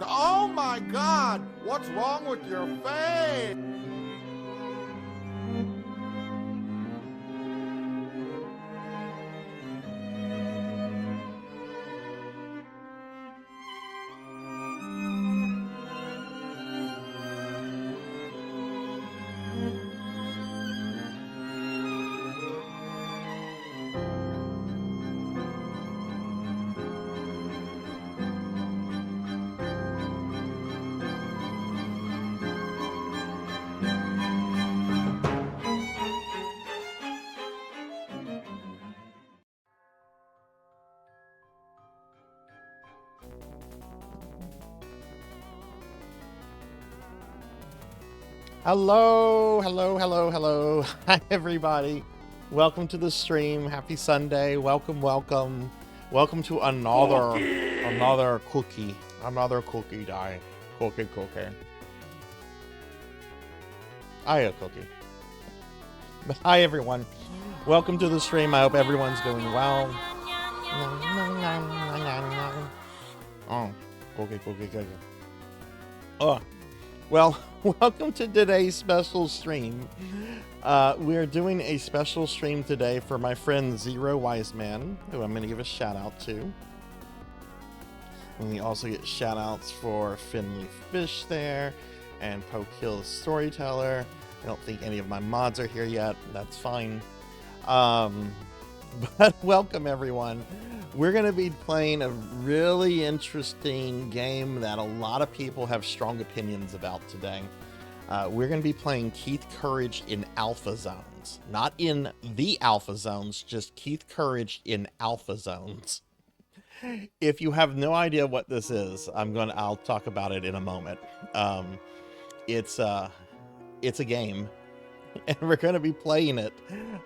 Oh my God! What's wrong with your face? Hello. Hi, everybody. Welcome to the stream. Happy Sunday. Welcome to another cookie die. Cookie. I a cookie. But hi, everyone. Welcome to the stream. I hope everyone's doing well. Oh, cookie. Oh, well, welcome to today's special stream. We're doing a special stream today for my friend Zero Wise Man, who I'm going to give a shout out to. And we also get shout outs for Finley Fish there and Poke Hill Storyteller. I don't think any of my mods are here yet. That's fine. But welcome, everyone. We're going to be playing a really interesting game that a lot of people have strong opinions about today. We're going to be playing Keith Courage in Alpha Zones. Not in the Alpha Zones, just Keith Courage in Alpha Zones. If you have no idea what this is, I'll talk about it in a moment. It's a game. And we're going to be playing it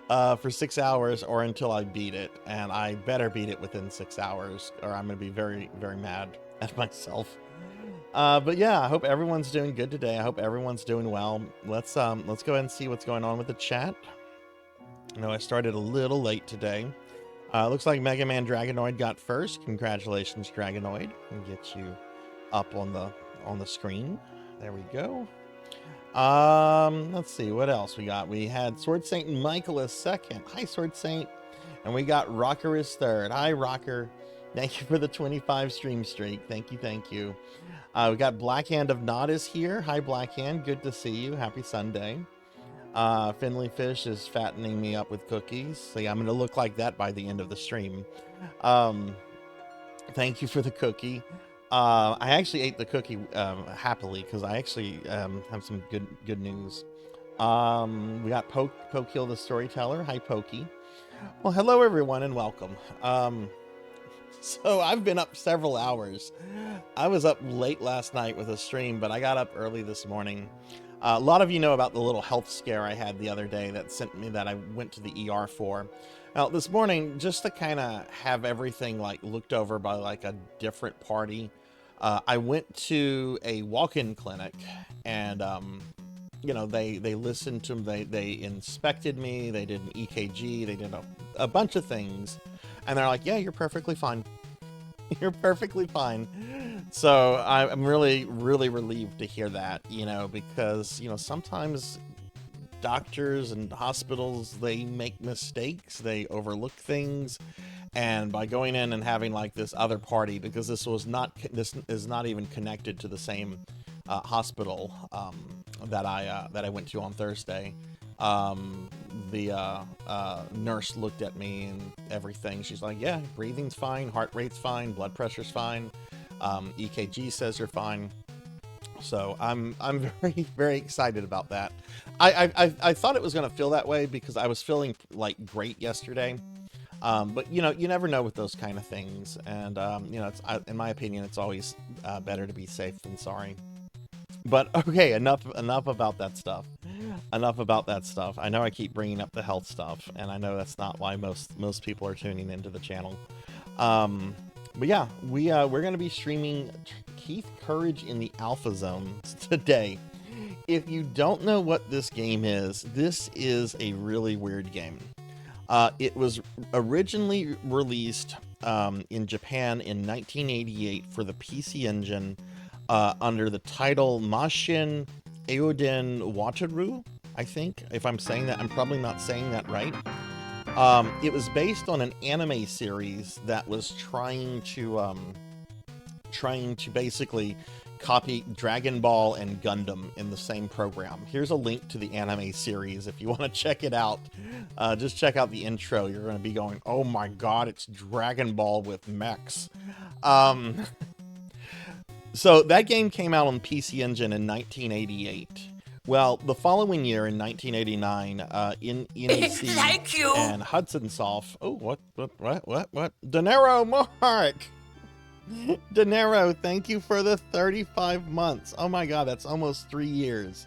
for 6 hours or until I beat it. And I better beat it within 6 hours or I'm going to be very, very mad at myself. But yeah, I hope everyone's doing good today. I hope everyone's doing well. Let's go ahead and see what's going on with the chat. I know I started a little late today. Looks like Mega Man Dragonoid got first. Congratulations, Dragonoid. We'll get you up on the screen. There we go. Let's see what else we got. We had Sword Saint Michael as second. Hi, Sword Saint. And we got Rocker is third. Hi, Rocker. Thank you for the 25 stream streak. Thank you, thank you. We got Blackhand of Nod is here. Hi, Blackhand. Good to see you. Happy Sunday. Finley Fish is fattening me up with cookies. So yeah, I'm going to look like that by the end of the stream. Thank you for the cookie. I actually ate the cookie happily because I actually have some good news. We got Pokeel the Storyteller. Hi, Pokey. Well, hello, everyone, and welcome. So I've been up several hours. I was up late last night with a stream, but I got up early this morning. A lot of you know about the little health scare I had the other day that I went to the ER for. Now, this morning, just to kind of have everything like looked over by like a different party, I went to a walk-in clinic, and you know, they listened to me, they inspected me, they did an EKG, they did a bunch of things, and they're like, yeah, you're perfectly fine. You're perfectly fine. So I'm really relieved to hear that, you know, because, you know, sometimes doctors and hospitals, they make mistakes, they overlook things, and by going in and having like this other party, because this is not even connected to the same hospital that I went to on Thursday. The nurse looked at me and everything. She's like, yeah, breathing's fine, heart rate's fine, blood pressure's fine, EKG says you're fine. So I'm very excited about that. I thought it was going to feel that way because I was feeling like great yesterday. But you know, you never know with those kind of things, and you know, in my opinion, it's always better to be safe than sorry. But okay, enough about that stuff. Enough about that stuff. I know I keep bringing up the health stuff, and I know that's not why most people are tuning into the channel. But yeah, we're going to be streaming Keith Courage in the Alpha Zone today. If you don't know what this game is, this is a really weird game. It was originally released in Japan in 1988 for the PC Engine under the title Mashin Eoden Wataru, I think. If I'm saying that, I'm probably not saying that right. It was based on an anime series that was trying to basically copy Dragon Ball and Gundam in the same program. Here's a link to the anime series if you want to check it out. Just check out the intro. You're going to be going, oh my god, it's Dragon Ball with mechs. So that game came out on PC Engine in 1988. Well, the following year in 1989, in ENVTuber and Hudson Soft. Oh, what? Dinero Mark! Dinero, thank you for the 35 months. Oh my god, that's almost 3 years.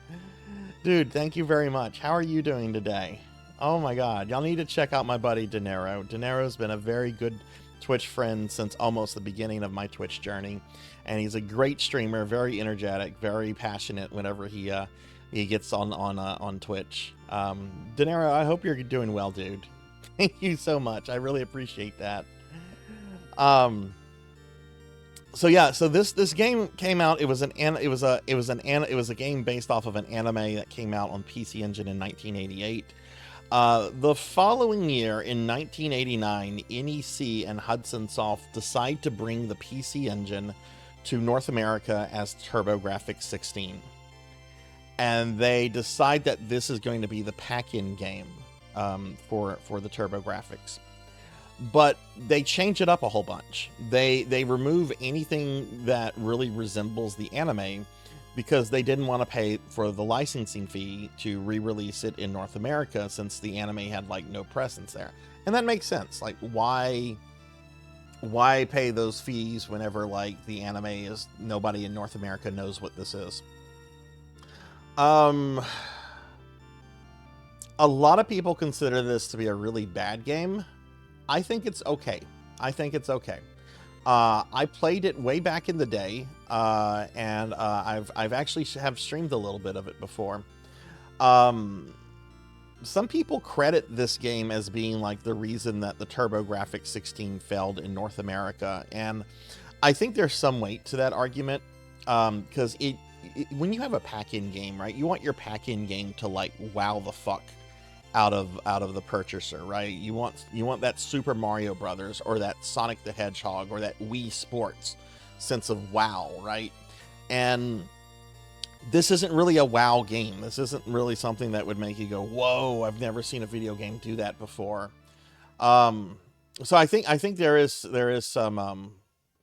Dude, thank you very much. How are you doing today? Oh my god, y'all need to check out my buddy Dinero. Dinero's been a very good Twitch friend since almost the beginning of my Twitch journey. And he's a great streamer, very energetic, very passionate whenever he gets on Twitch. Dinero, I hope you're doing well, dude. Thank you so much. I really appreciate that. So yeah, so this game came out. It was a game based off of an anime that came out on PC Engine in 1988. The following year, in 1989, NEC and Hudson Soft decide to bring the PC Engine to North America as TurboGrafx 16. And they decide that this is going to be the pack-in game for the TurboGrafx. But they change it up a whole bunch. They remove anything that really resembles the anime because they didn't want to pay for the licensing fee to re-release it in North America since the anime had like no presence there. And that makes sense. Like, why pay those fees whenever like the anime is, nobody in North America knows what this is? A lot of people consider this to be a really bad game. I think it's okay. I played it way back in the day, and I've actually have streamed a little bit of it before. Some people credit this game as being like the reason that the TurboGrafx 16 failed in North America, and I think there's some weight to that argument, because when you have a pack-in game, right, you want your pack-in game to like wow the fuck out of the purchaser, right? You want that Super Mario Brothers or that Sonic the Hedgehog or that Wii Sports sense of wow, right? And this isn't really a wow game. This isn't really something that would make you go, whoa, I've never seen a video game do that before. So I think there is some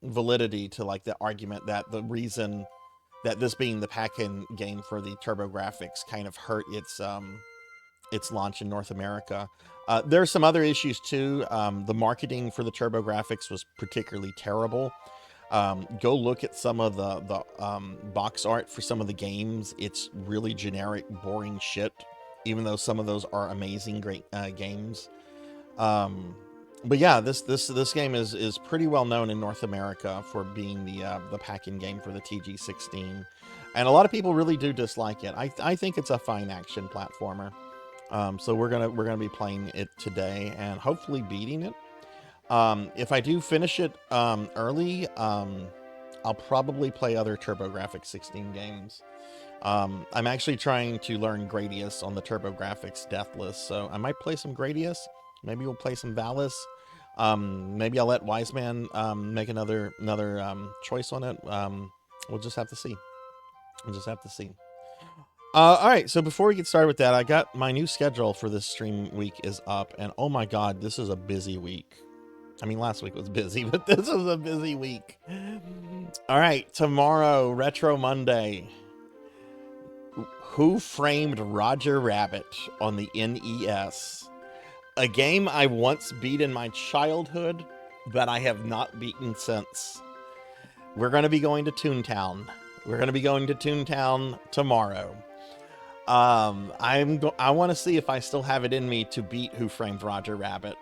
validity to like the argument that the reason that this being the pack-in game for the TurboGrafx kind of hurt its launch in North America. There are some other issues too. The marketing for the TurboGrafx was particularly terrible. Go look at some of the box art for some of the games. It's really generic, boring shit, even though some of those are amazing, great games. But yeah, this game is pretty well known in North America for being the pack-in game for the TG16, and a lot of people really do dislike it. I think it's a fine action platformer. So we're gonna be playing it today and hopefully beating it. If I do finish it early, I'll probably play other TurboGrafx 16 games. I'm actually trying to learn Gradius on the TurboGrafx death list, so I might play some Gradius. Maybe we'll play some Valis. Maybe I'll let Wiseman make another choice on it. We'll just have to see. All right, so before we get started with that, I got my new schedule for this stream week is up, and oh my god, this is a busy week. I mean, last week was busy, but this is a busy week. All right, tomorrow, Retro Monday. Who Framed Roger Rabbit on the NES? A game I once beat in my childhood, but I have not beaten since. We're going to be going to Toontown. We're going to be going to Toontown tomorrow. I want to see if I still have it in me to beat Who Framed Roger Rabbit.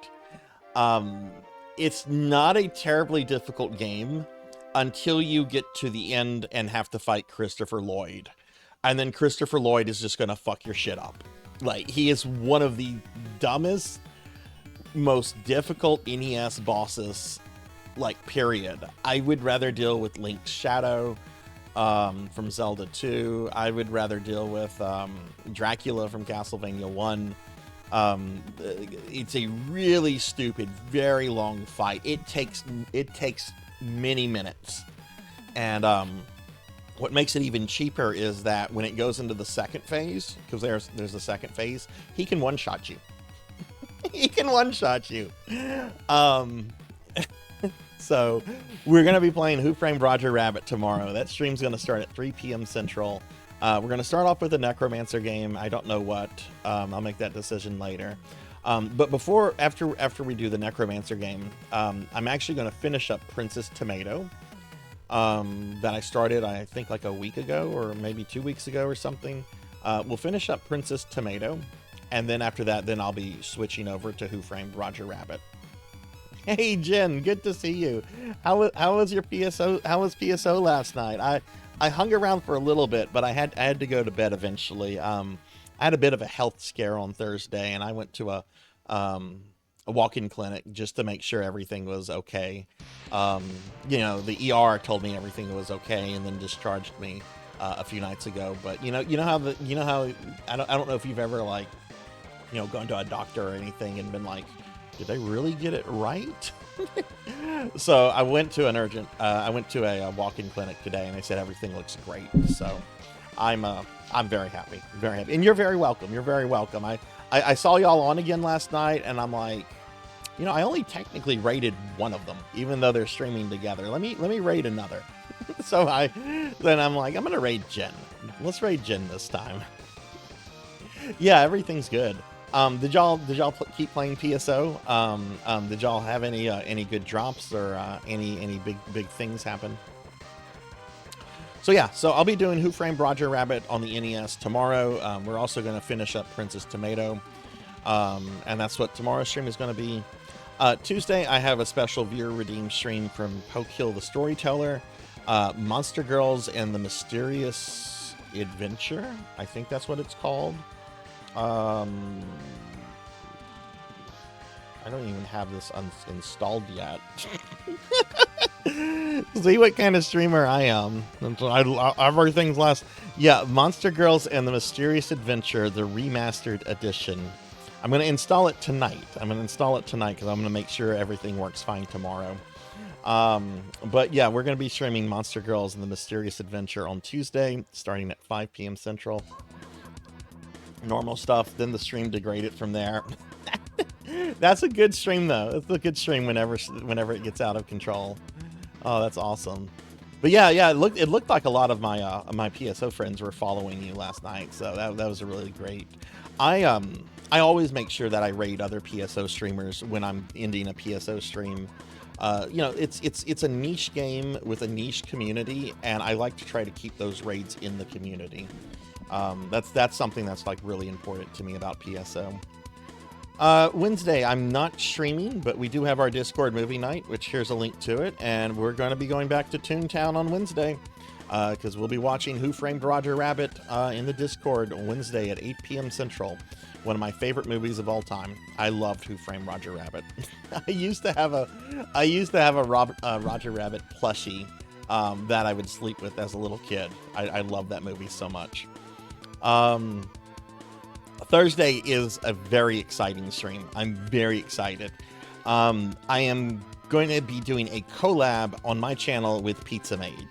It's not a terribly difficult game until you get to the end and have to fight Christopher Lloyd. And then Christopher Lloyd is just going to fuck your shit up. Like, he is one of the dumbest, most difficult NES bosses, like, period. I would rather deal with Link's Shadow from Zelda 2. I would rather deal with Dracula from Castlevania 1. It's a really stupid, very long fight. It takes many minutes. And what makes it even cheaper is that when it goes into the second phase, because there's a second phase, he can one-shot you. He can one-shot you. So we're going to be playing Who Framed Roger Rabbit tomorrow. That stream's going to start at 3 p.m. Central. We're going to start off with a Necromancer game. I don't know what. I'll make that decision later. But after we do the Necromancer game, I'm actually going to finish up Princess Tomato. That I started, I think, like a week ago or maybe 2 weeks ago or something. We'll finish up Princess Tomato, and then after that, then I'll be switching over to Who Framed Roger Rabbit. Hey, Jen, good to see you. How was your PSO? How was PSO last night? I hung around for a little bit, but I had to go to bed eventually. I had a bit of a health scare on Thursday, and I went to a walk-in clinic just to make sure everything was okay. The ER told me everything was okay and then discharged me a few nights ago. But you know how I don't know if you've ever gone to a doctor or anything and been like, did they really get it right? So I went to a walk-in clinic today, and they said everything looks great. So I'm very happy, and you're very welcome. I saw y'all on again last night, and I'm like, I only technically rated one of them, even though they're streaming together. Let me raid another. So then I'm like, I'm gonna raid Jen. Let's raid Jen this time. Yeah, everything's good. Did y'all keep playing PSO? Did y'all have any good drops or any big things happen? So yeah, so I'll be doing Who Framed Roger Rabbit on the NES tomorrow. We're also going to finish up Princess Tomato, and that's what tomorrow's stream is going to be. Tuesday, I have a special viewer redeemed stream from Pokehill the Storyteller, Monster Girls and the Mysterious Adventure. I think that's what it's called. I don't even have this installed yet. See what kind of streamer I am. Everything's last. Yeah, Monster Girls and the Mysterious Adventure, the remastered edition. I'm going to install it tonight. I'm going to install it tonight because I'm going to make sure everything works fine tomorrow. But yeah, we're going to be streaming Monster Girls and the Mysterious Adventure on Tuesday, starting at 5 p.m. Central. Normal stuff, then the stream degraded from there. That's a good stream, though. It's a good stream whenever it gets out of control. Oh, that's awesome. But yeah, it looked like a lot of my my PSO friends were following you last night, so that was really great. I always make sure that I raid other PSO streamers when I'm ending a PSO stream. You know, it's a niche game with a niche community, and I like to try to keep those raids in the community. That's something that's like really important to me about PSO. Wednesday, I'm not streaming, but we do have our Discord movie night, which here's a link to it, and we're going to be going back to Toontown on Wednesday, because we'll be watching Who Framed Roger Rabbit in the Discord on Wednesday at 8 p.m. Central. One of my favorite movies of all time. I loved Who Framed Roger Rabbit. I used to have a Roger Rabbit plushie that I would sleep with as a little kid. I love that movie so much. Thursday is a very exciting stream. I'm very excited. I am going to be doing a collab on my channel with Pizza Made,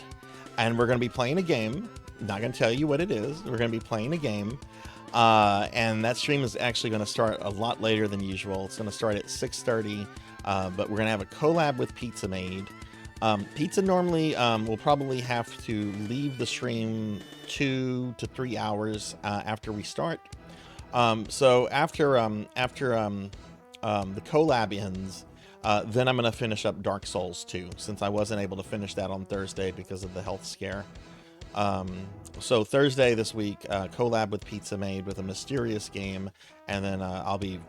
and we're going to be playing a game. I'm not going to tell you what it is. We're going to be playing a game, and that stream is actually going to start a lot later than usual. It's going to start at 6:30, but we're going to have a collab with Pizza Made. Pizza normally will probably have to leave the stream 2 to 3 hours after we start. So after the collab ends, then I'm going to finish up Dark Souls 2, since I wasn't able to finish that on Thursday because of the health scare. So Thursday this week, collab with Pizza Made with a mysterious game, and then I'll be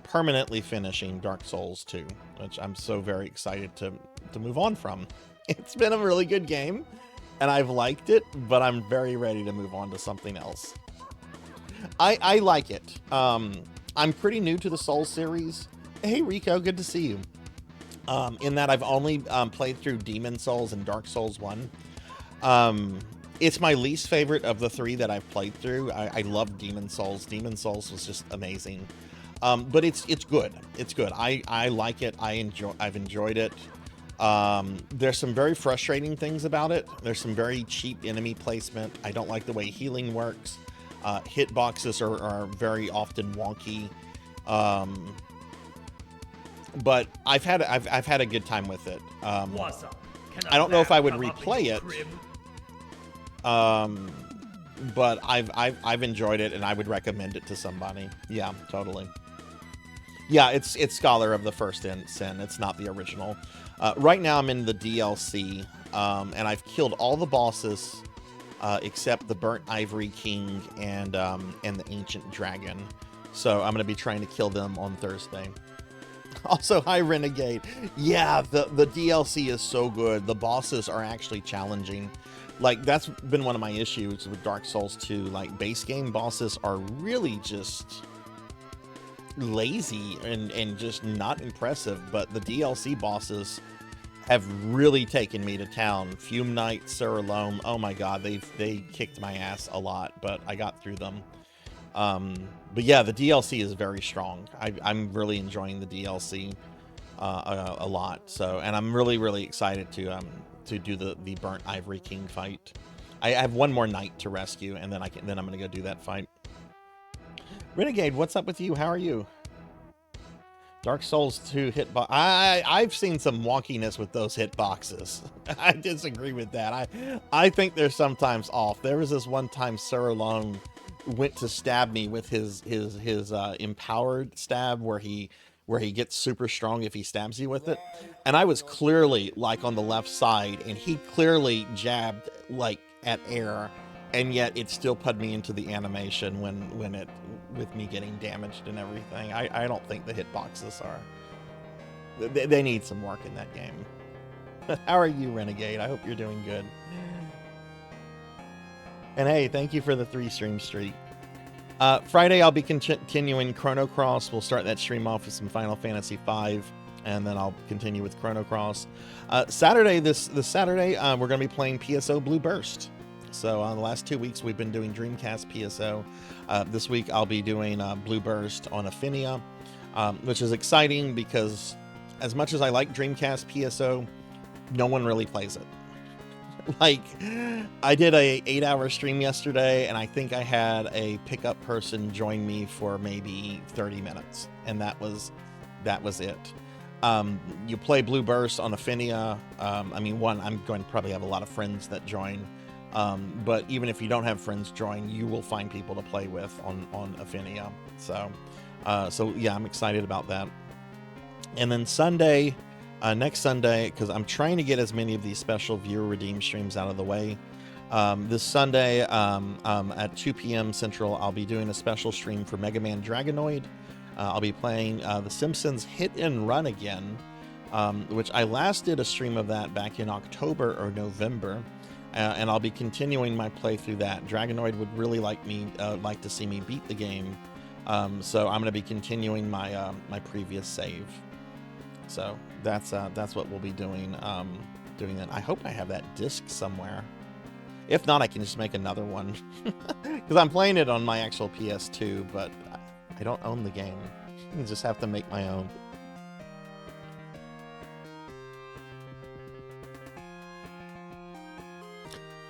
permanently finishing Dark Souls 2, which I'm so very excited to move on from. It's been a really good game, and I've liked it, but I'm very ready to move on to something else. I like it. I'm pretty new to the Souls series. Hey, Rico, good to see you. In that I've only played through Demon Souls and Dark Souls 1. It's my least favorite of the 3 that I've played through. I love Demon Souls. Demon Souls was just amazing. But it's good. It's good. I like it. I've enjoyed it. There's some very frustrating things about it. There's some very cheap enemy placement. I don't like the way healing works. Hitboxes are very often wonky, but I've had a good time with it. I don't know if I would replay it, but I've enjoyed it, and I would recommend it to somebody. Yeah, totally. Yeah, it's Scholar of the First Sin. It's not the original. Right now I'm in the DLC, and I've killed all the bosses. Except the Burnt Ivory King and the Ancient Dragon. So I'm going to be trying to kill them on Thursday. Also, hi, Renegade. Yeah, the DLC is so good. The bosses are actually challenging. Like, that's been one of my issues with Dark Souls 2. Like, base game bosses are really just lazy and just not impressive. But the DLC bosses have really taken me to town. Fume Knight, Suralome, oh my god, they kicked my ass a lot, but I got through them. But yeah, the DLC is very strong. I'm really enjoying the DLC a lot. So, and I'm really excited to do the Burnt Ivory King fight. I have one more knight to rescue, and then I'm gonna go do that fight. Renegade, what's up with you? How are you? Dark Souls 2 hitbox. I've seen some wonkiness with those hitboxes. I disagree with that. I think they're sometimes off. There was this one time Suralome went to stab me with his empowered stab where he gets super strong if he stabs you with it, and I was clearly like on the left side, and he clearly jabbed like at air, and yet it still put me into the animation when it, with me getting damaged and everything. I don't think the hitboxes are... They need some work in that game. How are you, Renegade? I hope you're doing good. And hey, thank you for the 3-stream streak. Friday, I'll be continuing Chrono Cross. We'll start that stream off with some Final Fantasy V, and then I'll continue with Chrono Cross. Saturday, this Saturday, we're going to be playing PSO Blue Burst. So the last 2 weeks we've been doing Dreamcast PSO. This week I'll be doing Blue Burst on Affinia, which is exciting because as much as I like Dreamcast PSO, no one really plays it. Like, I did a 8-hour stream yesterday, and I think I had a pickup person join me for maybe 30 minutes, and that was it. You play Blue Burst on Affinia. I mean, I'm going to probably have a lot of friends that join, but even if you don't have friends join, you will find people to play with on Affinia. So yeah, I'm excited about that. And then Sunday, next Sunday, because I'm trying to get as many of these special viewer redeem streams out of the way. This Sunday at 2 p.m. Central, I'll be doing a special stream for Mega Man Dragonoid. I'll be playing The Simpsons Hit and Run again, which I last did a stream of that back in October or November, and I'll be continuing my playthrough that. Dragonoid would really like to see me beat the game, so I'm going to be continuing my my previous save. So that's what we'll be doing doing that. I hope I have that disc somewhere. If not, I can just make another one because I'm playing it on my actual PS2, but I don't own the game. I just have to make my own.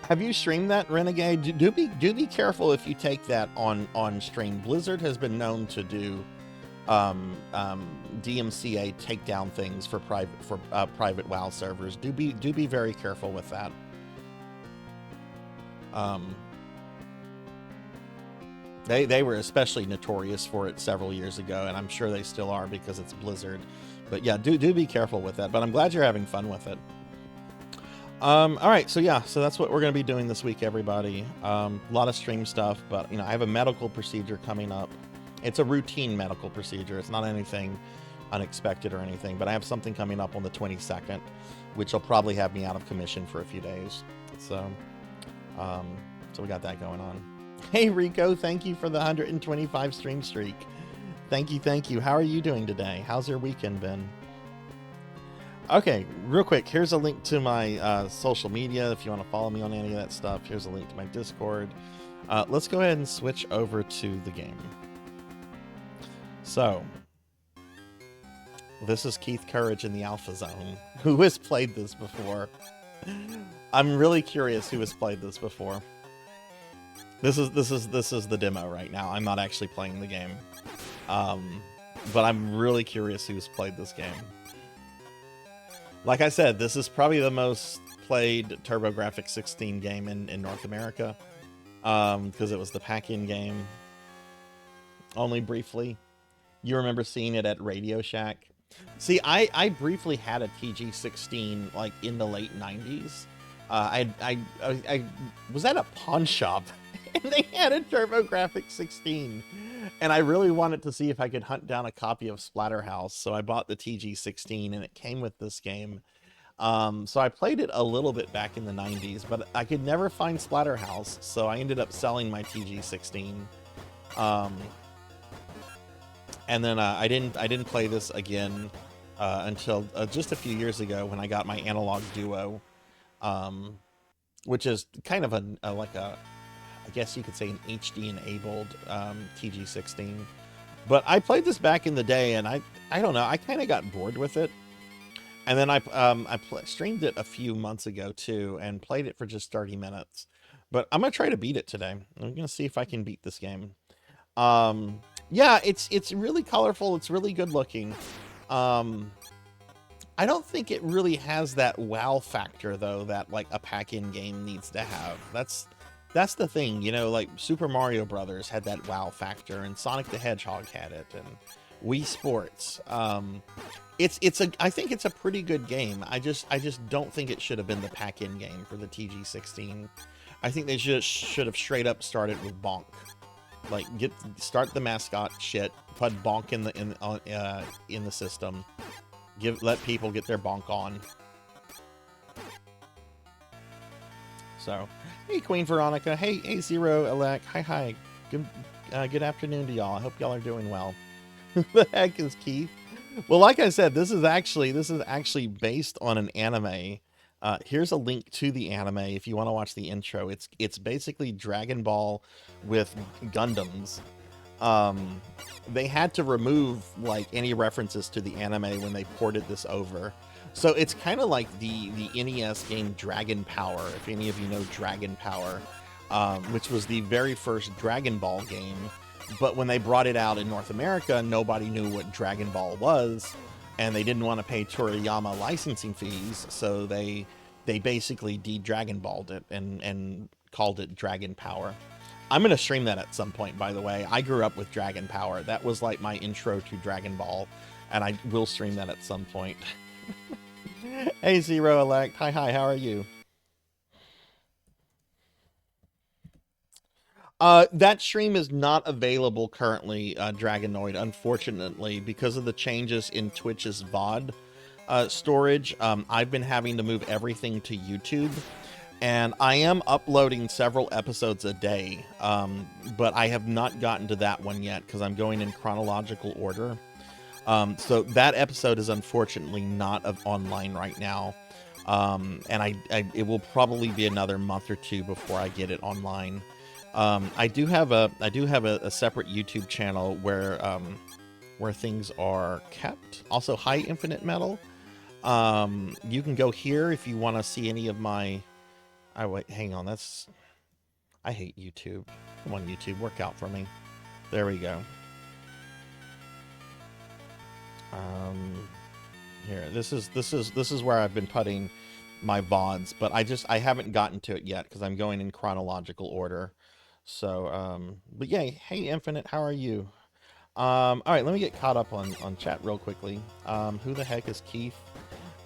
Have you streamed that, Renegade? Do be careful if you take that on stream. Blizzard has been known to do DMCA takedown things for private WoW servers. Do be very careful with that. They were especially notorious for it several years ago, and I'm sure they still are because it's Blizzard. But yeah, do be careful with that. But I'm glad you're having fun with it. All right, so yeah, so that's what we're going to be doing this week, everybody. A lot of stream stuff, but I have a medical procedure coming up. It's a routine medical procedure. It's not anything unexpected or anything, but I have something coming up on the 22nd, which will probably have me out of commission for a few days. So we got that going on. Hey, Rico, thank you for the 125 stream streak. Thank you. How are you doing today? How's your weekend been? Okay, real quick, here's a link to my social media if you want to follow me on any of that stuff. Here's a link to my Discord. Let's go ahead and switch over to the game. So, this is Keith Courage in the Alpha Zone. Who has played this before? I'm really curious who has played this before. This is the demo right now. I'm not actually playing the game, but I'm really curious who's played this game. Like I said, this is probably the most played TurboGrafx 16 game in North America, because it was the pack-in game. Only briefly. You remember seeing it at Radio Shack. See, I briefly had a TG16 like in the late 90s. I was at a pawn shop and they had a TurboGrafx 16, and I really wanted to see if I could hunt down a copy of Splatterhouse, so I bought the TG16 and it came with this game. So I played it a little bit back in the 90s, but I could never find Splatterhouse, so I ended up selling my TG16. And then I didn't play this again until just a few years ago when I got my Analog Duo, which is kind of I guess you could say an HD enabled TG16. But I played this back in the day, and I don't know, I kind of got bored with it. And then I streamed it a few months ago too, and played it for just 30 minutes. But I'm gonna try to beat it today. I'm gonna see if I can beat this game. Yeah, it's really colorful. It's really good looking. I don't think it really has that wow factor though that like a pack-in game needs to have. That's the thing, like Super Mario Brothers had that wow factor, and Sonic the Hedgehog had it, and Wii Sports. I think it's a pretty good game. I just don't think it should have been the pack-in game for the TG16. I think they should have straight up started with Bonk. Like start the mascot shit, put Bonk in the system. Let people get their Bonk on. So, hey Queen Veronica, hey Zero Elec, hi. Good afternoon to y'all. I hope y'all are doing well. Who the heck is Keith? Well, like I said, this is actually based on an anime Here's a link to the anime if you want to watch the intro. It's basically Dragon Ball with Gundams. They had to remove like any references to the anime when they ported this over. So it's kind of like the NES game Dragon Power, if any of you know Dragon Power, which was the very first Dragon Ball game. But when they brought it out in North America, nobody knew what Dragon Ball was, and they didn't want to pay Toriyama licensing fees, so they basically de-Dragon Balled it and called it Dragon Power. I'm going to stream that at some point, by the way. I grew up with Dragon Power. That was like my intro to Dragon Ball, and I will stream that at some point. Hey, Zero Elect. Hi, how are you? That stream is not available currently, Dragonoid, unfortunately, because of the changes in Twitch's VOD storage. I've been having to move everything to YouTube, and I am uploading several episodes a day, but I have not gotten to that one yet because I'm going in chronological order. So that episode is unfortunately not online right now, and it will probably be another month or two before I get it online. I do have a separate YouTube channel where things are kept. Also, Hi Infinite Metal. You can go here if you want to see any of my. Oh wait, hang on. I hate YouTube. Come on, YouTube, work out for me. There we go. Here, this is where I've been putting my VODs, but I haven't gotten to it yet because I'm going in chronological order. So, but yeah, hey Infinite, how are you? All right, let me get caught up on chat real quickly. Who the heck is Keith?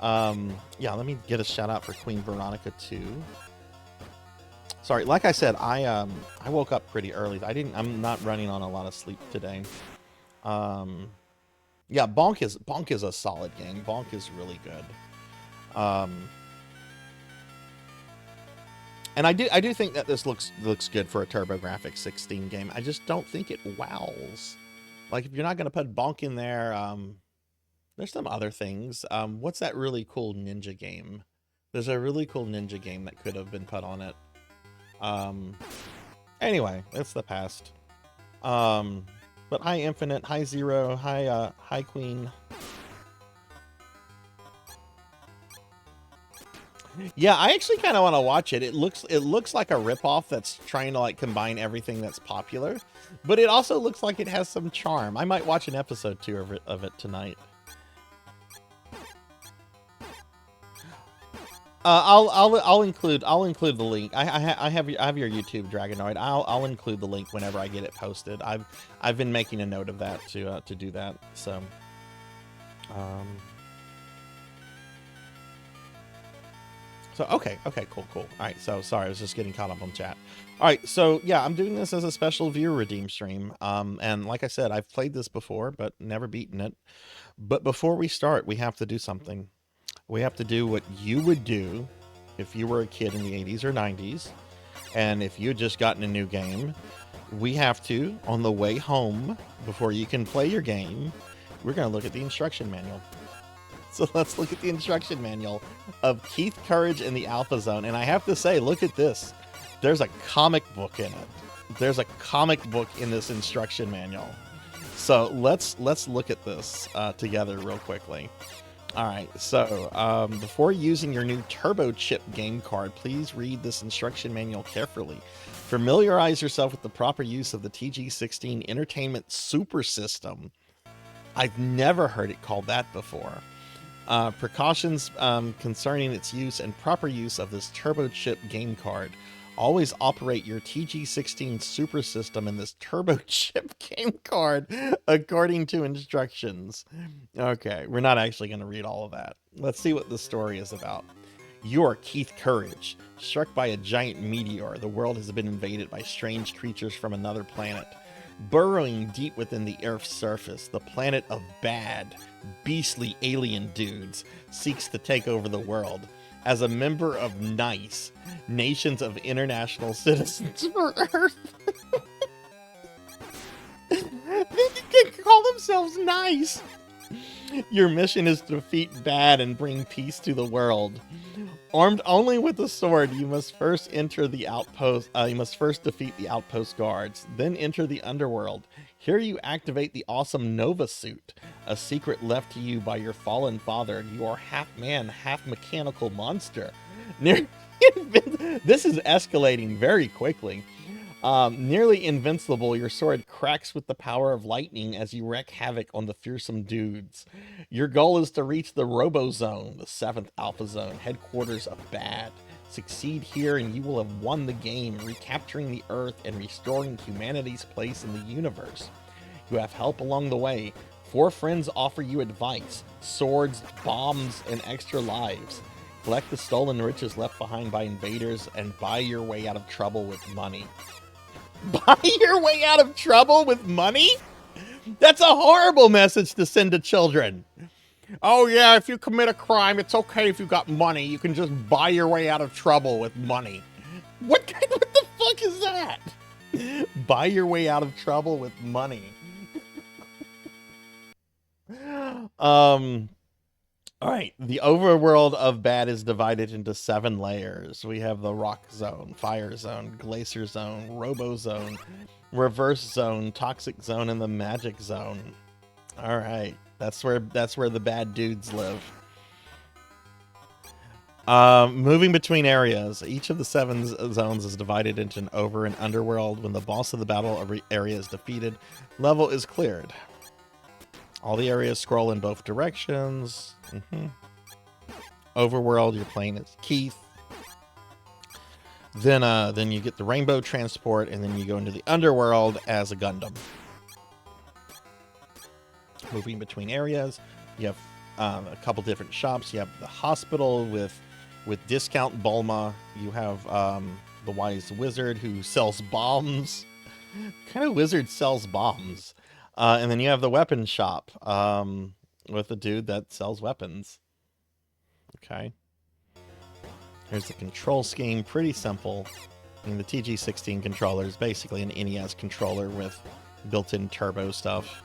Yeah, let me get a shout out for Queen Veronica too. Sorry, like I said, I woke up pretty early. I'm not running on a lot of sleep today. Yeah, Bonk is a solid game. Bonk is really good. And I do think that this looks good for a TurboGrafx 16 game. I just don't think it wows. Like, if you're not going to put Bonk in there, there's some other things. What's that really cool ninja game? There's a really cool ninja game that could have been put on it. Anyway, it's the past. But hi Infinite, hi Zero, hi Queen. Yeah, I actually kind of want to watch it. It looks like a ripoff that's trying to like combine everything that's popular, but it also looks like it has some charm. I might watch an episode 2 of it tonight. I'll include the link. I have your YouTube, Dragonoid. I'll include the link whenever I get it posted. I've been making a note of that to do that. So. So, okay, cool. All right, so sorry, I was just getting caught up on chat. All right, so yeah, I'm doing this as a special viewer redeem stream. And like I said, I've played this before, but never beaten it. But before we start, we have to do something. We have to do what you would do if you were a kid in the 80s or 90s. And if you had just gotten a new game, we have to, on the way home, before you can play your game, we're going to look at the instruction manual. So let's look at the instruction manual of Keith Courage in the Alpha Zone. And I have to say, look at this. There's a comic book in it. There's a comic book in this instruction manual. So let's look at this together real quickly. All right, so before using your new Turbo Chip game card, please read this instruction manual carefully. Familiarize yourself with the proper use of the TG16 Entertainment Super System. I've never heard it called that before. Precautions concerning its use and proper use of this Turbo Chip game card. Always operate your TG16 Super System in this Turbo Chip game card according to instructions. Okay, we're not actually going to read all of that. Let's see what the story is about. You are Keith Courage. Struck by a giant meteor, the world has been invaded by strange creatures from another planet. Burrowing deep within the Earth's surface, the planet of bad, beastly alien dudes seeks to take over the world. As a member of NICE, Nations of International Citizens for Earth. They can call themselves NICE. Your mission is to defeat bad and bring peace to the world. Armed only with a sword, you must first enter the outpost. You must first defeat the outpost guards, then enter the underworld. Here you activate the awesome Nova suit, a secret left to you by your fallen father. You are half man, half mechanical monster. This is escalating very quickly. Nearly invincible, your sword cracks with the power of lightning as you wreak havoc on the fearsome dudes. Your goal is to reach the Robo Zone, the 7th Alpha Zone, headquarters of Bad. Succeed here and you will have won the game, recapturing the Earth and restoring humanity's place in the universe. You have help along the way. 4 friends offer you advice, swords, bombs, and extra lives. Collect the stolen riches left behind by invaders and buy your way out of trouble with money. Buy your way out of trouble with money? That's a horrible message to send to children. Oh yeah, if you commit a crime, it's okay if you got money. You can just buy your way out of trouble with money. What the fuck is that? Buy your way out of trouble with money. All right, the overworld of Bad is divided into 7 layers. We have the Rock Zone, Fire Zone, Glacier Zone, Robo Zone, Reverse Zone, Toxic Zone, and the Magic Zone. All right, that's where the bad dudes live. Moving between areas. Each of the 7 zones is divided into an over and underworld. When the boss of the battle area is defeated, level is cleared. All the areas scroll in both directions. Overworld, you're playing as Keith. Then you get the Rainbow Transport, and then you go into the Underworld as a Gundam. Moving between areas, you have a couple different shops. You have the hospital with Discount Bulma. You have the Wise Wizard who sells bombs. What kind of wizard sells bombs? And then you have the weapon shop with a dude that sells weapons. Okay. Here's the control scheme. Pretty simple. I mean, the TG16 controller is basically an NES controller with built-in turbo stuff.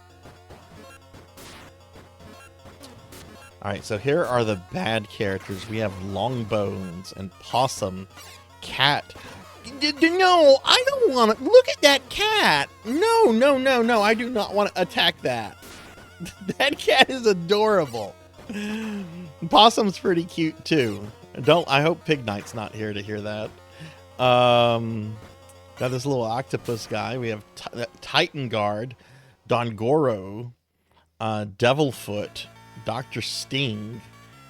Alright, so here are the bad characters. We have Longbones and Possum, Cat. No, I don't want to. Look at that cat. No. I do not want to attack that. That cat is adorable. Possum's pretty cute too. I hope Pig Knight's not here to hear that. Got this little octopus guy. We have Titan Guard, Dongoro, Devilfoot, Dr. Sting,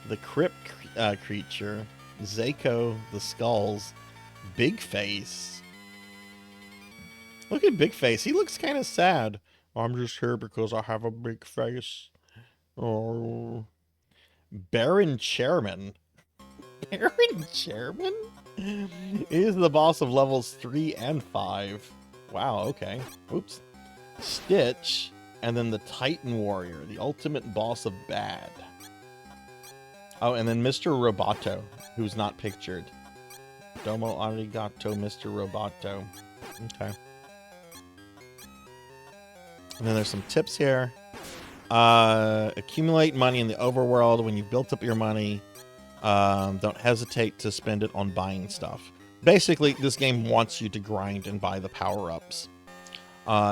the Crypt creature, Zako, the Skulls, Big Face. Look at Big Face. He looks kind of sad. I'm just here because I have a big face. Oh. Baron Chairman. Baron Chairman? He is the boss of levels 3 and 5. Wow, okay. Oops. Stitch. And then the Titan Warrior, the ultimate boss of bad. Oh, and then Mr. Roboto, who's not pictured. Domo arigato, Mr. Roboto. Okay. And then there's some tips here. Accumulate money in the overworld. When you've built up your money, don't hesitate to spend it on buying stuff. Basically, this game wants you to grind and buy the power-ups.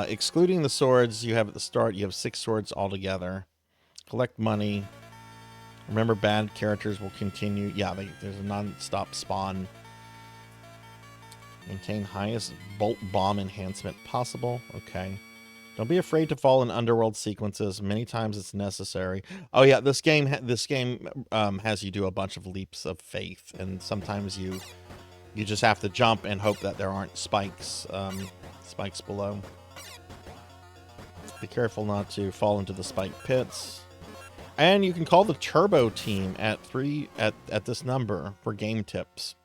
Excluding the swords you have at the start, you have 6 swords altogether. Collect money. Remember, bad characters will continue. Yeah, there's a non-stop spawn. Maintain highest bolt bomb enhancement possible. Okay. Don't be afraid to fall in underworld sequences. Many times it's necessary. Oh yeah, this game has you do a bunch of leaps of faith, and sometimes you just have to jump and hope that there aren't spikes below. Be careful not to fall into the spike pits. And you can call the Turbo team at this number for game tips.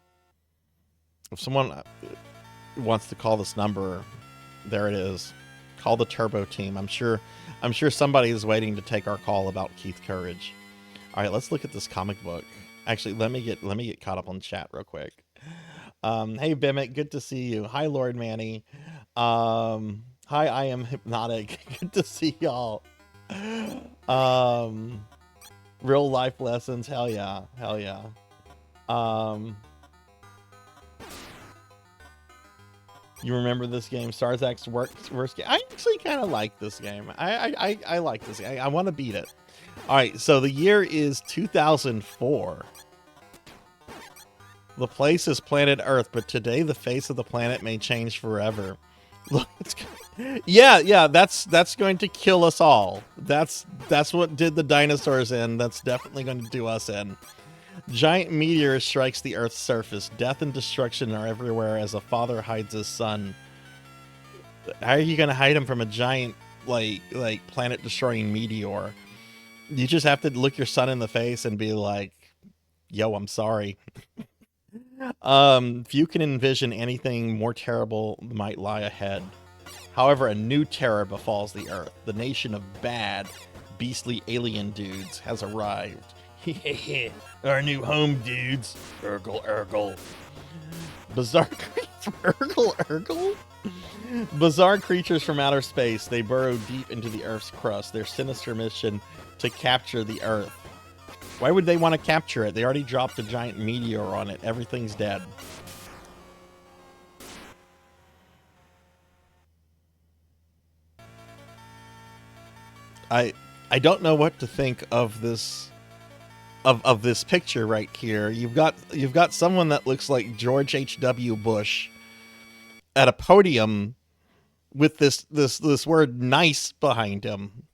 If someone wants to call this number, there it is. Call the Turbo team. I'm sure somebody is waiting to take our call about Keith Courage. All right, let's look at this comic book. Actually, let me get caught up on chat real quick. Hey Bimmick, good to see you. Hi Lord Manny. Hi, I am Hypnotic. Good to see y'all. Real life lessons. Hell yeah. Hell yeah. You remember this game, Sarzac's worst game? I actually kind of like this game. I like this game. I want to beat it. All right, so the year is 2004. The place is planet Earth, but today the face of the planet may change forever. Look, yeah, that's going to kill us all. That's what did the dinosaurs in. That's definitely going to do us in. Giant meteor strikes the Earth's surface. Death and destruction are everywhere as a father hides his son. How are you going to hide him from a giant, like planet-destroying meteor? You just have to look your son in the face and be like, yo, I'm sorry. Few can envision anything more terrible might lie ahead. However, a new terror befalls the Earth. The nation of bad, beastly alien dudes has arrived. Our new home, dudes. Urgle. Bizarre Urgle? Bizarre creatures from outer space. They burrow deep into the Earth's crust. Their sinister mission to capture the Earth. Why would they want to capture it? They already dropped a giant meteor on it. Everything's dead. I don't know what to think of this of this picture right here. You've got someone that looks like George H.W. Bush at a podium with this word nice behind him.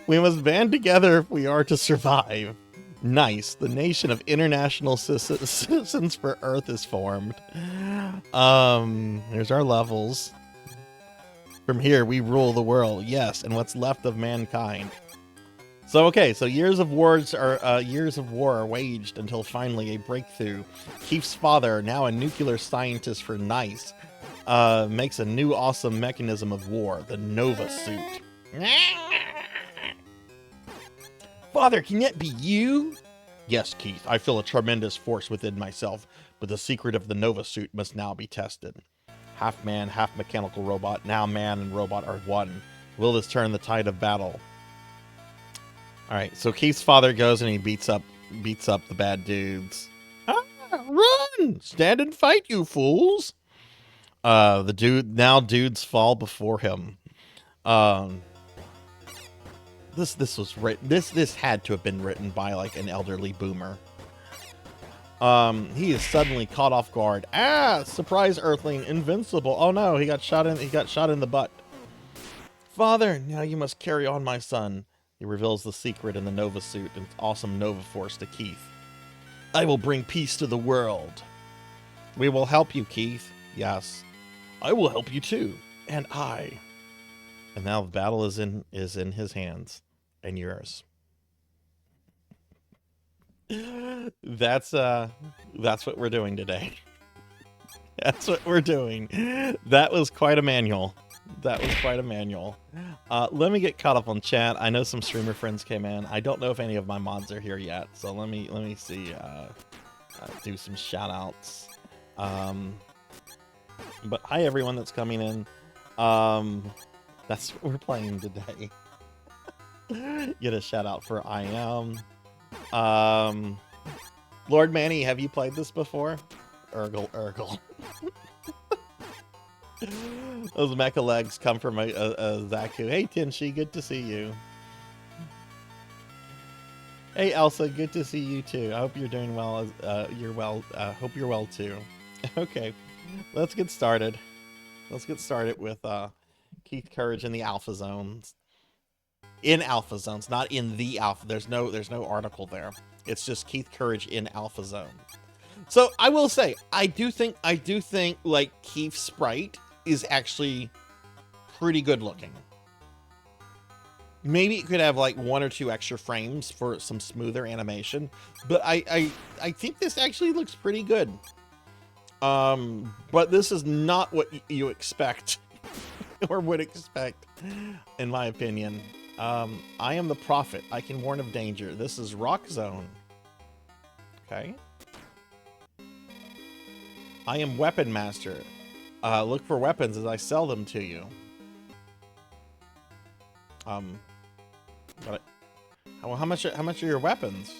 We must band together if we are to survive. Nice. The nation of international citizens for Earth is formed. Here's our levels. From here, we rule the world. Yes, and what's left of mankind. So okay, so years of war are waged until finally a breakthrough. Keith's father, now a nuclear scientist for NICE, makes a new awesome mechanism of war, the Nova suit. Father, can that be you? Yes, Keith, I feel a tremendous force within myself, but the secret of the Nova suit must now be tested. Half man, half mechanical robot, now man and robot are one. Will this turn the tide of battle? Alright, so Keith's father goes and he beats up the bad dudes. Ah, run! Stand and fight, you fools! Dudes fall before him. This was written. This had to have been written by like an elderly boomer. He is suddenly caught off guard. Ah, surprise Earthling, invincible. Oh no, he got shot in the butt. Father, now you must carry on, my son. He reveals the secret in the Nova suit and awesome Nova Force to Keith. I will bring peace to the world. We will help you, Keith. Yes. I will help you too. And I. And now the battle is in his hands and yours. That's what we're doing today. That's what we're doing. That was quite a manual. Let me get caught up on chat. I know some streamer friends came in. I don't know if any of my mods are here yet, so let me see. Do some shout outs. But hi everyone that's coming in. That's what we're playing today. Get a shout out for I am. Lord Manny, have you played this before? Urgle. Those mecha legs come from a Zaku. Hey Tinshi, good to see you. Hey Elsa, good to see you too. I hope you're doing well. Hope you're well too. Okay, let's get started. Let's get started with Keith Courage in the Alpha Zones. In Alpha Zones, not in the Alpha. There's no article there. It's just Keith Courage in Alpha Zone. So I will say, I do think like Keith's sprite is actually pretty good looking. Maybe it could have like 1 or 2 extra frames for some smoother animation, but I think this actually looks pretty good. But this is not what you expect or would expect, in my opinion. I am the prophet. I can warn of danger. This is Rock Zone. Okay. I am Weapon Master. Look for weapons as I sell them to you. Got it. How much are your weapons?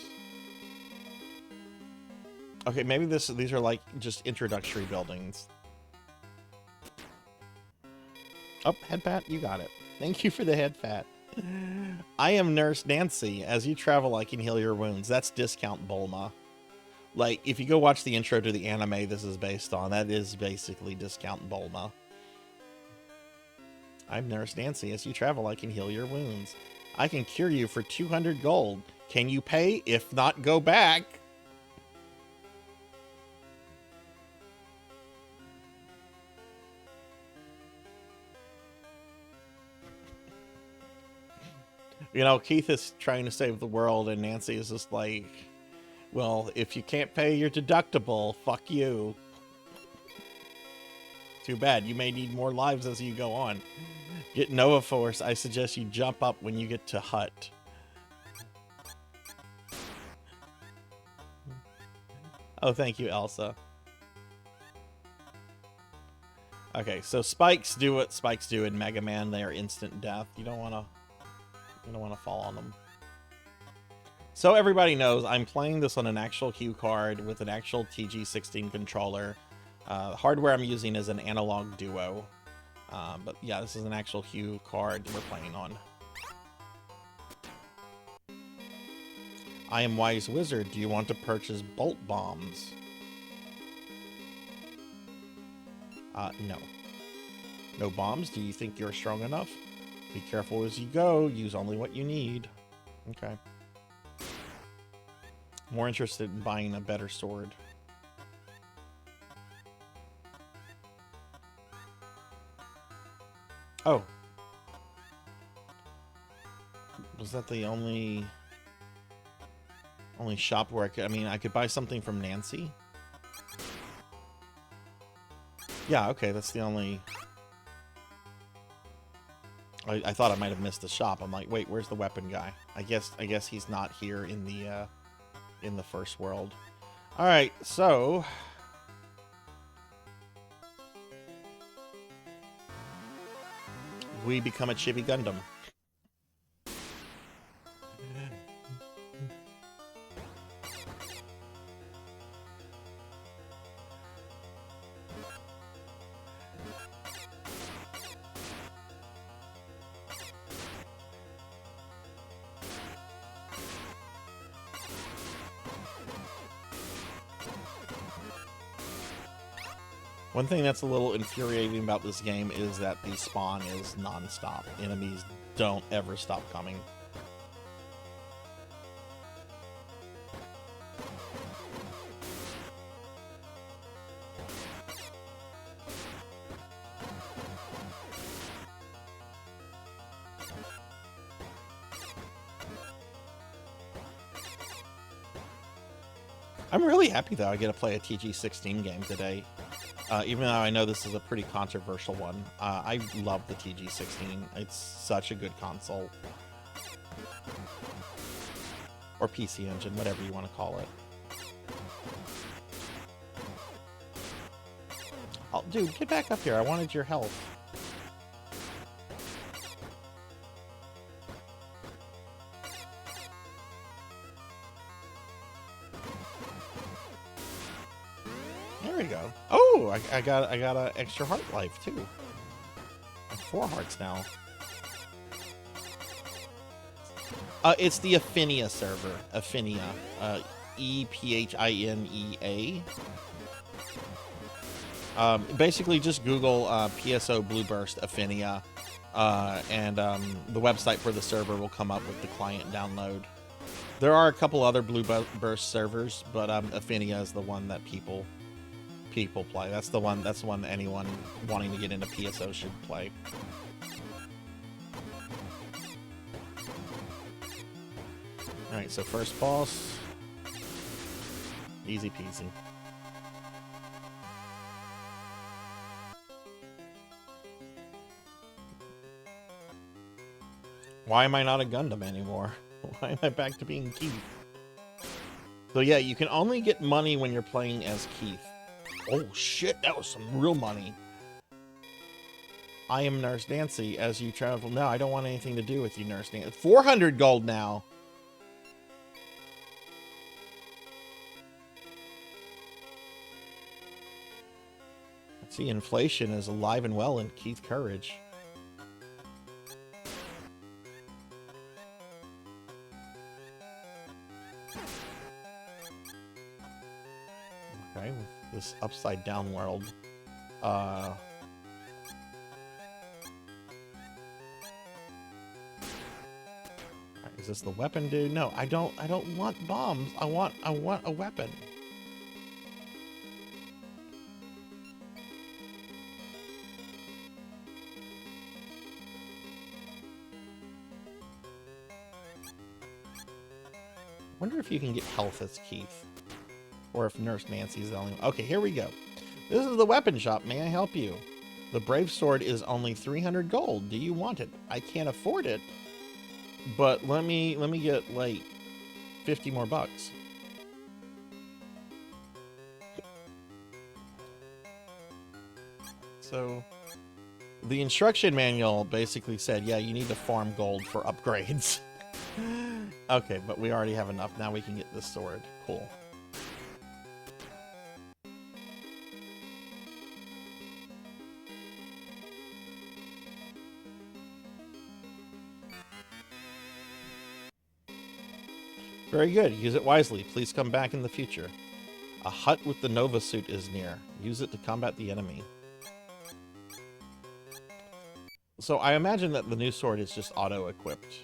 Okay, maybe these are like just introductory buildings. Oh, head pat, you got it. Thank you for the head pat. I am Nurse Nancy. As you travel, I can heal your wounds. That's discount Bulma. Like, if you go watch the intro to the anime this is based on, that is basically discount Bulma. I'm Nurse Nancy. As you travel, I can heal your wounds. I can cure you for 200 gold. Can you pay? If not, go back. You know, Keith is trying to save the world, and Nancy is just like, well, if you can't pay your deductible, fuck you. Too bad. You may need more lives as you go on. Get Nova Force. I suggest you jump up when you get to Hut. Oh, thank you, Elsa. Okay, so spikes do what spikes do in Mega Man. They are instant death. You don't want to fall on them. So everybody knows I'm playing this on an actual cue card with an actual TG16 controller. Hardware I'm using is an analog duo. But yeah, this is an actual Hue card we're playing on. I am Wise Wizard. Do you want to purchase bolt bombs? No. No bombs? Do you think you're strong enough? Be careful as you go. Use only what you need. Okay. More interested in buying a better sword. Oh. Was that the only shop where I mean, I could buy something from Nancy? Yeah, okay, that's the only... I thought I might have missed the shop. I'm like, wait, where's the weapon guy? I guess he's not here in the first world. All right, so we become a Chibi Gundam. One thing that's a little infuriating about this game is that the spawn is non-stop. Enemies don't ever stop coming. I'm really happy that I get to play a TG16 game today. Even though I know this is a pretty controversial one. I love the TG16. It's such a good console. Or PC Engine, whatever you want to call it. Oh, dude, get back up here. I wanted your help. There we go. Oh, I got an extra heart life too. I have 4 hearts now. It's the Affinia server. Affinia. E-P-H-I-N-E-A. Basically, just Google PSO Blueburst Affinia, and the website for the server will come up with the client download. There are a couple other Blueburst servers, but Affinia is the one that people play. That's the one that anyone wanting to get into PSO should play. Alright, so first boss. Easy peasy. Why am I not a Gundam anymore? Why am I back to being Keith? So yeah, you can only get money when you're playing as Keith. Oh shit, that was some real money. I am Nurse Nancy as you travel. No, I don't want anything to do with you, Nurse Nancy. 400 gold now. I see inflation is alive and well in Keith Courage. Okay, with this upside down world. Is this the weapon dude? No, I don't want bombs. I want a weapon. Wonder if you can get health as Keith. Or if Nurse Nancy's the only one. Okay, here we go. This is the weapon shop. May I help you? The brave sword is only 300 gold. Do you want it? I can't afford it. But let me get like 50 more bucks. So the instruction manual basically said, yeah, you need to farm gold for upgrades. Okay, but we already have enough. Now we can get this sword. Cool. Very good. Use it wisely. Please come back in the future. A hut with the Nova suit is near. Use it to combat the enemy. So I imagine that the new sword is just auto-equipped.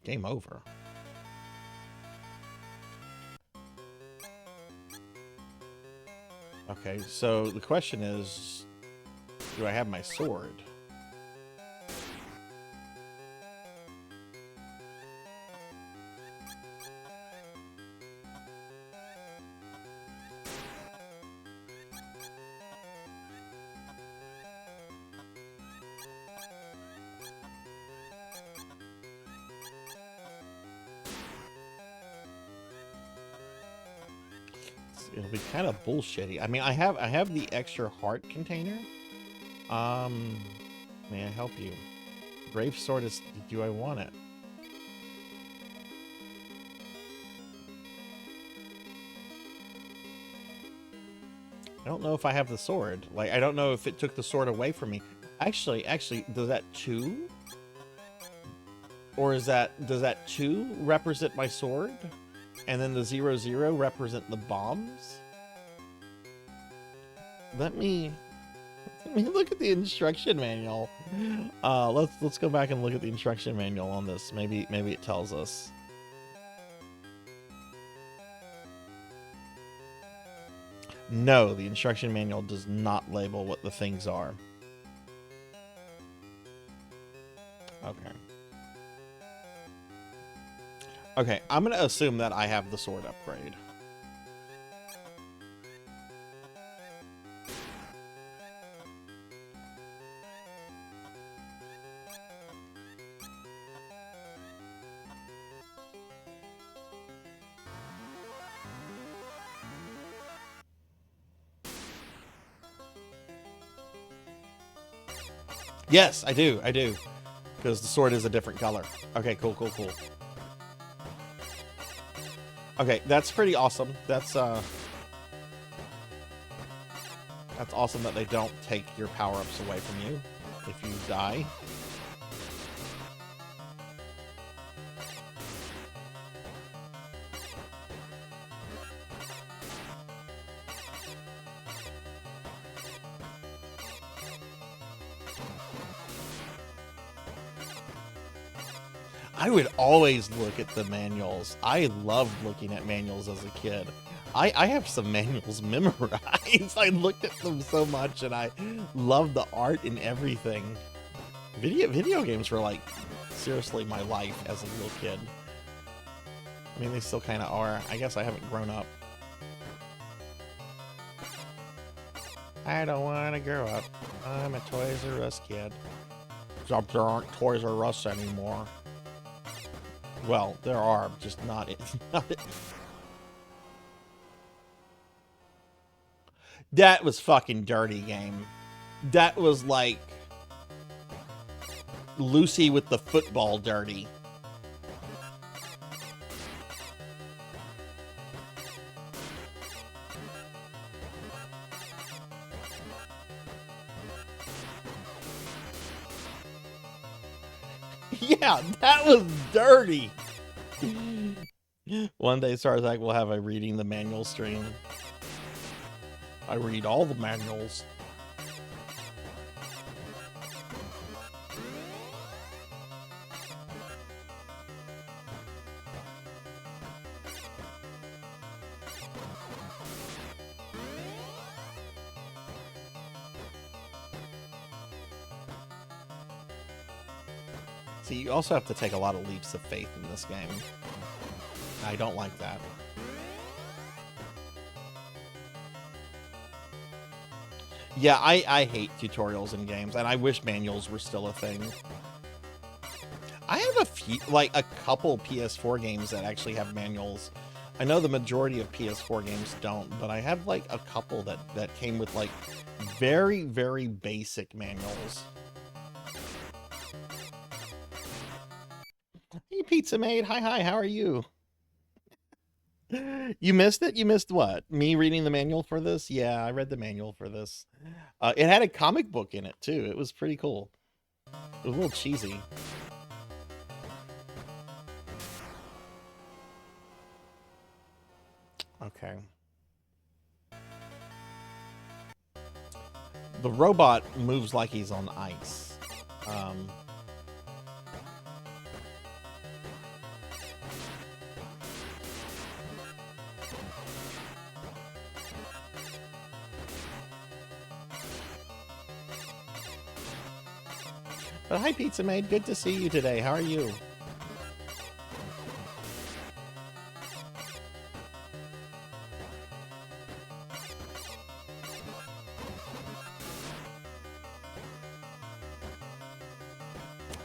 Game over. Okay, so the question is, do I have my sword? It'll be kind of bullshitty. I mean, I have the extra heart container. May I help you? Brave sword is. Do I want it? I don't know if I have the sword. Like, I don't know if it took the sword away from me. Actually, does that 2? Or does that 2 represent my sword? And then the 00 represent the bombs? Let me look at the instruction manual. Let's go back and look at the instruction manual on this. Maybe it tells us. No, the instruction manual does not label what the things are. Okay. Okay, I'm going to assume that I have the sword upgrade. Yes, I do. Because the sword is a different color. Okay, cool. Okay, that's pretty awesome. That's awesome that they don't take your power-ups away from you if you die. I would always look at the manuals. I loved looking at manuals as a kid. I have some manuals memorized. I looked at them so much and I loved the art and everything. Video games were like, seriously, my life as a little kid. I mean, they still kind of are. I guess I haven't grown up. I don't want to grow up. I'm a Toys R Us kid. There aren't Toys R Us anymore. Well, there are, just not it. Not it. That was fucking dirty, game. That was like Lucy with the football dirty. Yeah, that was dirty. One day Sarzac will have a reading the manual stream. I read all the manuals. See, you also have to take a lot of leaps of faith in this game. I don't like that. Yeah, I hate tutorials in games, and I wish manuals were still a thing. I have a few, like a couple PS4 games that actually have manuals. I know the majority of PS4 games don't, but I have like a couple that came with like very, very basic manuals. Hey, Pizza Maid. Hi, how are you? You missed it? You missed what? Me reading the manual for this? Yeah, I read the manual for this. It had a comic book in it, too. It was pretty cool. It was a little cheesy. Okay. The robot moves like he's on ice. But hi, Pizza Maid. Good to see you today. How are you?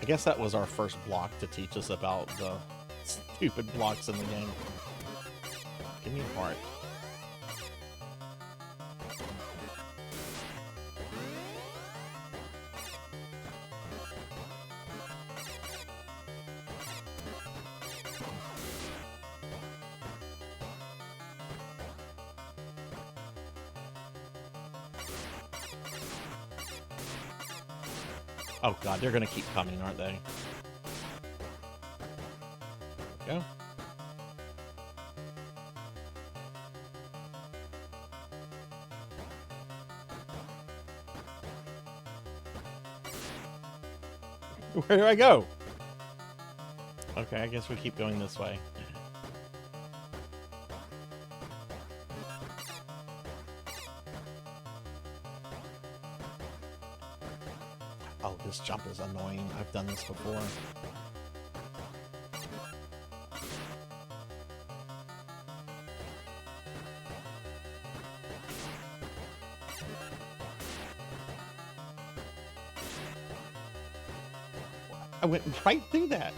I guess that was our first block to teach us about the stupid blocks in the game. Give me a heart. Oh god, they're gonna keep coming, aren't they? Go. Where do I go? Okay, I guess we keep going this way. Oh, this jump is annoying. I've done this before. I went right through that.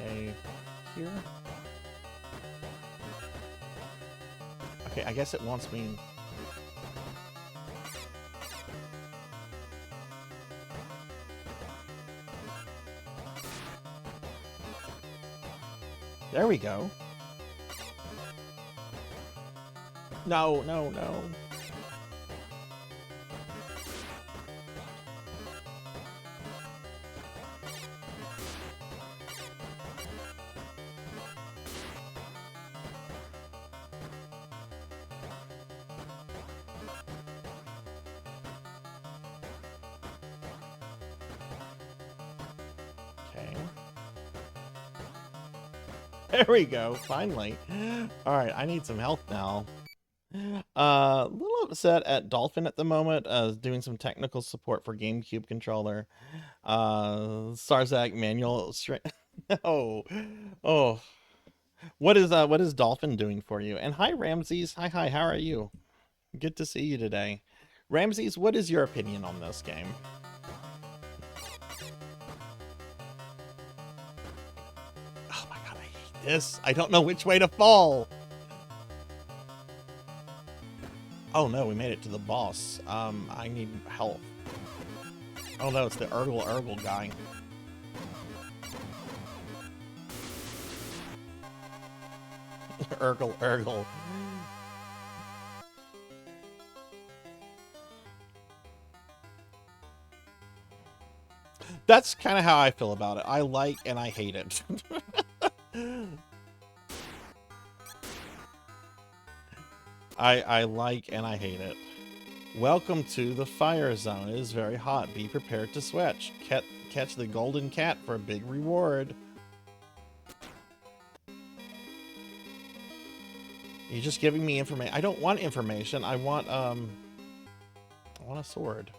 Okay, here. Okay, I guess it wants me. There we go. No, no, no. There we go, finally. Alright, I need some help now. A little upset at Dolphin at the moment, doing some technical support for GameCube controller. Sarzac manual No. Oh. What is Dolphin doing for you? And hi Ramses. Hi, how are you? Good to see you today. Ramses, what is your opinion on this game? Oh my god, I hate this. I don't know which way to fall. Oh no, we made it to the boss. I need help. Oh no, it's the Urgle guy. Urgle. That's kind of how I feel about it. I like and I hate it. I like and I hate it. Welcome to the fire zone. It is very hot. Be prepared to sweat. Catch the golden cat for a big reward. You're just giving me information. I don't want information. I want a sword.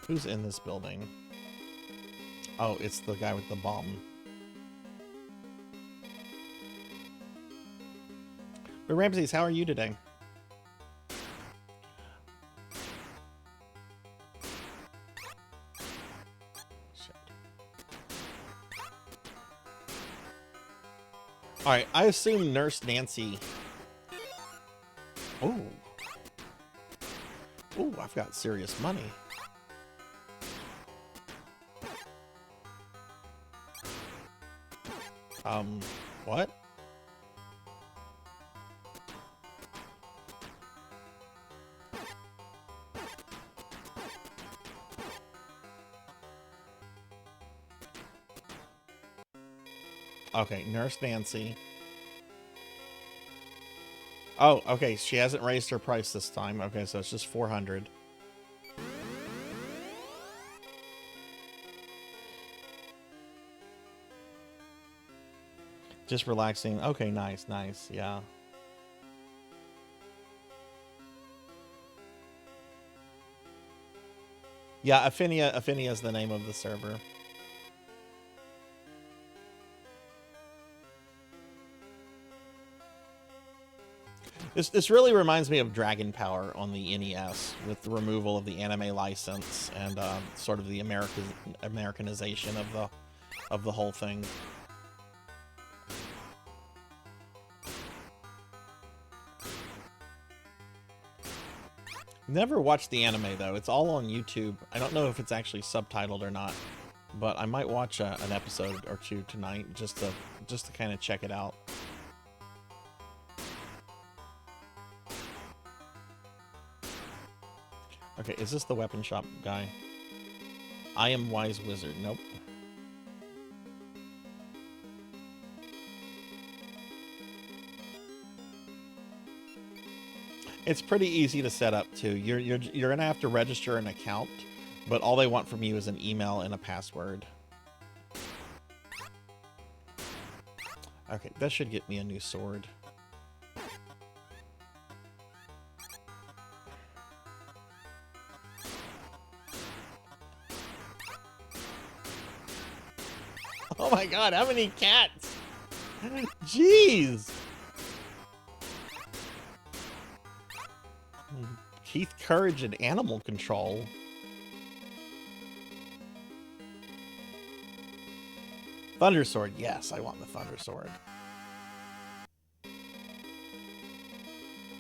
Who's in this building? Oh, it's the guy with the bomb. But Ramses, how are you today? Shit. Alright, I assume Nurse Nancy. Oh. Oh, I've got serious money. What? Okay, Nurse Nancy. Oh, okay, she hasn't raised her price this time. Okay, so it's just 400. Just relaxing. Okay, nice, yeah. Yeah, Affinia is the name of the server. This really reminds me of Dragon Power on the NES, with the removal of the anime license and sort of the Americanization of the whole thing. Never watched the anime though. It's all on YouTube. I don't know if it's actually subtitled or not, but I might watch an episode or two tonight just to kind of check it out. Okay, is this the weapon shop guy? I am Wise Wizard. Nope. It's pretty easy to set up too. You're gonna have to register an account, but all they want from you is an email and a password. Okay, that should get me a new sword. Oh my god, how many cats? Jeez! Keith Courage and Animal Control. Thunder Sword. Yes, I want the Thunder Sword.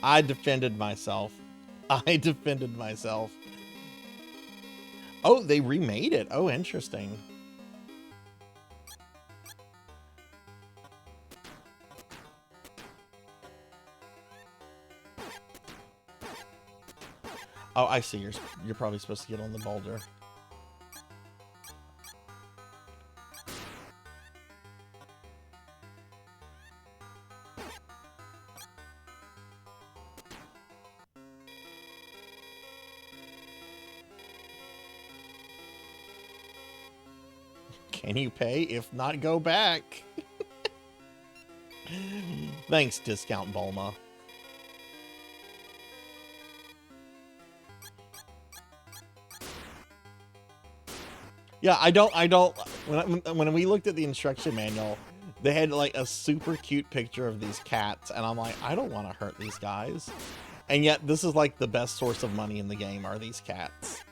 I defended myself. I defended myself. Oh, they remade it. Oh, interesting. Oh, I see. You're probably supposed to get on the boulder. Can you pay? If not, go back. Thanks, Discount Bulma. Yeah, when we looked at the instruction manual, they had like a super cute picture of these cats, and I'm like, I don't want to hurt these guys. And yet this is like the best source of money in the game are these cats.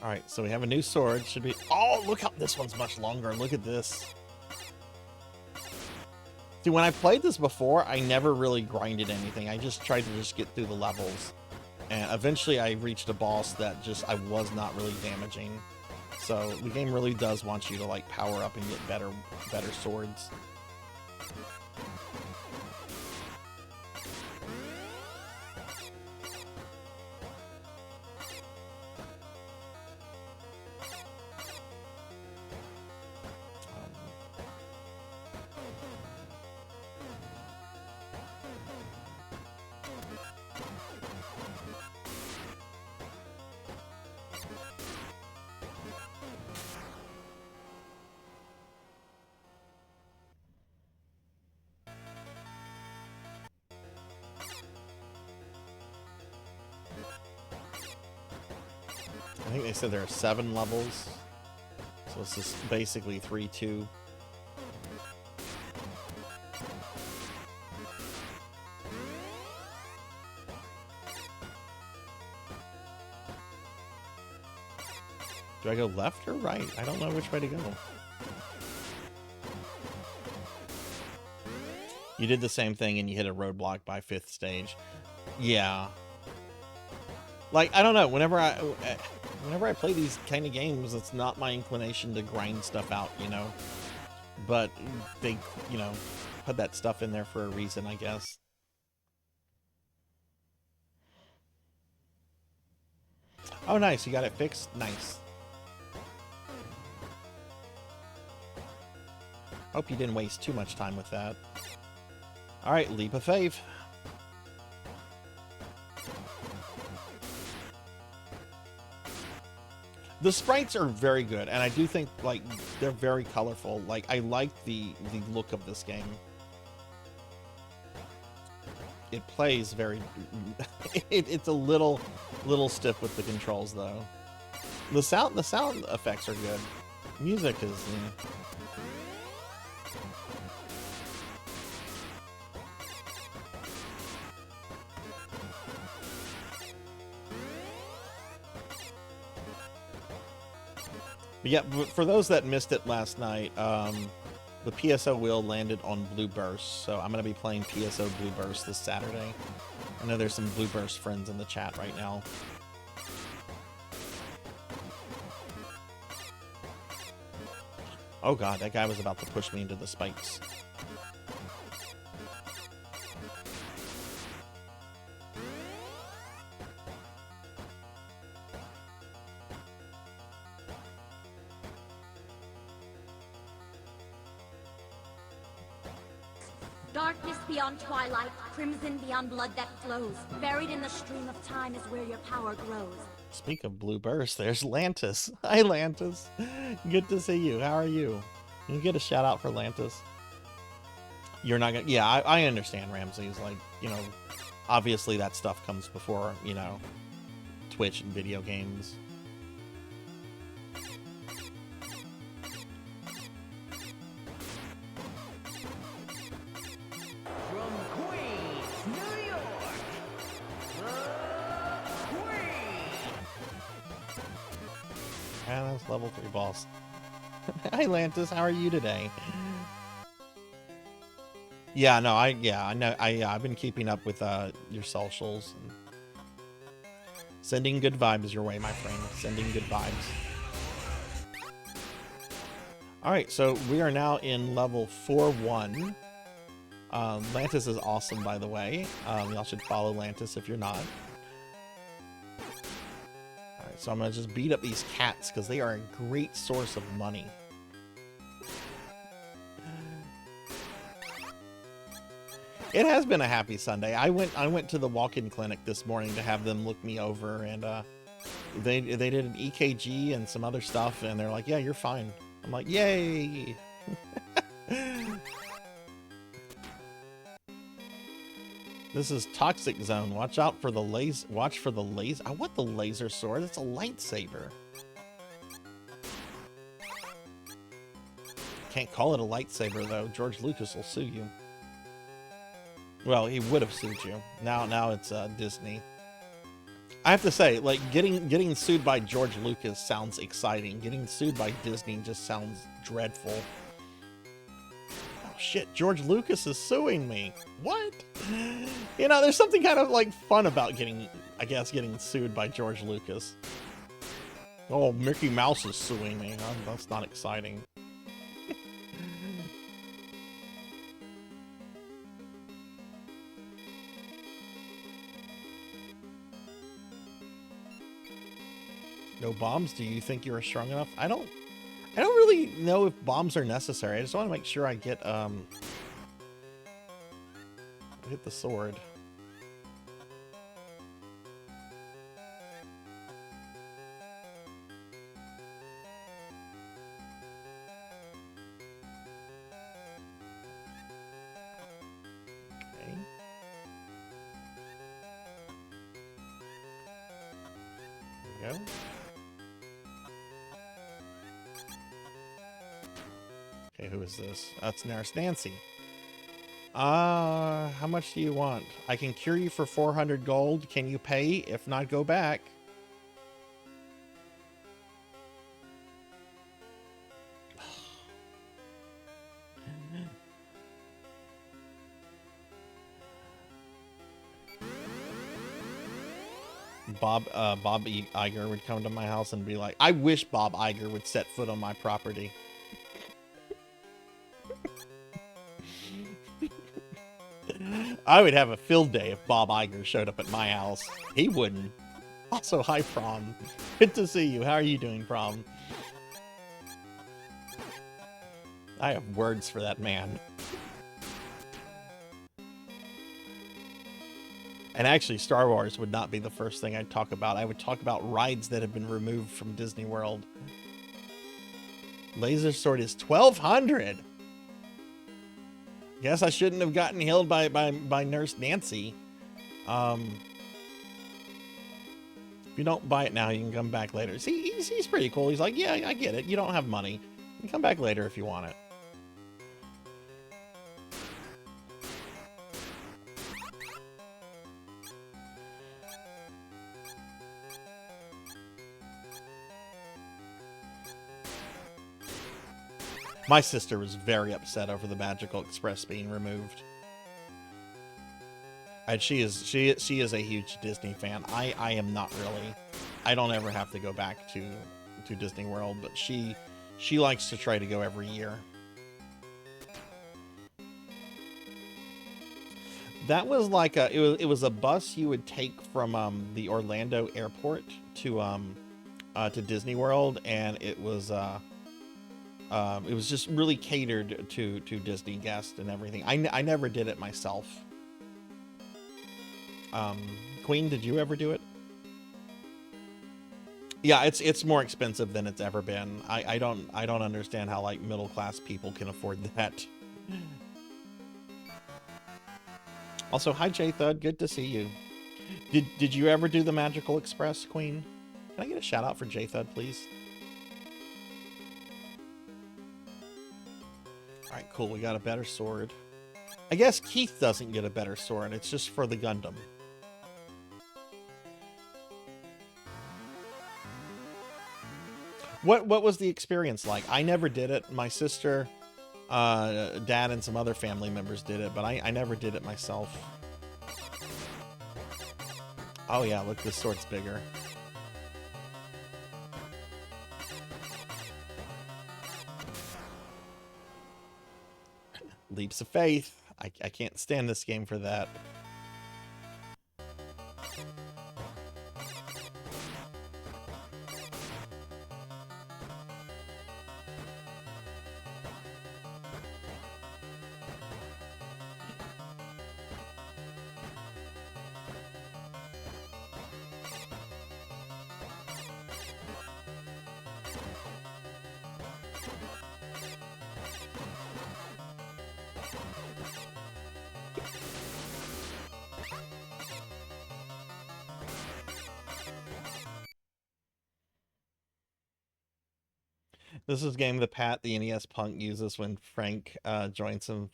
Alright, so we have a new sword. Should be... Oh, look how... This one's much longer. Look at this. See, when I played this before, I never really grinded anything. I just tried to just get through the levels. And eventually I reached a boss that just I was not really damaging. So the game really does want you to, like, power up and get better swords. I think they said there are 7 levels. So this is basically 3-2. Do I go left or right? I don't know which way to go. You did the same thing and you hit a roadblock by 5th stage. Yeah. Like, I don't know, whenever I play these kind of games, it's not my inclination to grind stuff out, you know? But they, you know, put that stuff in there for a reason, I guess. Oh, nice, you got it fixed? Nice. Hope you didn't waste too much time with that. Alright, leap of faith. The sprites are very good, and I do think, like, they're very colorful. Like, I like the look of this game. It plays very... it's a little stiff with the controls, though. The sound effects are good. Music is... But yeah, for those that missed it last night, the PSO wheel landed on Blue Burst, so I'm going to be playing PSO Blue Burst this Saturday. I know there's some Blue Burst friends in the chat right now. Oh god, that guy was about to push me into the spikes. Darkness beyond twilight, crimson beyond blood that flows. Buried in the stream of time is where your power grows. Speak of Blue Burst, there's Lantis. Hi, Lantis. Good to see you. How are you? Can you get a shout out for Lantis? You're not gonna... Yeah, I understand, Ramsey's like, you know, obviously that stuff comes before, you know, Twitch and video games. And that's level 3 boss. Hi, Lantis. How are you today? Yeah, no, I know. I've been keeping up with your socials. And sending good vibes your way, my friend. Sending good vibes. All right, so we are now in level 4-1. Lantis is awesome, by the way. Y'all should follow Lantis if you're not. So I'm going to just beat up these cats because they are a great source of money. It has been a happy Sunday. I went to the walk-in clinic this morning to have them look me over, and they did an EKG and some other stuff, and they're like, yeah, you're fine. I'm like, yay. This is Toxic Zone. Watch out for the laser. Watch for the laser. I want the laser sword. It's a lightsaber. Can't call it a lightsaber though. George Lucas will sue you. Well, he would have sued you. Now it's Disney. I have to say, like, getting sued by George Lucas sounds exciting. Getting sued by Disney just sounds dreadful. Oh shit, George Lucas is suing me. What? You know, there's something kind of like fun about getting sued by George Lucas. Oh, Mickey Mouse is suing me. Oh, that's not exciting. No bombs? Do you think you're strong enough? I don't really know if bombs are necessary. I just want to make sure I get the sword. Okay. There we go. Okay, who is this? That's Nurse Nancy. How much do you want? I can cure you for 400 gold. Can you pay? If not, go back. Bob Iger would come to my house and be like, I wish Bob Iger would set foot on my property. I would have a field day if Bob Iger showed up at my house. He wouldn't. Also, hi, Prom. Good to see you. How are you doing, Prom? I have words for that man. And actually, Star Wars would not be the first thing I'd talk about. I would talk about rides that have been removed from Disney World. Laser Sword is 1,200. Guess I shouldn't have gotten healed by Nurse Nancy. If you don't buy it now, you can come back later. See, he's pretty cool. He's like, yeah, I get it. You don't have money. You can come back later if you want it. My sister was very upset over the Magical Express being removed. And she is a huge Disney fan. I am not really. I don't ever have to go back to Disney World, but she likes to try to go every year. That was like it was a bus you would take from the Orlando airport to Disney World, and it was just really catered to Disney guests and everything. I never did it myself. Queen, did you ever do it? Yeah, it's more expensive than it's ever been. I don't understand how like middle class people can afford that. Also, hi J Thud, good to see you. Did you ever do the Magical Express, Queen? Can I get a shout out for J Thud, please? All right, cool. We got a better sword. I guess Keith doesn't get a better sword. It's just for the Gundam. What was the experience like? I never did it. My sister, dad, and some other family members did it, but I never did it myself. Oh yeah, look, this sword's bigger. Leaps of faith. I can't stand this game for that. This is game that Pat, the NES punk, uses when Frank joins him.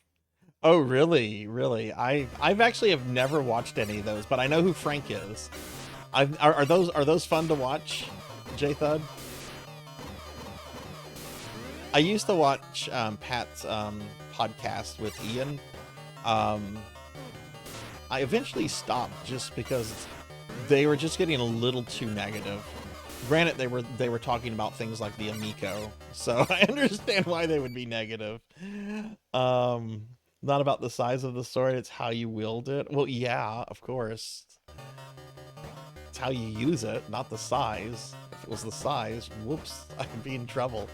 Oh, really? Really? I've actually have never watched any of those, but I know who Frank is. Are those fun to watch, J Thud? I used to watch Pat's podcast with Ian. I eventually stopped just because they were just getting a little too negative. Granted, they were talking about things like the Amico, so I understand why they would be negative. Not about the size of the sword, it's how you wield it. Well, yeah, of course. It's how you use it, not the size. If it was the size, whoops, I'd be in trouble.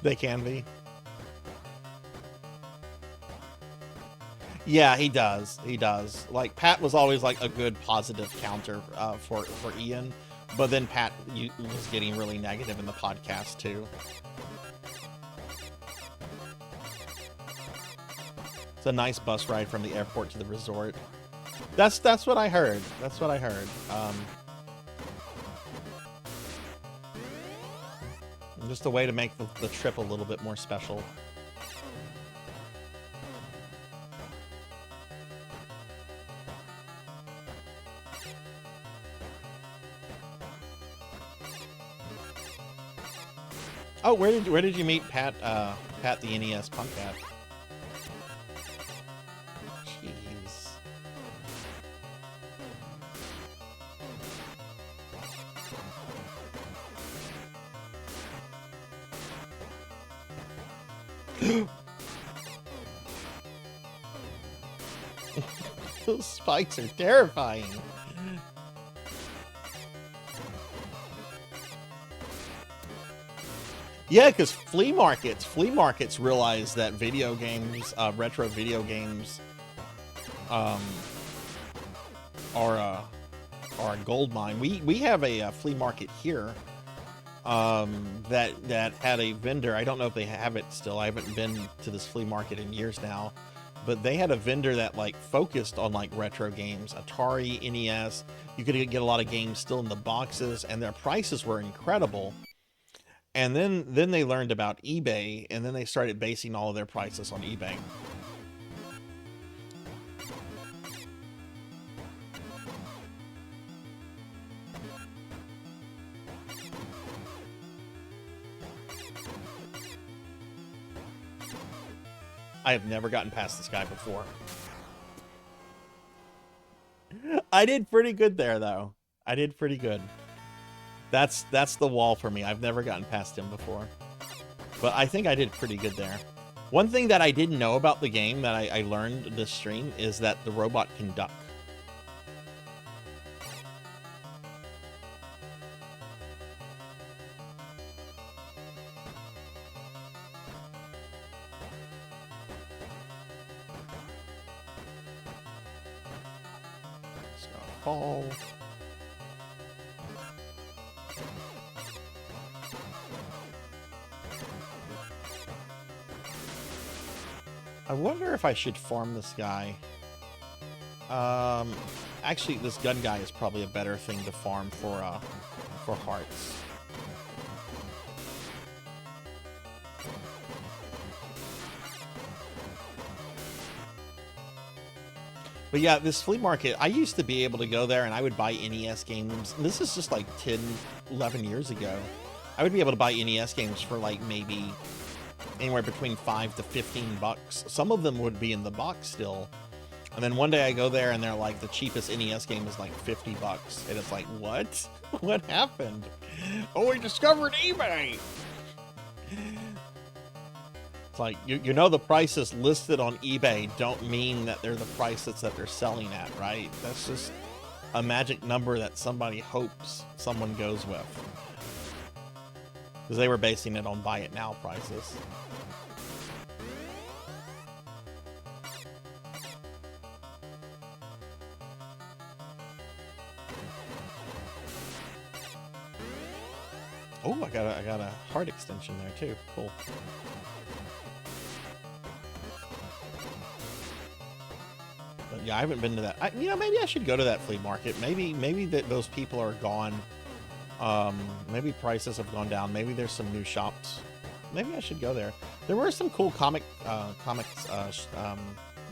They can be. Yeah, he does. He does. Like, Pat was always like a good positive counter for Ian, but then Pat was getting really negative in the podcast too. It's a nice bus ride from the airport to the resort. That's what I heard. That's what I heard. Just a way to make the trip a little bit more special. Oh, where did you meet Pat? Pat the NES punk at? Jeez. Those spikes are terrifying. Yeah, because flea markets realize that video games, retro video games, are a gold mine. We have a flea market here, that had a vendor. I don't know if they have it still. I haven't been to this flea market in years now, but they had a vendor that like focused on like retro games, Atari, NES. You could get a lot of games still in the boxes, and their prices were incredible. And then they learned about eBay, and then they started basing all of their prices on eBay. I have never gotten past this guy before. I did pretty good there, though. I did pretty good. That's the wall for me. I've never gotten past him before. But I think I did pretty good there. One thing that I didn't know about the game that I learned this stream is that the robot can duck. It's gonna fall. I wonder if I should farm this guy. Actually, this gun guy is probably a better thing to farm for hearts. But yeah, this flea market, I used to be able to go there and I would buy NES games. And this is just like 10, 11 years ago. I would be able to buy NES games for like maybe anywhere between $5 to $15. Some of them would be in the box still. And then one day I go there and they're like, the cheapest NES game is like $50. And it's like, what? What happened? Oh, we discovered eBay! It's like, you know the prices listed on eBay don't mean that they're the prices that they're selling at, right? That's just a magic number that somebody hopes someone goes with. Because they were basing it on buy it now prices. Oh, I got a heart extension there too. Cool. But Yeah, I haven't been to that. You know, maybe I should go to that flea market. Maybe that those people are gone. Maybe prices have gone down. Maybe there's some new shops. Maybe I should go there. There were some cool comics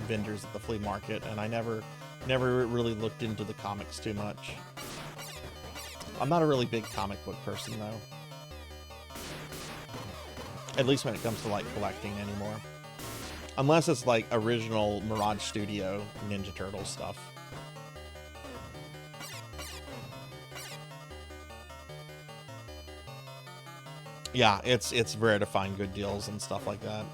vendors at the flea market, and I never really looked into the comics too much. I'm not a really big comic book person though. At least when it comes to like collecting anymore. Unless it's like original Mirage Studio Ninja Turtles stuff. Yeah, it's rare to find good deals and stuff like that.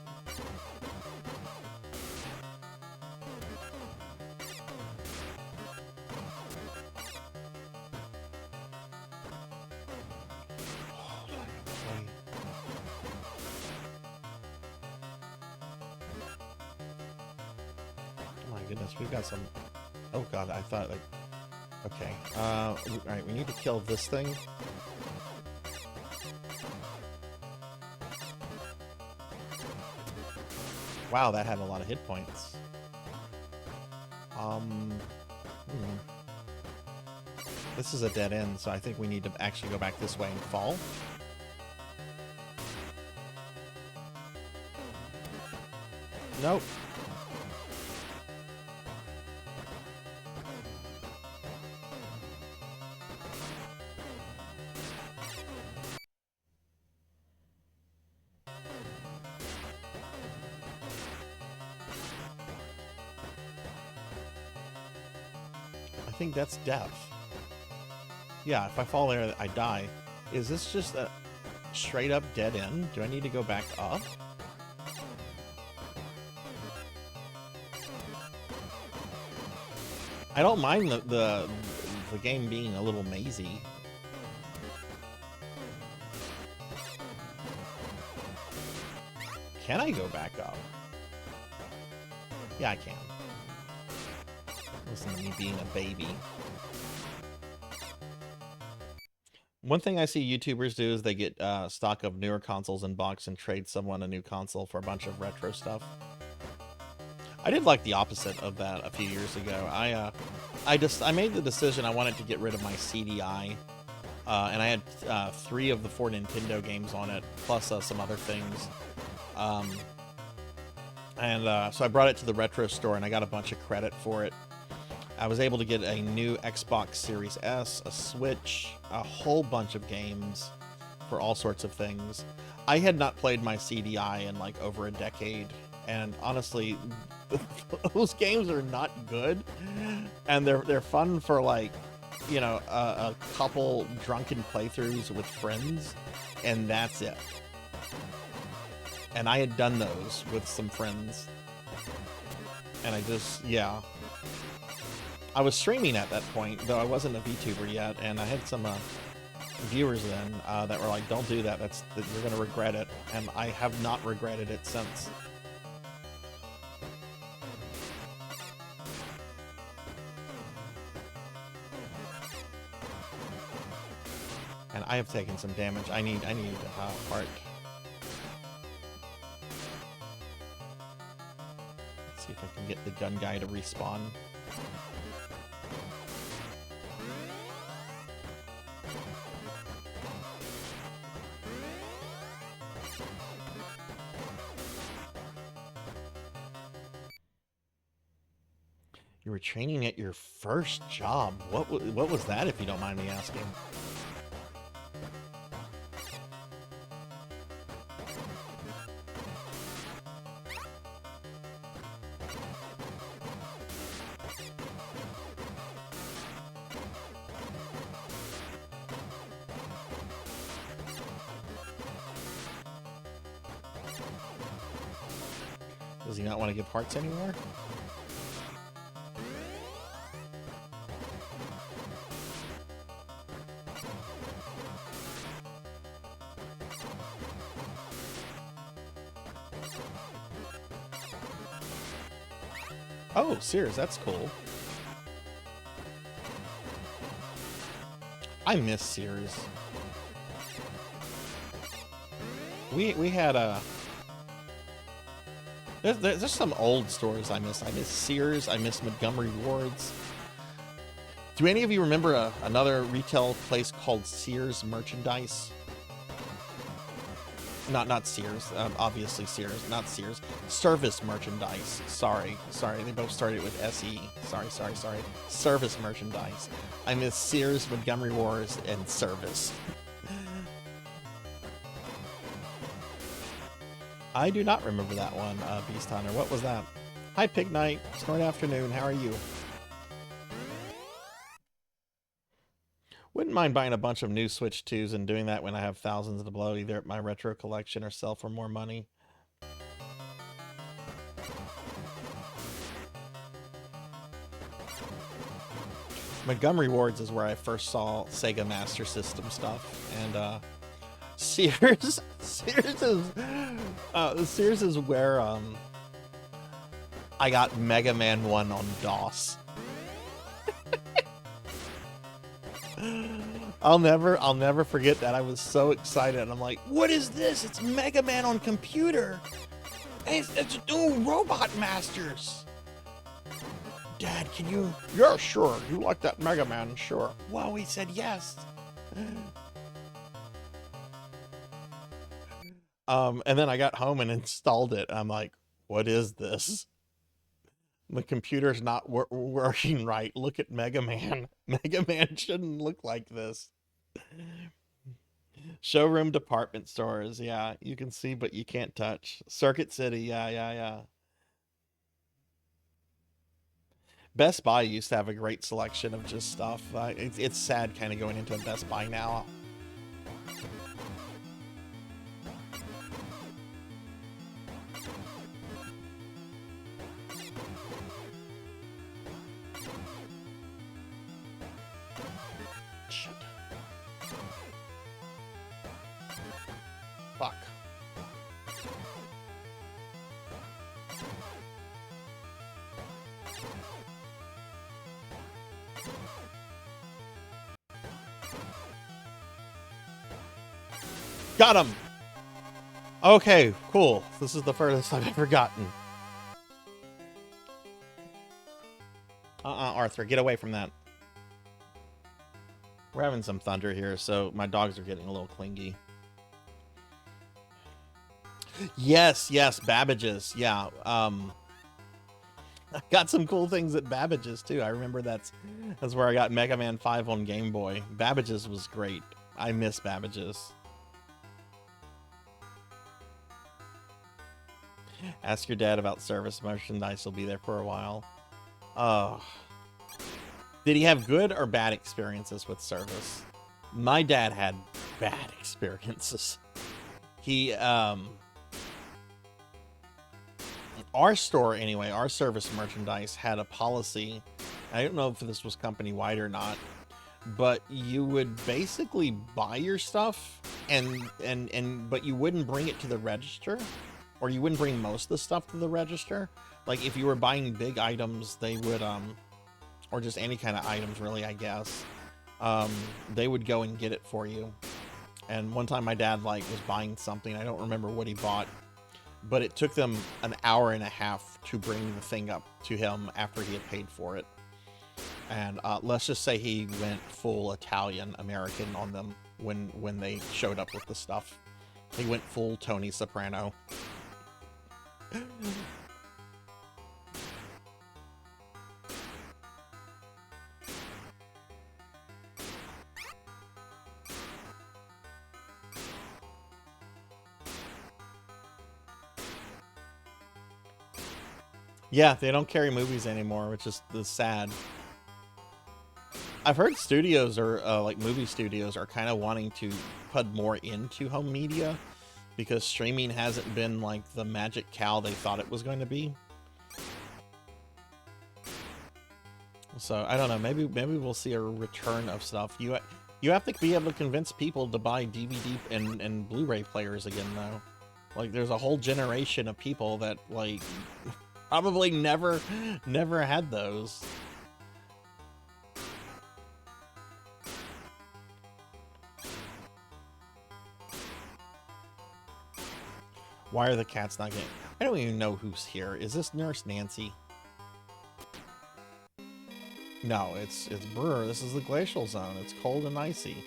We've got some. Oh god, I thought like. Okay. Alright, we need to kill this thing. Wow, that had a lot of hit points. This is a dead end, so I think we need to actually go back this way and fall. Nope. I think that's death. Yeah, if I fall there, I die. Is this just a straight up dead end? Do I need to go back up? I don't mind the game being a little mazy. Can I go back up? Yeah, I can. Listen to me being a baby. One thing I see YouTubers do is they get stock of newer consoles in box and trade someone a new console for a bunch of retro stuff. I did like the opposite of that a few years ago. I made the decision I wanted to get rid of my CDI, and I had 3 of the 4 Nintendo games on it, plus some other things. So I brought it to the retro store, and I got a bunch of credit for it. I was able to get a new Xbox Series S, a Switch, a whole bunch of games for all sorts of things. I had not played my CDI in like over a decade, and honestly, those games are not good, and they're fun for like, you know, a couple drunken playthroughs with friends, and that's it. And I had done those with some friends, and I just, yeah. I was streaming at that point, though I wasn't a VTuber yet, and I had some viewers then that were like, "Don't do that. You're gonna regret it," and I have not regretted it since. And I have taken some damage. I need heart. Let's see if I can get the gun guy to respawn. You were training at your first job. What was that, if you don't mind me asking? Does he not want to give hearts anymore? Oh, Sears, that's cool. I miss Sears. We had a... There's some old stores I miss. I miss Sears. I miss Montgomery Ward's. Do any of you remember another retail place called Sears Merchandise? Not Sears. Obviously Sears. Not Sears. Service Merchandise. Sorry. They both started with SE. Sorry. Service Merchandise. I miss Sears, Montgomery Ward's, and Service. I do not remember that one, Beast Hunter. What was that? Hi, Pig Knight. Snort afternoon. How are you? Wouldn't mind buying a bunch of new Switch 2s and doing that when I have thousands to blow, either at my retro collection or sell for more money. Montgomery Ward's is where I first saw Sega Master System stuff, and Sears is where I got Mega Man 1 on DOS. I'll never forget that. I was so excited, and I'm like, what is this? It's Mega Man on computer. It's new Robot Masters. Dad, can you? Yeah, sure. You like that Mega Man? Sure. Well, he said yes. And then I got home and installed it. I'm like, what is this? The computer's not working right. Look at Mega Man. Mega Man shouldn't look like this. Showroom department stores. Yeah, you can see, but you can't touch. Circuit City. Yeah. Best Buy used to have a great selection of just stuff. It's sad kind of going into a Best Buy now. Fuck. Got him! Okay, cool. This is the furthest I've ever gotten. Arthur, get away from that. We're having some thunder here, so my dogs are getting a little clingy. Yes, Babbage's. Yeah. I got some cool things at Babbage's too. I remember that's where I got Mega Man 5 on Game Boy. Babbage's was great. I miss Babbage's. Ask your dad about Service Merchandise. He'll be there for a while. Oh. Did he have good or bad experiences with Service? My dad had bad experiences. He, our store anyway, our Service Merchandise had a policy. I don't know if this was company wide or not, but you would basically buy your stuff but you wouldn't bring it to the register, or you wouldn't bring most of the stuff to the register. Like if you were buying big items, they would or just any kind of items really, I guess, they would go and get it for you. And one time my dad was buying something, I don't remember what he bought, but it took them an hour and a half to bring the thing up to him after he had paid for it. And let's just say he went full Italian American on them when they showed up with the stuff. He went full Tony Soprano. Yeah, they don't carry movies anymore, which is sad. I've heard studios or movie studios are kind of wanting to put more into home media because streaming hasn't been like the magic cow they thought it was going to be. So I don't know. Maybe we'll see a return of stuff. You have to be able to convince people to buy DVD and Blu-ray players again, though. Like, there's a whole generation of people that probably never had those. Why are the cats not getting... I don't even know who's here. Is this Nurse Nancy? No, it's Brewer. This is the glacial zone. It's cold and icy.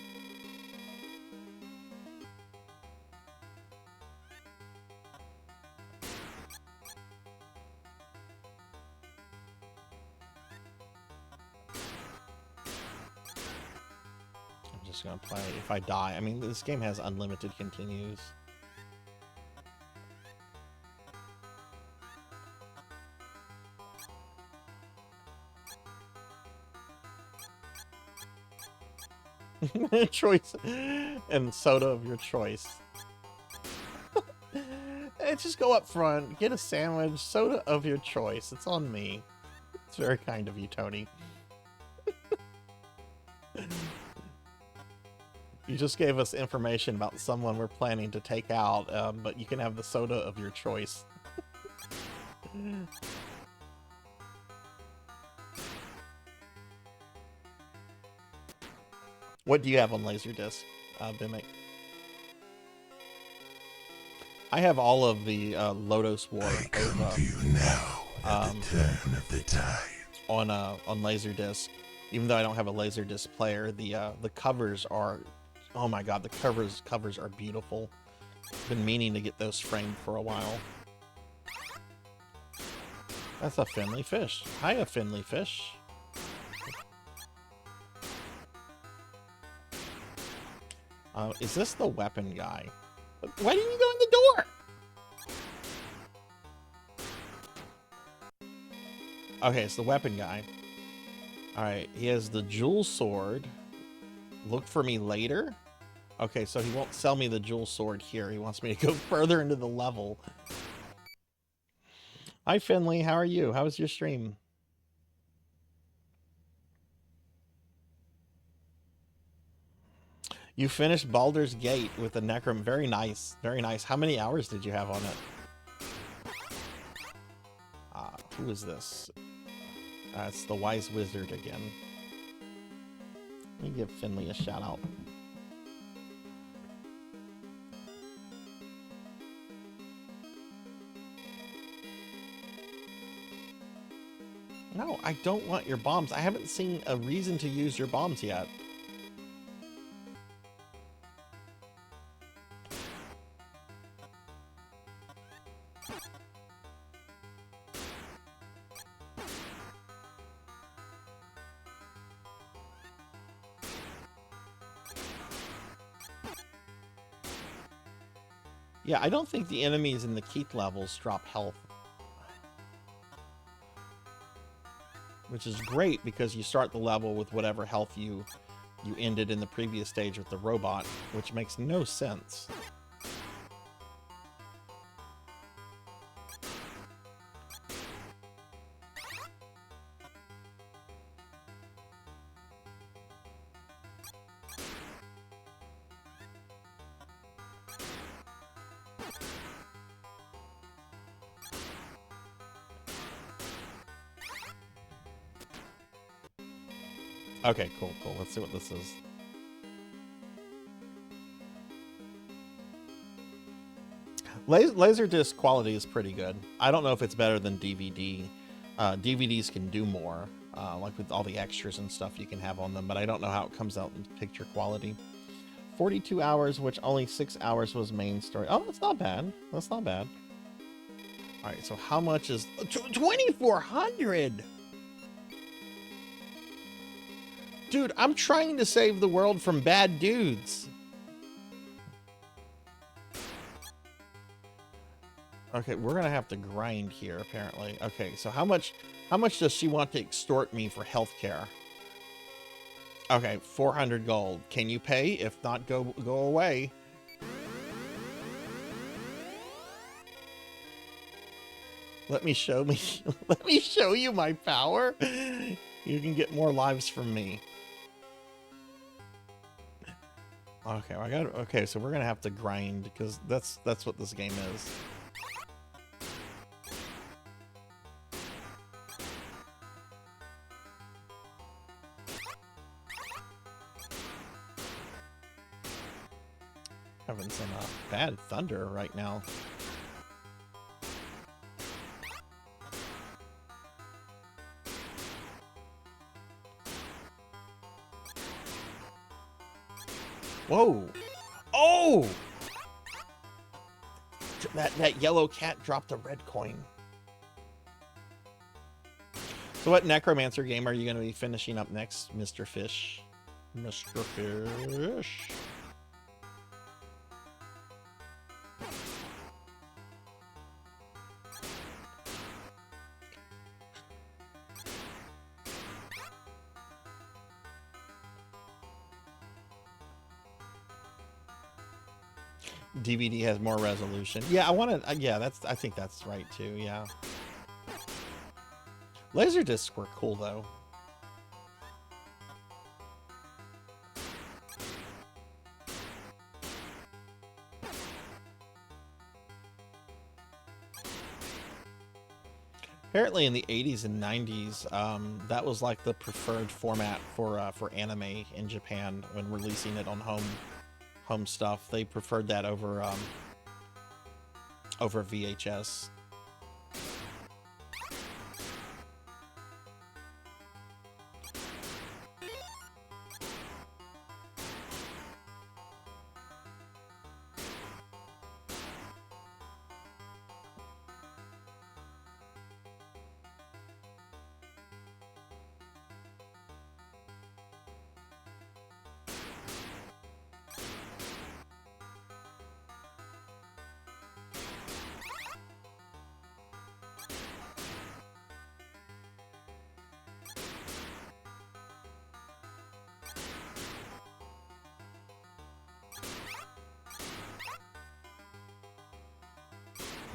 I'm just gonna play. If I die, I mean, this game has unlimited continues. Choice and soda of your choice. Just go up front, get a sandwich, soda of your choice. It's on me. It's very kind of you, Tony. You just gave us information about someone we're planning to take out, but you can have the soda of your choice. What do you have on Laserdisc, Bimic? I have all of the Lotus War to you now at the turn of the tide. On Laserdisc. Even though I don't have a Laserdisc player, the covers are, oh my god, the covers are beautiful. Been meaning to get those framed for a while. That's a Finley fish. Hiya, Finley fish. Is this the weapon guy? Why didn't you go in the door? Okay, it's the weapon guy. Alright, he has the jewel sword. Look for me later? Okay, so he won't sell me the jewel sword here. He wants me to go further into the level. Hi, Finley. How are you? How was your stream? You finished Baldur's Gate with the Necrom. Very nice. Very nice. How many hours did you have on it? Who is this? It's the Wise Wizard again. Let me give Finley a shout out. No, I don't want your bombs. I haven't seen a reason to use your bombs yet. Yeah, I don't think the enemies in the Keith levels drop health. Which is great because you start the level with whatever health you ended in the previous stage with the robot, which makes no sense. Okay, cool. Let's see what this is. Laserdisc quality is pretty good. I don't know if it's better than DVD. DVDs can do more, like with all the extras and stuff you can have on them, but I don't know how it comes out in picture quality. 42 hours, which only 6 hours was main story. Oh, that's not bad. That's not bad. All right, so how much is 2,400? Dude, I'm trying to save the world from bad dudes. Okay, we're gonna have to grind here, apparently. Okay, so how much does she want to extort me for healthcare? Okay, 400 gold. Can you pay? If not, go away. Let me show you my power. You can get more lives from me. Okay, okay, so we're gonna have to grind because that's what this game is. Having some bad thunder right now. Whoa! Oh! That yellow cat dropped a red coin. So what Necromancer game are you going to be finishing up next, Mr. Fish? Mr. Fish. DVD has more resolution. Yeah, I want to. Yeah, I think that's right too. Yeah. Laser discs were cool though. Apparently, in the 80s and 90s, that was like the preferred format for anime in Japan when releasing it on home stuff. They preferred that over VHS.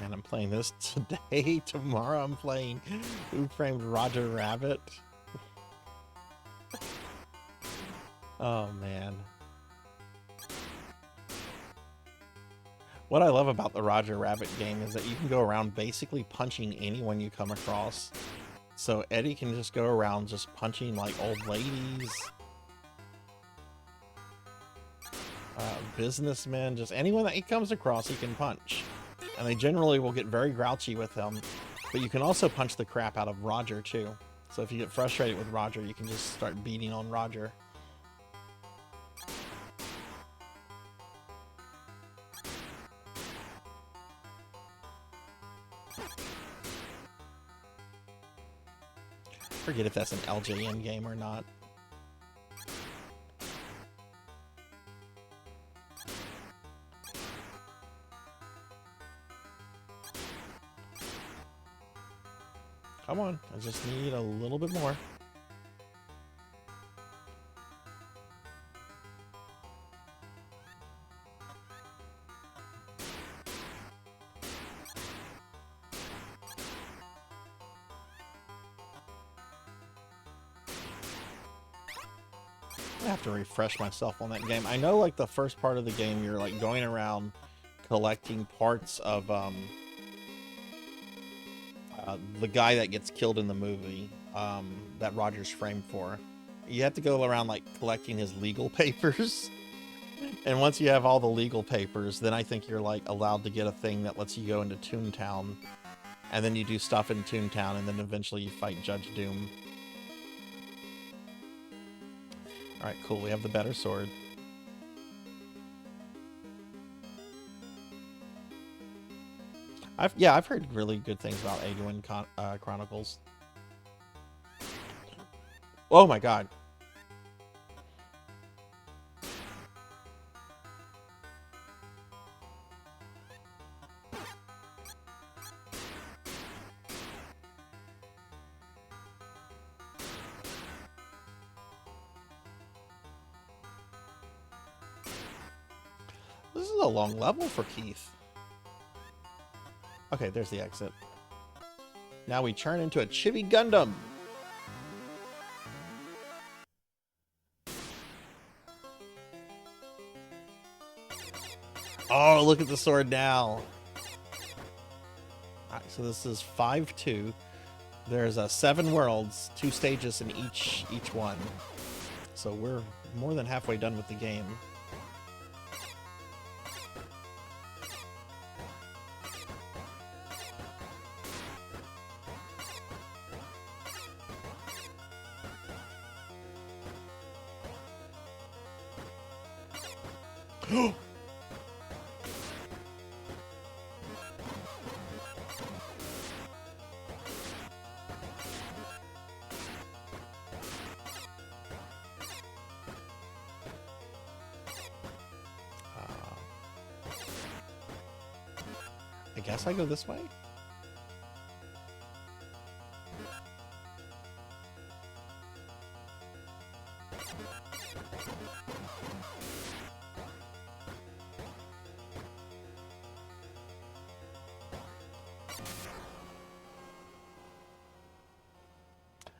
And I'm playing this today. Tomorrow I'm playing Who Framed Roger Rabbit. Oh, man. What I love about the Roger Rabbit game is that you can go around basically punching anyone you come across. So Eddie can just go around just punching like old ladies, businessmen, just anyone that he comes across he can punch. And they generally will get very grouchy with him. But you can also punch the crap out of Roger, too. So if you get frustrated with Roger, you can just start beating on Roger. Forget if that's an LJN game or not. Come on, I just need a little bit more. I have to refresh myself on that game. I know like the first part of the game you're like going around collecting parts of the guy that gets killed in the movie that Roger's framed for. You have to go around like collecting his legal papers. And once you have all the legal papers, then I think you're like allowed to get a thing that lets you go into Toontown. And then you do stuff in Toontown, and then eventually you fight Judge Doom. Alright, cool. We have the better sword. I've heard really good things about Eowyn Chronicles. Oh my god. This is a long level for Keith. Okay, there's the exit. Now we turn into a chibi Gundam. Oh, look at the sword now. Alright, so this is 5-2. There's 7 worlds, 2 stages in each one. So we're more than halfway done with the game. I guess I go this way?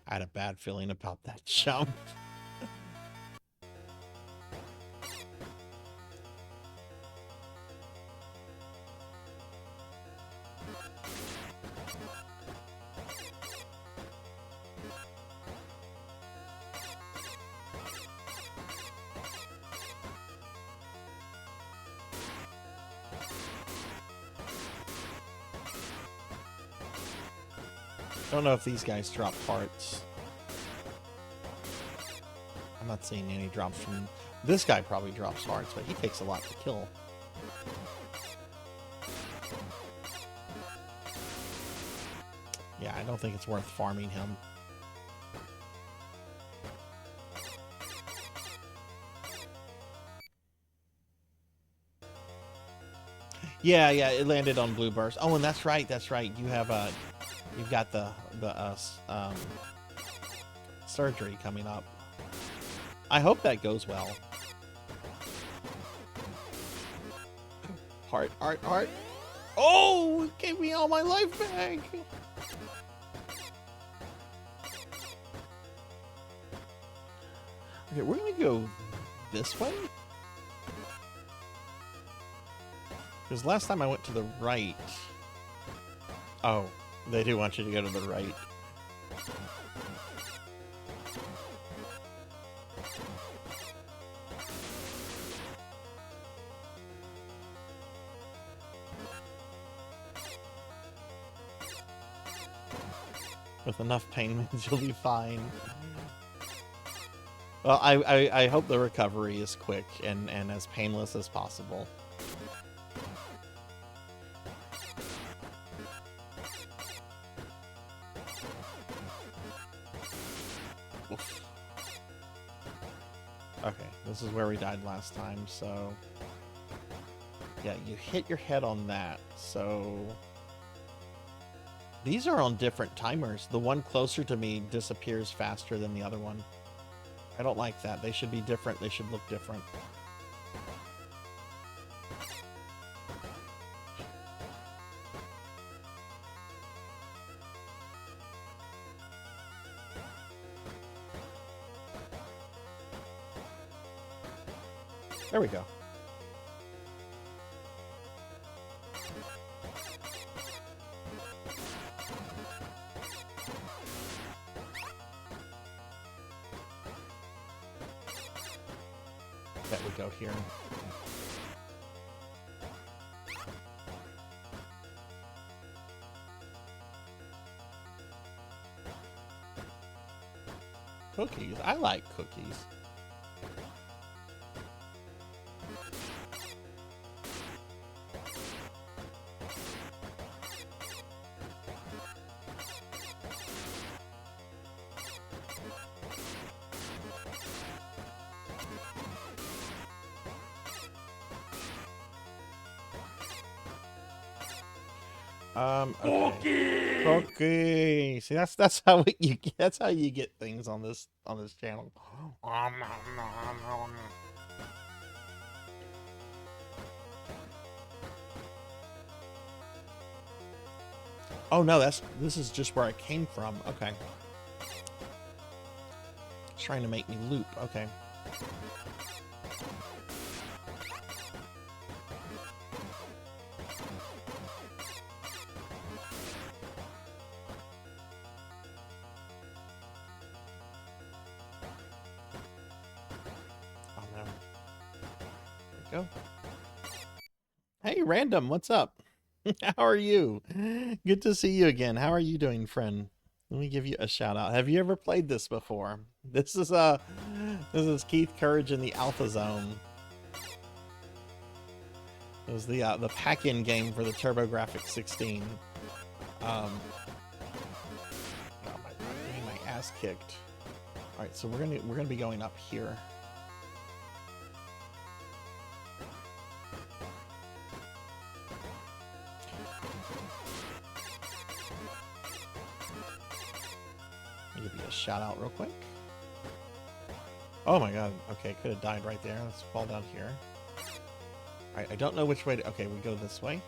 I had a bad feeling about that jump. I don't know if these guys drop hearts. I'm not seeing any drops from... This guy probably drops hearts, but he takes a lot to kill. Yeah, I don't think it's worth farming him. Yeah, it landed on blue burst. Oh, and that's right. You have you've got the surgery coming up. I hope that goes well. Heart. Oh, it gave me all my life back. Okay, we're gonna go this way. Because last time I went to the right. Oh, they do want you to go to the right. With enough pain meds, you'll be fine. Well, I hope the recovery is quick and as painless as possible. Oof. Okay, this is where we died last time, so... Yeah, you hit your head on that, so... These are on different timers. The one closer to me disappears faster than the other one. I don't like that. They should be different. They should look different. There we go. That would go here. Cookies. I like cookies. Okay. Cookie. See, that's how you get things on this channel. Oh no, this is just where I came from. Okay. It's trying to make me loop. Okay. Go. Hey, Random, what's up? How are you? Good to see you again. How are you doing, friend? Let me give you a shout out. Have you ever played this before? This is Keith Courage in the Alpha Zone. It was the pack-in game for the TurboGrafx 16. Oh my god, I'm getting my ass kicked. All right, so we're gonna be going up here. I'll give you a shout out real quick. Oh my god, okay, could have died right there. Let's fall down here. Alright, I don't know which way to... Okay, we go this way.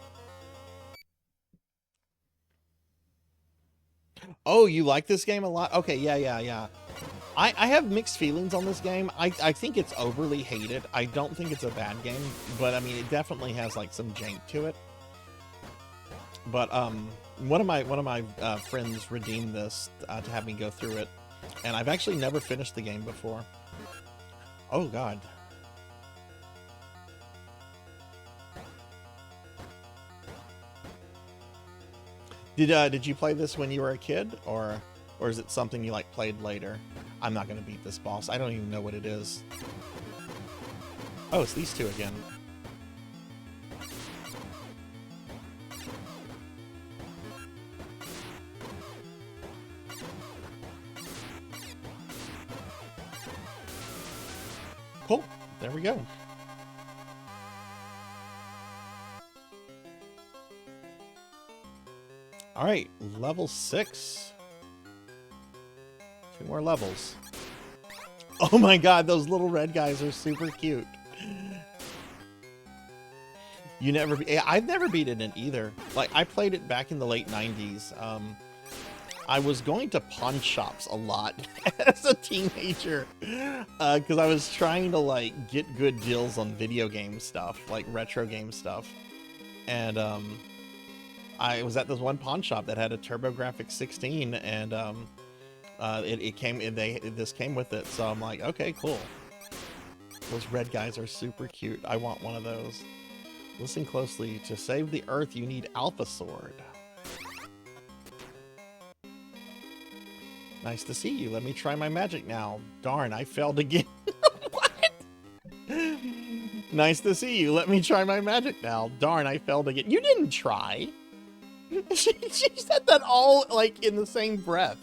Oh, you like this game a lot? Okay, yeah. I have mixed feelings on this game. I think it's overly hated. I don't think it's a bad game, but I mean, it definitely has like some jank to it. But one of my friends redeemed this to have me go through it, and I've actually never finished the game before. Oh god. Did you play this when you were a kid, or is it something you like played later? I'm not gonna beat this boss. I don't even know what it is. Oh, it's these two again. Cool. There we go. All right, level 6. 2 more levels. Oh my god, those little red guys are super cute. I've never beaten it either. Like, I played it back in the late 90s. I was going to pawn shops a lot as a teenager because I was trying to like get good deals on video game stuff, like retro game stuff. And I was at this one pawn shop that had a TurboGrafx 16, and this came with it. So I'm like, okay, cool. Those red guys are super cute. I want one of those. Listen closely. To save the Earth, you need Alpha Sword. Nice to see you. Let me try my magic now. Darn, I failed again. What? Nice to see you. Let me try my magic now. Darn, I failed again. You didn't try. She said that all like in the same breath.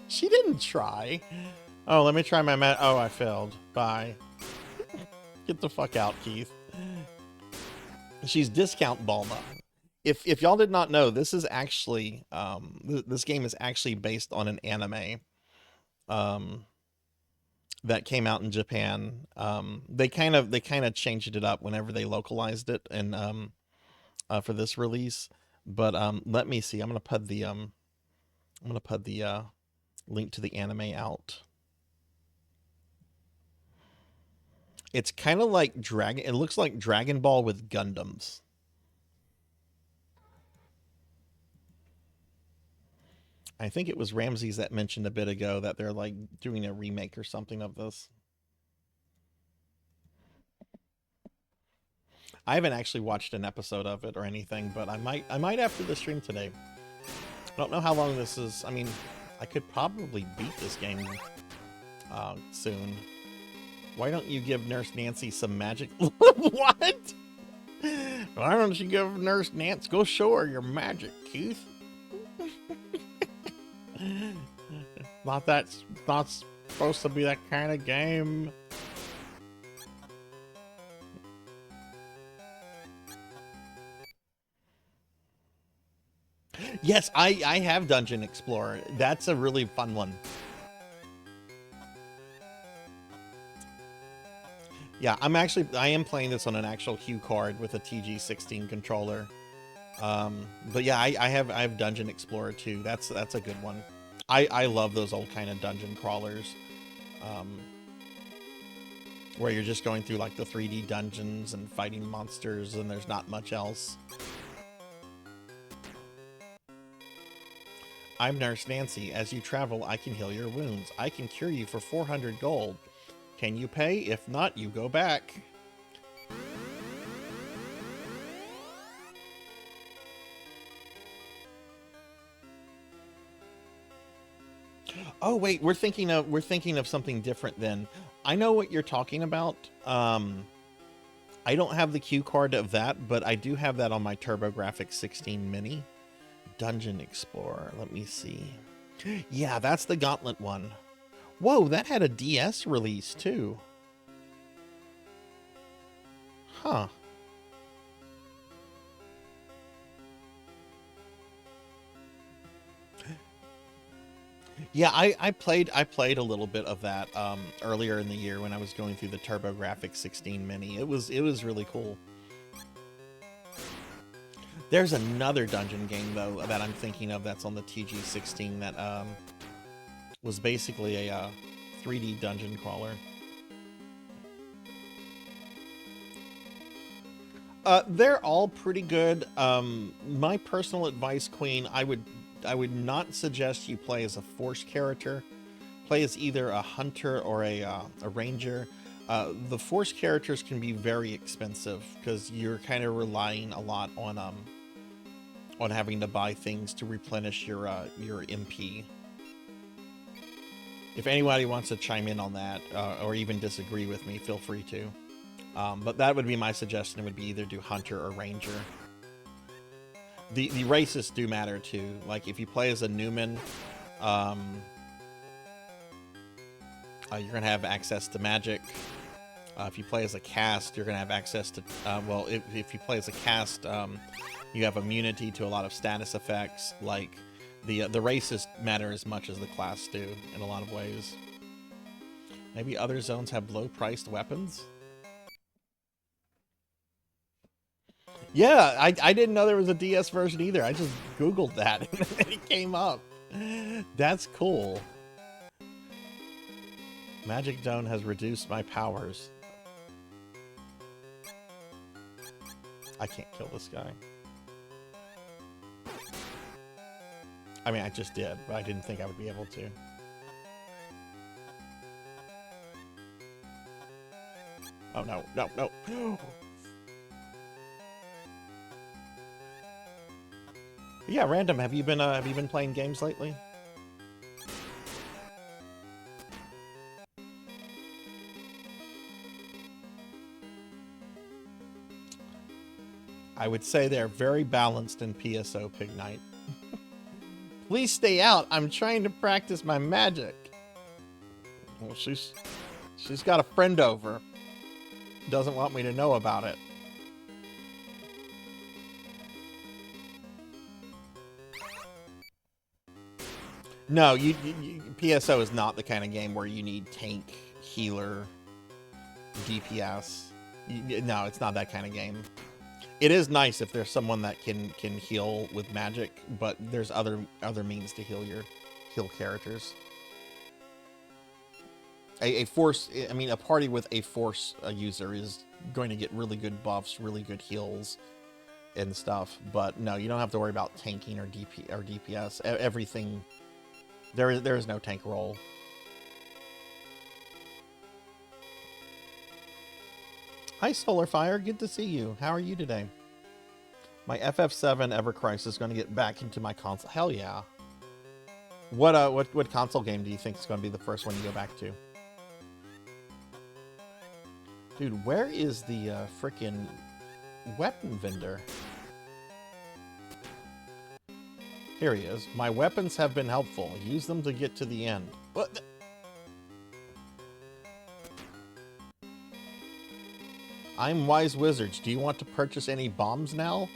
She didn't try. Oh, let me try my magic. Oh, I failed. Bye. Get the fuck out, Keith. She's Discount Bulma. If y'all did not know, this is actually this game is actually based on an anime that came out in Japan. They kind of changed it up whenever they localized it and for this release. But let me see. I'm gonna put the link to the anime out. It's kind of like It looks like Dragon Ball with Gundams. I think it was Ramses that mentioned a bit ago that they're like doing a remake or something of this. I haven't actually watched an episode of it or anything, but I might after the stream today. I don't know how long this is. I mean, I could probably beat this game soon. Why don't you give Nurse Nancy some magic? What? Why don't you give Nurse Nancy, go show her your magic, Keith? Not supposed to be that kind of game. Yes, I have Dungeon Explorer. That's a really fun one. Yeah, I am playing this on an actual Hue card with a TG16 controller. But yeah, I have Dungeon Explorer too. That's a good one. I love those old kind of dungeon crawlers. Where you're just going through like the 3D dungeons and fighting monsters and there's not much else. I'm Nurse Nancy. As you travel, I can heal your wounds. I can cure you for 400 gold. Can you pay? If not, you go back. Oh wait, we're thinking of something different then. I know what you're talking about. I don't have the cue card of that, but I do have that on my TurboGrafx 16 Mini. Dungeon Explorer. Let me see. Yeah, that's the Gauntlet one. Whoa, that had a DS release too. Huh. Yeah, I played a little bit of that earlier in the year when I was going through the TurboGrafx 16 Mini. It was really cool. There's another dungeon game though that I'm thinking of that's on the TG16 that was basically a 3D dungeon crawler. They're all pretty good. My personal advice, Queen, I would not suggest you play as a force character. Play as either a hunter or a ranger. The force characters can be very expensive because you're kind of relying a lot on having to buy things to replenish your MP. If anybody wants to chime in on that or even disagree with me, feel free to. But that would be my suggestion. It would be either do hunter or ranger. The races do matter too. Like if you play as a Newman, you're gonna have access to magic. If you play as a cast, you're gonna have access to. Well, if you play as a cast, you have immunity to a lot of status effects. Like the races matter as much as the class do in a lot of ways. Maybe other zones have low-priced weapons. Yeah, I didn't know there was a DS version either. I just Googled that and it came up. That's cool. Magic Zone has reduced my powers. I can't kill this guy. I mean, I just did, but I didn't think I would be able to. Oh, no, no, no. Yeah, Random, have you been playing games lately? I would say they're very balanced in PSO, Pig Knight. Please stay out. I'm trying to practice my magic. Well, she's got a friend over. Doesn't want me to know about it. No, PSO is not the kind of game where you need tank, healer, DPS. No, it's not that kind of game. It is nice if there's someone that can heal with magic, but there's other means to heal characters. A party with a force user is going to get really good buffs, really good heals, and stuff. But no, you don't have to worry about tanking or DPS. Everything. There is no tank role. Hi, Solarfire. Good to see you. How are you today? My FF7 Ever Crisis is going to get back into my console. Hell yeah. What console game do you think is going to be the first one you go back to? Dude, where is the frickin' weapon vendor? Here he is. My weapons have been helpful. Use them to get to the end. What? I'm Wise Wizards. Do you want to purchase any bombs now?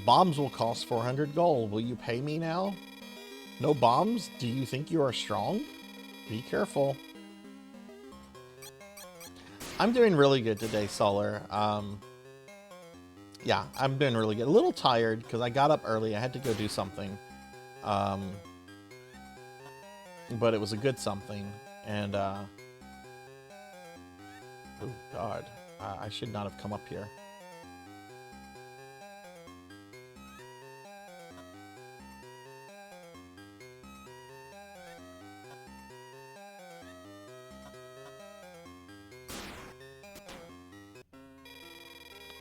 Bombs will cost 400 gold. Will you pay me now? No bombs? Do you think you are strong? Be careful. I'm doing really good today, Solar. Yeah, I'm doing really good. A little tired because I got up early. I had to go do something. But it was a good something. And, oh, God. I should not have come up here.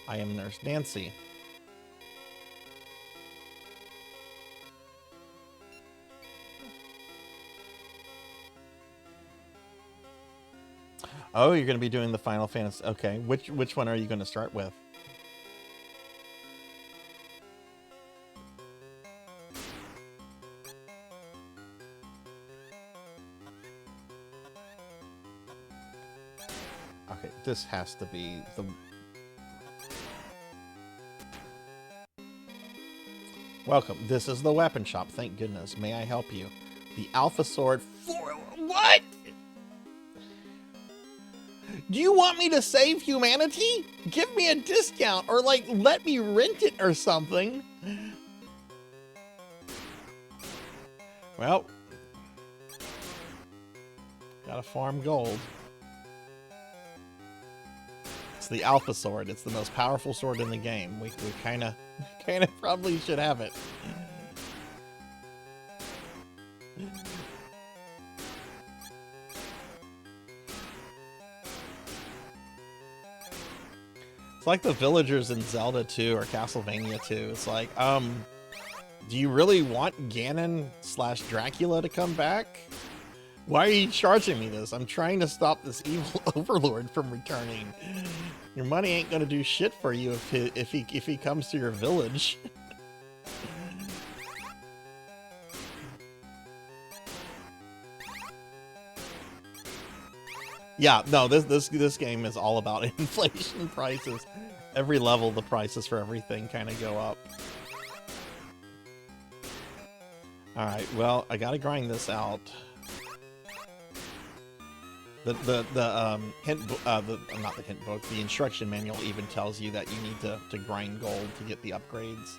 I am Nurse Nancy. Oh, you're going to be doing the Final Fantasy. Okay, which one are you going to start with? Okay, this has to be the... Welcome. This is the weapon shop. Thank goodness. May I help you? The Alpha Sword for... What? Do you want me to save humanity? Give me a discount or, like, let me rent it or something. Well, gotta farm gold. It's the Alpha Sword. It's the most powerful sword in the game. We kind of probably should have it. It's like the villagers in Zelda 2 or Castlevania 2. It's like, do you really want Ganon/Dracula to come back? Why are you charging me this? I'm trying to stop this evil overlord from returning. Your money ain't gonna do shit for you if he comes to your village. Yeah, no, this game is all about inflation prices. Every level, the prices for everything kind of go up. All right, well, I gotta grind this out. The not the hint book, the instruction manual even tells you that you need to grind gold to get the upgrades.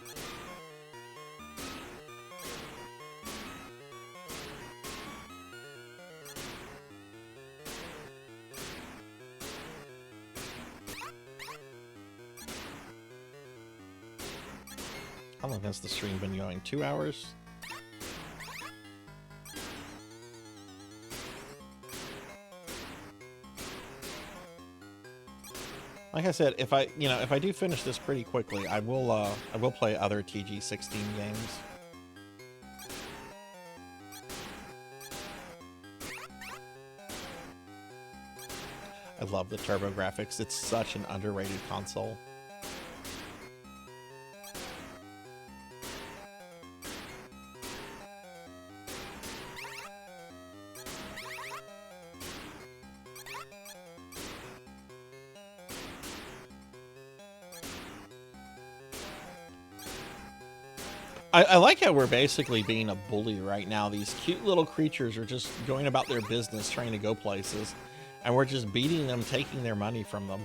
How long has the stream been going? 2 hours? Like I said, if I do finish this pretty quickly, I will play other TG16 games. I love the TurboGrafx. It's such an underrated console. I like how we're basically being a bully right now. These cute little creatures are just going about their business, trying to go places, and we're just beating them, taking their money from them.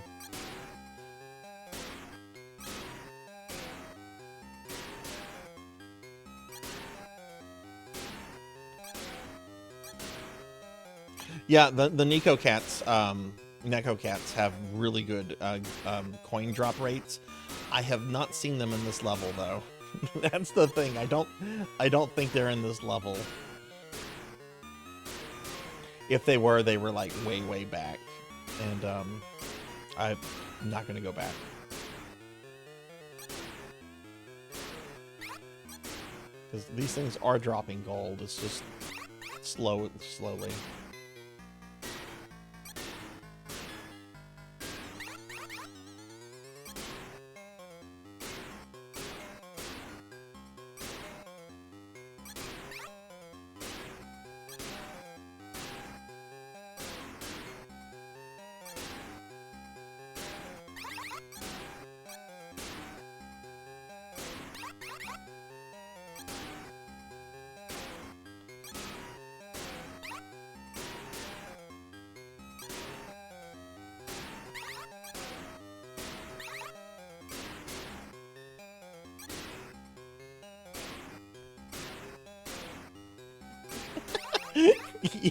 Yeah, the Neko Cats have really good coin drop rates. I have not seen them in this level though. That's the thing. I don't think they're in this level. If they were like way back, and I'm not gonna go back because these things are dropping gold. It's just slowly.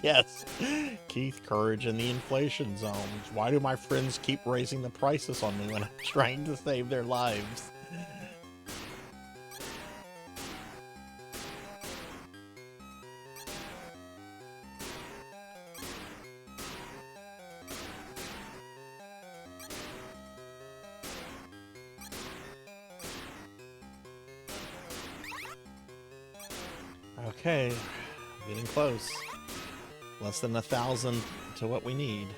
Yes, Keith, courage in the inflation zones. Why do my friends keep raising the prices on me when I'm trying to save their lives? Okay, getting close. Less than 1,000 to what we need.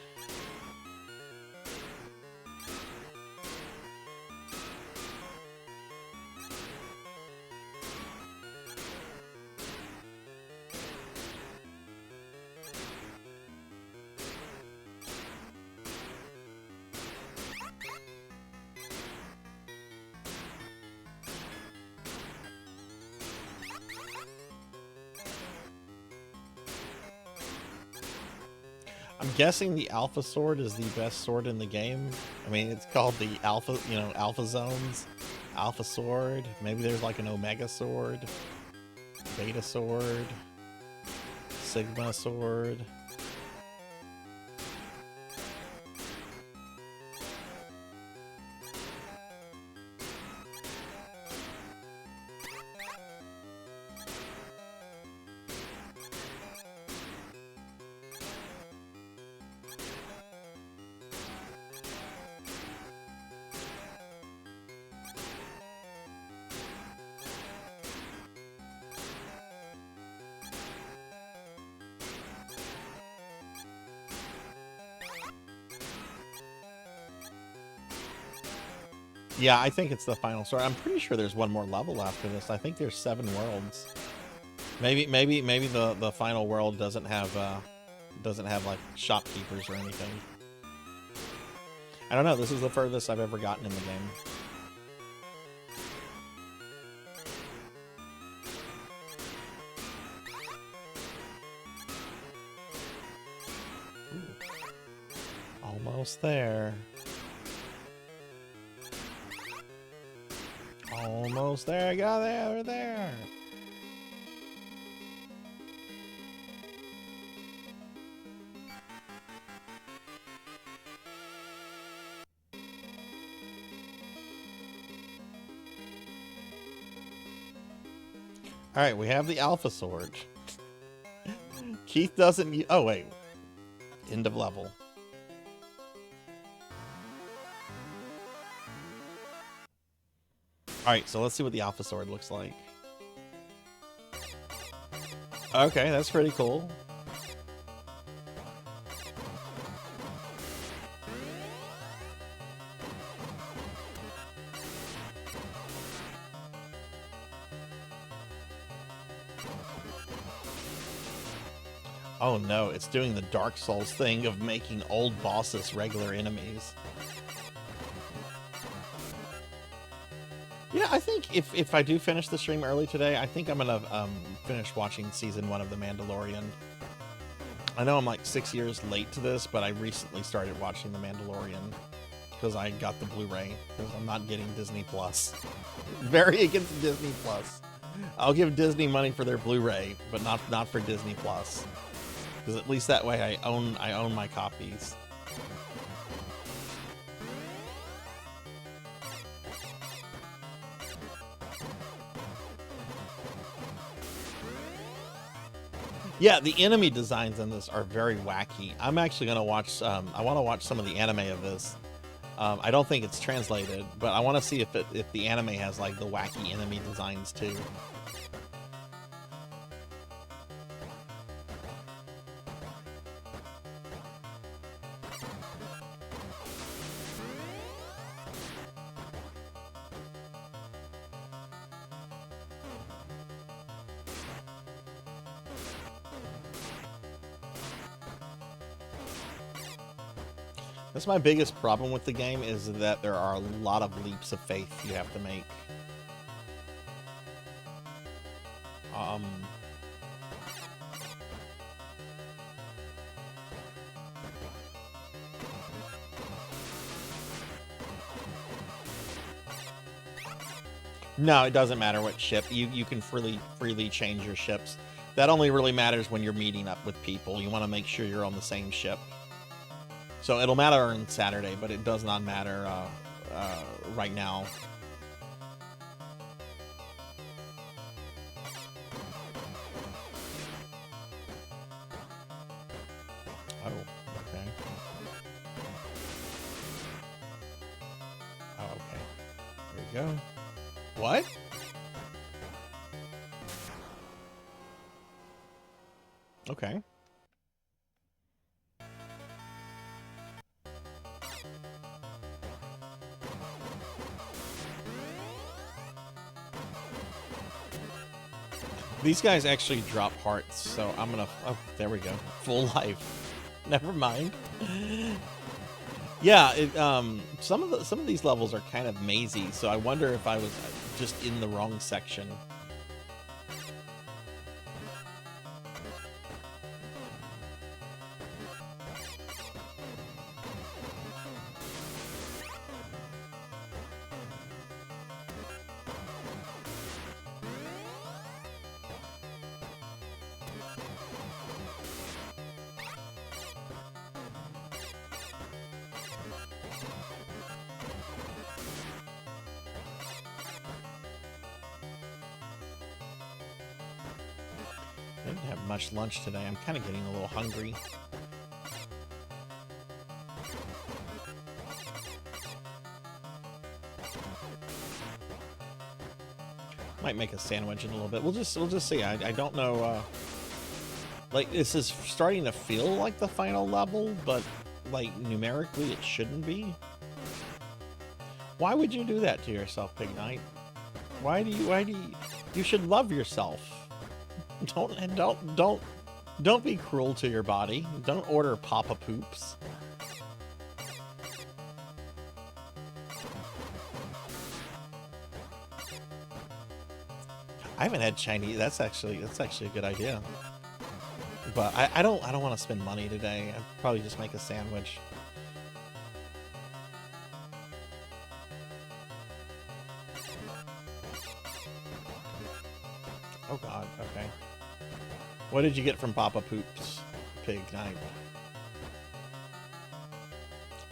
I'm guessing the Alpha Sword is the best sword in the game. I mean, it's called the Alpha, you know, Alpha Zones. Alpha Sword. Maybe there's like an Omega Sword. Beta Sword. Sigma Sword. Yeah, I think it's the final sword. I'm pretty sure there's one more level after this. I think there's 7 worlds. Maybe the final world doesn't have like shopkeepers or anything. I don't know. This is the furthest I've ever gotten in the game. Ooh. Almost there. Almost there. I got there. We're there. All right, we have the Alpha Sword. Keith doesn't. Oh wait, end of level. Alright, so let's see what the Alpha Sword looks like. Okay, that's pretty cool. Oh no, it's doing the Dark Souls thing of making old bosses regular enemies. Yeah, I think if I do finish the stream early today, I think I'm gonna finish watching season 1 of The Mandalorian. I know I'm like 6 years late to this, but I recently started watching The Mandalorian because I got the Blu-ray because I'm not getting Disney Plus. Very against Disney Plus. I'll give Disney money for their Blu-ray, but not for Disney Plus, because at least that way I own my copies. Yeah, the enemy designs in this are very wacky. I'm actually going to watch, I want to watch some of the anime of this. I don't think it's translated, but I want to see if the anime has like the wacky enemy designs too. That's my biggest problem with the game, is that there are a lot of leaps of faith you have to make. No, it doesn't matter what ship. You can freely change your ships. That only really matters when you're meeting up with people. You want to make sure you're on the same ship. So it'll matter on Saturday, but it does not matter right now. Oh, okay. Oh, okay. There we go. What? Okay. These guys actually drop hearts, so I'm gonna... Oh, there we go. Full life. Never mind. Yeah, some of these levels are kind of mazy, so I wonder if I was just in the wrong section. didn't have much lunch today. I'm kind of getting a little hungry. Might make a sandwich in a little bit. We'll just see. I don't know. Like, this is starting to feel like the final level, but like numerically it shouldn't be. Why would you do that to yourself, Pig Knight? Why do you should love yourself. Don't be cruel to your body. Don't order Papa Poops. I haven't had Chinese. That's actually a good idea. But I don't want to spend money today. I'd probably just make a sandwich. Oh God. Okay. What did you get from Papa Poops, Pig Knight?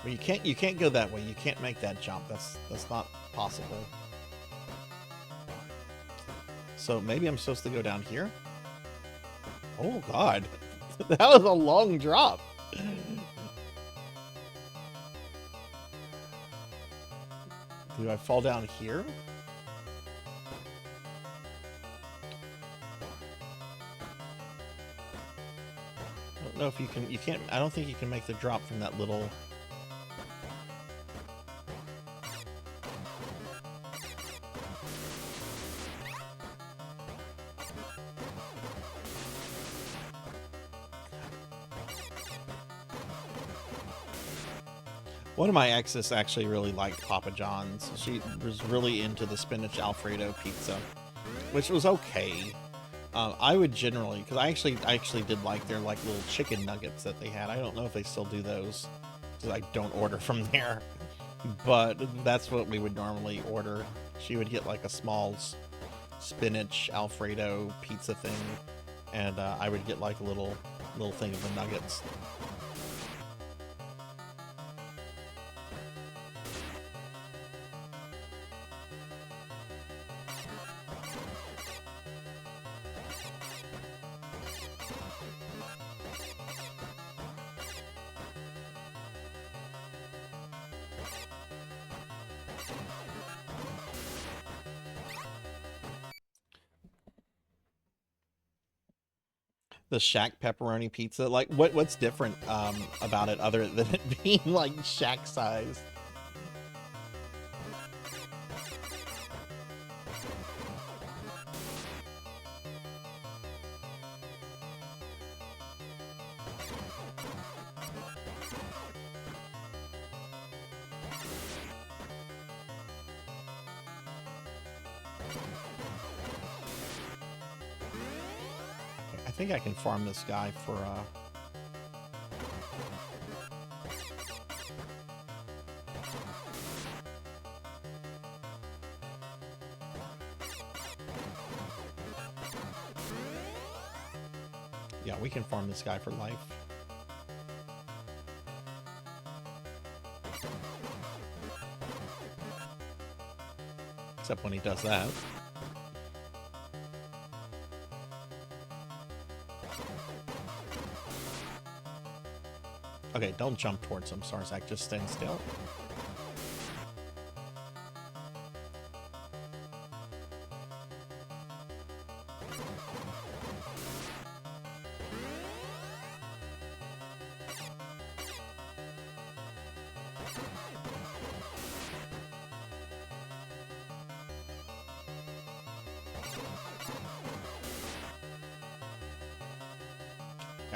Well, you can't go that way. You can't make that jump. That's not possible. So maybe I'm supposed to go down here? Oh God, that was a long drop. Do I fall down here? I don't know if you can't, I don't think you can make the drop from that little... One of my exes actually really liked Papa John's. She was really into the spinach Alfredo pizza, which was okay. I would generally, because I actually did like their like little chicken nuggets that they had. I don't know if they still do those, because I don't order from there. But that's what we would normally order. She would get like a small spinach Alfredo pizza thing, and I would get like a little thing of the nuggets. The Shack pepperoni pizza, like what's different about it other than it being like Shack size? I think I can farm this guy for yeah, we can farm this guy for life. Except when he does that. Okay, don't jump towards him, Sarzac. Just stand still.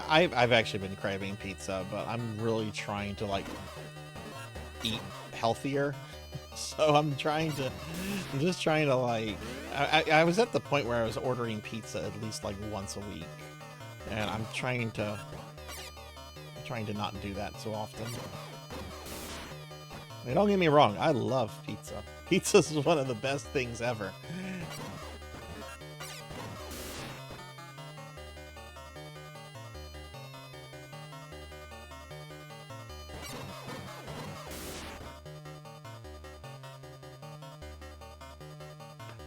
I've actually been craving pizza, but I'm really trying to like eat healthier. So I'm just trying to like, I was at the point where I was ordering pizza at least like once a week, and I'm trying to not do that so often. I mean, don't get me wrong, I love pizza. Pizza is one of the best things ever.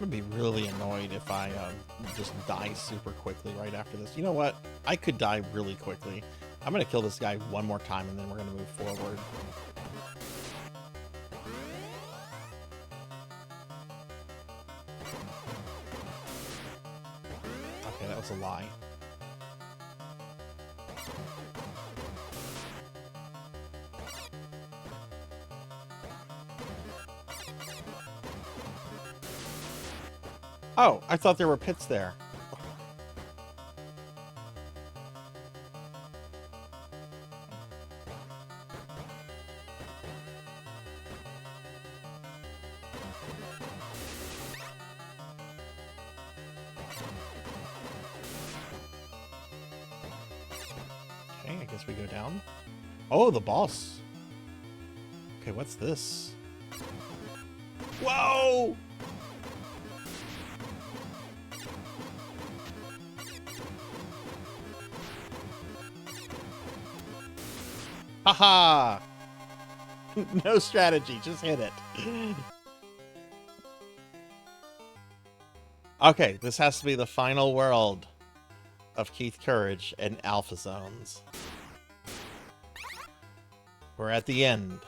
I'm gonna be really annoyed if I just die super quickly right after this. You know what? I could die really quickly. I'm gonna kill this guy one more time and then we're gonna move forward. Okay, that was a lie. Oh, I thought there were pits there. Okay, I guess we go down. Oh, the boss. Okay, what's this? Whoa! Haha! No strategy, just hit it. Okay, this has to be the final world of Keith Courage and Alpha Zones. We're at the end.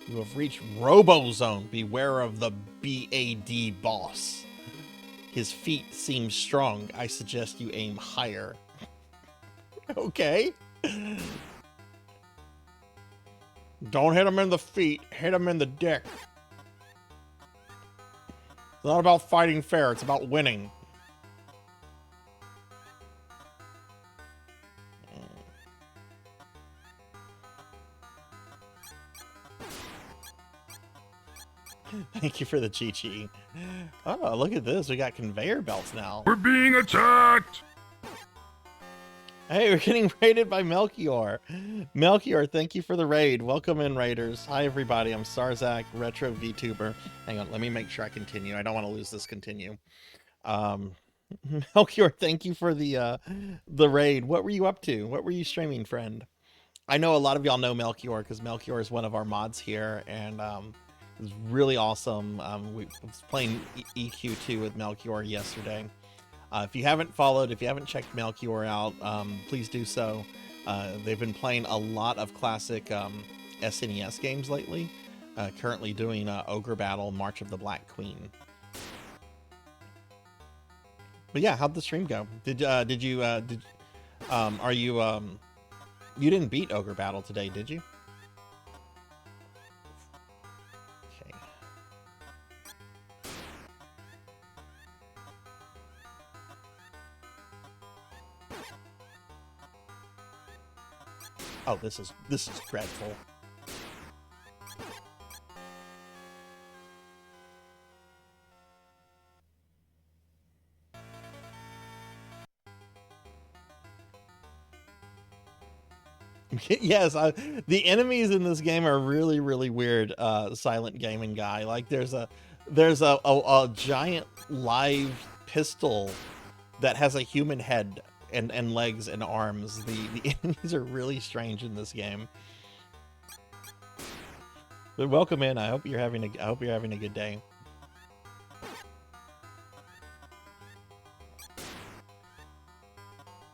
You have reached Robo Zone. Beware of the BAD boss. His feet seem strong. I suggest you aim higher. Okay. Don't hit him in the feet, hit him in the dick. It's not about fighting fair, it's about winning. Thank you for the Chi-Chi. Oh, look at this. We got conveyor belts now. We're being attacked! Hey, we're getting raided by Melchior. Melchior, thank you for the raid. Welcome in, raiders. Hi, everybody. I'm Sarzac, retro VTuber. Hang on, let me make sure I continue. I don't want to lose this continue. Melchior, thank you for the raid. What were you up to? What were you streaming, friend? I know a lot of y'all know Melchior because Melchior is one of our mods here, and it was really awesome. We was playing EQ2 with Melchior yesterday. If you haven't followed, if you haven't checked Melchior out, please do so. They've been playing a lot of classic SNES games lately. Currently doing Ogre Battle, March of the Black Queen. But yeah, how'd the stream go? You didn't beat Ogre Battle today, did you? Okay. Oh, this is dreadful. Yes, the enemies in this game are really, really weird. Silent Gaming guy, like there's a giant live pistol that has a human head and legs and arms. The enemies are really strange in this game. But welcome in. I hope you're having a good day.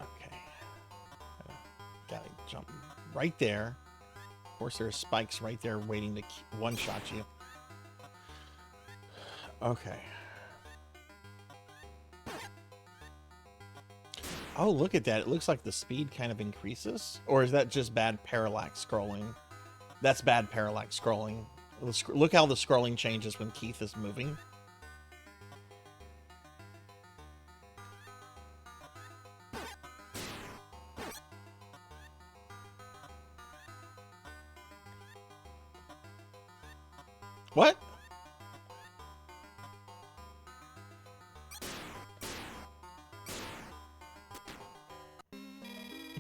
Okay, gotta jump right there. Of course, there's spikes right there waiting to one-shot you. Okay. Oh, look at that. It looks like the speed kind of increases. Or is that just bad parallax scrolling? That's bad parallax scrolling. Look how the scrolling changes when Keith is moving. What?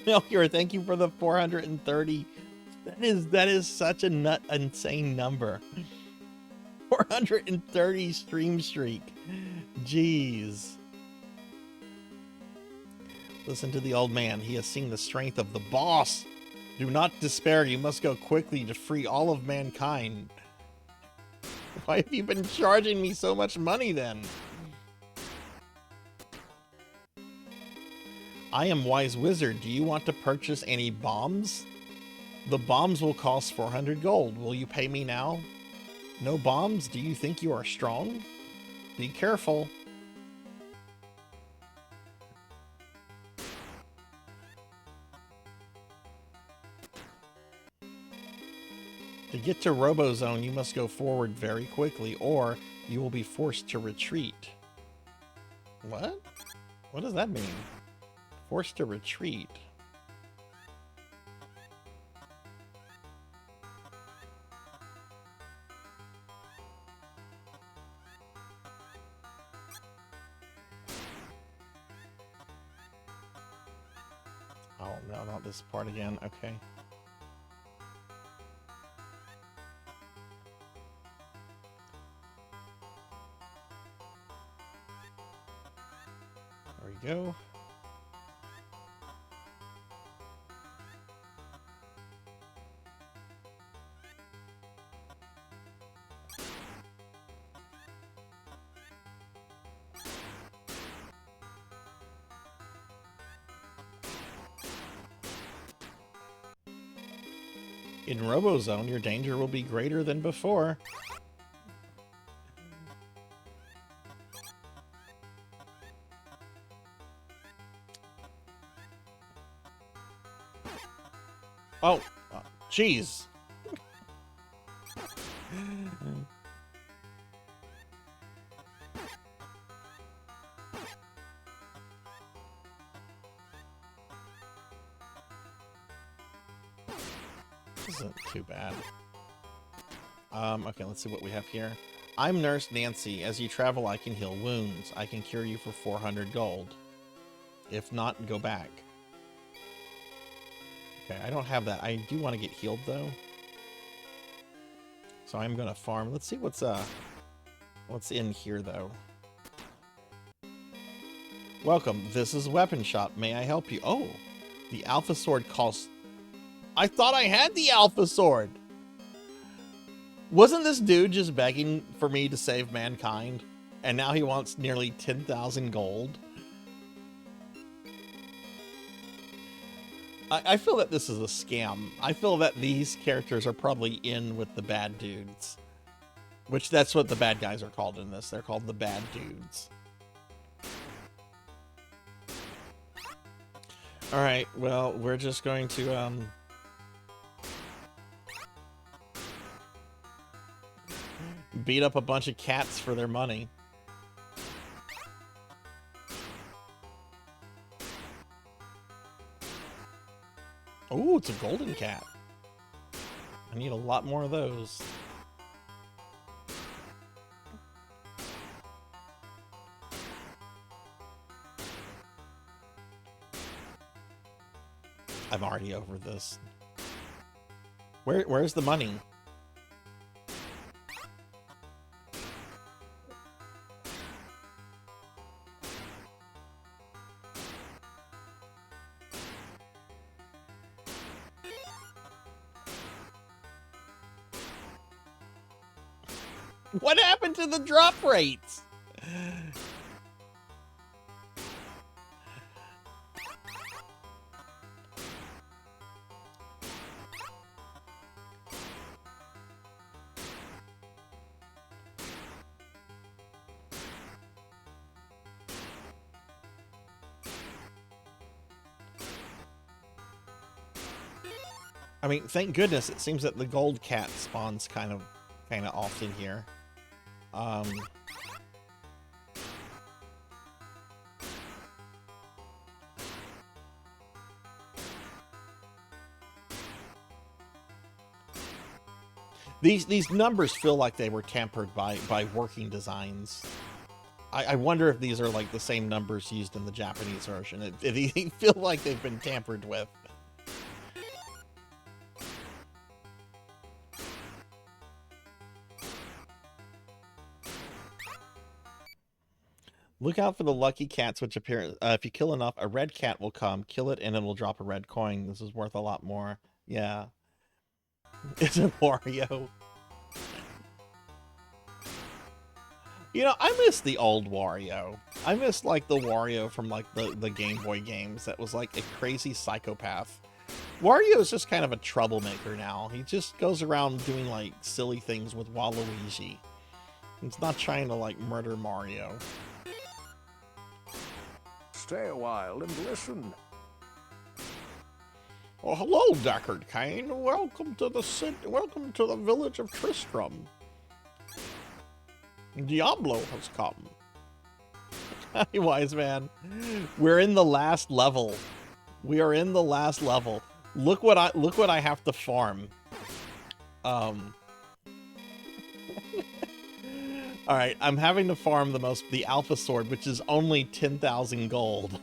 Melchior, thank you for the 430. That is such a insane number. 430 stream streak. Jeez. Listen to the old man. He has seen the strength of the boss. Do not despair. You must go quickly to free all of mankind. Why have you been charging me so much money then? I am Wise Wizard. Do you want to purchase any bombs? The bombs will cost 400 gold. Will you pay me now? No bombs? Do you think you are strong? Be careful. To get to Robozone, you must go forward very quickly, or you will be forced to retreat. What? What does that mean? Forced to retreat. Oh, no, not this part again. Okay. There we go. In Robozone, your danger will be greater than before. Oh, jeez. This isn't too bad. Okay, let's see what we have here. I'm Nurse Nancy. As you travel, I can heal wounds. I can cure you for 400 gold. If not, go back. Okay, I don't have that. I do want to get healed, though. So I'm going to farm. Let's see what's in here, though. Welcome. This is Weapon Shop. May I help you? Oh, the Alpha Sword costs... I thought I had the Alpha Sword! Wasn't this dude just begging for me to save mankind? And now he wants nearly 10,000 gold? I feel that this is a scam. I feel that these characters are probably in with the bad dudes. Which, that's what the bad guys are called in this. They're called the bad dudes. Alright, well, we're just going to, beat up a bunch of cats for their money. Oh, it's a golden cat. I need a lot more of those. I'm already over this. Where's the money? What happened to the drop rates? I mean, thank goodness it seems that the gold cat spawns kind of often here. These numbers feel like they were tampered by working designs. I wonder if these are like the same numbers used in the Japanese version. They feel like they've been tampered with. Look out for the lucky cats, which appear... if you kill enough, a red cat will come. Kill it, and it'll drop a red coin. This is worth a lot more. Yeah. It's a Wario. You know, I miss the old Wario. I miss, like, the Wario from, like, the Game Boy games that was, like, a crazy psychopath. Wario is just kind of a troublemaker now. He just goes around doing, like, silly things with Waluigi. He's not trying to, like, murder Mario. Stay a while and listen. Oh, hello, Deckard Cain. Welcome to the village of Tristram. Diablo has come. Hey, wise man. We're in the last level. We are in the last level. Look what I have to farm. All right, I'm having to farm the Alpha Sword, which is only 10,000 gold.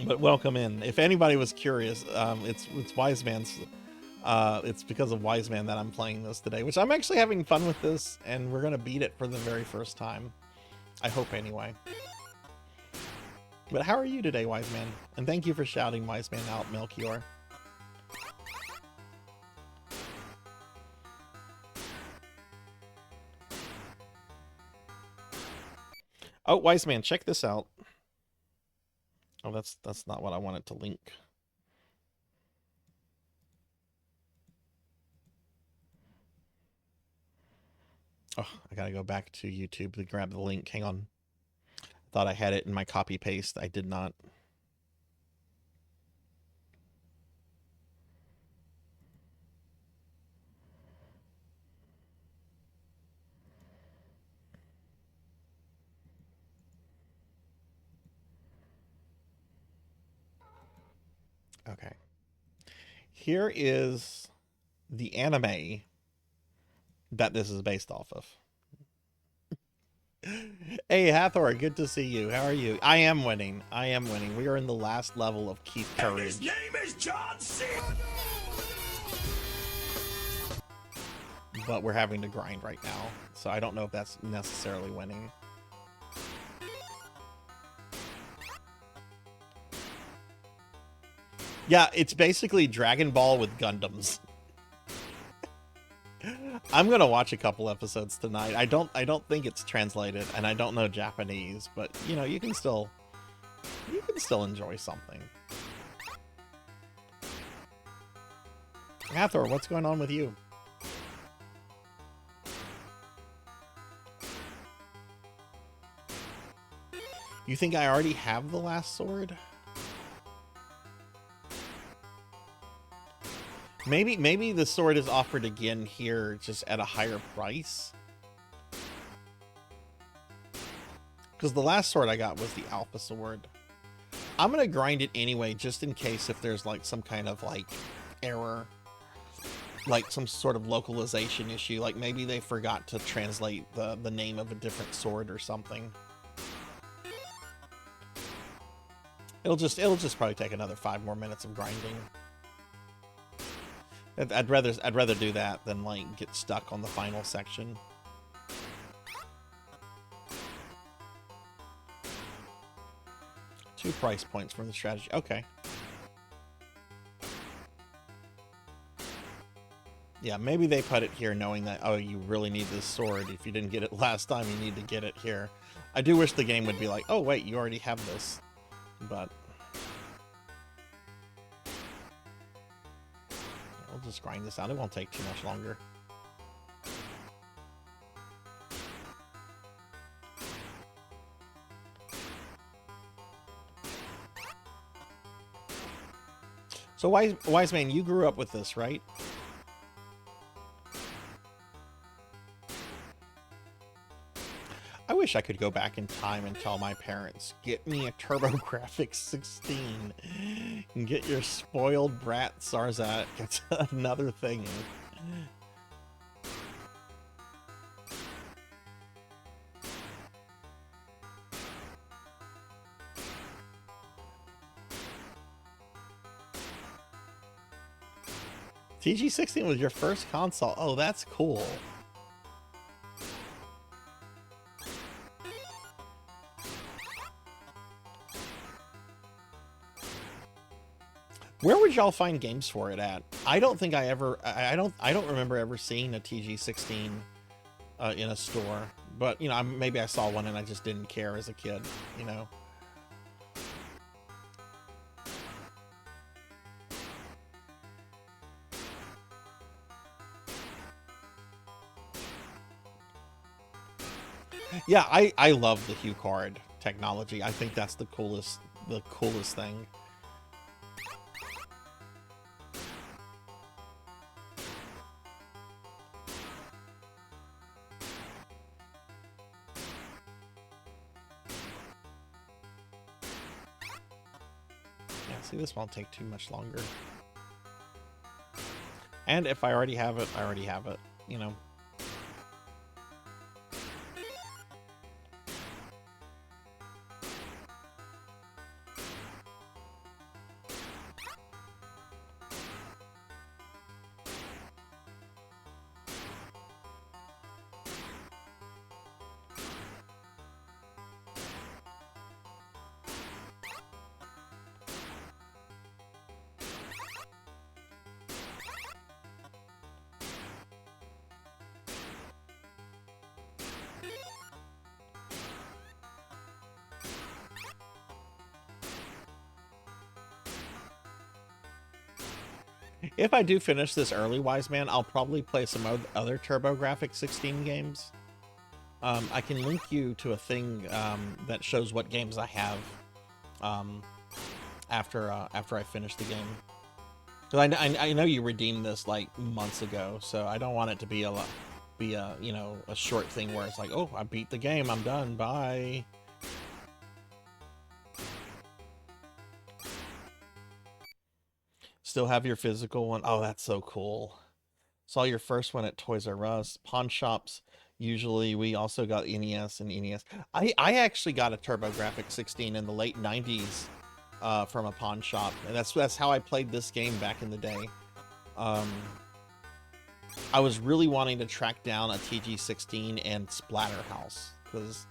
But welcome in. If anybody was curious, it's Wise Man's. It's because of Wise Man that I'm playing this today, which I'm actually having fun with this, and we're gonna beat it for the very first time. I hope anyway. But how are you today, Wise Man? And thank you for shouting Wise Man out, Melchior. Oh, Wise Man, check this out. Oh, that's not what I wanted to link. Oh, I gotta go back to YouTube to grab the link. Hang on. Thought I had it in my copy paste. I did not. Okay. Here is the anime that this is based off of. Hey, Hathor, good to see you. How are you? I am winning. I am winning. We are in the last level of Keith Courage. His name is John C. But we're having to grind right now, so I don't know if that's necessarily winning. Yeah, it's basically Dragon Ball with Gundams. I'm gonna watch a couple episodes tonight. I don't think it's translated, and I don't know Japanese, but you know, you can still enjoy something. Hathor, what's going on with you? You think I already have the last sword? Maybe the sword is offered again here, just at a higher price. Because the last sword I got was the Alpha Sword. I'm gonna grind it anyway, just in case if there's like some kind of like error, like some sort of localization issue, like maybe they forgot to translate the name of a different sword or something. It'll just probably take another 5 more minutes of grinding. I'd rather do that than like get stuck on the final section. Two price points from the strategy. Okay. Yeah, maybe they put it here knowing that, oh, you really need this sword. If you didn't get it last time, you need to get it here. I do wish the game would be like, oh, wait, you already have this. But we'll just grind this out. It won't take too much longer. So, Wise Man, you grew up with this, right? I wish I could go back in time and tell my parents, get me a TurboGrafx 16 and get your spoiled brat Sarzac. It's another thing. TG16 was your first console. Oh, that's cool. Where would y'all find games for it at? I don't think I ever. I don't remember ever seeing a TG16 in a store. But you know, maybe I saw one and I just didn't care as a kid. You know. Yeah, I love the hue card technology. I think that's the coolest thing. Yeah, see, this won't take too much longer. And if I already have it, I already have it, you know. If I do finish this early, Wise Man, I'll probably play some other TurboGrafx-16 games. I can link you to a thing that shows what games I have after I finish the game. Because I know you redeemed this like months ago, so I don't want it to be a you know, a short thing where it's like, oh, I beat the game, I'm done, bye. Still have your physical one? Oh, that's so cool. Saw your first one at Toys R Us. Pawn shops, usually. We also got NES and NES. I actually got a TurboGrafx-16 in the late 90s from a pawn shop. And that's how I played this game back in the day. I was really wanting to track down a TG-16 and Splatterhouse, because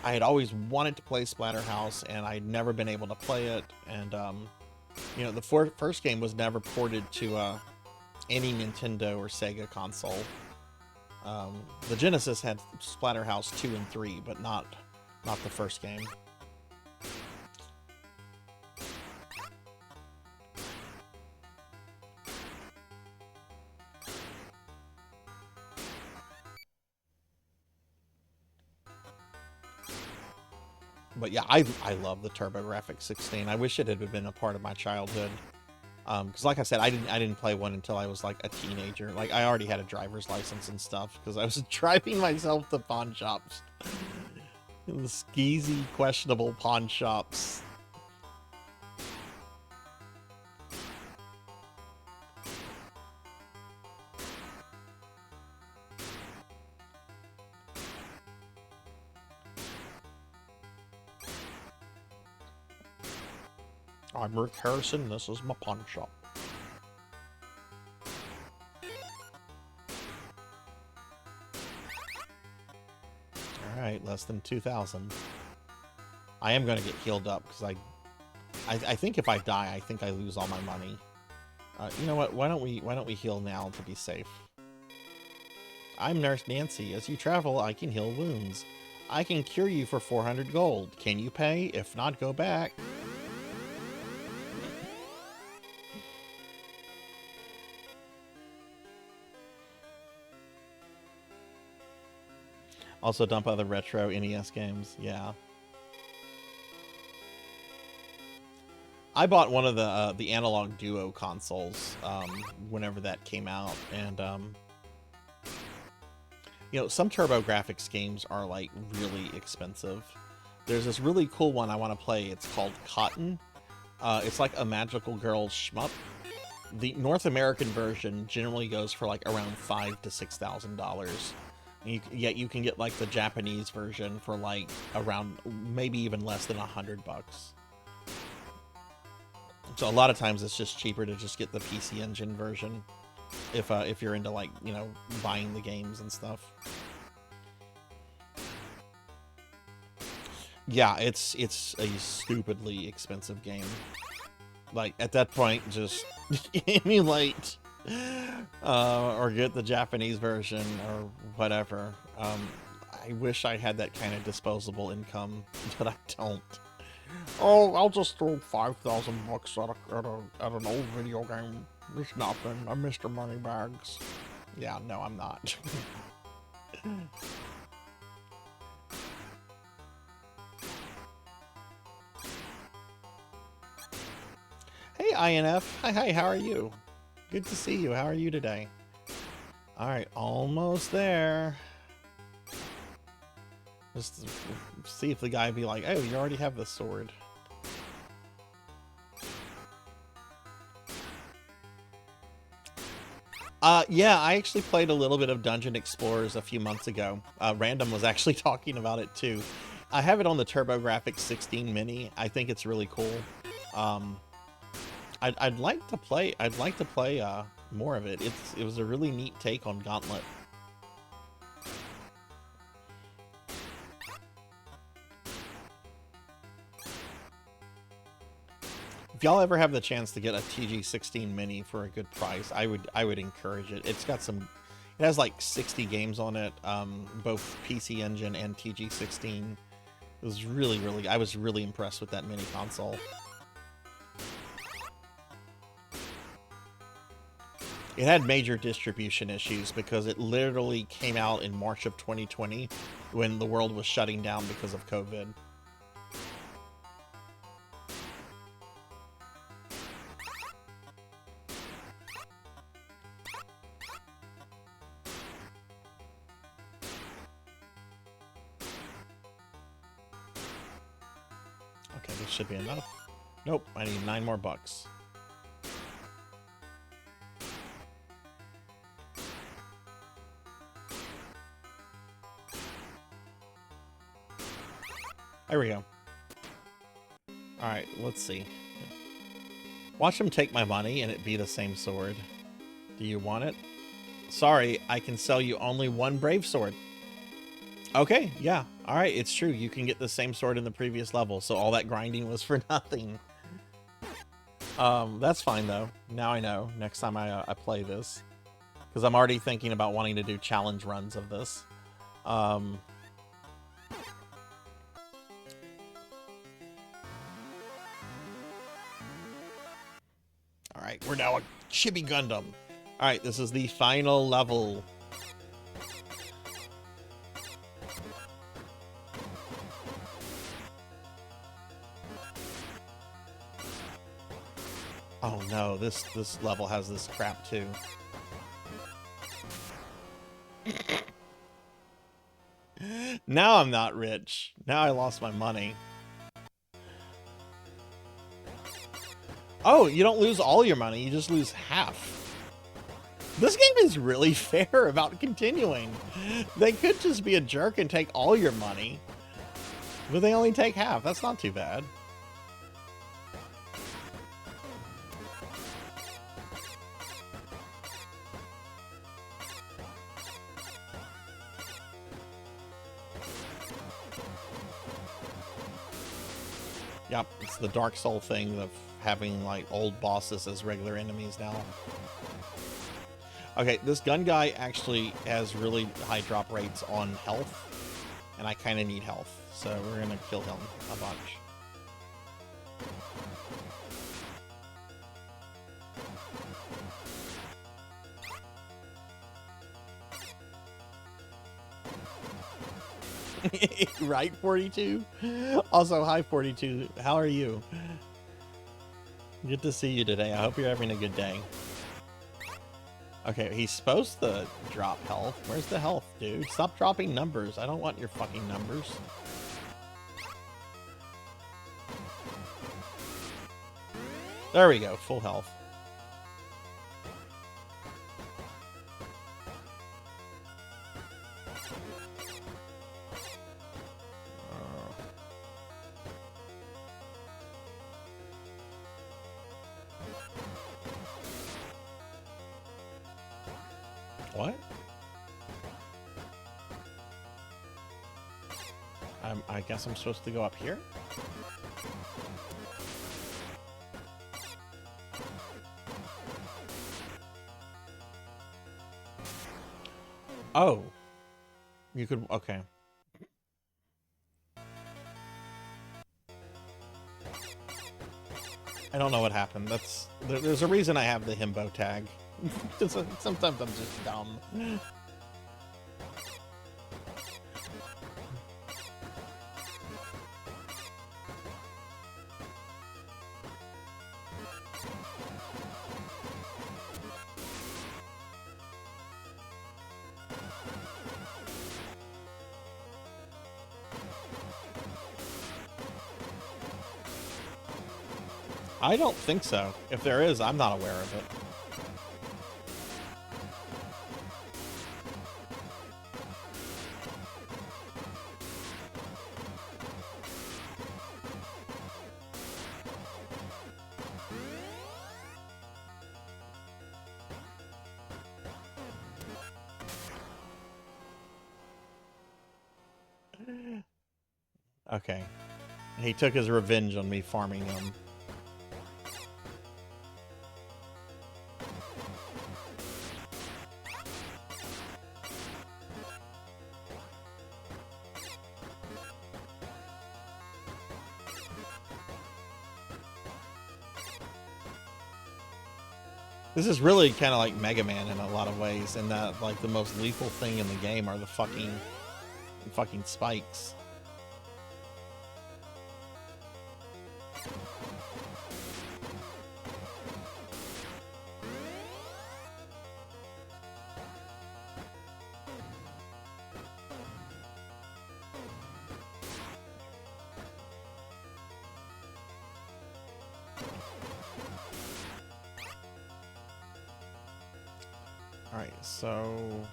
I had always wanted to play Splatterhouse, and I'd never been able to play it, and you know, the first game was never ported to any Nintendo or Sega console. The Genesis had Splatterhouse 2 and 3, but not the first game. But yeah, I love the TurboGrafx-16. I wish it had been a part of my childhood. Because like I said, I didn't play one until I was like a teenager. Like, I already had a driver's license and stuff because I was driving myself to pawn shops. The skeezy, questionable pawn shops. I'm Rick Harrison, this is my pawn shop. Alright, less than 2,000. I am going to get healed up, because I think if I die, I think I lose all my money. You know what, why don't we heal now to be safe? I'm Nurse Nancy. As you travel, I can heal wounds. I can cure you for 400 gold. Can you pay? If not, go back. Also dump other retro NES games, yeah. I bought one of the Analog Duo consoles whenever that came out, and you know, some TurboGrafx games are like really expensive. There's this really cool one I want to play. It's called Cotton. It's like a magical girl shmup. The North American version generally goes for like around $5,000 to $6,000. Yet you can get like the Japanese version for like around maybe even less than $100. So a lot of times it's just cheaper to just get the PC Engine version if you're into like, you know, buying the games and stuff. Yeah, it's a stupidly expensive game. Like, at that point, just emulate or get the Japanese version or whatever. I wish I had that kind of disposable income, but I don't. Oh, I'll just throw 5,000 bucks at an old video game. It's nothing. I'm Mr. Moneybags. Yeah, no, I'm not. Hey, INF. Hi, how are you? Good to see you. How are you today? Alright, almost there. Just see if the guy be like, oh, you already have the sword. Yeah, I actually played a little bit of Dungeon Explorers a few months ago. Random was actually talking about it too. I have it on the TurboGrafx 16 Mini. I think it's really cool. I'd like to play more of it. It was a really neat take on Gauntlet. If y'all ever have the chance to get a TG16 Mini for a good price, I would encourage it. It has like 60 games on it, both PC Engine and TG16. It was I was really impressed with that mini console. It had major distribution issues because it literally came out in March of 2020 when the world was shutting down because of COVID. Okay, this should be enough. Nope, I need 9 more bucks. There we go. Alright, let's see. Watch him take my money and it be the same sword. Do you want it? Sorry, I can sell you only 1 brave sword. Okay, yeah. Alright, it's true. You can get the same sword in the previous level, so all that grinding was for nothing. That's fine though. Now I know next time I play this. Because I'm already thinking about wanting to do challenge runs of this. Alright, we're now a Chibi Gundam. Alright, this is the final level. Oh no, this level has this crap too. Now I'm not rich. Now I lost my money. Oh, you don't lose all your money, you just lose half. This game is really fair about continuing. They could just be a jerk and take all your money, but they only take half. That's not too bad. Yep, it's the Dark Soul thing of having like old bosses as regular enemies now. Okay, this gun guy actually has really high drop rates on health, and I kind of need health, so we're gonna kill him a bunch. Right, 42? Also, hi, 42. How are you? Good to see you today. I hope you're having a good day. Okay, he's supposed to drop health. Where's the health, dude? Stop dropping numbers. I don't want your fucking numbers. There we go, full health. What? I guess I'm supposed to go up here? Oh. You could... Okay. I don't know what happened. There's a reason I have the himbo tag. Sometimes I'm just dumb. I don't think so. If there is, I'm not aware of it. Okay. He took his revenge on me farming him. This is really kind of like Mega Man in a lot of ways, in that like the most lethal thing in the game are the fucking spikes. Alright, so...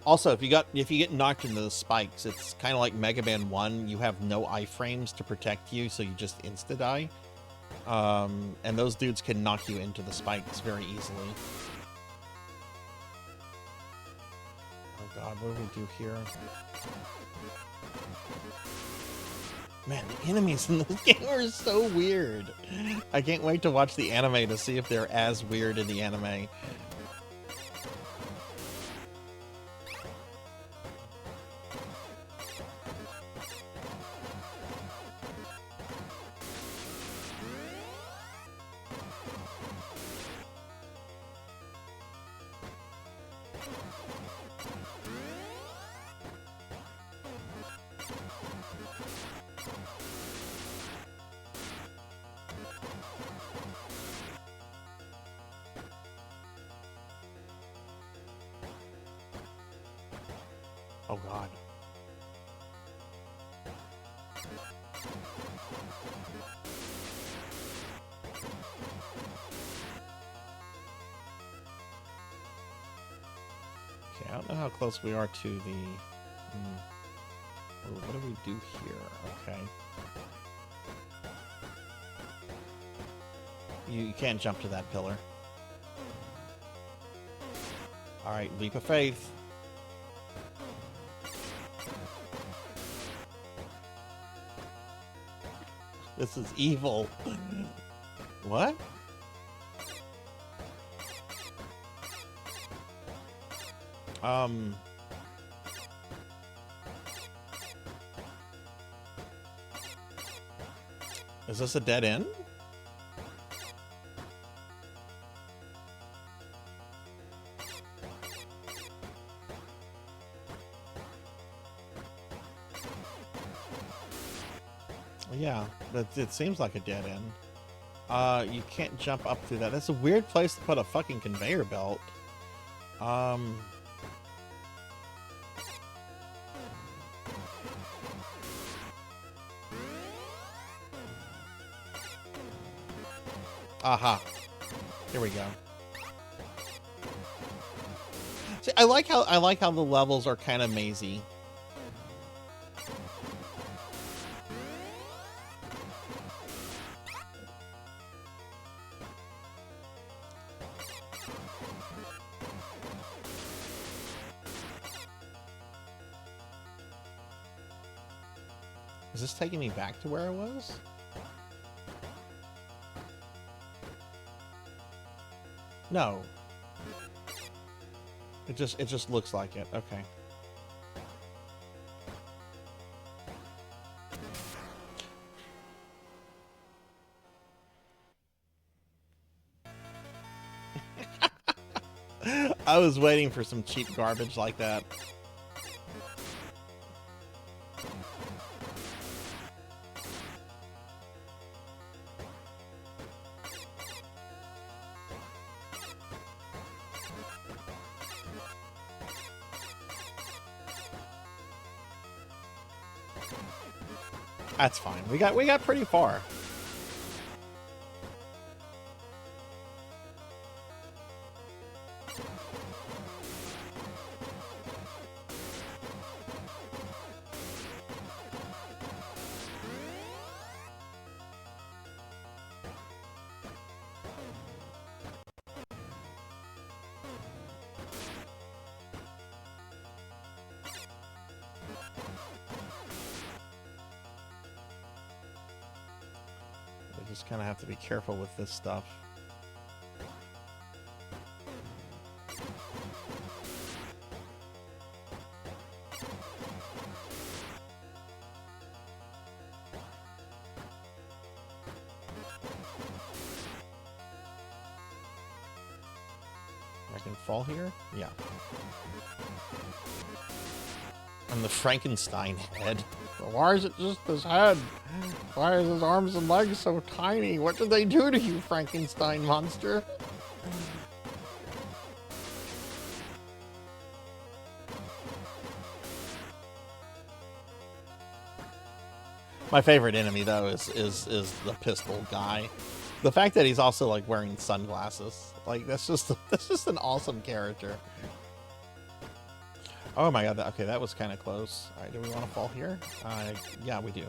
Also, if you get knocked into the spikes, it's kind of like Mega Man 1. You have no iframes to protect you, so you just insta-die. And those dudes can knock you into the spikes very easily. Oh god, what do we do here? Man, the enemies in this game are so weird. I can't wait to watch the anime to see if they're as weird in the anime. Oh god. Okay, I don't know how close we are to the... What do we do here? Okay. You can't jump to that pillar. Alright, leap of faith. This is evil. What? Is this a dead end? Yeah, it seems like a dead end. You can't jump up through that. That's a weird place to put a fucking conveyor belt. Aha. Here we go. See, I like how the levels are kind of mazy. Is this taking me back to where I was? No. It just looks like it. Okay. I was waiting for some cheap garbage like that. That's fine. We got pretty far. Just kind of have to be careful with this stuff. I can fall here? Yeah. I'm the Frankenstein head. Why is it just his head? Why is his arms and legs so tiny? What did they do to you, Frankenstein monster? My favorite enemy though is the pistol guy. The fact that he's also like wearing sunglasses, like that's just an awesome character. Oh my god, okay, that was kind of close. All right, do we want to fall here? Yeah, we do.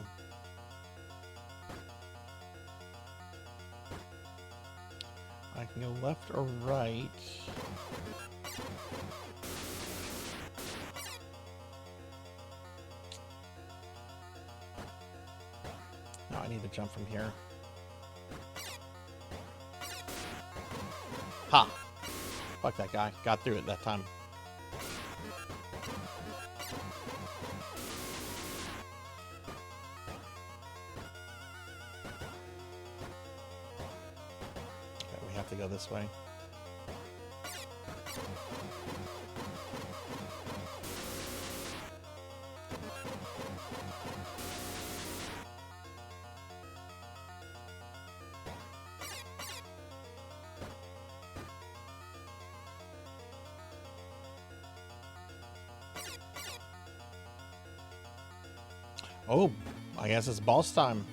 I can go left or right. No, I need to jump from here. Ha! Fuck that guy. Got through it that time. To go this way. Oh, I guess it's boss time.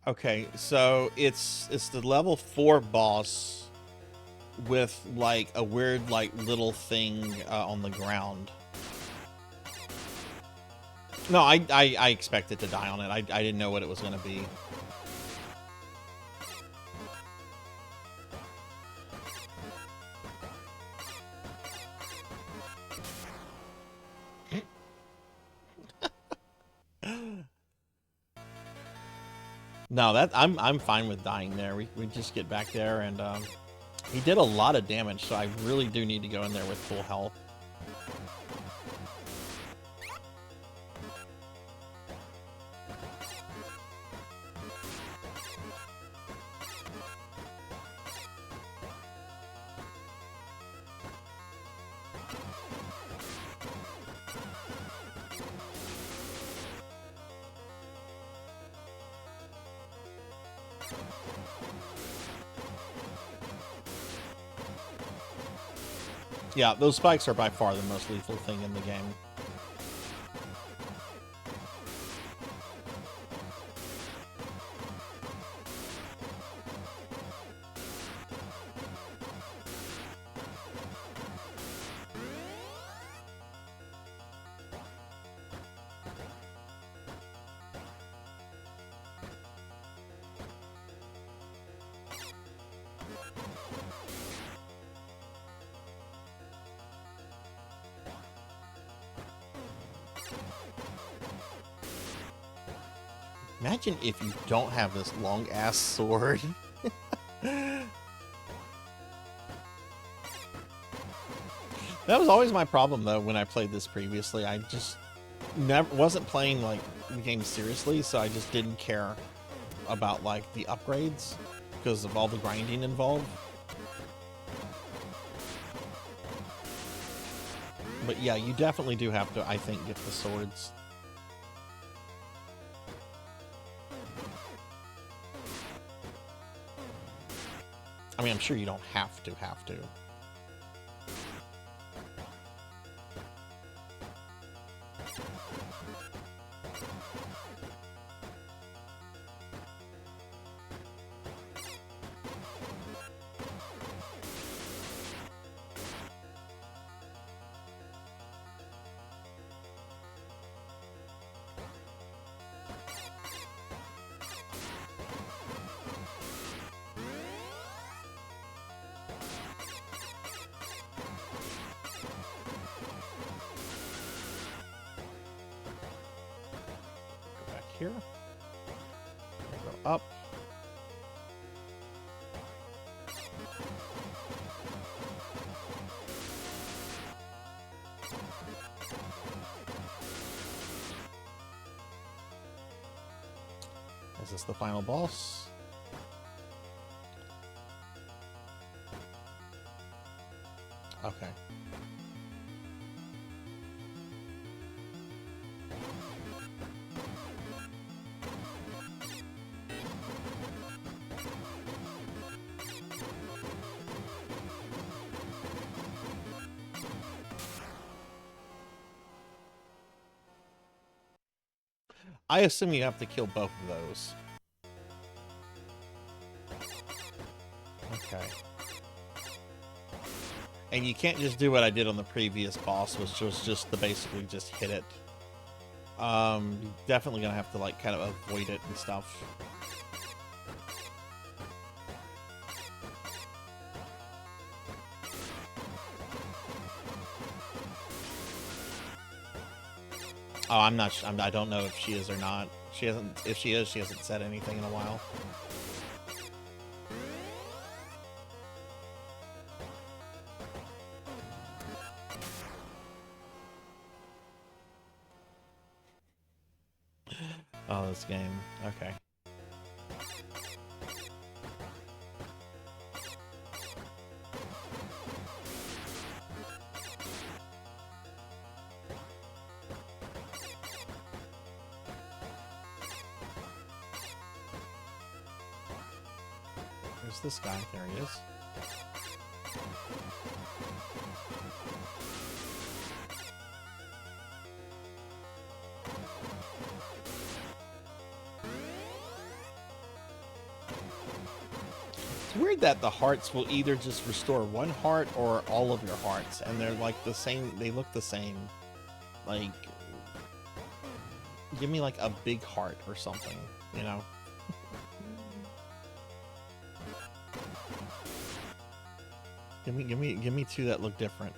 Okay, so it's the level 4 boss with like a weird like little thing on the ground. No, I expected to die on it. I didn't know what it was going to be. No, that I'm fine with dying there. We just get back there, and he did a lot of damage, so I really do need to go in there with full health. Yeah, those spikes are by far the most lethal thing in the game. Imagine if you don't have this long-ass sword. That was always my problem, though, when I played this previously. I just wasn't playing, like, the game seriously, so I just didn't care about, like, the upgrades because of all the grinding involved. But yeah, you definitely do have to, I think, get the swords. I mean, I'm sure you don't have to. Here. Go up. Is this the final boss? Okay. I assume you have to kill both of those. Okay. And you can't just do what I did on the previous boss, which was just to basically just hit it. You're definitely gonna have to, like, kind of avoid it and stuff. Oh, I'm not. I don't know if she is or not. She hasn't. If she is, she hasn't said anything in a while. Oh, this game. Okay. Where's this guy? There he is. It's weird that the hearts will either just restore one heart or all of your hearts, and they're like the same. They look the same. Like, give me like a big heart or something, you know? Give me two that look different.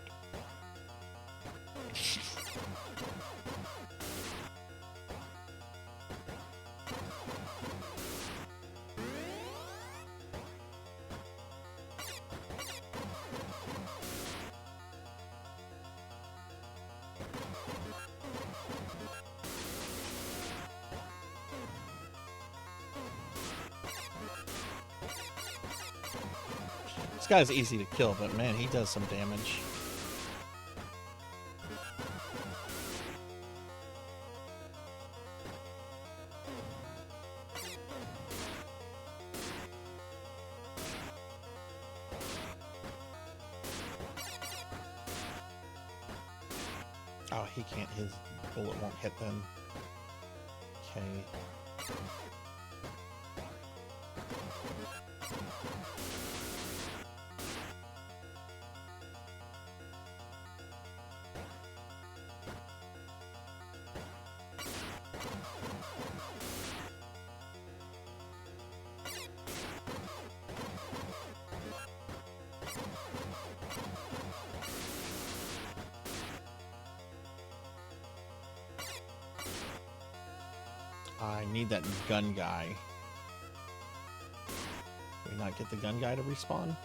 This guy's easy to kill, but man, he does some damage. Oh, he can't. His bullet won't hit them. Okay. I need that gun guy. Can we not get the gun guy to respawn?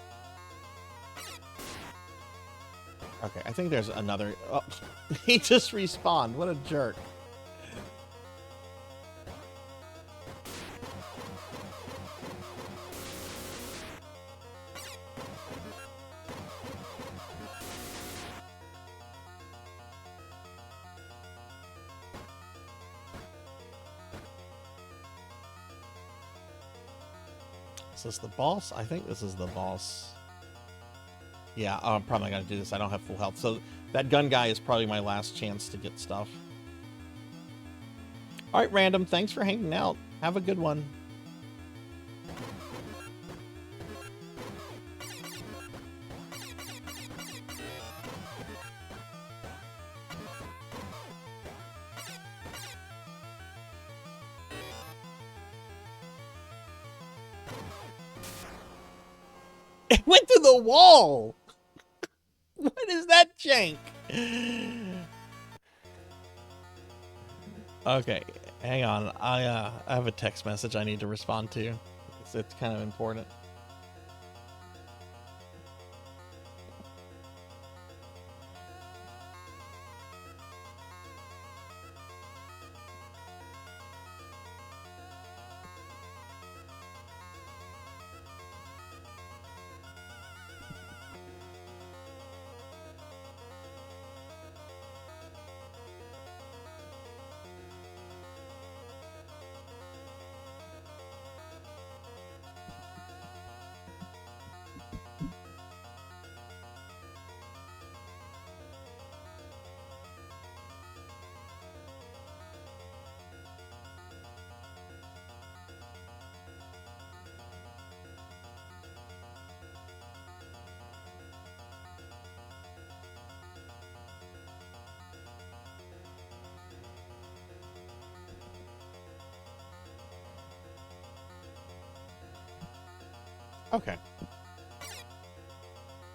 Okay, I think there's another... Oh, he just respawned. What a jerk. Is this the boss? I think this is the boss. Yeah, I'm probably not going to do this. I don't have full health. So that gun guy is probably my last chance to get stuff. All right, Random. Thanks for hanging out. Have a good one. It went through the wall. What is that jank? Okay, hang on. I have a text message I need to respond to. It's kind of important. Okay.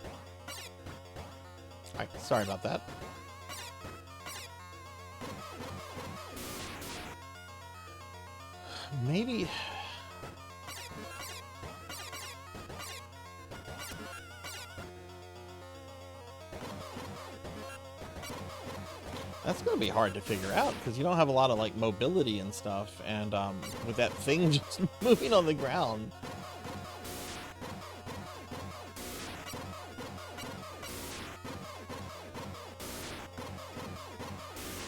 All right, sorry about that. Maybe... That's going to be hard to figure out because you don't have a lot of like mobility and stuff, and with that thing just moving on the ground.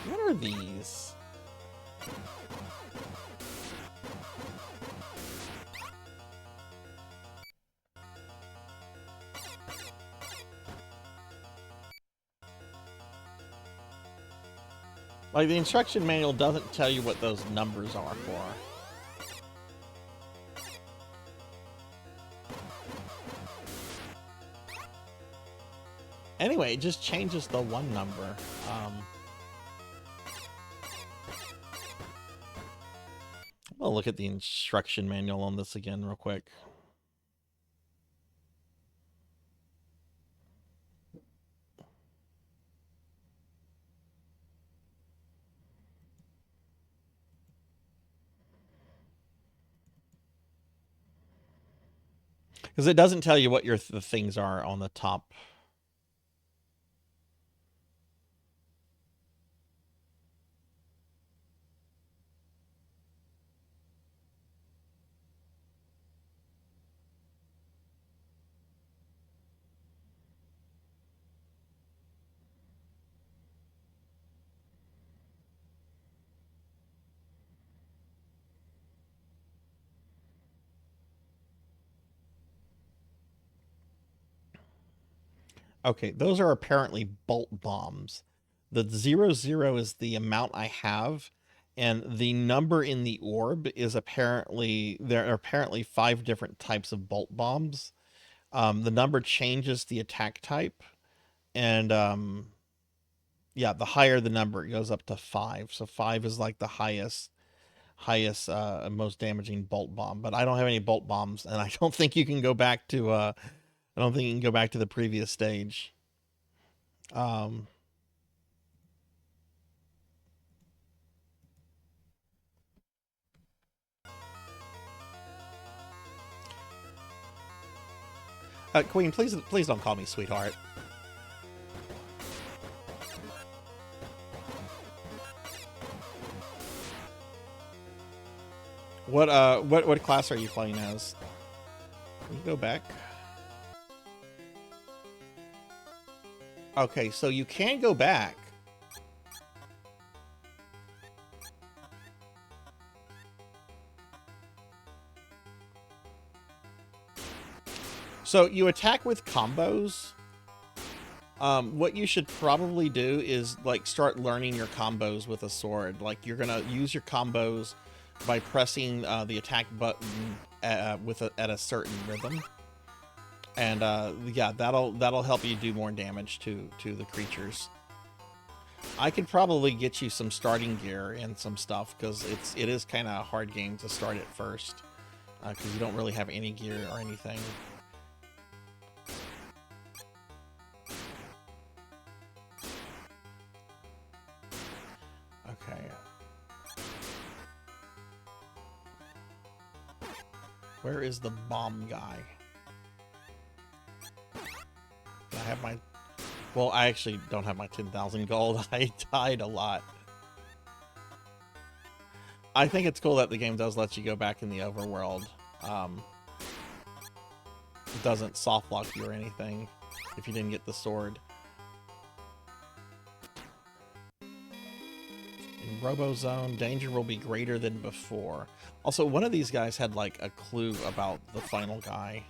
What are these? Like, the instruction manual doesn't tell you what those numbers are for. Anyway, it just changes the one number. I'll look at the instruction manual on this again real quick. Because it doesn't tell you what the things are on the top. Okay, those are apparently bolt bombs. The 00 is the amount I have, and the number in the orb is apparently, there are apparently 5 different types of bolt bombs. The number changes the attack type, and yeah, the higher the number, it goes up to 5. So 5 is like the highest most damaging bolt bomb. But I don't have any bolt bombs, and I don't think you can go back to I don't think you can go back to the previous stage. Queen, please don't call me sweetheart. What class are you playing as? Can you go back? Okay, so you can go back. So you attack with combos. What you should probably do is like start learning your combos with a sword. Like you're gonna use your combos by pressing the attack button at a certain rhythm, and yeah, that'll help you do more damage to the creatures. I could probably get you some starting gear and some stuff because it is kind of a hard game to start at first because you don't really have any gear or anything. Okay. Where is the bomb guy? Do I have my... Well, I actually don't have my 10,000 gold. I died a lot. I think it's cool that the game does let you go back in the overworld. It doesn't soft lock you or anything if you didn't get the sword. In Robozone, danger will be greater than before. Also, one of these guys had like a clue about the final guy.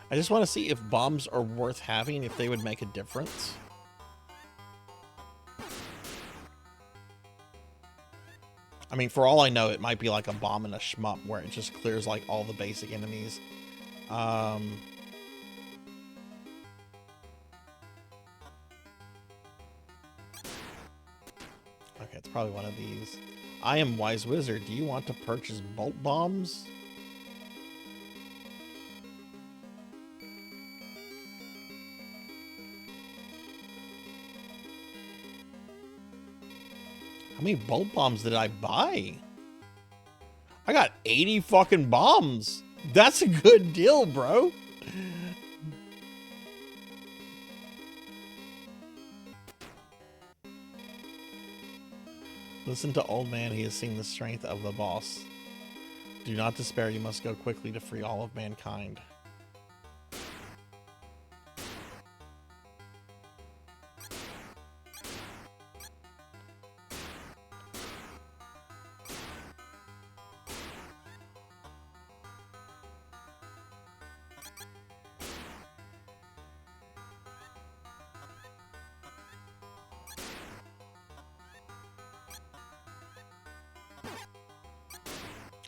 I just want to see if bombs are worth having, if they would make a difference. I mean, for all I know, it might be like a bomb and a shmup where it just clears like all the basic enemies. Okay, it's probably one of these. I am Wise Wizard. Do you want to purchase bolt bombs? How many bolt bombs did I buy? I got 80 fucking bombs. That's a good deal, bro. Listen to old man. He has seen the strength of the boss. Do not despair. You must go quickly to free all of mankind.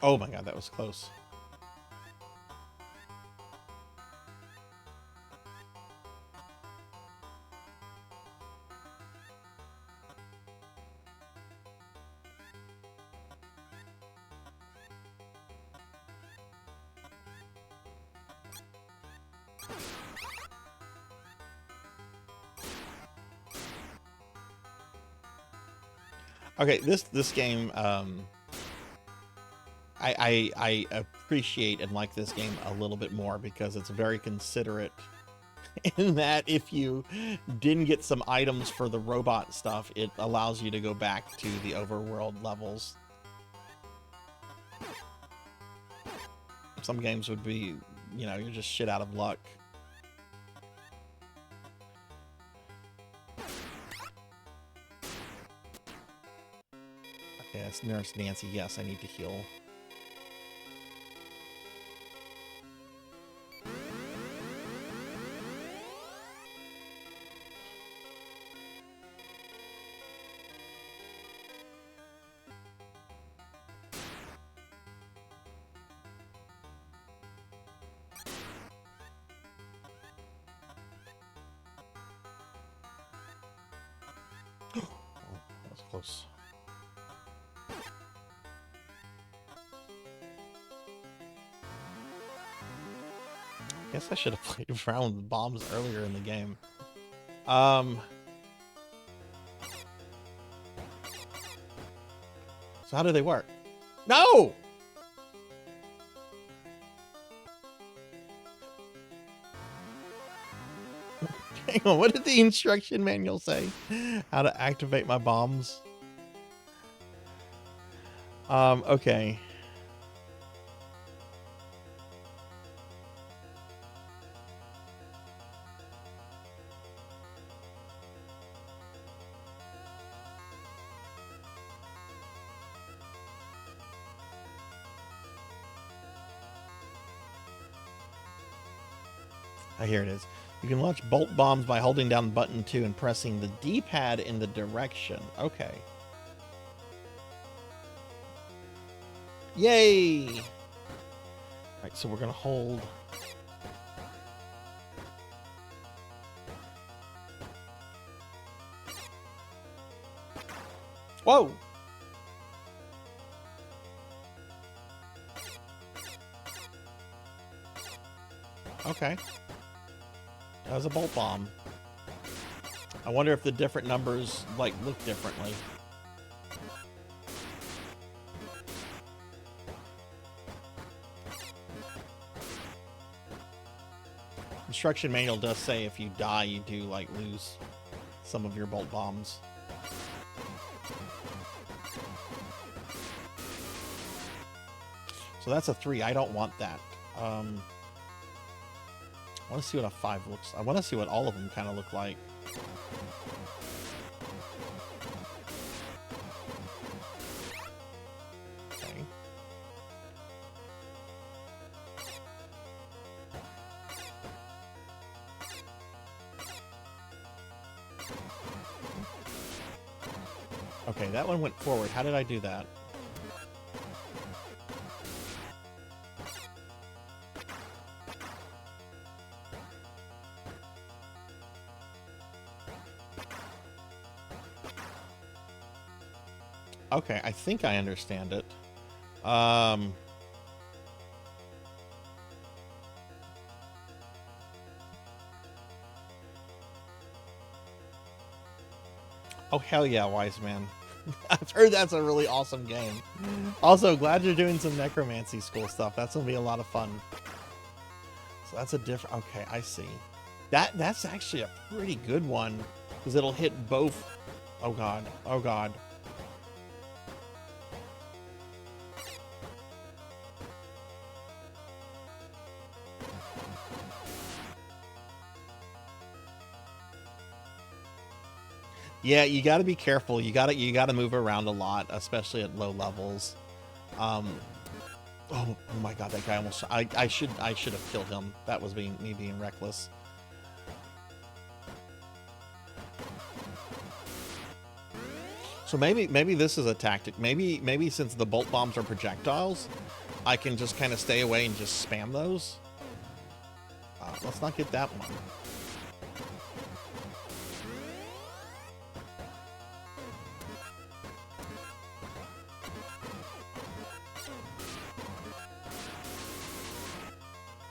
Oh my god, that was close. Okay, this game, I appreciate and like this game a little bit more because it's very considerate in that if you didn't get some items for the robot stuff, it allows you to go back to the overworld levels. Some games would be, you know, you're just shit out of luck. Okay, that's Nurse Nancy. Yes, I need to heal. close. Guess I should have played around with bombs earlier in the game. So how do they work? No! Hang on, what did the instruction manual say? How to activate my bombs? Okay. Here it is. You can launch bolt bombs by holding down button 2 and pressing the D-pad in the direction. Okay. Yay! All right, so we're going to hold... Whoa! Okay. That was a bolt bomb. I wonder if the different numbers, like, look differently. Instruction manual does say if you die, you do, like, lose some of your bolt bombs. So that's a 3. I don't want that. I want to see what a 5 looks like. I want to see what all of them kind of look like. Okay. Okay, that one went forward. How did I do that? Okay, I think I understand it. Oh, hell yeah, Wise Man. I've heard that's a really awesome game. Also, glad you're doing some necromancy school stuff. That's going to be a lot of fun. So that's a different... Okay, I see. That's actually a pretty good one, because it'll hit both... Oh, God. Oh, God. Yeah, you got to be careful. You got to move around a lot, especially at low levels. Oh my God, that guy almost. I should have killed him. That was me being reckless. So maybe this is a tactic. Maybe since the bolt bombs are projectiles, I can just kind of stay away and just spam those. Let's not get that one.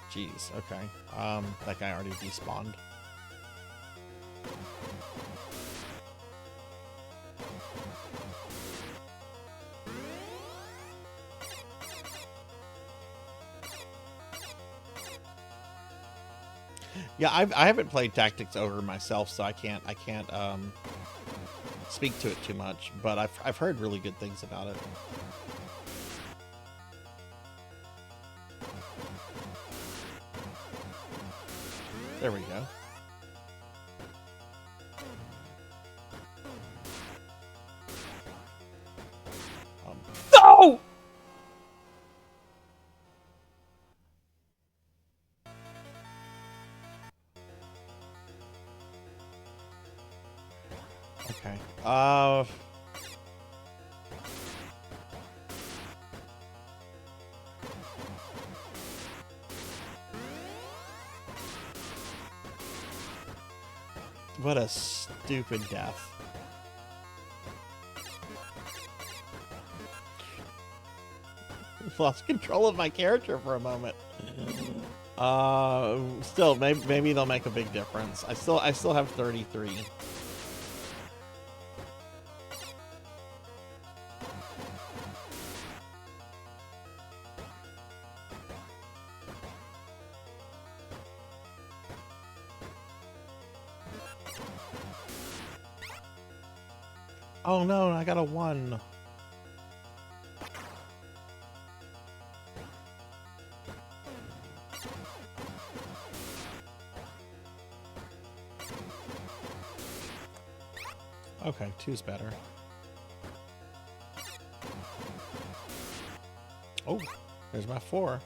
Jeez, okay. That guy already despawned. Yeah, I haven't played Tactics Ogre myself, so I can't speak to it too much, but I've heard really good things about it. There we go. No! Okay. What a stupid death. Lost control of my character for a moment. Still, maybe they'll make a big difference. I still have 33. Oh no, I got a 1. Okay, 2's better. Oh, there's my 4.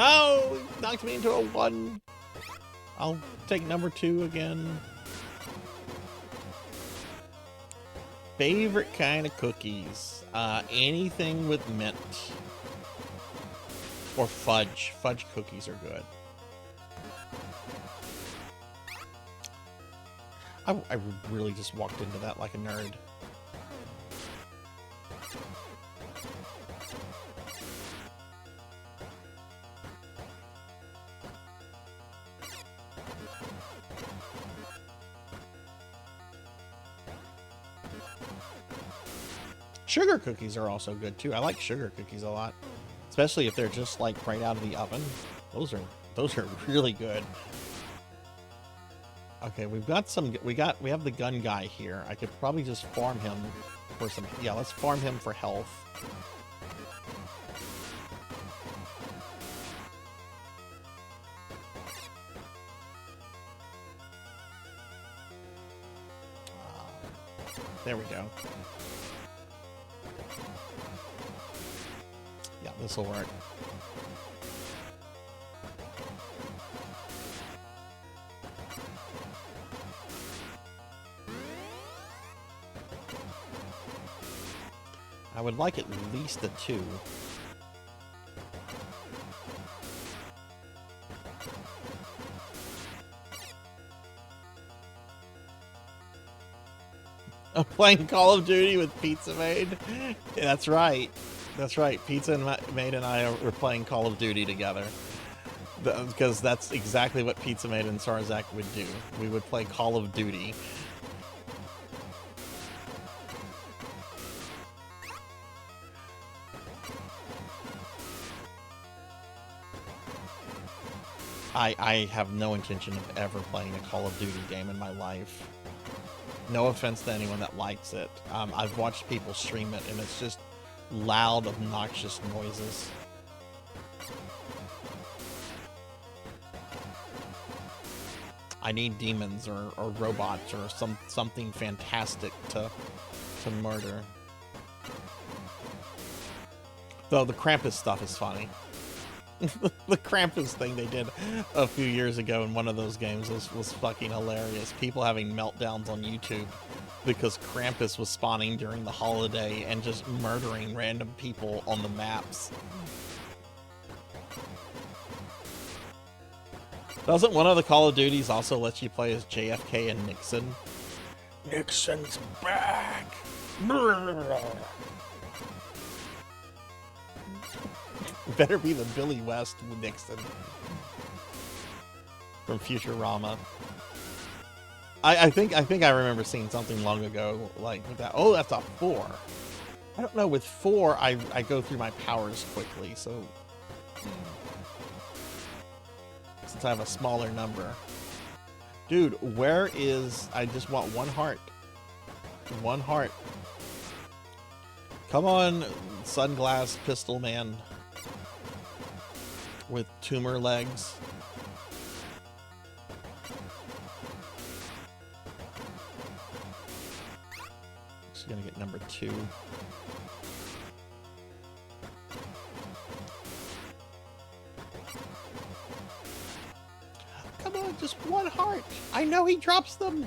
Oh, he knocked me into a 1. I'll take number 2 again. Favorite kind of cookies? Anything with mint. Or fudge. Fudge cookies are good. I really just walked into that like a nerd. Sugar cookies are also good too. I like sugar cookies a lot, especially if they're just like right out of the oven. Those are really good. Okay, we've got some. We have the gun guy here. I could probably just farm him for some. Yeah, let's farm him for health. There we go. Yeah, this will work. I would like at least a 2. I'm playing Call of Duty with Pizza Maid. Yeah, that's right. That's right. Pizza Maid and I are playing Call of Duty together. Because that's exactly what Pizza Maid and Sarzac would do. We would play Call of Duty. I have no intention of ever playing a Call of Duty game in my life. No offense to anyone that likes it. I've watched people stream it, and it's just loud, obnoxious noises. I need demons or robots or something fantastic to murder. Though the Krampus stuff is funny. The Krampus thing they did a few years ago in one of those games was fucking hilarious. People having meltdowns on YouTube because Krampus was spawning during the holiday and just murdering random people on the maps. Doesn't one of the Call of Duties also let you play as JFK and Nixon? Nixon's back! Better be the Billy West Nixon from Futurama. I think I remember seeing something long ago like that. Oh, that's a 4. I don't know. With 4, I go through my powers quickly. So since I have a smaller number, dude, where is? I just want 1 heart. 1 heart. Come on, Sunglass Pistol Man. With tumor legs. Just gonna get number 2. Come on, just 1 heart. I know he drops them.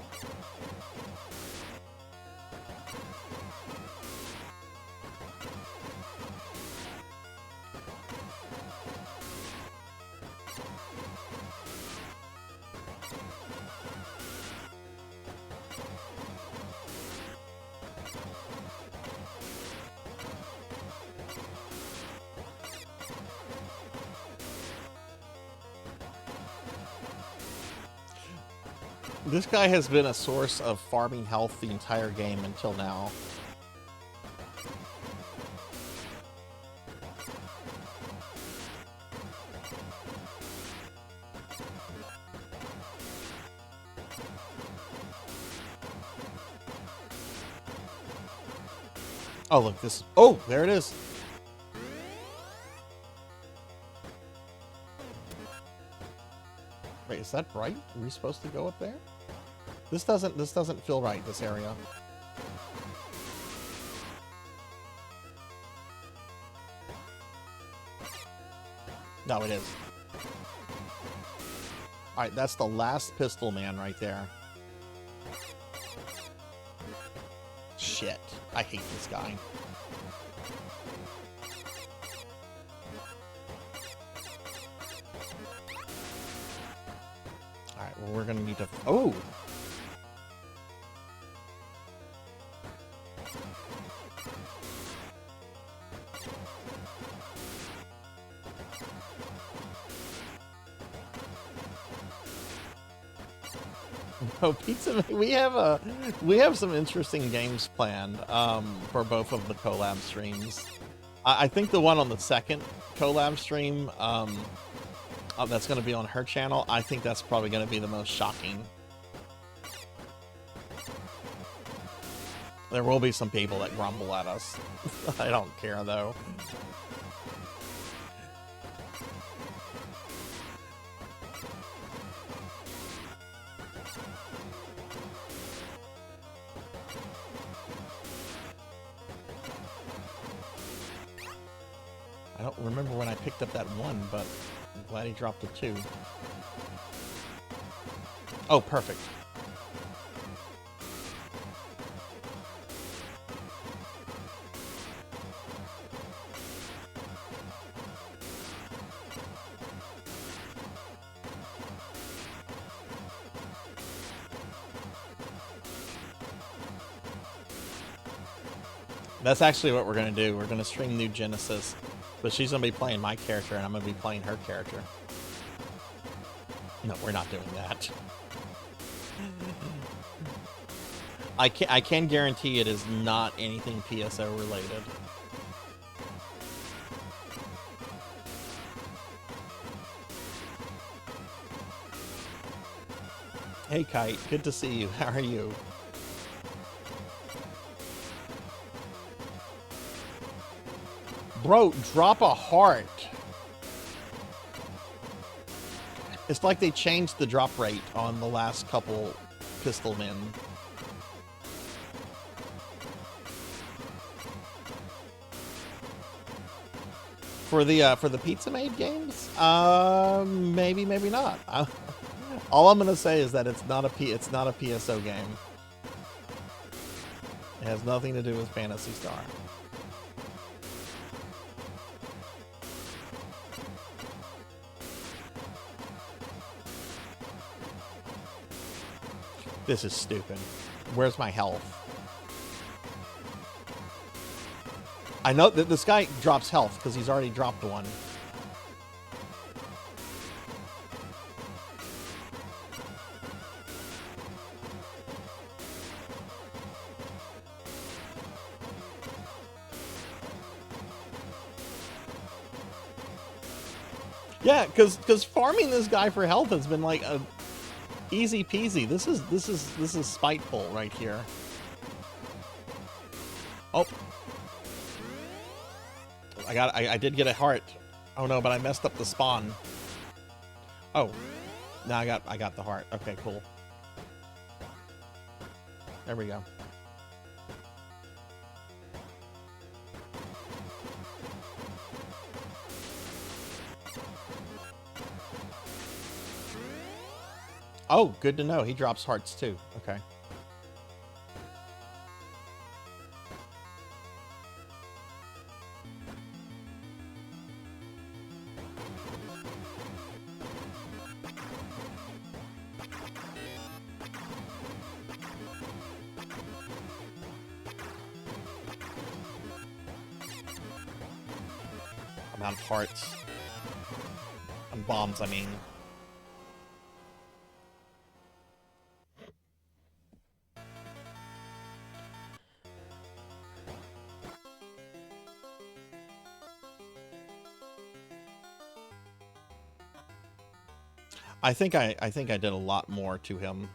This guy has been a source of farming health the entire game until now. Oh, look, this... Oh, there it is. Wait, is that right? Are we supposed to go up there? This doesn't feel right, this area. No, it is. Alright, that's the last pistol man right there. Shit. I hate this guy. Alright, well, we're gonna need to... Oh! Oh, Pizza, we have some interesting games planned for both of the collab streams. I think the one on the second collab stream that's going to be on her channel, I think that's probably going to be the most shocking. There will be some people that grumble at us. I don't care though. I don't remember when I picked up that one, but I'm glad he dropped the two. Oh, perfect. That's actually what we're going to do. We're going to stream New Genesis. But she's going to be playing my character, and I'm going to be playing her character. No, we're not doing that. I can guarantee it is not anything PSO related. Hey, Kite. Good to see you. How are you? Bro, drop a heart. It's like they changed the drop rate on the last couple pistol men. For the Pizza Made games? Maybe, maybe not. All I'm gonna say is that it's not a PSO game. It has nothing to do with Phantasy Star. This is stupid. Where's my health? I know that this guy drops health because he's already dropped one. Yeah, because farming this guy for health has been like a easy peasy. This is spiteful right here. Oh, I did get a heart. Oh no, but I messed up the spawn. Oh, now I got the heart. Okay, cool. There we go. Oh, good to know. He drops hearts too. Okay. Amount of hearts. On bombs, I mean. I think I did a lot more to him.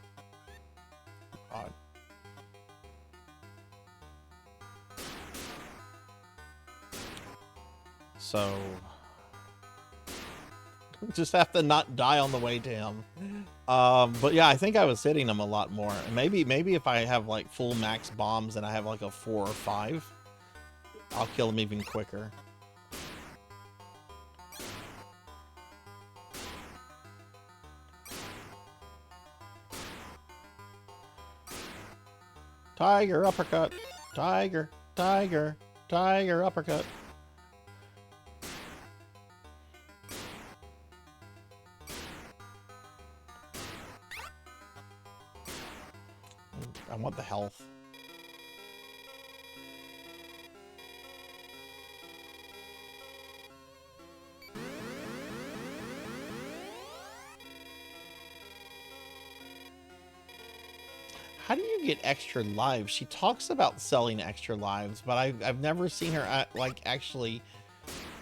So just have to not die on the way to him. But yeah, I think I was hitting him a lot more. And maybe if I have like full max bombs and I have like a 4 or 5, I'll kill him even quicker. Tiger uppercut. Tiger, tiger, tiger uppercut. I want the health. How do you get extra lives? She talks about selling extra lives, but I've never seen her like actually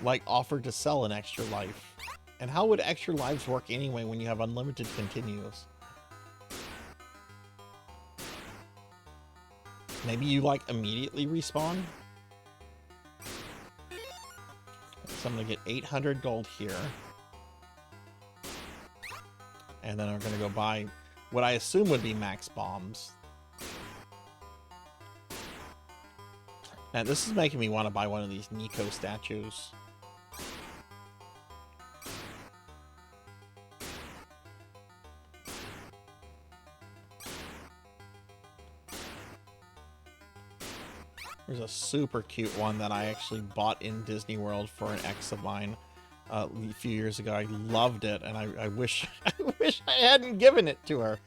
like offer to sell an extra life. And how would extra lives work anyway when you have unlimited continuous? Maybe you like immediately respawn? So I'm gonna get 800 gold here. And then I'm gonna go buy what I assume would be max bombs. Now this is making me want to buy one of these Nico statues. There's a super cute one that I actually bought in Disney World for an ex of mine a few years ago. I loved it, and I wish I hadn't given it to her.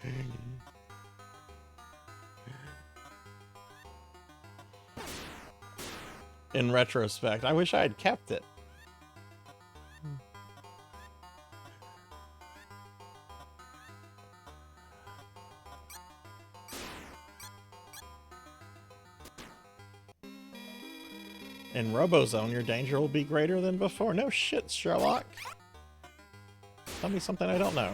In retrospect, I wish I had kept it. In Robozone, your danger will be greater than before. No shit, Sherlock. Tell me something I don't know.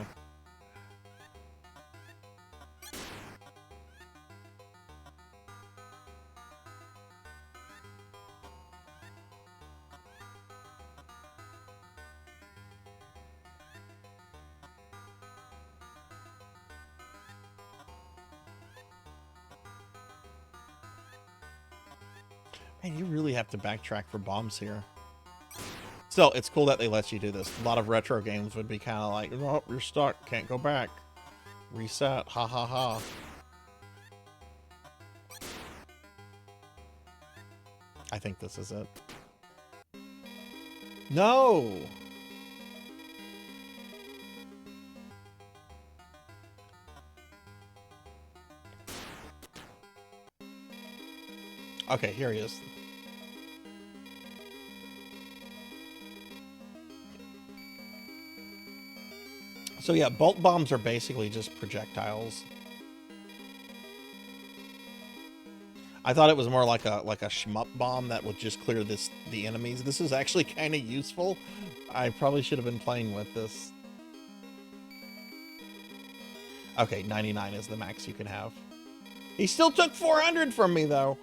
Man, you really have to backtrack for bombs here. Still, it's cool that they let you do this. A lot of retro games would be kind of like, oh, you're stuck, can't go back. Reset, ha ha ha. I think this is it. No! Okay, here he is. So yeah, bolt bombs are basically just projectiles. I thought it was more like a shmup bomb that would just clear the enemies. This is actually kind of useful. I probably should have been playing with this. Okay, 99 is the max you can have. He still took 400 from me though.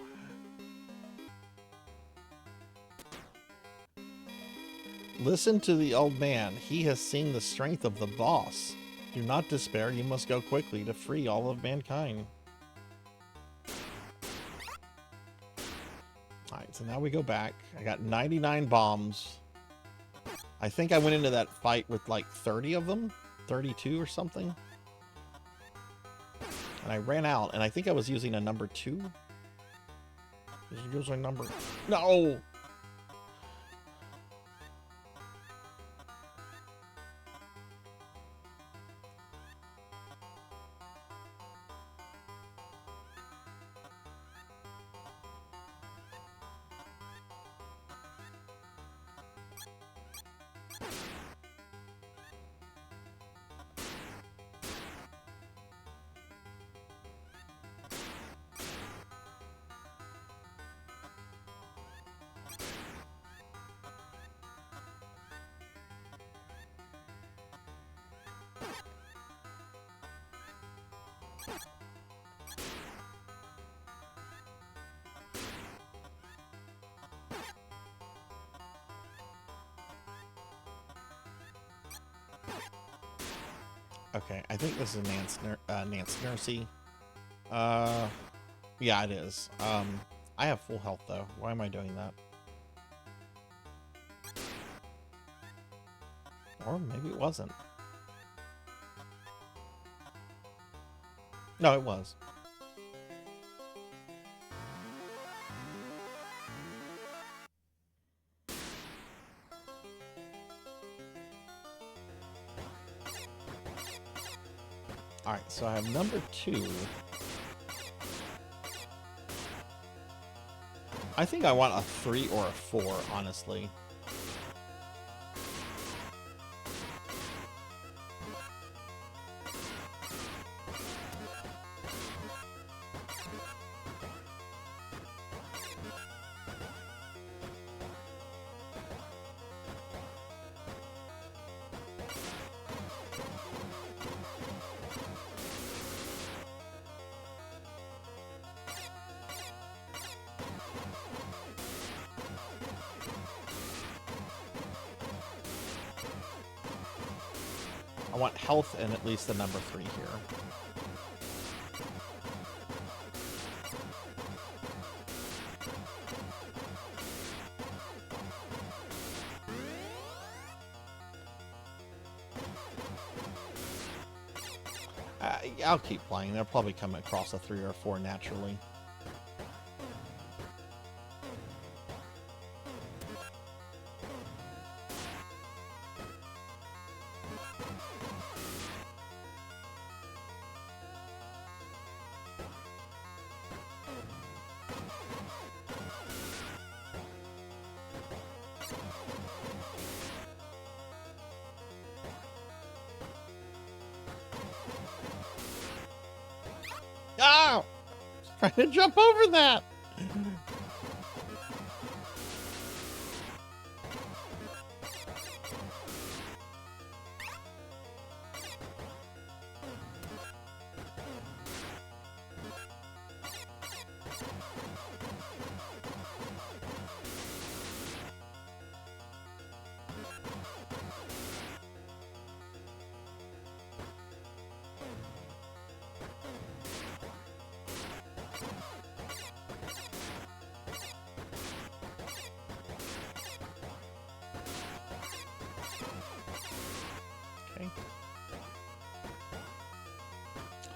Listen to the old man. He has seen the strength of the boss. Do not despair. You must go quickly to free all of mankind. Alright, so now we go back. I got 99 bombs. I think I went into that fight with like 30 of them. 32 or something. And I ran out, and I think I was using a number 2. Using number... No! Okay, I think this is Nance Nursey. Yeah, it is. I have full health though. Why am I doing that? Or maybe it wasn't. No, it was. Alright, so I have number 2. I think I want a 3 or a 4, honestly. I want health and at least the number 3 here. I'll keep playing. They'll probably come across a 3 or a 4 naturally. Oh! Trying to jump over that!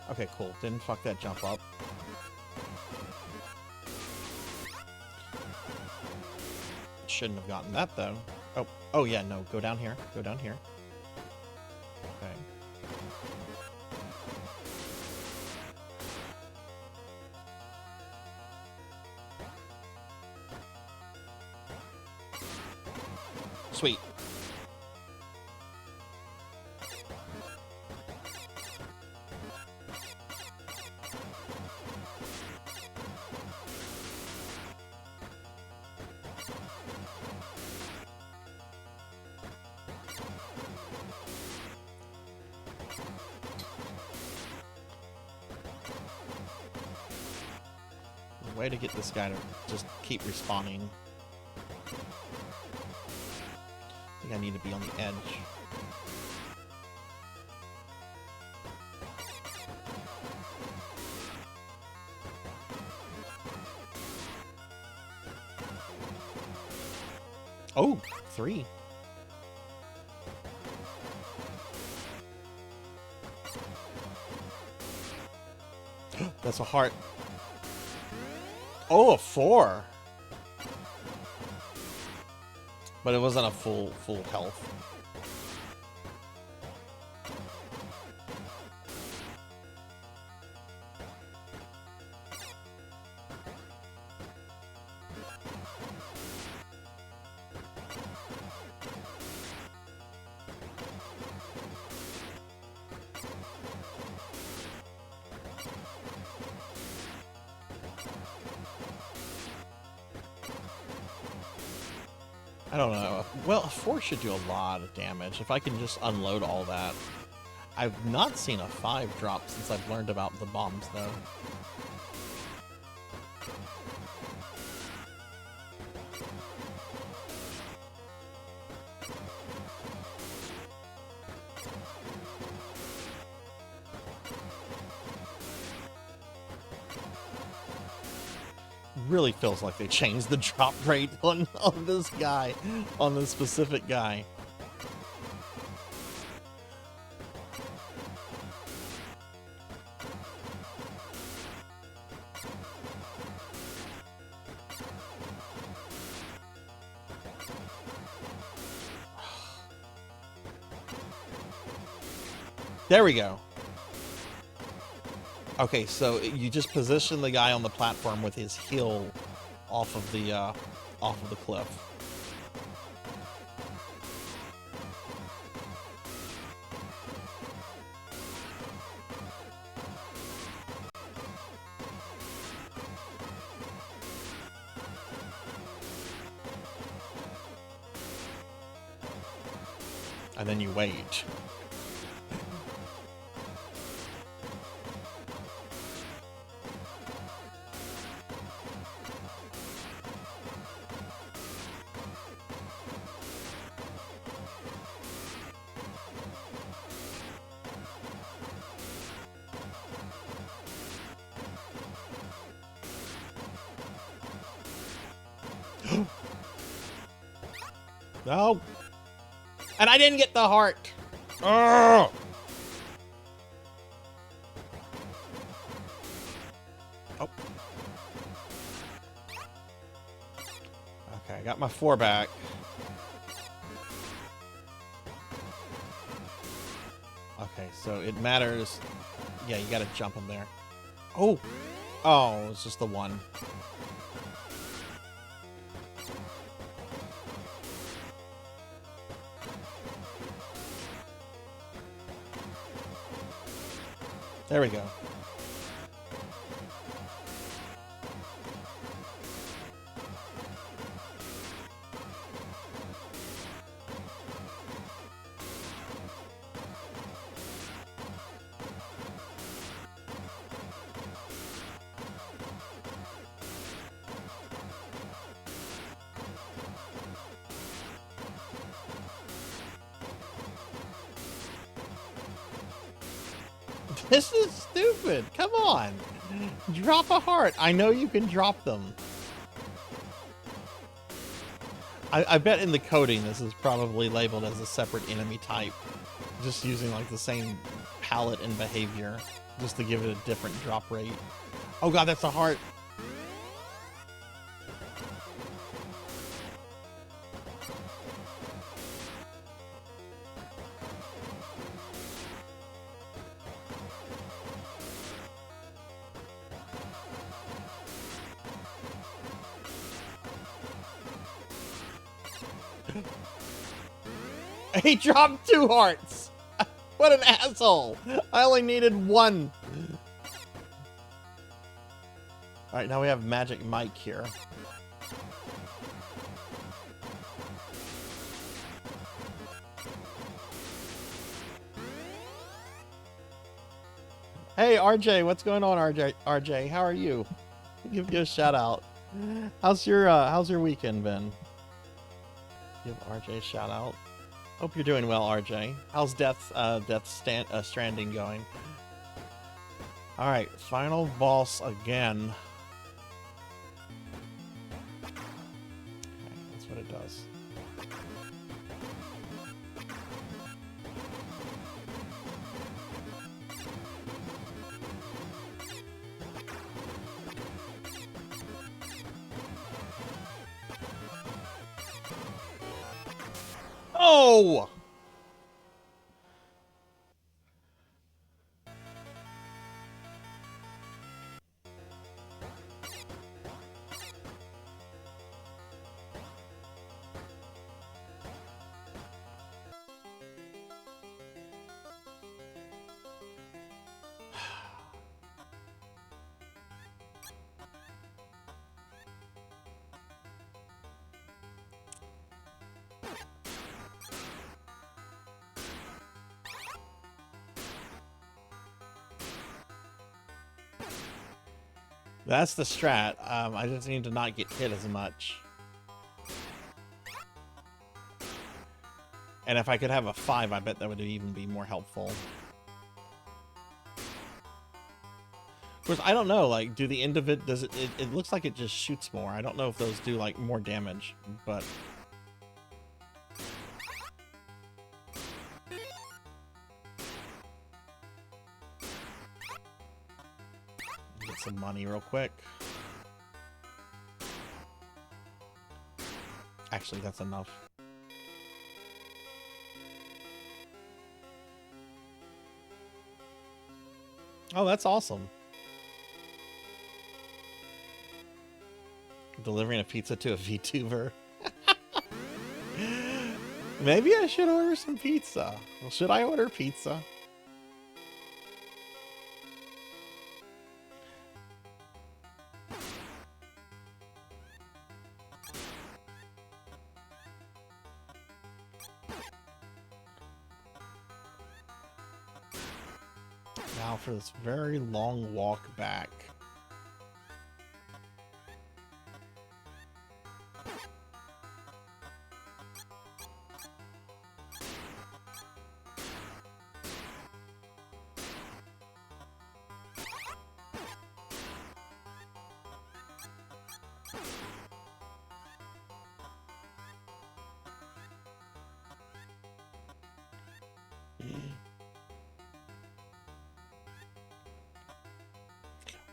Okay, cool. Didn't fuck that jump up. Shouldn't have gotten that, though. Oh yeah, no. Go down here. Go down here. Okay. Sweet. Way to get this guy to just keep respawning. I think I need to be on the edge. Oh, 3. That's a heart. Oh, a 4. But it wasn't a full health. I don't know. Well, a 4 should do a lot of damage if I can just unload all that. I've not seen a 5 drop since I've learned about the bombs, though. really feels like they changed the drop rate on this guy, on this specific guy. There we go. Okay, so you just position the guy on the platform with his heel off of the cliff. And then you wait. No. And I didn't get the heart. Oh. Oh. Okay, I got my 4 back. Okay, so it matters. Yeah, you gotta jump him there. Oh. Oh, it's just the 1. There we go. This is stupid. Come on. Drop a heart. I know you can drop them. I bet in the coding this is probably labeled as a separate enemy type. Just using like the same palette and behavior. Just to give it a different drop rate. Oh god, that's a heart. He dropped 2 hearts. What an asshole. I only needed 1. Alright, now we have Magic Mike here. Hey RJ, what's going on RJ? How are you? Give you a shout out. How's your weekend been? Give RJ a shout out. Hope you're doing well, RJ. How's Death Stranding going? All right, final boss again. Okay, that's what it does. Oh! That's the strat. I just need to not get hit as much. And if I could have a 5, I bet that would even be more helpful. course, I don't know, like, do the end of it, does it looks like it just shoots more. I don't know if those do, like, more damage, but... Get some money real quick. Actually, that's enough. Oh, that's awesome. Delivering a pizza to a VTuber. Maybe I should order some pizza. Well, should I order pizza? Now for this very long walk back.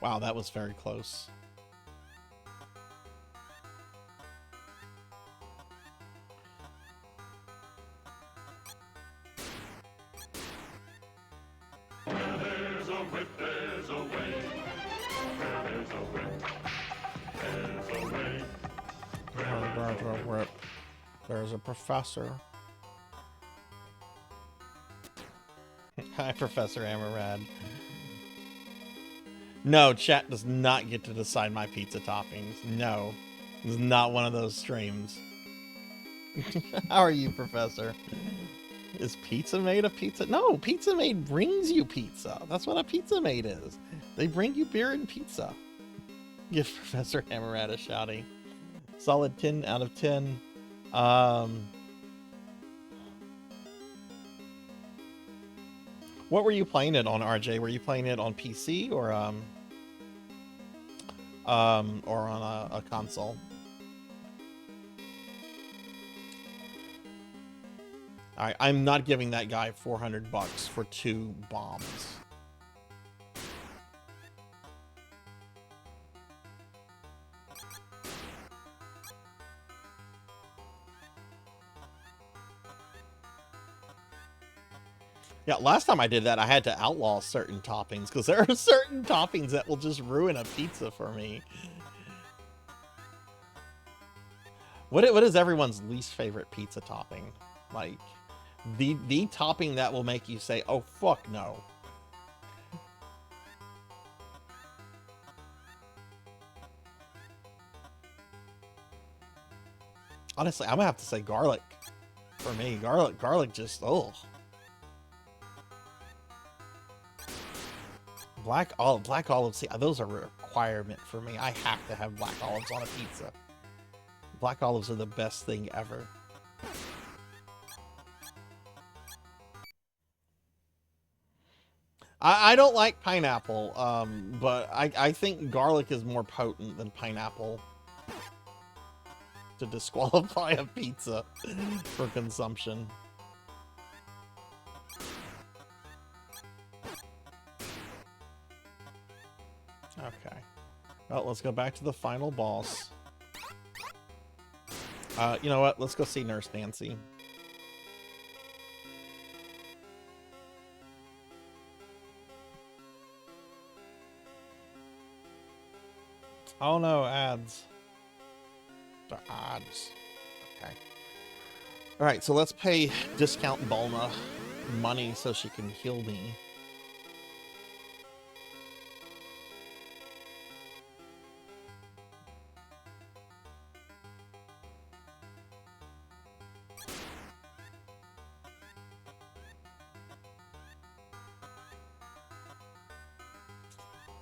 Wow, that was very close. There's a whip, there's a way. There's a whip, there's a way. There's a professor. Hi, Professor Amarad. No, chat does not get to decide my pizza toppings. No, it's not one of those streams. How are you, Professor? Is Pizza Made a pizza? No, Pizza Made brings you pizza. That's what a Pizza Made is. They bring you beer and pizza. Give Professor Amarad a shouty. Solid 10 out of 10. What were you playing it on, RJ? Were you playing it on PC or on a console? Alright, I'm not giving that guy $400 for 2 bombs. Yeah, last time I did that, I had to outlaw certain toppings, because there are certain toppings that will just ruin a pizza for me. What is everyone's least favorite pizza topping? Like, the topping that will make you say, oh, fuck no. Honestly, I'm gonna have to say garlic. For me, garlic just, oh. Black olives, see, those are a requirement for me. I have to have black olives on a pizza. Black olives are the best thing ever. I don't like pineapple, but I think garlic is more potent than pineapple to disqualify a pizza for consumption. Okay. Well, let's go back to the final boss. You know what? Let's go see Nurse Nancy. Oh no, ads. The ads. Okay. Alright, so let's pay Discount Bulma money so she can heal me.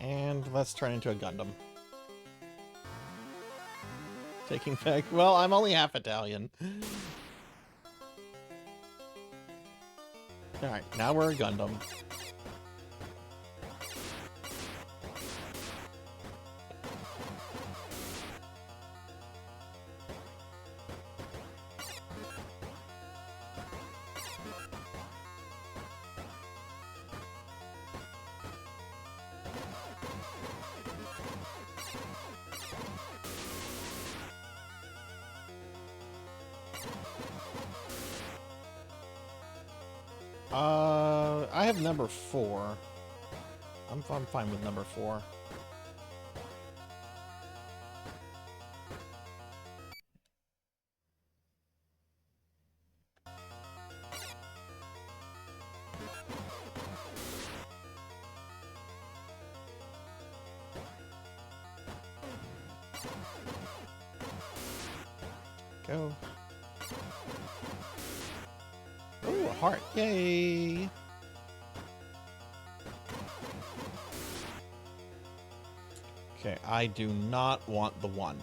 And let's turn into a Gundam. Taking back. Well, I'm only half Italian. Alright, now we're a Gundam. I have number 4. I'm fine with number 4. Go. Oh, a heart. Yay. Okay, I do not want the 1.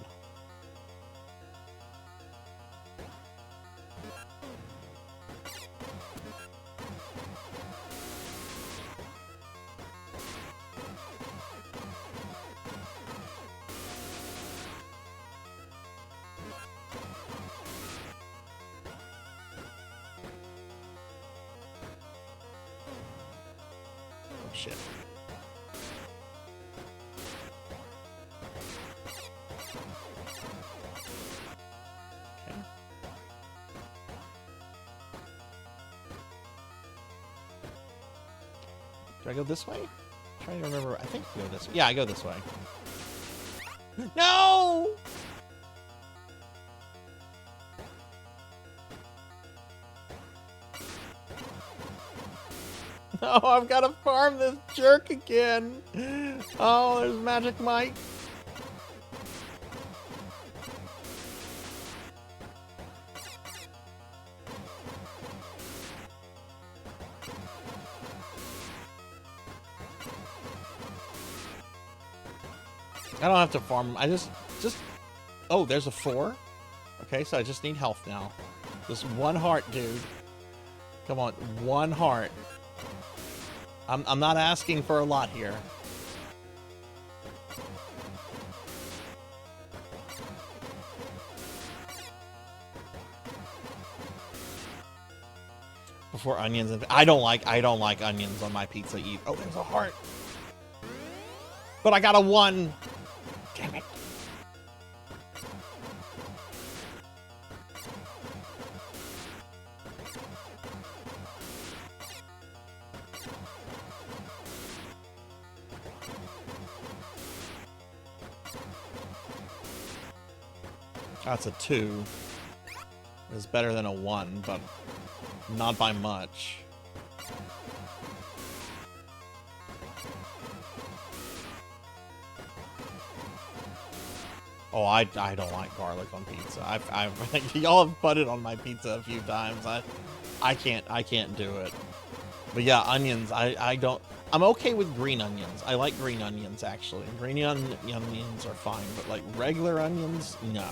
Oh, shit. Okay. Do I go this way? I'm trying to remember. I think I go this way. Yeah, I go this way. No! No, I've got to farm this jerk again. Oh, there's Magic Mike. I don't have to farm. I just. Oh, there's a 4. Okay, so I just need health now. Just 1 heart, dude. Come on, 1 heart. I'm not asking for a lot here. Before onions and I don't like onions on my pizza either. Oh, there's a heart. But I got a 1. Damn it. That's a 2. It's better than a 1, but not by much. Oh, I don't like garlic on pizza. Y'all have put it on my pizza a few times. I can't do it. But yeah, onions. I don't. I'm okay with green onions. I like green onions actually. Green onions are fine, but like regular onions, no.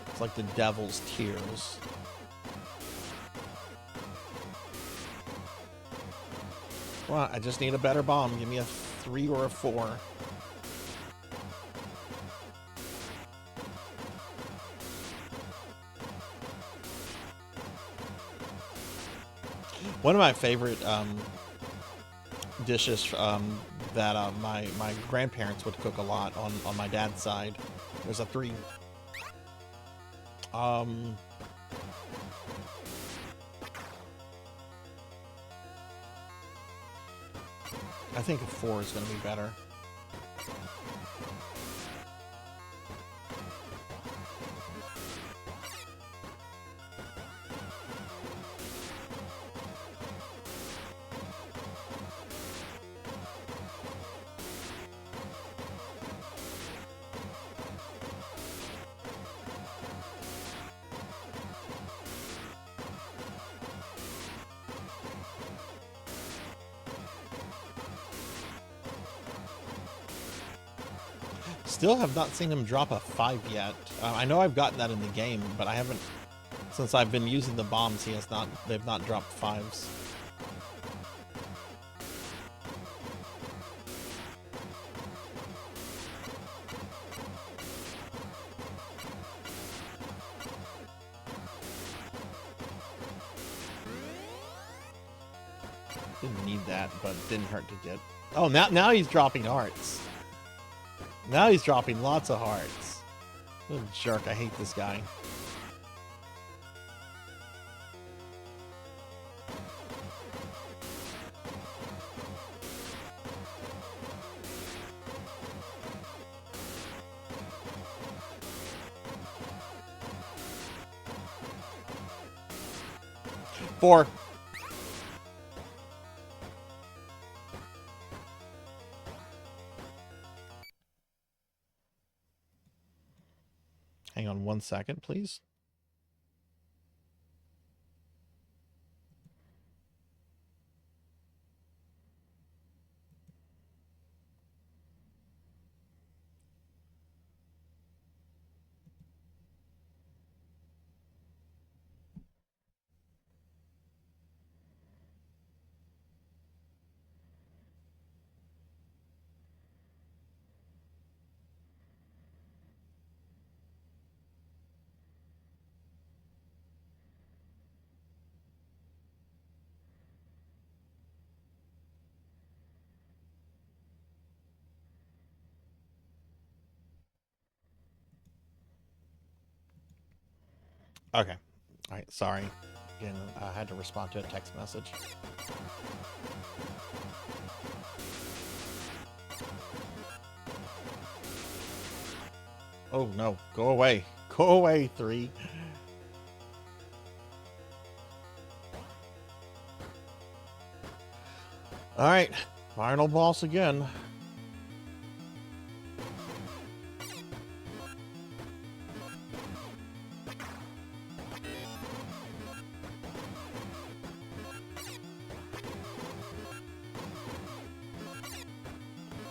It's like the devil's tears. Come on, I just need a better bomb. Give me a 3 or a 4. One of my favorite dishes that my grandparents would cook a lot on my dad's side. There's a 3. I think a 4 is going to be better. Still have not seen him drop a 5 yet. I know I've gotten that in the game, but I haven't. Since I've been using the bombs, he has not. They've not dropped 5s. Didn't need that, but didn't hurt to get. Oh, now he's dropping hearts. Now he's dropping lots of hearts. What a jerk. I hate this guy. 4. Hang on 1 second, please. Okay. All right, sorry. Again, I had to respond to a text message. Oh no, go away. Go away, 3. All right, final boss again.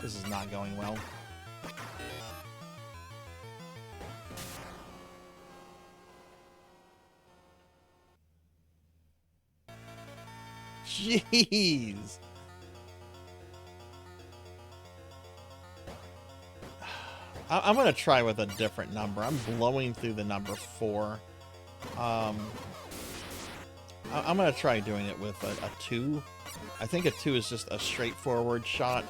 This is not going well. Jeez. I'm going to try with a different number. I'm blowing through the number 4. I'm going to try doing it with a 2. I think a 2 is just a straightforward shot.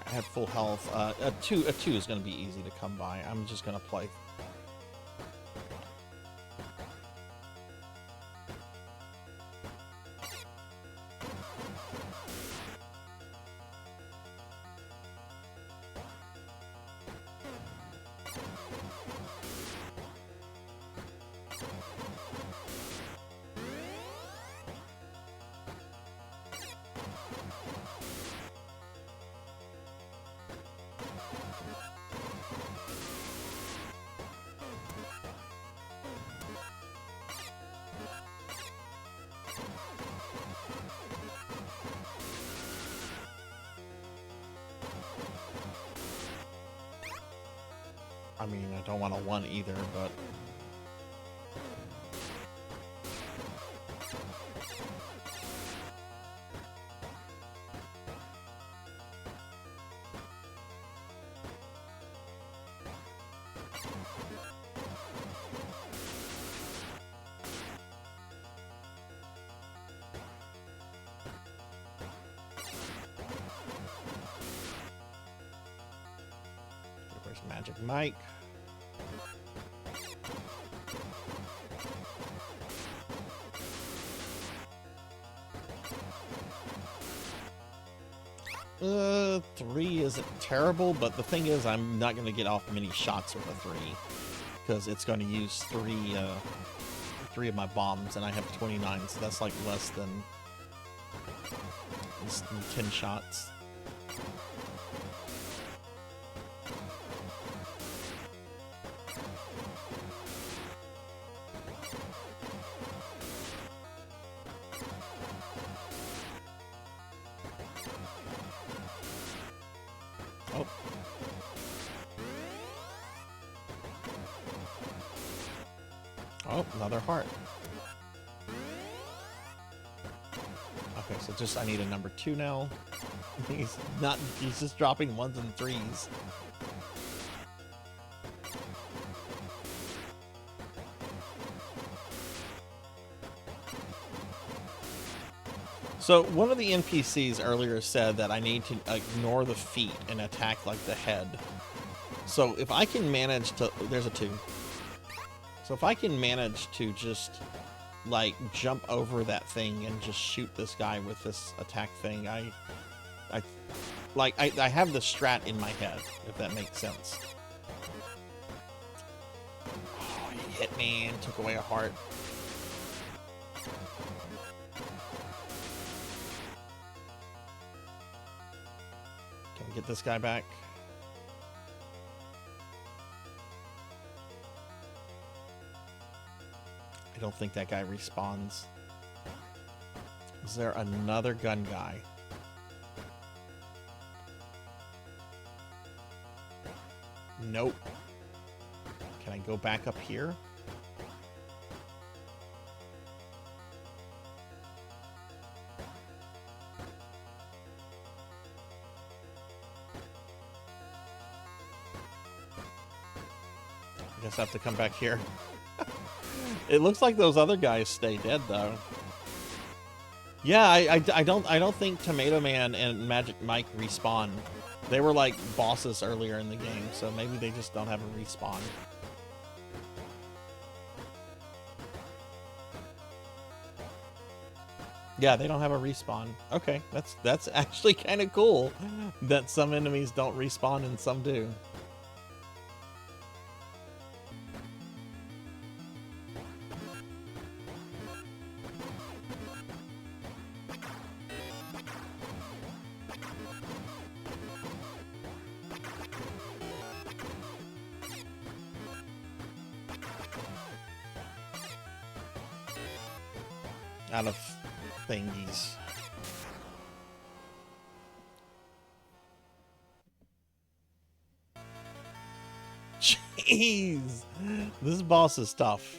I have full health. A two is going to be easy to come by. I'm just going to play. I mean, I don't want a 1 either, but... Where's Magic Mike? Three isn't terrible, but the thing is, I'm not going to get off many shots with a 3, because it's going to use three of my bombs, and I have 29, so that's like less than 10 shots. Oh. Oh, another heart. Okay, so just I need a number 2 now. He's just dropping 1s and 3s. So one of the NPCs earlier said that I need to ignore the feet and attack like the head. So if I can manage to, there's a 2. So if I can manage to just like jump over that thing and just shoot this guy with this attack thing, I have the strat in my head, if that makes sense. Oh, he hit me and took away a heart. Can we get this guy back? I don't think that guy respawns. Is there another gun guy? Nope. Can I go back up here? I guess I have to come back here. It looks like those other guys stay dead though. Yeah, I don't think Tomato Man and Magic Mike respawn. They were like bosses earlier in the game, so maybe they just don't have a respawn. Yeah, they don't have a respawn. Okay, that's actually kind of cool that some enemies don't respawn and some do. Out of thingies. Jeez, this boss is tough.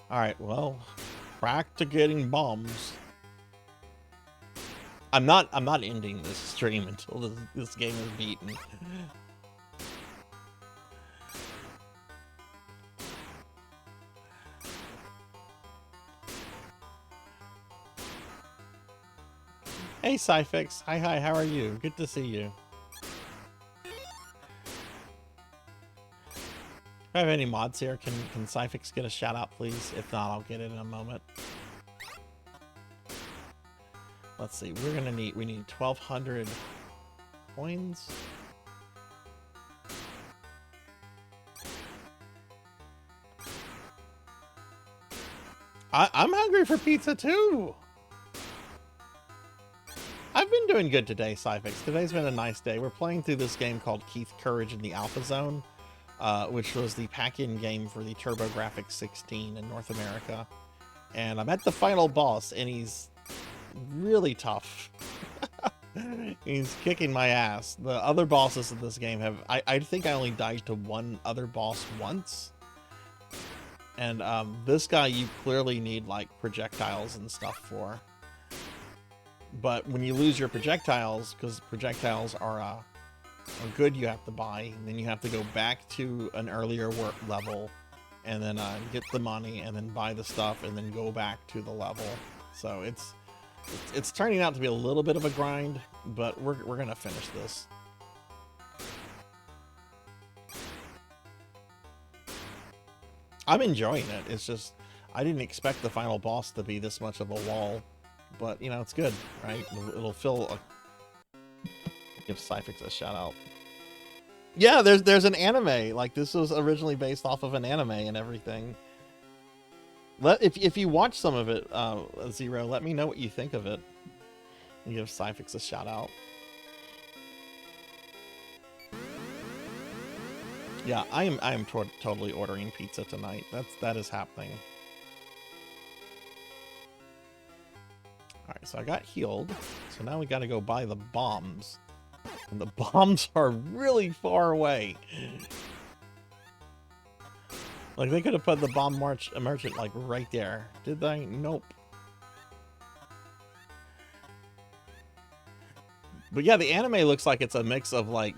All right, well, back to getting bombs. I'm not ending this stream until this game is beaten. Hey, Cyfix. Hi, how are you? Good to see you. If I have any mods here, can Cyfix get a shout out, please? If not, I'll get it in a moment. Let's see, we need 1,200 coins. I'm hungry for pizza too. I've been doing good today, Cyfix. Today's been a nice day. We're playing through this game called Keith Courage in the Alpha Zone. Which was the pack-in game for the TurboGrafx 16 in North America. And I'm at the final boss, and he's really tough. He's kicking my ass. The other bosses in this game have... I think I only died to one other boss once. And this guy you clearly need, like, projectiles and stuff for. But when you lose your projectiles, because projectiles are good you have to buy, and then you have to go back to an earlier work level and then get the money and then buy the stuff and then go back to the level. So it's turning out to be a little bit of a grind, but we're gonna finish this. I'm enjoying it. It's just I didn't expect the final boss to be this much of a wall, but you know, it's good, right? It'll fill a... Give Cyfix a shout out. Yeah, there's an anime. Like, this was originally based off of an anime and everything. If you watch some of it, Zero, let me know what you think of it. And give Cyfix a shout out. Yeah, I am totally ordering pizza tonight. That is happening. All right, so I got healed. So now we got to go buy the bombs. And the bombs are really far away. Like, they could have put the bomb merchant like right there. Did they? Nope. But yeah, the anime looks like it's a mix of like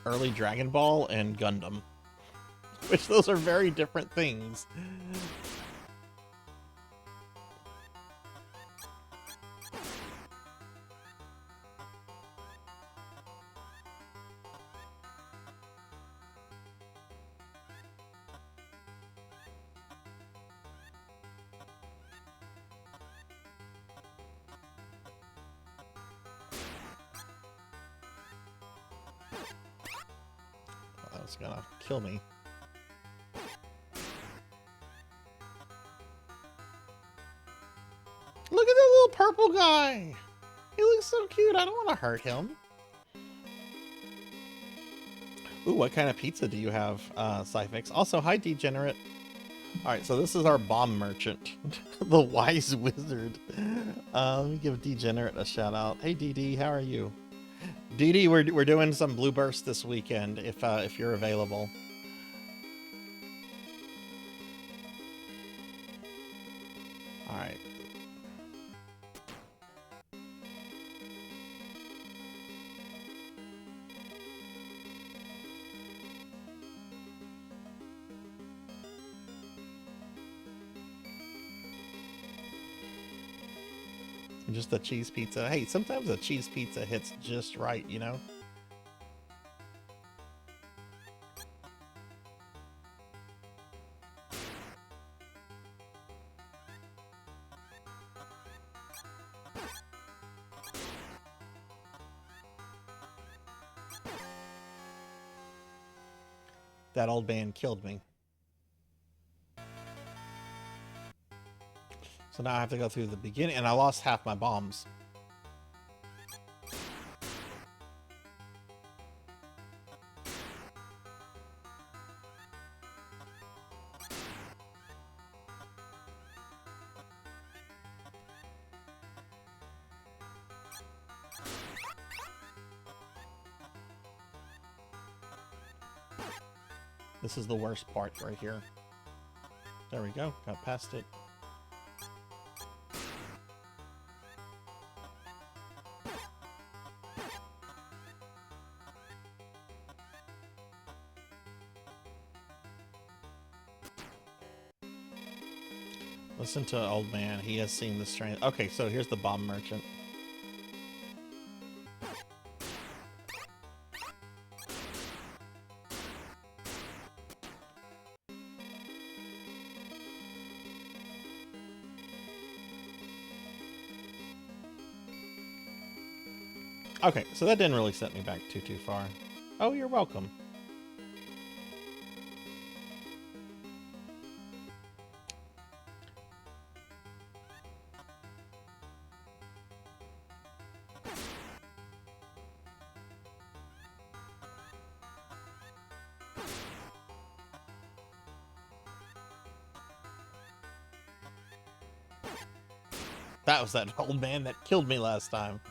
early Dragon Ball and Gundam, which those are very different things. That's gonna kill me. Look at that little purple guy. He looks so cute. I don't want to hurt him. Ooh, what kind of pizza do you have, Cyfix? Also, hi, Degenerate. All right, so this is our bomb merchant, the wise wizard. Let me give Degenerate a shout out. Hey, DD, how are you? DD, we're doing some Blue Burst this weekend if you're available. All right. Just a cheese pizza. Hey, sometimes a cheese pizza hits just right, you know? That old man killed me. So now I have to go through the beginning, and I lost half my bombs. This is the worst part right here. There we go, got past it. Listen to old man. He has seen the strain. Okay, so here's the bomb merchant. Okay, so that didn't really set me back too far. Oh, you're welcome. That was that old man that killed me last time.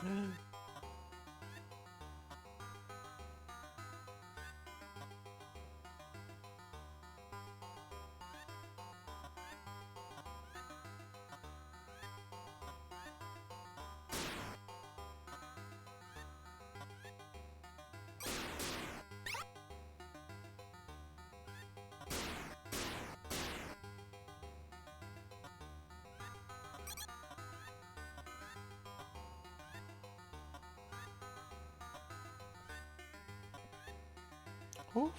Oof.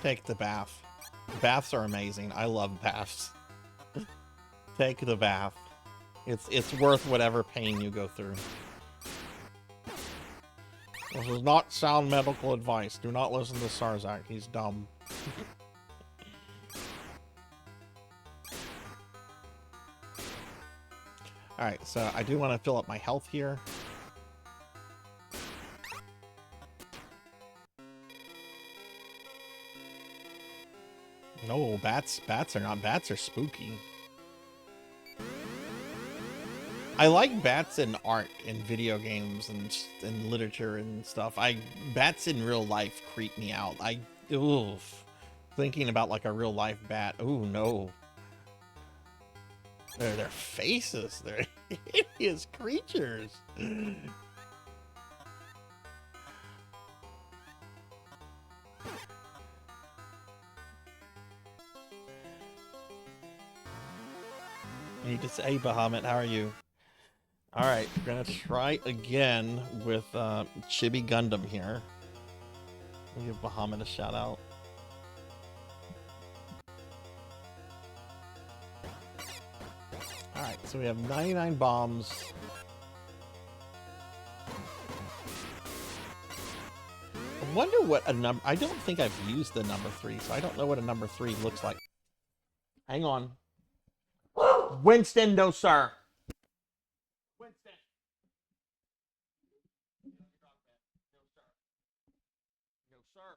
Take the bath. Baths are amazing. I love baths. Take the bath. It's worth whatever pain you go through. This is not sound medical advice. Do not listen to Sarzac. He's dumb. Alright, so I do want to fill up my health here. No, bats are not. Bats are spooky. I like bats in art, in video games, and literature and stuff. Bats in real life creep me out. Oof. thinking about like a real life bat. Oh no. Their faces. They're hideous creatures. You just say, hey, Bahamut, how are you? All right, we're gonna try again with Chibi Gundam here. We'll give Bahamut a shout out. All right, so we have 99 bombs. I wonder what a number. I don't think I've used the number 3, so I don't know what a number 3 looks like. Hang on. Winston, no sir. Winston. No sir. No sir.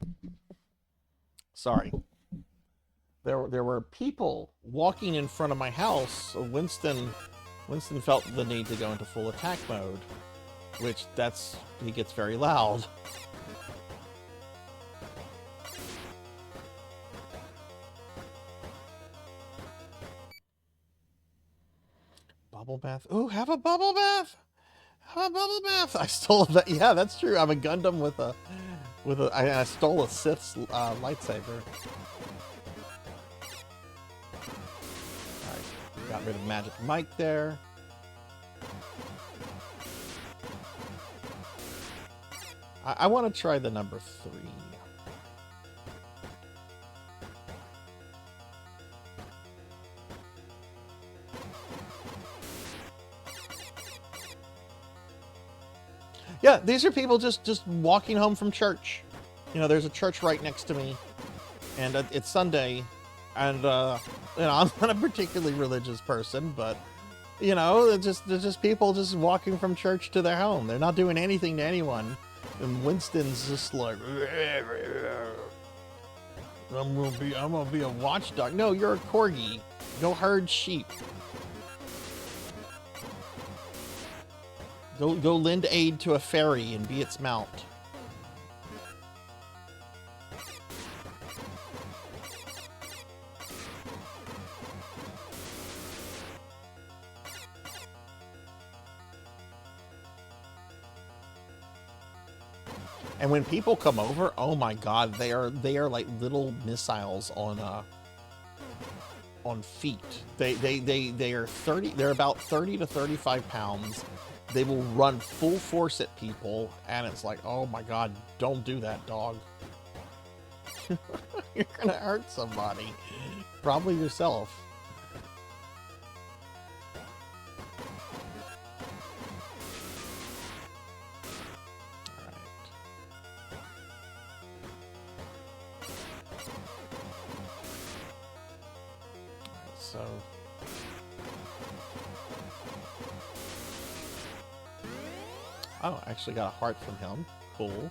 Winston. Sorry. There were people walking in front of my house. So Winston felt the need to go into full attack mode, which he gets very loud. Bubble bath. Ooh, have a bubble bath. Have a bubble bath. I stole that. Yeah, that's true. I'm a Gundam with a I stole a Sith's lightsaber. Alright, got rid of Magic Mike there. I want to try the number 3. Yeah, these are people just walking home from church. You know, there's a church right next to me, and it's Sunday, and you know, I'm not a particularly religious person, but you know, they're just people just walking from church to their home. They're not doing anything to anyone, and Winston's just like, I'm gonna be a watchdog. No, you're a corgi. Go herd sheep. Go lend aid to a fairy and be its mount. And when people come over, oh my god, they are like little missiles on feet. They are 30. They're about 30 to 35 pounds. They will run full force at people, and it's like, oh my god, don't do that, dog. You're gonna hurt somebody. Probably yourself. Alright, so... Oh, I actually got a heart from him. Cool.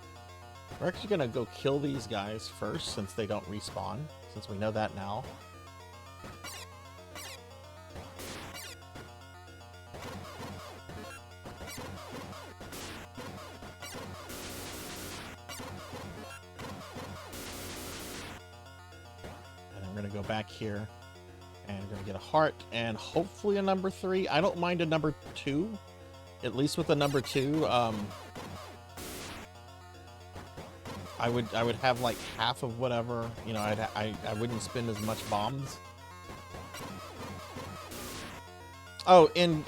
We're actually gonna go kill these guys first, since they don't respawn, since we know that now. And then we're gonna go back here, and we're gonna get a heart, and hopefully a number 3. I don't mind a number 2. At least with the number 2, I would have like half of whatever, you know. I wouldn't spend as much bombs. Oh, in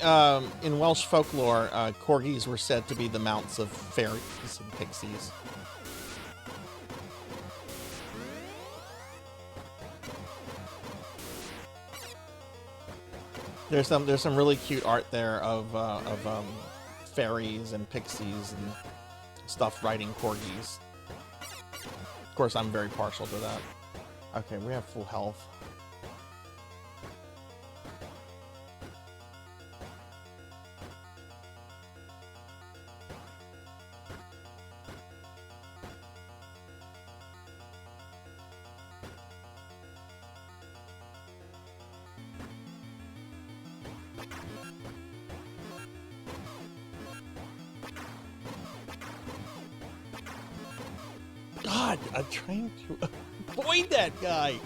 Welsh folklore, corgis were said to be the mounts of fairies and pixies. There's some really cute art there of fairies and pixies and stuff riding corgis. Of course, I'm very partial to that. Okay, we have full health. God, I'm trying to avoid that guy.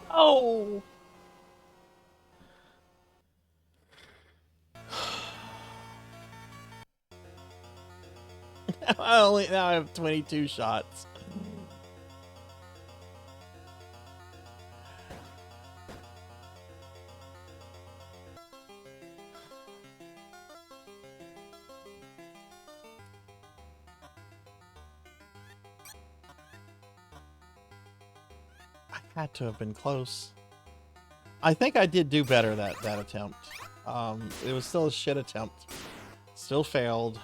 Oh! Now I have 22 shots. I had to have been close. I think I did do better that attempt. It was still a shit attempt. Still failed.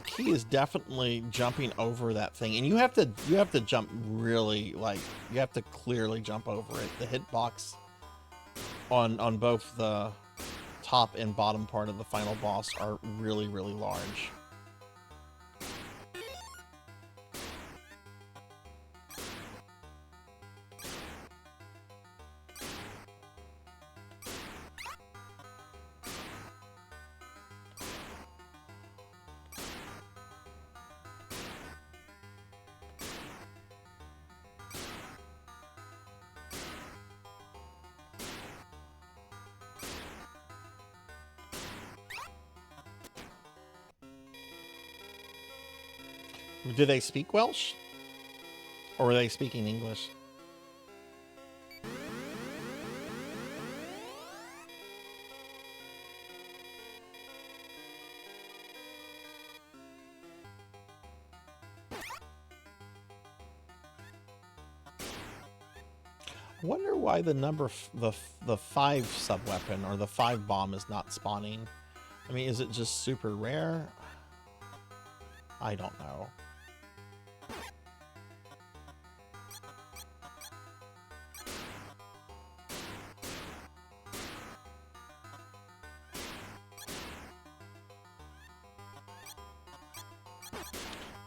The key is definitely jumping over that thing, and you have to jump really, like, you have to clearly jump over it. The hitbox on both the top and bottom part of the final boss are really, really large. Do they speak Welsh? Or were they speaking English? I wonder why the the 5 sub-weapon or the 5 bomb is not spawning. I mean, is it just super rare? I don't know.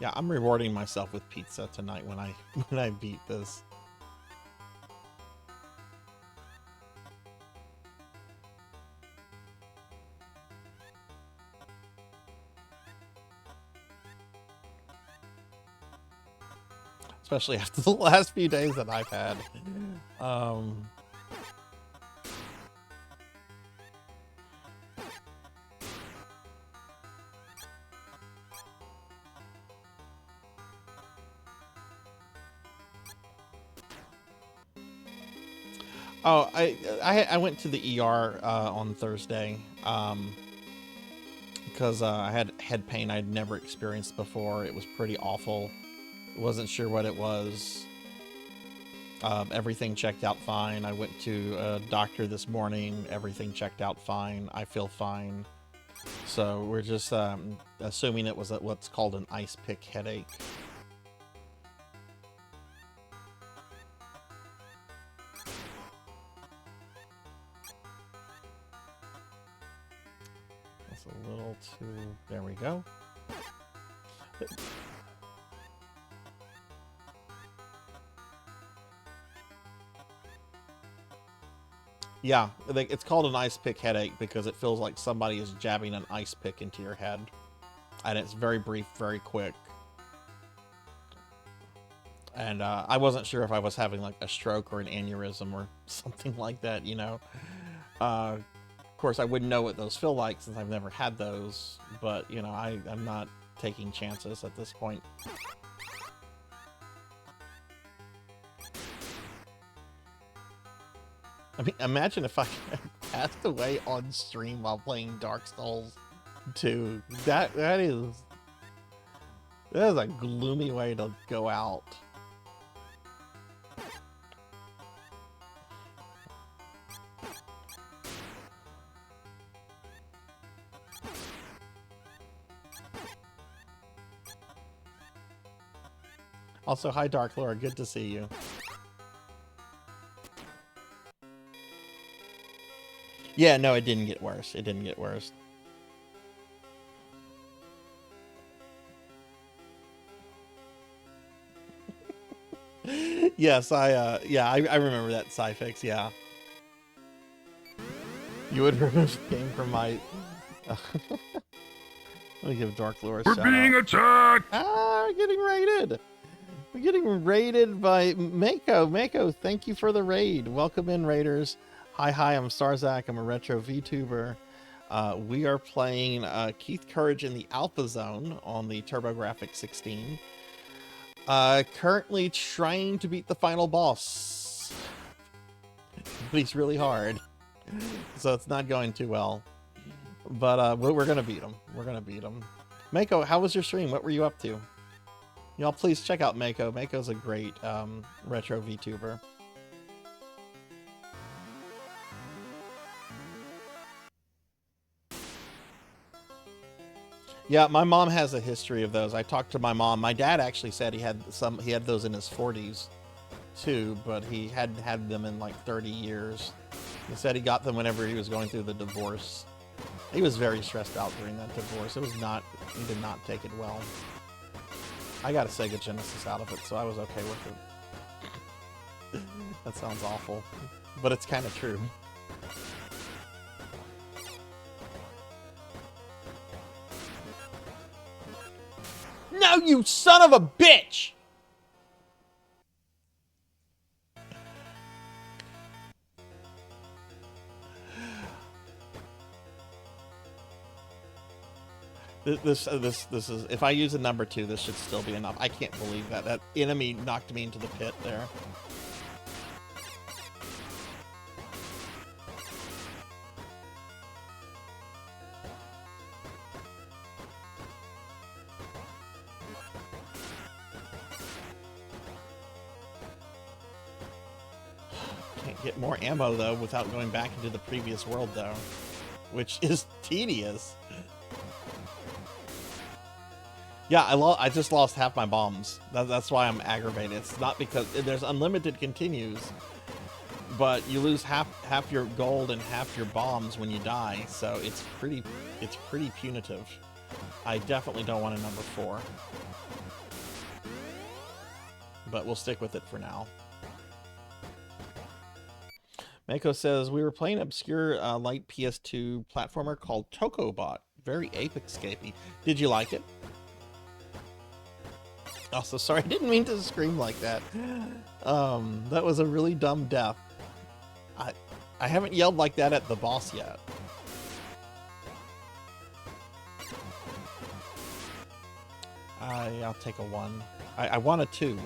Yeah, I'm rewarding myself with pizza tonight when I beat this. Especially after the last few days that I've had. Oh, I went to the ER on Thursday because I had head pain I'd never experienced before. It was pretty awful. Wasn't sure what it was. Everything checked out fine. I went to a doctor this morning. Everything checked out fine. I feel fine. So we're just assuming it was what's called an ice pick headache. That's a little too... There we go. Yeah, it's called an ice pick headache because it feels like somebody is jabbing an ice pick into your head. And it's very brief, very quick. And I wasn't sure if I was having like a stroke or an aneurysm or something like that, you know. Of course, I wouldn't know what those feel like since I've never had those. But, you know, I'm not taking chances at this point. I mean, imagine if I passed away on stream while playing Dark Souls 2. That is a gloomy way to go out. Also, hi Dark Lord, good to see you. Yeah, no, it didn't get worse. It didn't get worse. Yes, I remember that sci-fix, yeah. You would remove the game from my... Let me give Dark Lure a shout out. We're being attacked! Ah, we're getting raided! We're getting raided by Mako. Mako, thank you for the raid. Welcome in, raiders. Hi, I'm Sarzac. I'm a retro VTuber. We are playing Keith Courage in the Alpha Zone on the TurboGrafx 16. Currently trying to beat the final boss. But he's really hard. So it's not going too well. But we're going to beat him. We're going to beat him. Mako, how was your stream? What were you up to? Y'all please check out Mako. Mako's a great retro VTuber. Yeah, my mom has a history of those. I talked to my mom. My dad actually said he had those in his 40s too, but he hadn't had them in like 30 years. He said he got them whenever he was going through the divorce. He was very stressed out during that divorce. He did not take it well. I got a Sega Genesis out of it, so I was okay with it. That sounds awful, but it's kind of true. No, you son of a bitch! This is, if I use a number 2, this should still be enough. I can't believe that. That enemy knocked me into the pit there. Can't get more ammo though without going back into the previous world though, which is tedious. Yeah, I just lost half my bombs. That's why I'm aggravated. It's not because there's unlimited continues, but you lose half your gold and half your bombs when you die. So it's pretty punitive. I definitely don't want a number 4, but we'll stick with it for now. Mako says we were playing obscure light PS2 platformer called Tokobot. Very ape-escapey. Did you like it? Also, sorry, I didn't mean to scream like that. That was a really dumb death. I haven't yelled like that at the boss yet. I'll take a 1. I want a 2.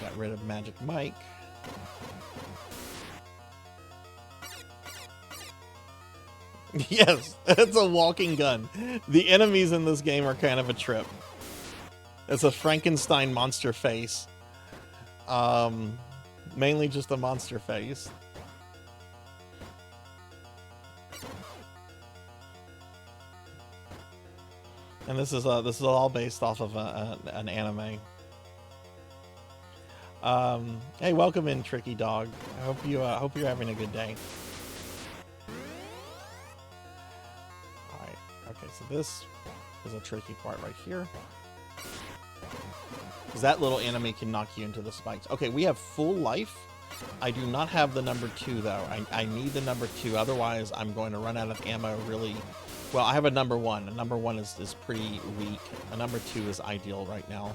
Got rid of Magic Mike. Yes, it's a walking gun. The enemies in this game are kind of a trip. It's a Frankenstein monster face. Mainly just a monster face. And this is all based off of an anime. Hey, welcome in, Tricky Dog. I hope you're having a good day. All right. Okay, so this is a tricky part right here, because that little enemy can knock you into the spikes. Okay, we have full life. I do not have the number 2 though. I need the number 2, otherwise I'm going to run out of ammo really. Well, I have a number 1. A number 1 is pretty weak. A number 2 is ideal right now.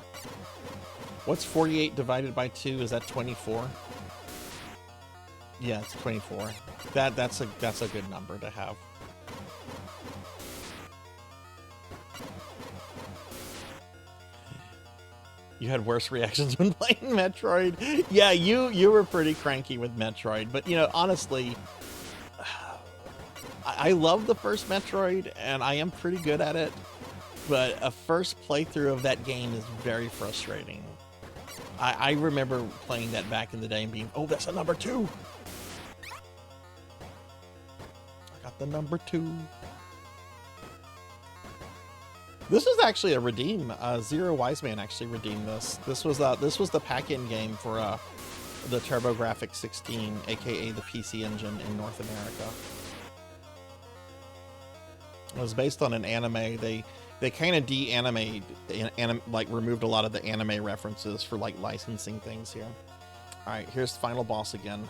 What's 48 divided by 2? Is that 24? Yeah, it's 24. That's a good number to have. You had worse reactions when playing Metroid. Yeah, you were pretty cranky with Metroid, but you know, honestly, I love the first Metroid and I am pretty good at it, but a first playthrough of that game is very frustrating. I remember playing that back in the day and being, oh, that's a number 2. I got the number 2. This is actually a redeem. Zero Wiseman actually redeemed this. This was the pack-in game for the TurboGrafx 16, aka the PC Engine in North America. It was based on an anime. They kind of de-animated, like removed a lot of the anime references for like licensing things here. All right, here's the final boss again.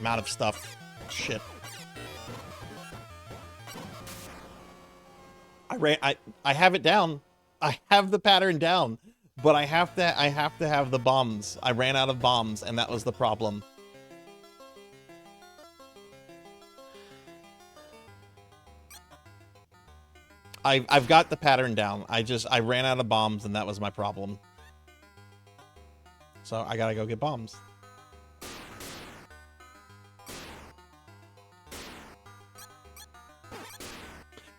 I'm out of stuff. Shit. I have it down. I have the pattern down, but I have to have the bombs. I ran out of bombs, and that was the problem. I've got the pattern down. I ran out of bombs, and that was my problem. So I gotta go get bombs.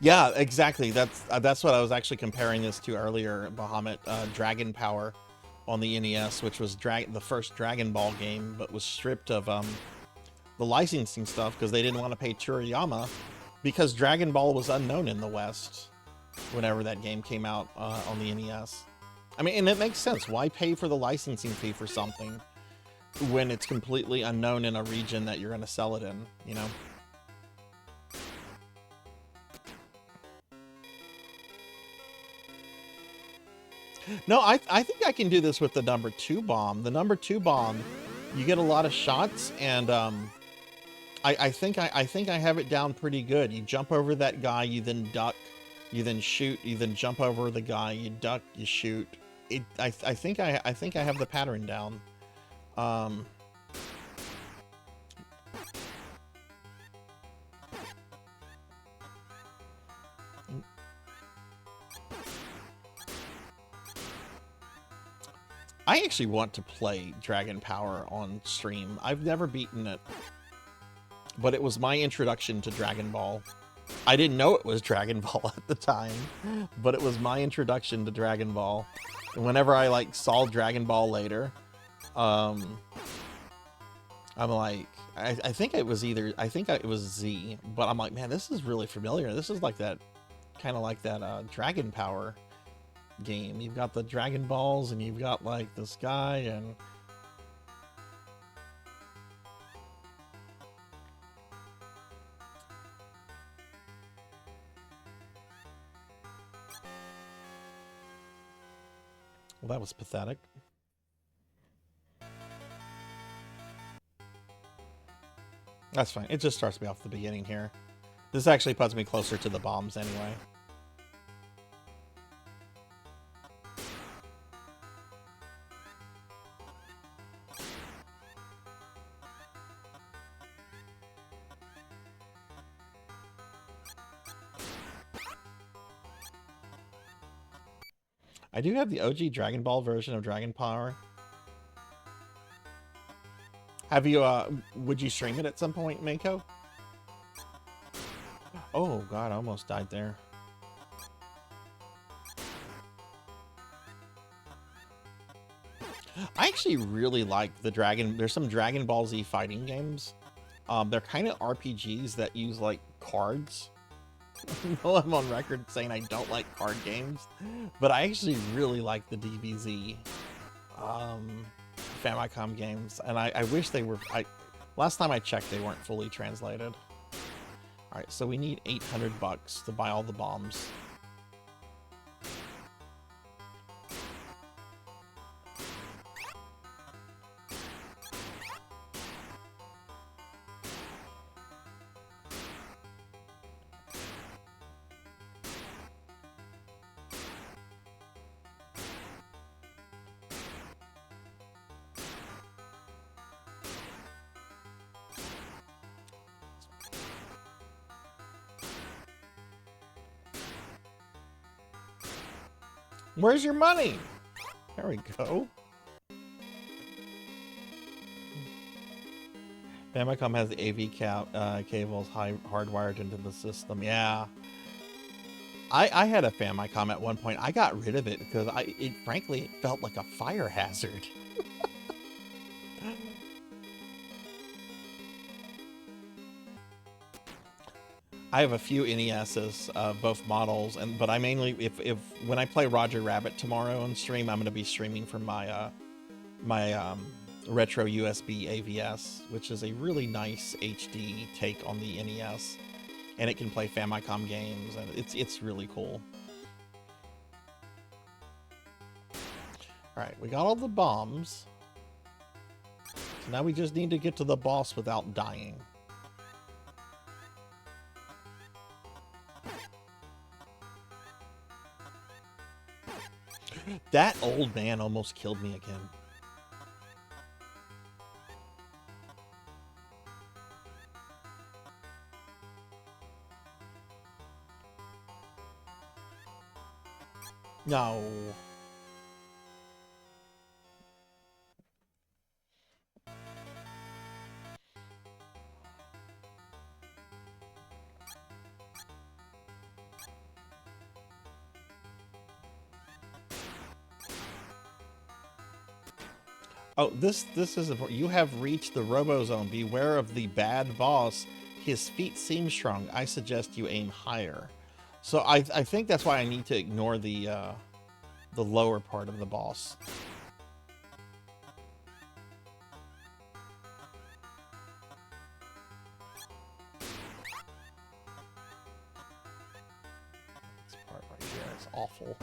Yeah, exactly. That's what I was actually comparing this to earlier, Bahamut. Dragon Power on the NES, which was the first Dragon Ball game, but was stripped of the licensing stuff because they didn't want to pay Toriyama, because Dragon Ball was unknown in the West whenever that game came out on the NES. I mean, and it makes sense. Why pay for the licensing fee for something when it's completely unknown in a region that you're going to sell it in, you know? No, I think I can do this with the number 2 bomb. The number 2 bomb, you get a lot of shots, and I think I have it down pretty good. You jump over that guy, you then duck, you then shoot, you then jump over the guy, you duck, you shoot. I think I have the pattern down. I actually want to play Dragon Power on stream. I've never beaten it, but it was my introduction to Dragon Ball. I didn't know it was Dragon Ball at the time, but it was my introduction to Dragon Ball. And whenever I like saw Dragon Ball later, I'm like, I think it was Z, but I'm like, man, this is really familiar. This is like that, kind of like that Dragon Power game. You've got the Dragon Balls, and you've got like this guy, and well, that was pathetic. That's fine. It just starts me off the beginning here. This actually puts me closer to the bombs anyway. I do have the OG Dragon Ball version of Dragon Power. Have you, would you stream it at some point, Mako? Oh god, I almost died there. I actually really like there's some Dragon Ball Z fighting games. They're kind of RPGs that use like cards. Well, I'm on record saying I don't like card games, but I actually really like the DBZ Famicom games, and I wish they were. Last time I checked, they weren't fully translated. All right, so we need $800 to buy all the bombs. Where's your money? There we go. Famicom has the AV cables hardwired into the system. Yeah. I had a Famicom at one point. I got rid of it because it frankly felt like a fire hazard. I have a few NESs, both models, but I mainly, when I play Roger Rabbit tomorrow on stream, I'm going to be streaming from my retro USB AVS, which is a really nice HD take on the NES, and it can play Famicom games, and it's really cool. All right, we got all the bombs. So now we just need to get to the boss without dying. That old man almost killed me again. No. Oh, this is important. You have reached the Robo-Zone. Beware of the bad boss. His feet seem strong. I suggest you aim higher. So I think that's why I need to ignore the lower part of the boss. This part right here is awful.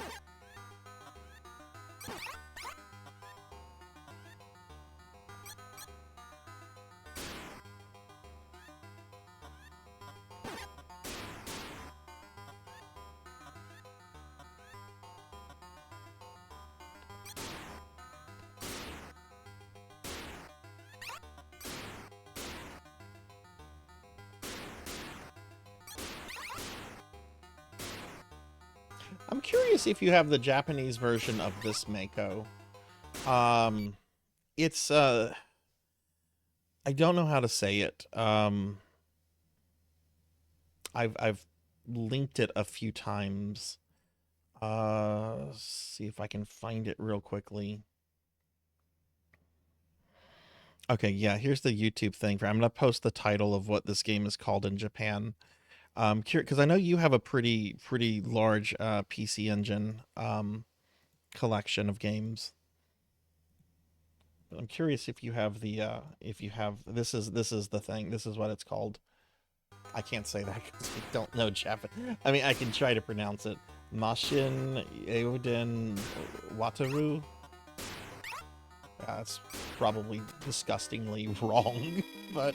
I'm curious if you have the Japanese version of this Mako. It's I don't know how to say it. I've linked it a few times. See if I can find it real quickly. Okay, yeah, here's the YouTube thing. I'm gonna post the title of what this game is called in Japan. Because I know you have a pretty large PC Engine collection of games. But I'm curious if you have the this is the thing. This is what it's called. I can't say that because I don't know Japanese. I mean, I can try to pronounce it. Mashin Euden Wataru. That's probably disgustingly wrong, but.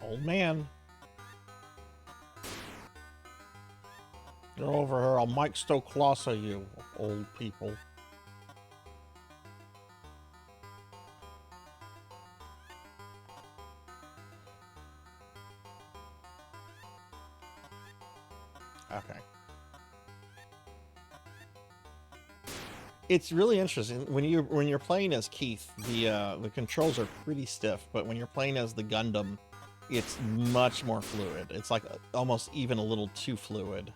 Old man. You're over here. I'll Mike Stoklossa you, old people. Okay. It's really interesting when you're playing as Keith. The controls are pretty stiff, but when you're playing as the Gundam, it's much more fluid. It's like almost even a little too fluid.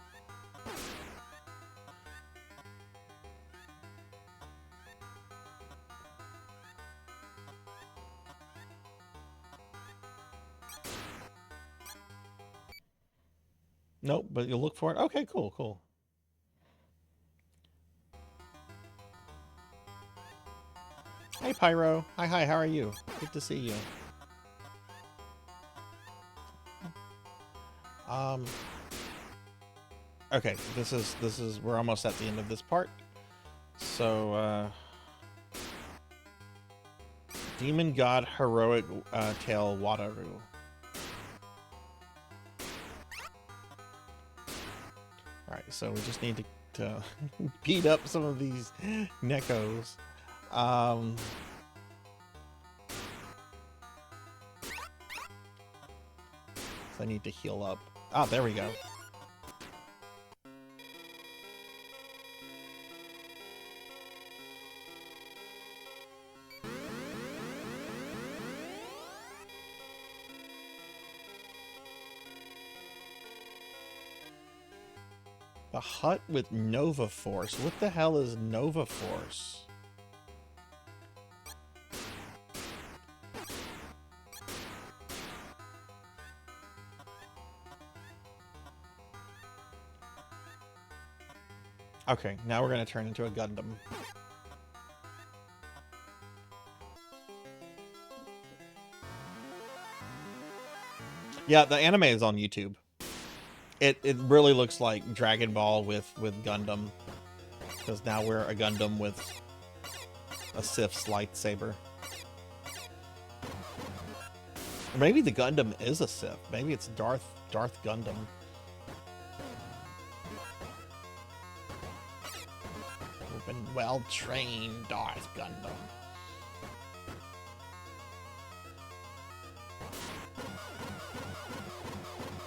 Nope, but you'll look for it. Okay, cool. Hey, Pyro. Hi, how are you? Good to see you. Okay, this is we're almost at the end of this part. So, Demon God Heroic Tail Wataru. Alright, so we just need to beat up some of these Nekos. So I need to heal up. Ah, there we go. The hut with Nova Force. What the hell is Nova Force? Okay, now we're gonna turn into a Gundam. Yeah, the anime is on YouTube. It really looks like Dragon Ball with Gundam, because now we're a Gundam with a Sith's lightsaber. Or maybe the Gundam is a Sith. Maybe it's Darth Gundam. We've been well trained, Darth Gundam.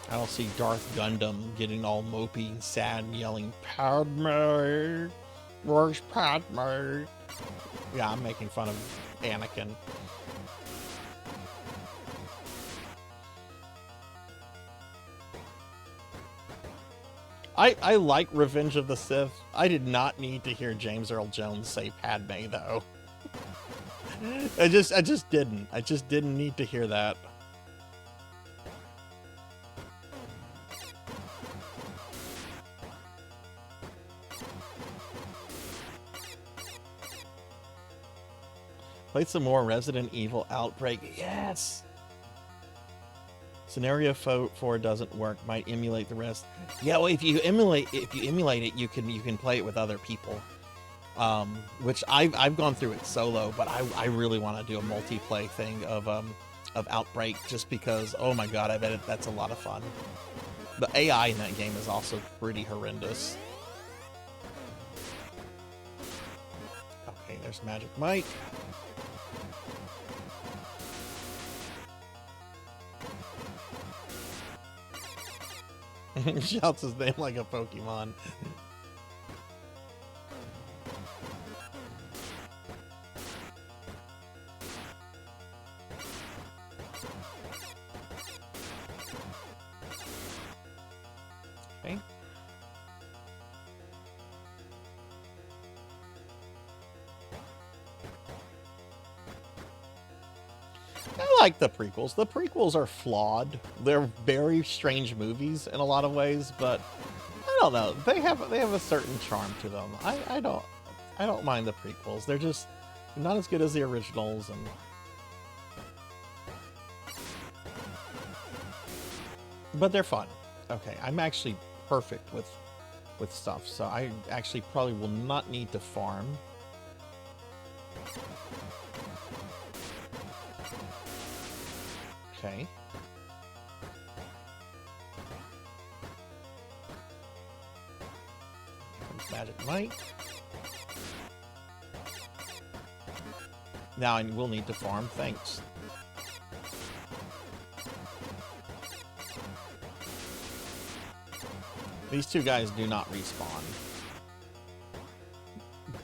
I don't see Darth Gundam getting all mopey and sad and yelling, "Padme! Where's Padme?" Yeah, I'm making fun of Anakin. I like Revenge of the Sith. I did not need to hear James Earl Jones say Padme, though. I just didn't. I just didn't need to hear that. Played some more Resident Evil Outbreak. Yes! Scenario 4 doesn't work. Might emulate the rest. Yeah, well, if you emulate it, you can play it with other people. Which I've gone through it solo, but I really want to do a multiplayer thing of Outbreak, just because, oh my god, I bet that's a lot of fun. The AI in that game is also pretty horrendous. Okay, there's Magic Mike. Shouts his name like a Pokemon. Okay. I like the prequels. The prequels are flawed. They're very strange movies in a lot of ways, but I don't know. They have a certain charm to them. I don't mind the prequels. They're just not as good as the originals, and but they're fun. Okay, I'm actually perfect with stuff, so I actually probably will not need to farm. Okay. Magic Mike. Now I will need to farm, thanks. These two guys do not respawn.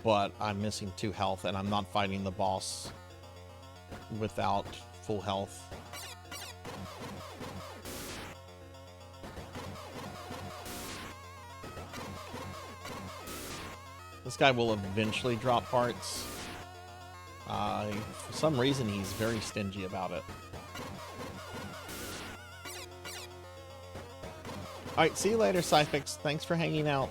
But I'm missing 2 health, and I'm not fighting the boss without full health. This guy will eventually drop parts. For some reason, he's very stingy about it. Alright, see you later, Cyfix. Thanks for hanging out.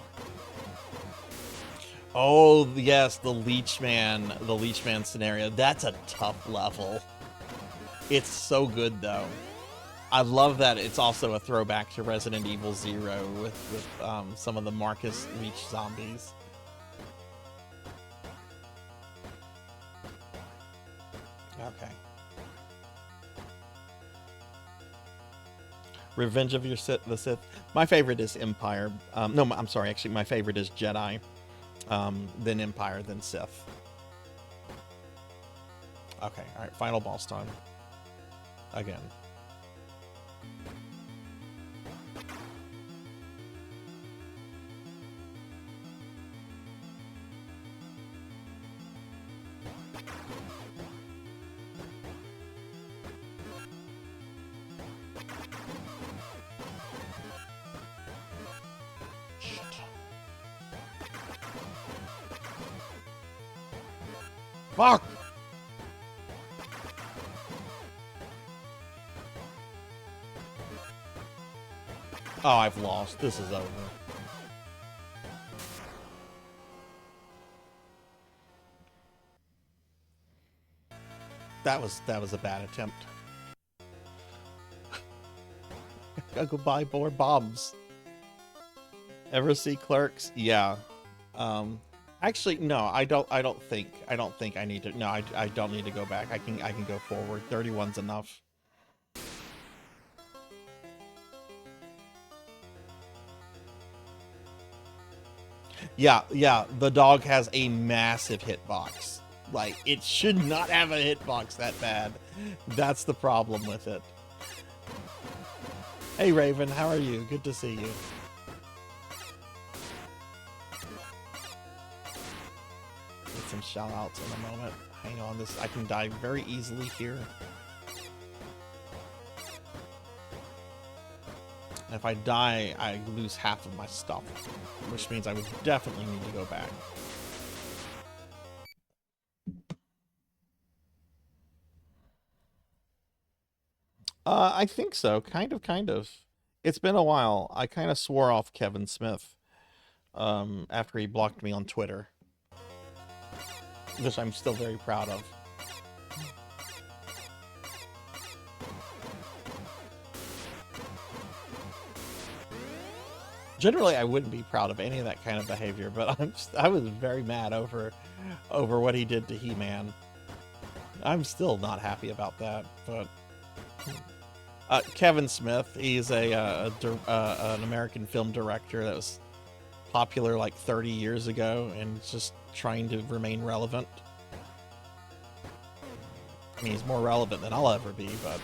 Oh, yes, the Leechman scenario. That's a tough level. It's so good, though. I love that it's also a throwback to Resident Evil 0 with some of the Marcus Leech zombies. Okay. Revenge of the Sith. My favorite is Empire. No, I'm sorry. Actually, my favorite is Jedi. Then Empire, then Sith. Okay, all right. Final boss time. Again. Fuck! Oh, I've lost. This is over. That was a bad attempt. Gotta go buy more bombs. Ever see Clerks? Yeah. Actually, no, I don't think I need to. No, I don't need to go back. I can go forward. 31's enough. Yeah, the dog has a massive hitbox. Like, it should not have a hitbox that bad. That's the problem with it. Hey, Raven, how are you? Good to see you. Get some shout-outs in a moment. Hang on, I can die very easily here. And if I die, I lose half of my stuff, which means I would definitely need to go back. I think so. Kind of. It's been a while. I kind of swore off Kevin Smith after he blocked me on Twitter, which I'm still very proud of. Generally, I wouldn't be proud of any of that kind of behavior, but I was very mad over what he did to He-Man. I'm still not happy about that, but Kevin Smith, he's an American film director that was popular like 30 years ago and just trying to remain relevant. I mean, he's more relevant than I'll ever be, but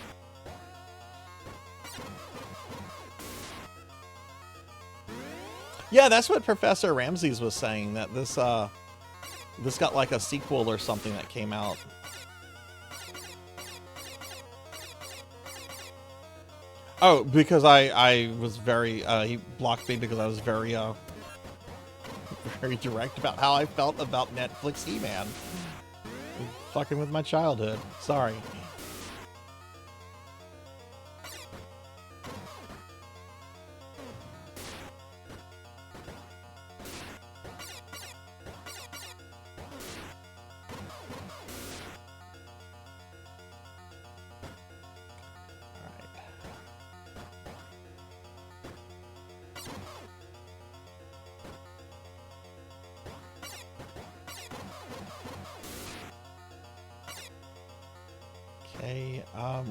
yeah, that's what Professor Ramses was saying, that this got like a sequel or something that came out. Oh, because I was very, he blocked me because I was very, very direct about how I felt about Netflix He-Man. Fucking with my childhood. Sorry.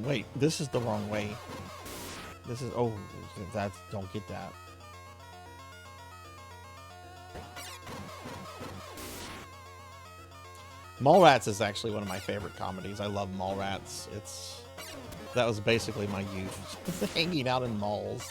Wait, this is the wrong way. This is, oh, don't get that. Mallrats is actually one of my favorite comedies. I love Mallrats. That was basically my youth, hanging out in malls.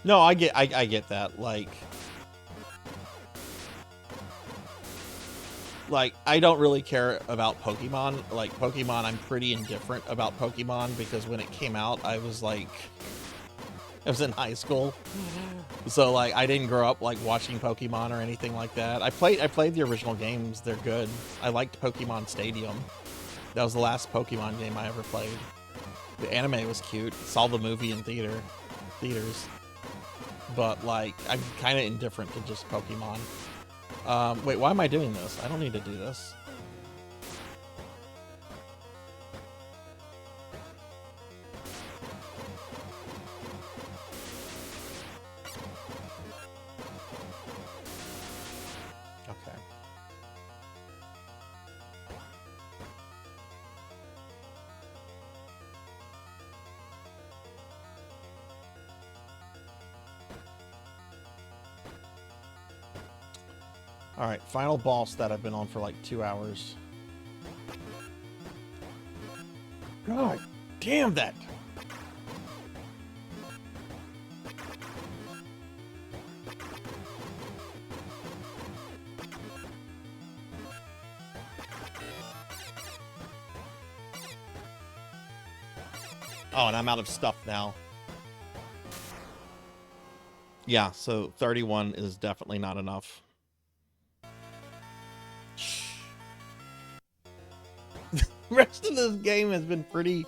No, I get that. Like I don't really care about Pokemon. Like Pokemon, I'm pretty indifferent about Pokemon because when it came out, I was in high school. So like I didn't grow up like watching Pokemon or anything like that. I played the original games. They're good. I liked Pokemon Stadium. That was the last Pokemon game I ever played. The anime was cute. Saw the movie in theaters. But like I'm kind of indifferent to just Pokemon. Wait, why am I doing this? I don't need to do this. Alright, final boss that I've been on for like 2 hours. God damn that! Oh, and I'm out of stuff now. Yeah, so 31 is definitely not enough. The rest of this game has been pretty...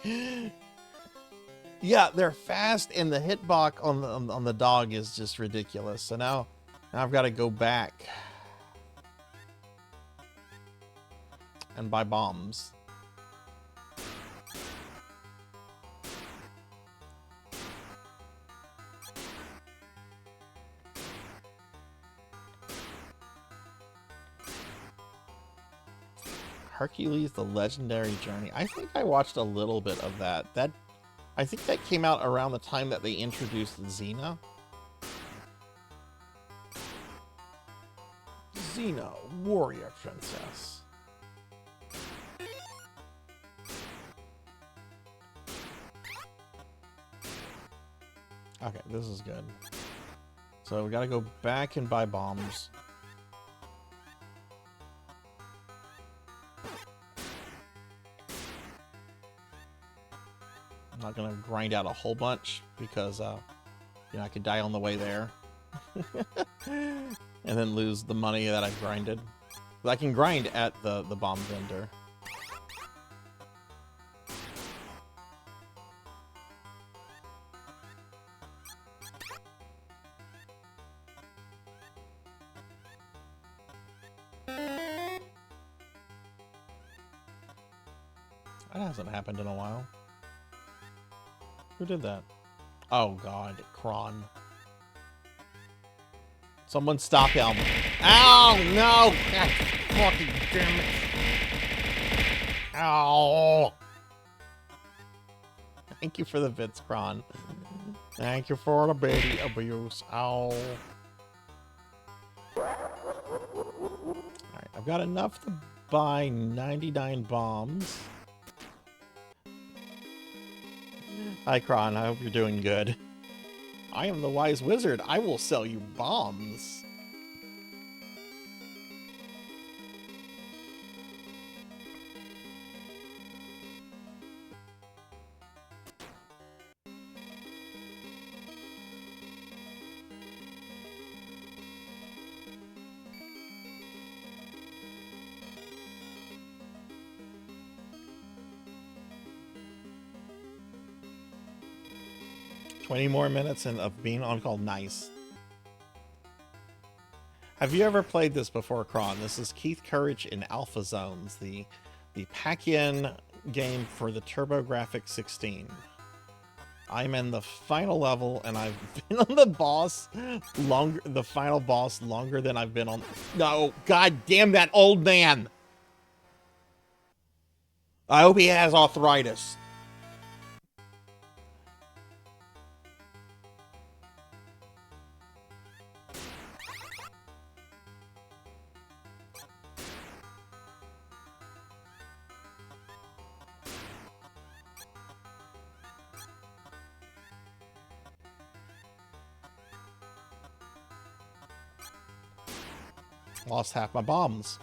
Yeah, they're fast, and the hitbox on the dog is just ridiculous. So now I've got to go back and buy bombs. Hercules: The Legendary Journey. I think I watched a little bit of that. I think that came out around the time that they introduced Xena. Xena, warrior princess. Okay, this is good. So we gotta go back and buy bombs. I'm not gonna grind out a whole bunch because, you know, I could die on the way there. And then lose the money that I've grinded. But I can grind at the bomb vendor. That hasn't happened in a while. Who did that? Oh god, Kron. Someone stop him. Ow, no! God, fucking damn it. Ow! Thank you for the bits, Kron. Thank you for the baby abuse. Ow. Alright, I've got enough to buy 99 bombs. Hi, Kron. I hope you're doing good. I am the wise wizard. I will sell you bombs. "20 more minutes and of being on call." Nice. Have you ever played this before, Kron? This is Keith Courage in Alpha Zones, the pack-in game for the TurboGrafx 16. I'm in the final level, and I've been on the final boss longer than I've been on... No, god damn that old man! I hope he has arthritis. Lost half my bombs.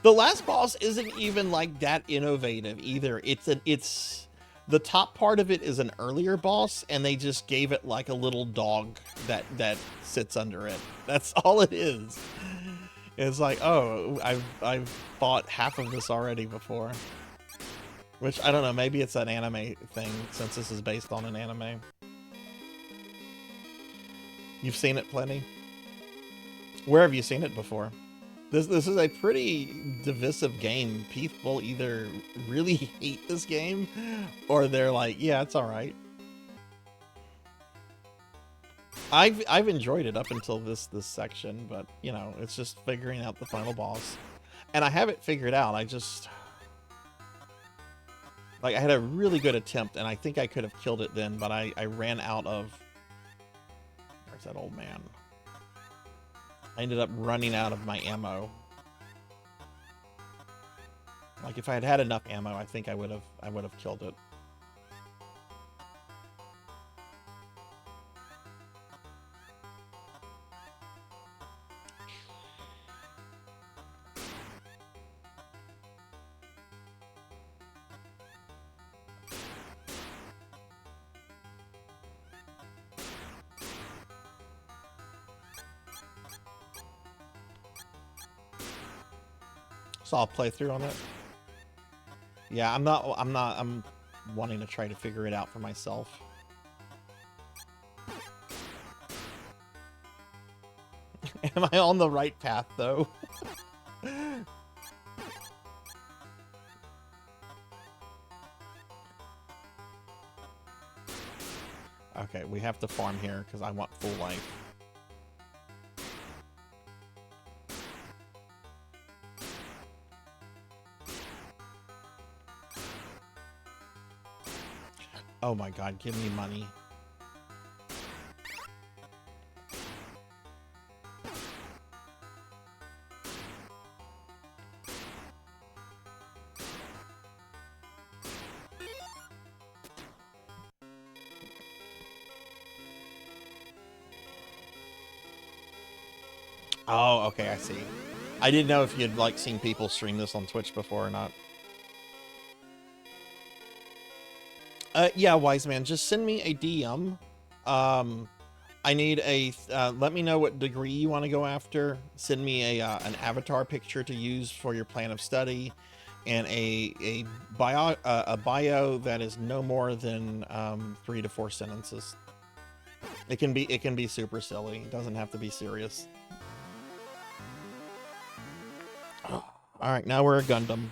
The last boss isn't even like that innovative either. It's the top part of it is an earlier boss, and they just gave it like a little dog that sits under it. That's all it is. It's like, oh, I've fought half of this already before. Which, I don't know, maybe it's an anime thing, since this is based on an anime. You've seen it plenty? Where have you seen it before? This is a pretty divisive game. People either really hate this game, or they're like, yeah, it's alright. I've enjoyed it up until this section, but you know, it's just figuring out the final boss. And I have it figured out. I just Like, I had a really good attempt, and I think I could have killed it then, but I ran out of... Where's that old man? I ended up running out of my ammo. Like, if I had had enough ammo, I think I would have killed it. So I'll play through on it. Yeah, I'm wanting to try to figure it out for myself. Am I on the right path, though? Okay, we have to farm here because I want full life. Oh my god, give me money. Oh, okay, I see. I didn't know if you'd like seen people stream this on Twitch before or not. Yeah, wise man, just send me a DM. I need a let me know what degree you want to go after. Send me a an avatar picture to use for your plan of study, and a bio that is no more than 3 to 4 sentences. It can be super silly. It doesn't have to be serious. All right, now we're a Gundam.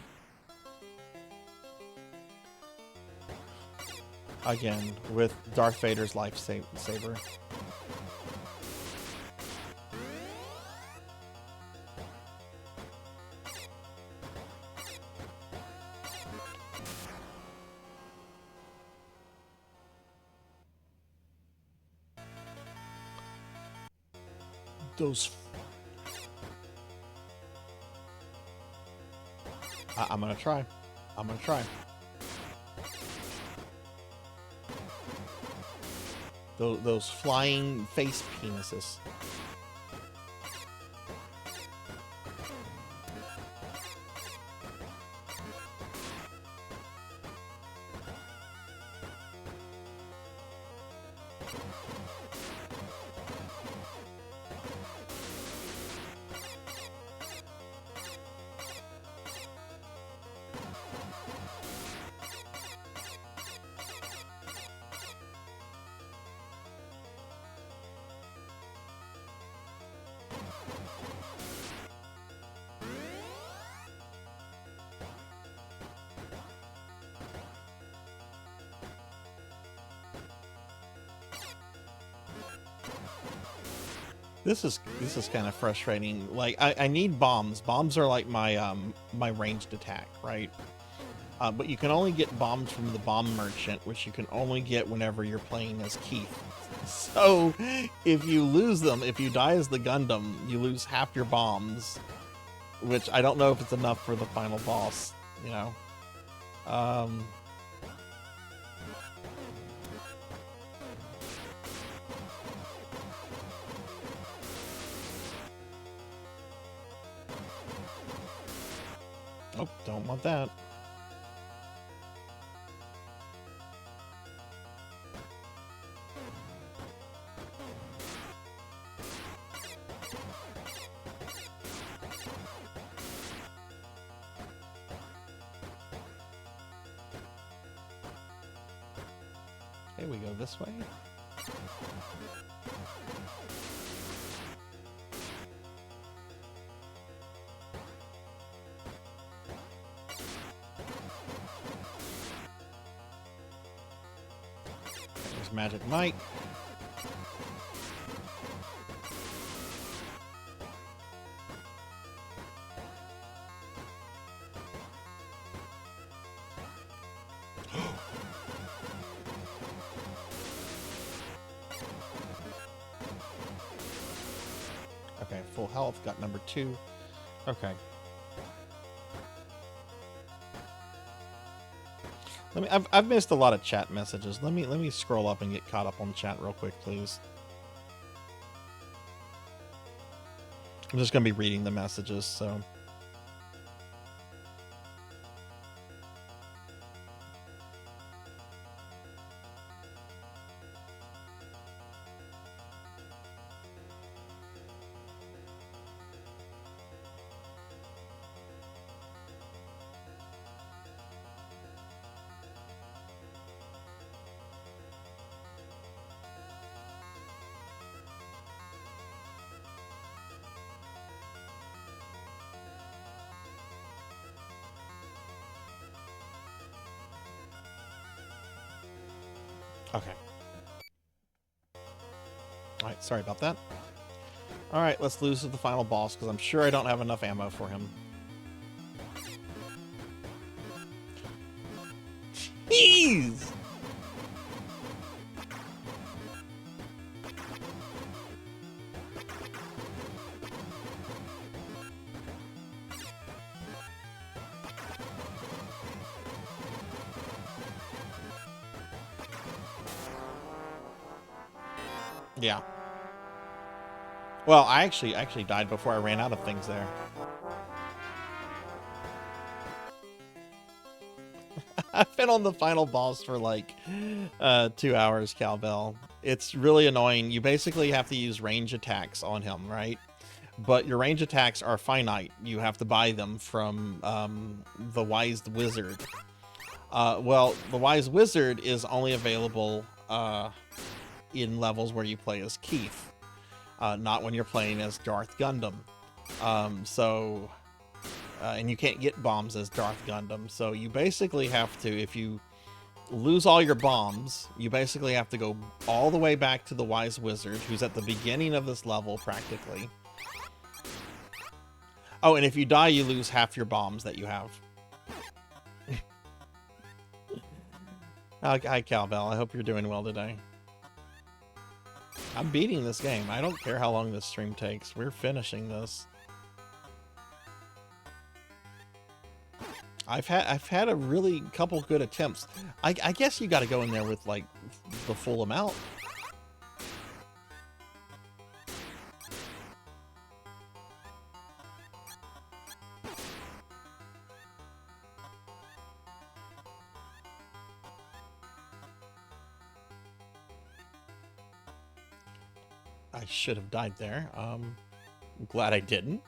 Again, with Darth Vader's lifesaver. Those... I'm gonna try. I'm gonna try. Those flying face penises. This is kind of frustrating. Like, I need bombs. Bombs are like my my ranged attack, right? But you can only get bombs from the bomb merchant, which you can only get whenever you're playing as Keith. So if you lose them, if you die as the Gundam, you lose half your bombs, which I don't know if it's enough for the final boss, you know? Oh, don't want that. Okay, we go this way. There's Magic Mike. Okay, full health, got number 2. Okay. I've missed a lot of chat messages. Let me scroll up and get caught up on chat real quick, please. I'm just gonna be reading the messages, so. Okay. Alright, sorry about that. Alright, let's lose to the final boss, because I'm sure I don't have enough ammo for him. Jeez! Yeah. Well, I actually died before I ran out of things there. I've been on the final boss for like 2 hours, Cowbell. It's really annoying. You basically have to use range attacks on him, right? But your range attacks are finite. You have to buy them from the Wise Wizard. Well, the Wise Wizard is only available in levels where you play as Keith, not when you're playing as Darth Gundam. And you can't get bombs as Darth Gundam, so you basically have to, if you lose all your bombs, you basically have to go all the way back to the Wise Wizard, who's at the beginning of this level, practically. Oh, and if you die, you lose half your bombs that you have. Hi, Cowbell. I hope you're doing well today. I'm beating this game. I don't care how long this stream takes. We're finishing this. I've had a really couple good attempts. I guess you got to go in there with like the full amount. I should have died there. I'm glad I didn't.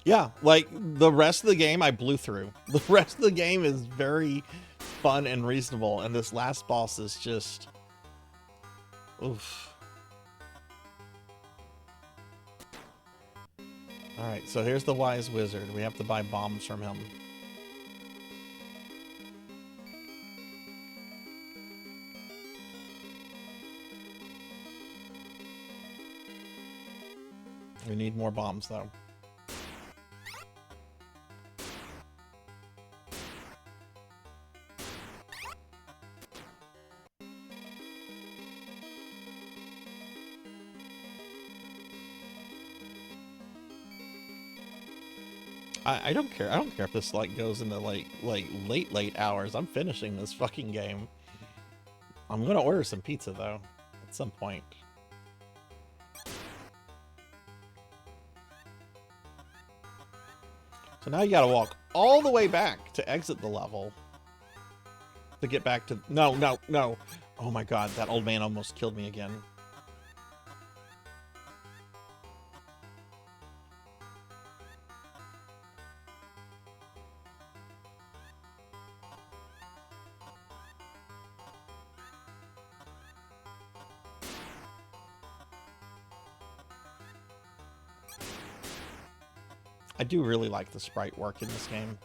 Yeah, like the rest of the game I blew through. The rest of the game is very fun and reasonable, and this last boss is just... oof. Alright, so here's the Wise Wizard. We have to buy bombs from him. We need more bombs, though. I don't care. I don't care if this like goes into like late hours. I'm finishing this fucking game. I'm gonna order some pizza though at some point. So now you gotta walk all the way back to exit the level to get back to... No, no, no. Oh my god, that old man almost killed me again. I do really like the sprite work in this game.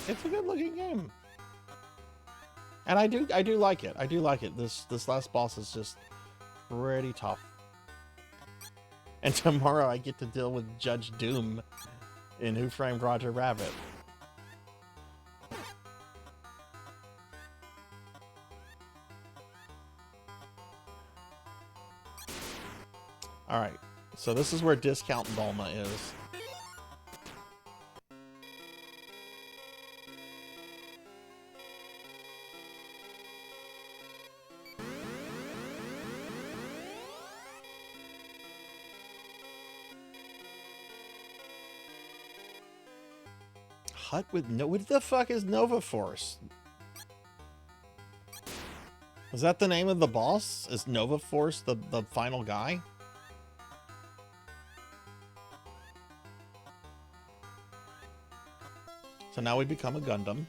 It's a good looking game. And I do like it. I do like it. This last boss is just pretty tough. And tomorrow I get to deal with Judge Doom in Who Framed Roger Rabbit. Alright, so this is where Discount Bulma is. Hut with no... What the fuck is Nova Force? Is that the name of the boss? Is Nova Force the final guy? So now we become a Gundam.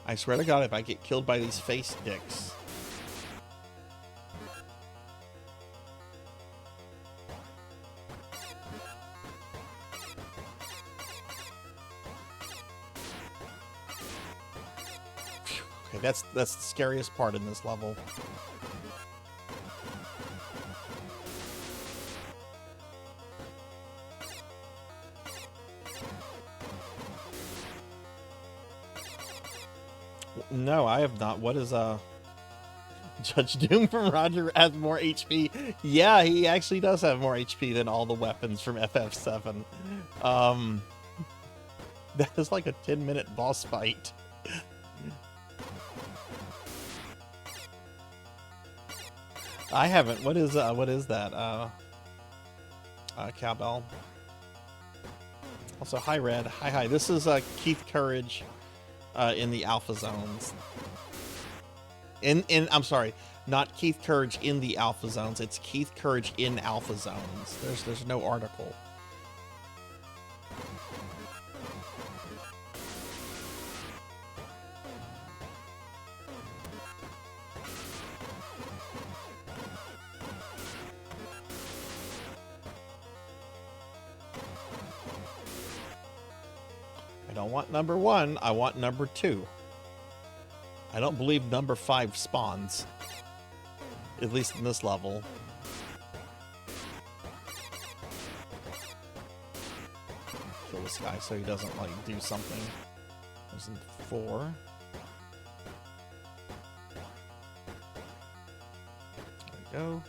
I swear to God, if I get killed by these face dicks. Okay, that's the scariest part in this level. No, I have not. What is Judge Doom from Roger has more HP? Yeah, he actually does have more HP than all the weapons from FF7. That is like a 10-minute boss fight. I haven't. What is that? Cowbell. Also, hi Red. Hi. This is Keith Courage in the Alpha Zones. I'm sorry, not Keith Courage in the Alpha Zones. It's Keith Courage in Alpha Zones. There's no article. I don't want number 1, I want number 2. I don't believe number 5 spawns. At least in this level. Kill this guy so he doesn't, like, do something. There's 4. There we go.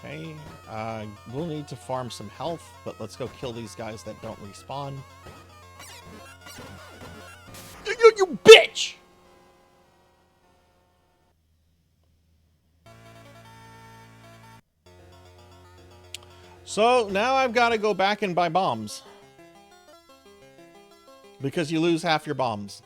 Okay, we'll need to farm some health, but let's go kill these guys that don't respawn. You bitch! So now I've got to go back and buy bombs. Because you lose half your bombs.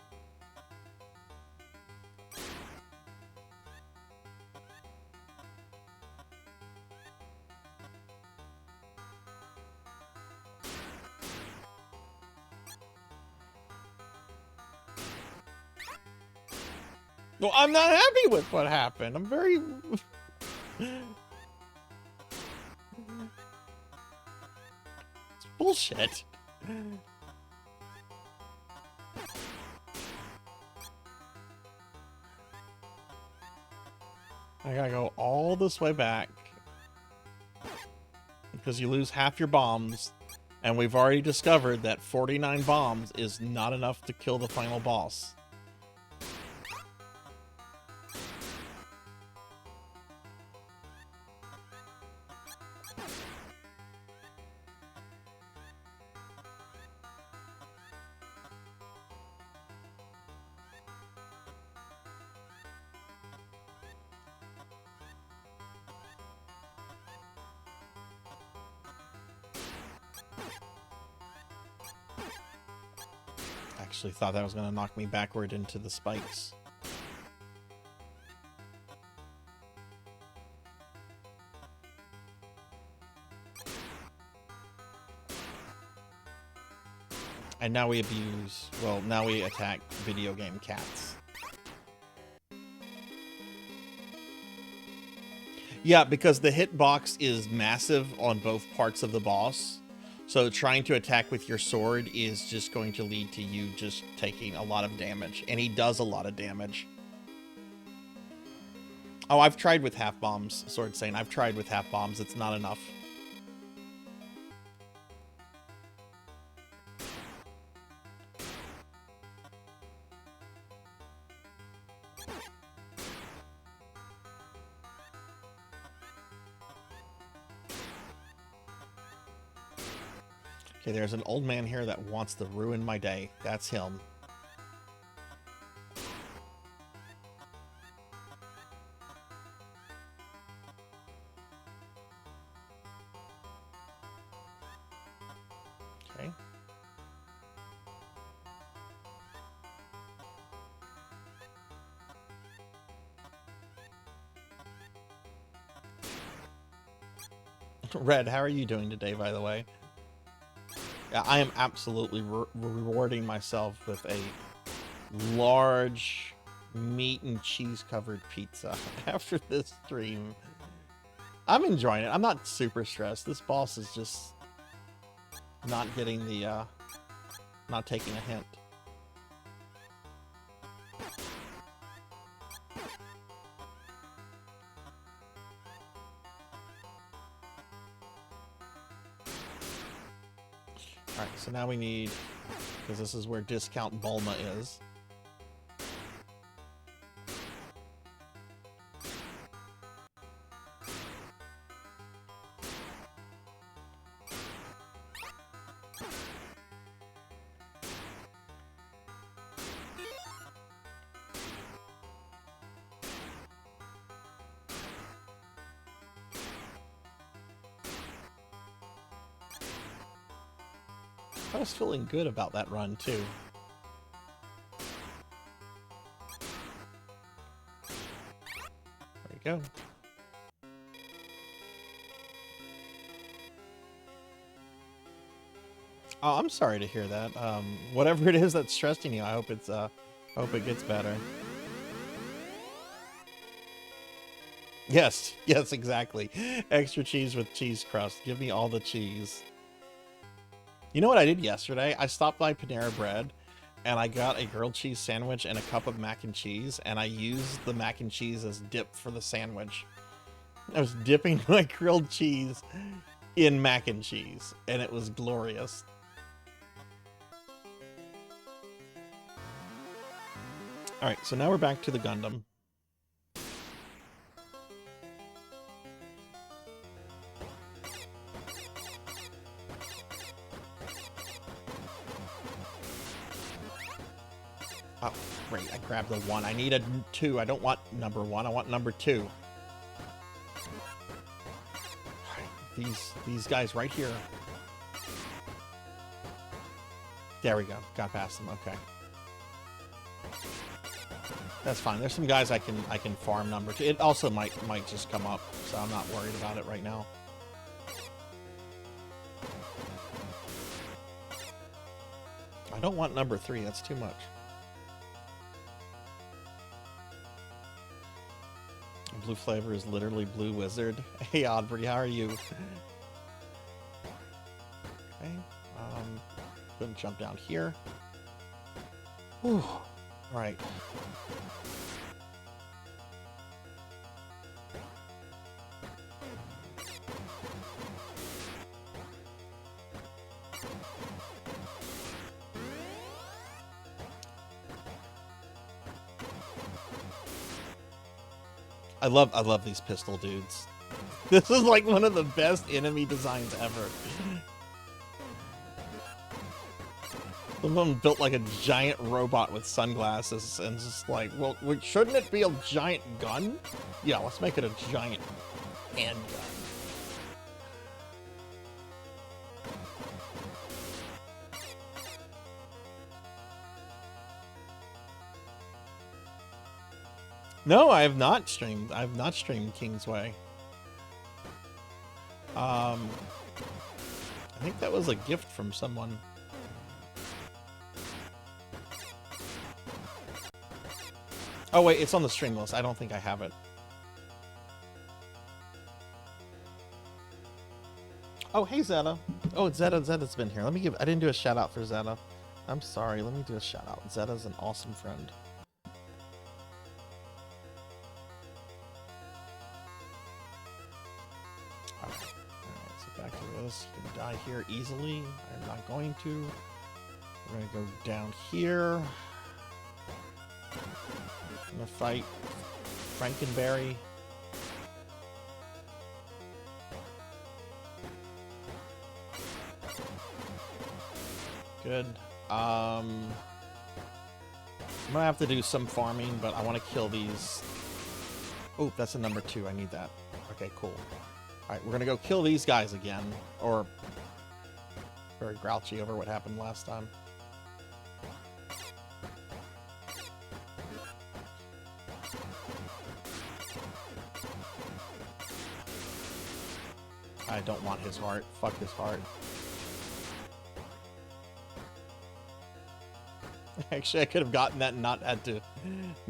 Well, I'm not happy with what happened. I'm very... It's bullshit. I gotta go all this way back. Because you lose half your bombs. And we've already discovered that 49 bombs is not enough to kill the final boss. Actually thought that was going to knock me backward into the spikes. And now we abuse, well, now we attack video game cats. Yeah, because the hitbox is massive on both parts of the boss. So trying to attack with your sword is just going to lead to you just taking a lot of damage. And he does a lot of damage. Oh, I've tried with half bombs, Sword Saint. I've tried with half bombs. It's not enough. Okay, there's an old man here that wants to ruin my day. That's him. Okay. Red, how are you doing today, by the way? Yeah, I am absolutely rewarding myself with a large meat and cheese covered pizza after this stream. I'm enjoying it. I'm not super stressed. This boss is just not getting the, not taking a hint. Alright, so now we need, because this is where Discount Bulma is. I was feeling good about that run, too. There you go. Oh, I'm sorry to hear that. Whatever it is that's stressing you, I hope it's, hope it gets better. Yes, yes, exactly. Extra cheese with cheese crust. Give me all the cheese. You know what I did yesterday? I stopped by Panera Bread and I got a grilled cheese sandwich and a cup of mac and cheese, and I used the mac and cheese as dip for the sandwich. I was dipping my grilled cheese in mac and cheese, and it was glorious. Alright, so now we're back to the Gundam. Oh, great, I grabbed the 1. I need a 2. I don't want number 1, I want number 2. Alright, these guys right here. There we go. Got past them, okay. That's fine. There's some guys I can farm number 2. It also might just come up, so I'm not worried about it right now. I don't want number 3, that's too much. Blue flavor is literally Blue Wizard. Hey Audrey, how are you? Okay, gonna jump down here. Whew. Right. I love these pistol dudes. This is like one of the best enemy designs ever. Some of them built like a giant robot with sunglasses and just like, well, shouldn't it be a giant gun? Yeah, let's make it a giant handgun. No, I have not streamed. I have not streamed Kingsway. I think that was a gift from someone. Oh wait, it's on the stream list. I don't think I have it. Oh, hey, Zeta. Oh, Zeta's been here. Let me give... I didn't do a shout-out for Zeta. I'm sorry. Let me do a shout-out. Zeta's an awesome friend. Alright, so back to this. You can die here easily. I'm not going to. We're going to go down here. I'm going to fight Frankenberry. Good. I'm gonna have to do some farming, but I want to kill these. Oh, that's a number 2. I need that. Okay, cool. Alright, we're gonna go kill these guys again. Or very grouchy over what happened last time. I don't want his heart. Fuck his heart. Actually, I could have gotten that and not had to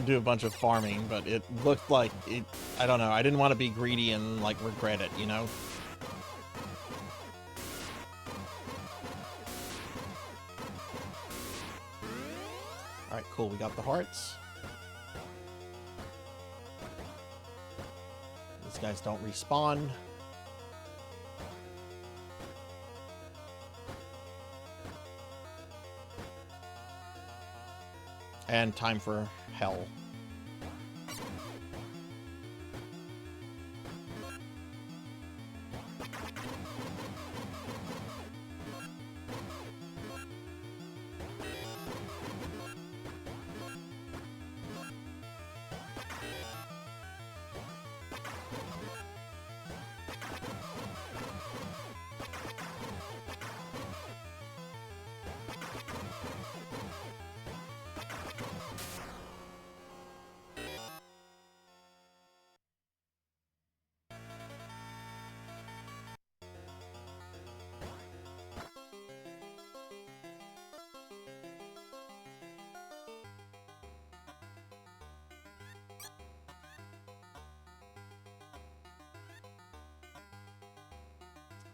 do a bunch of farming, but it looked like it... I don't know. I didn't want to be greedy and, like, regret it, you know? Alright, cool. We got the hearts. These guys don't respawn. And time for hell.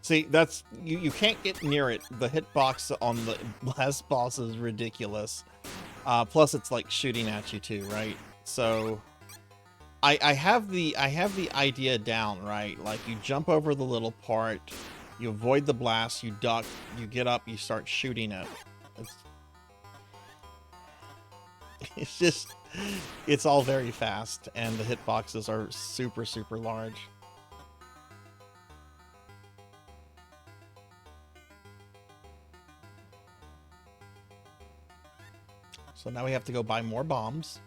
See, that's... You can't get near it. The hitbox on the last boss is ridiculous. Plus, it's, like, shooting at you, too, right? So... I have the idea down, right? Like, you jump over the little part, you avoid the blast, you duck, you get up, you start shooting it. It's just... It's all very fast, and the hitboxes are super, super large. So now we have to go buy more bombs.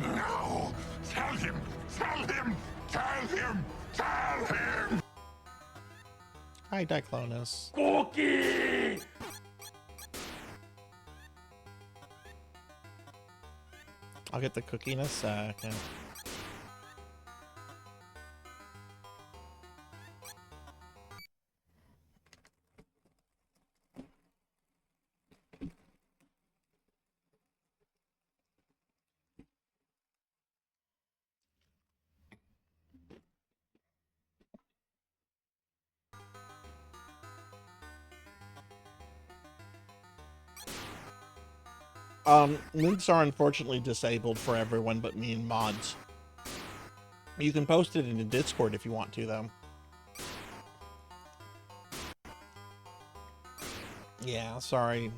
No! Tell him! Tell him! Tell him! Tell him! Hi, Diclonus. Cookie! I'll get the cookie in a second. Links are unfortunately disabled for everyone but me and mods. You can post it in the Discord if you want to, though. Yeah, sorry.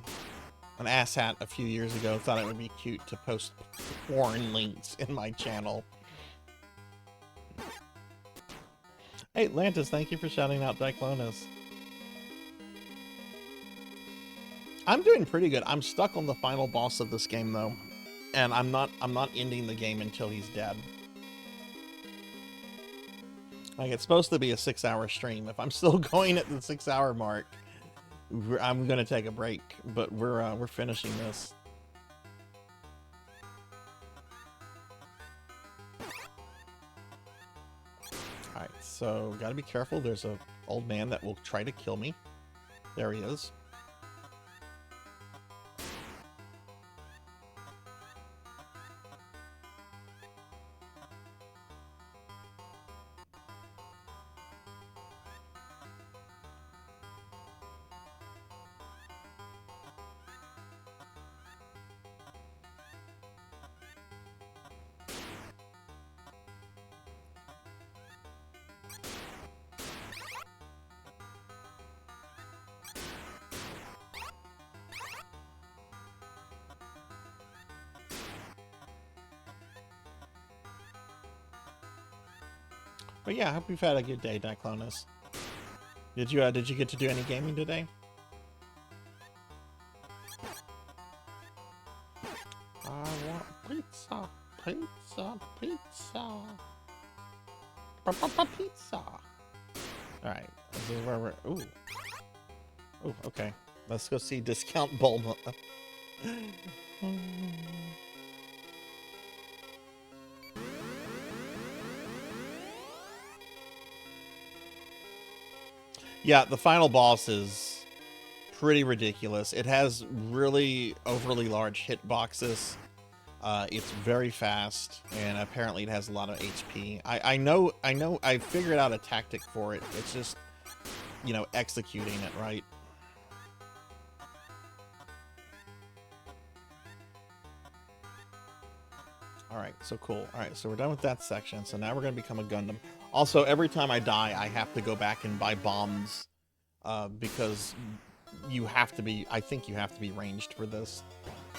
An asshat a few years ago thought it would be cute to post porn links in my channel. Hey, Lantis, thank you for shouting out Diclonus. I'm doing pretty good. I'm stuck on the final boss of this game, though. And I'm not ending the game until he's dead. Like, it's supposed to be a 6-hour stream. If I'm still going at the 6-hour mark, I'm gonna take a break. But we're finishing this. Alright, so gotta be careful. There's a old man that will try to kill me. There he is. But yeah, I hope you've had a good day, Diclonus. Did you get to do any gaming today? I want pizza, pizza, pizza, pizza. All right, this is where we're. Ooh, okay. Let's go see Discount Bulma. Yeah, the final boss is pretty ridiculous. It has really overly large hitboxes. It's very fast, and apparently it has a lot of HP. I know, I figured out a tactic for it. It's just, you know, executing it right. Alright, so cool. Alright, so we're done with that section. So now we're going to become a Gundam. Also, every time I die, I have to go back and buy bombs. Because you have to be, I think you have to be ranged for this.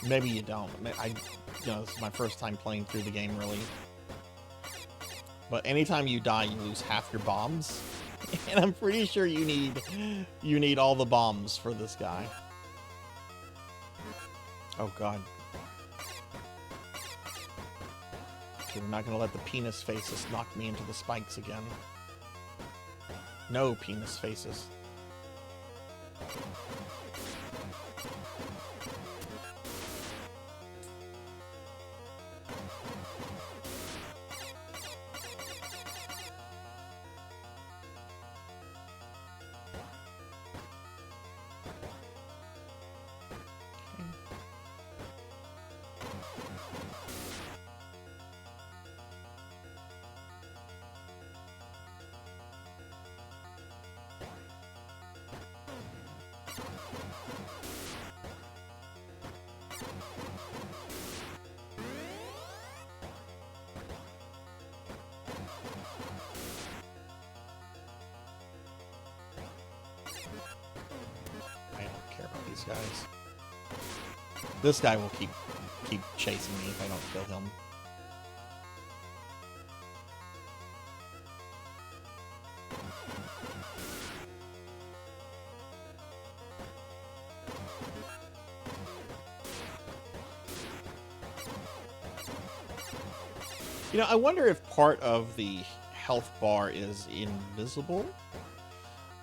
Maybe you don't. You know, it's my first time playing through the game, really. But anytime you die, you lose half your bombs. And I'm pretty sure you need all the bombs for this guy. Oh, God. Okay, we're not going to let the penis faces knock me into the spikes again. No penis faces. Guys, this guy will keep chasing me if I don't kill him. You know, I wonder if part of the health bar is invisible.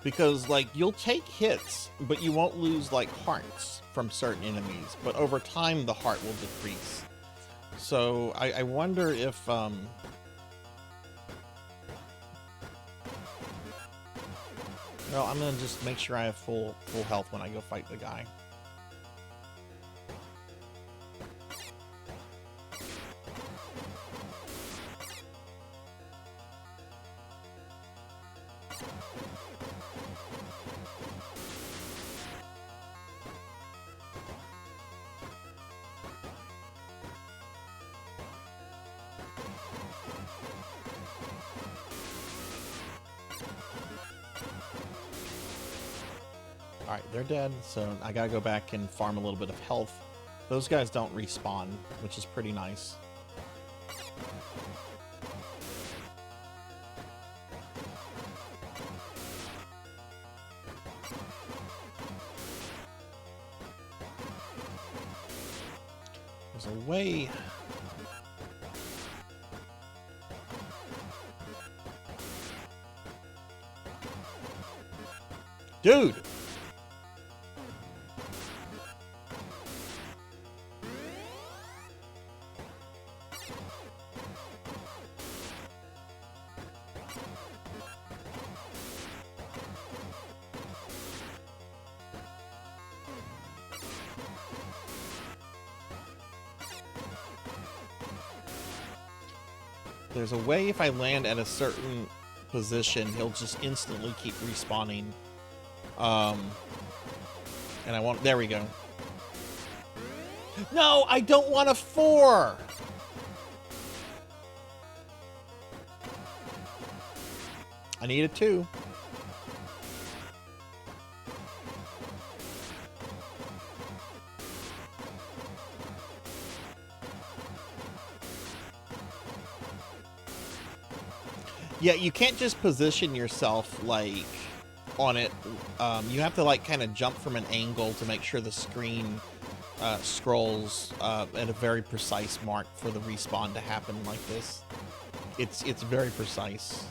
Because, like, you'll take hits, but you won't lose, like, hearts from certain enemies. But over time, the heart will decrease. So, I wonder if, well, I'm gonna just make sure I have full health when I go fight the guy. Alright, they're dead, so I gotta go back and farm a little bit of health. Those guys don't respawn, which is pretty nice. There's a way... Dude! There's a way if I land at a certain position, he'll just instantly keep respawning. And I want... There we go. No, I don't want a 4! I need a 2. Yeah, you can't just position yourself, like, on it. You have to, like, kind of jump from an angle to make sure the screen scrolls at a very precise mark for the respawn to happen like this. It's very precise.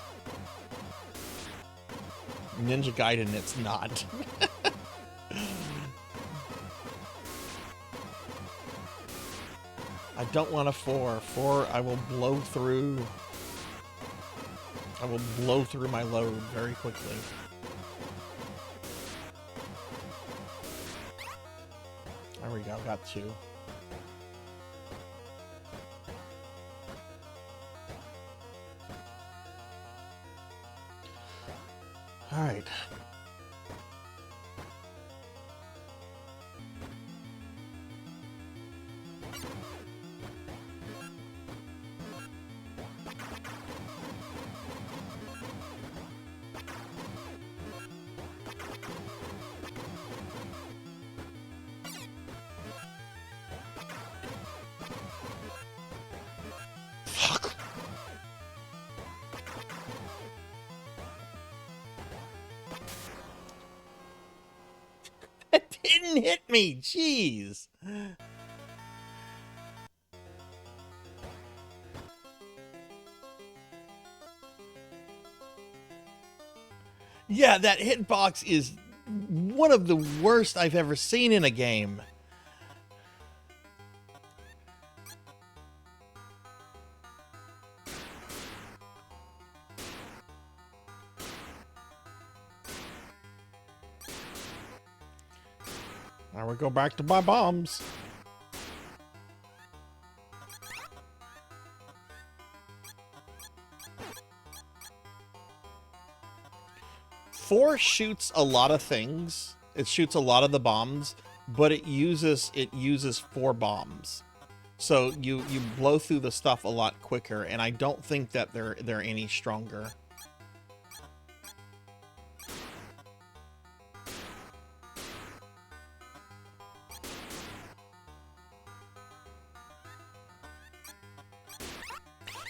Ninja Gaiden, it's not. I don't want a 4. 4, I will blow through... I will blow through my load very quickly. There we go, got 2. All right. Didn't hit me, jeez. Yeah, that hitbox is one of the worst I've ever seen in a game. Now we go back to my bombs. Four shoots a lot of things. It shoots a lot of the bombs, but it uses 4 bombs. So you blow through the stuff a lot quicker, and I don't think that they're any stronger.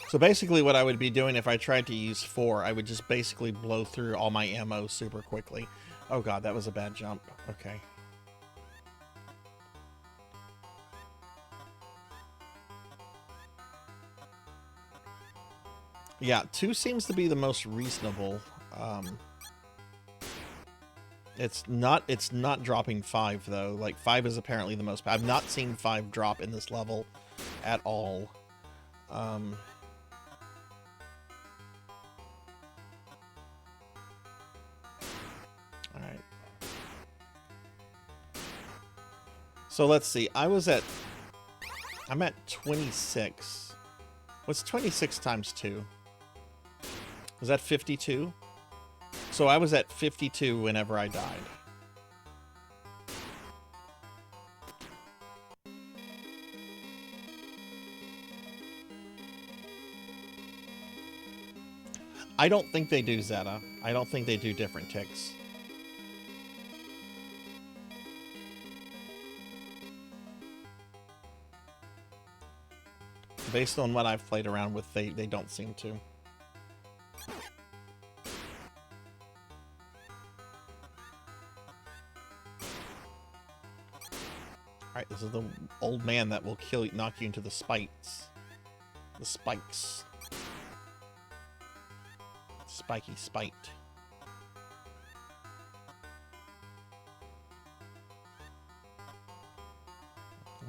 So basically what I would be doing if I tried to use 4, I would just basically blow through all my ammo super quickly. Oh god, that was a bad jump. Okay. Yeah, 2 seems to be the most reasonable. It's not dropping 5 though. Like 5 is apparently the most. I've not seen 5 drop in this level at all. Alright. So let's see. I'm at 26. What's 26 times 2? Is that 52? So I was at 52 whenever I died. I don't think they do, Zeta. I don't think they do different ticks. Based on what I've played around with, they don't seem to. Alright, this is the old man that will knock you into the spikes. The spikes. Spiky spiked.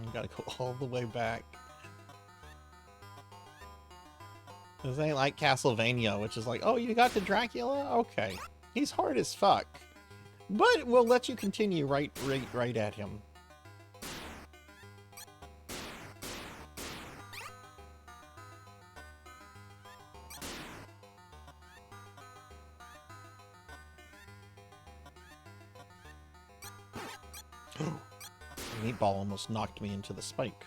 You gotta go all the way back. This ain't like Castlevania, which is like, oh, you got to Dracula? Okay. He's hard as fuck. But we'll let you continue right at him. The meatball almost knocked me into the spike.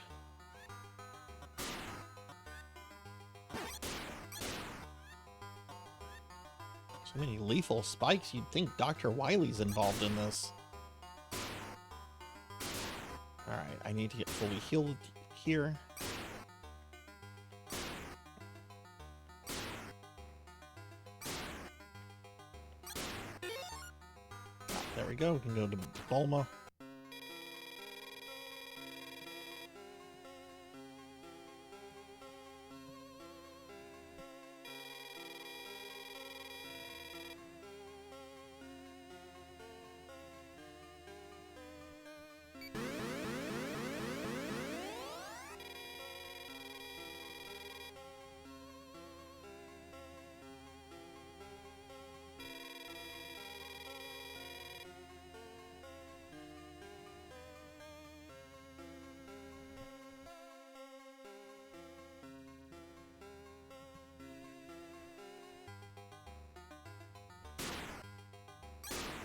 So many lethal spikes, you'd think Dr. Wily's involved in this. Alright, I need to get fully healed here. There we go, we can go to Bulma.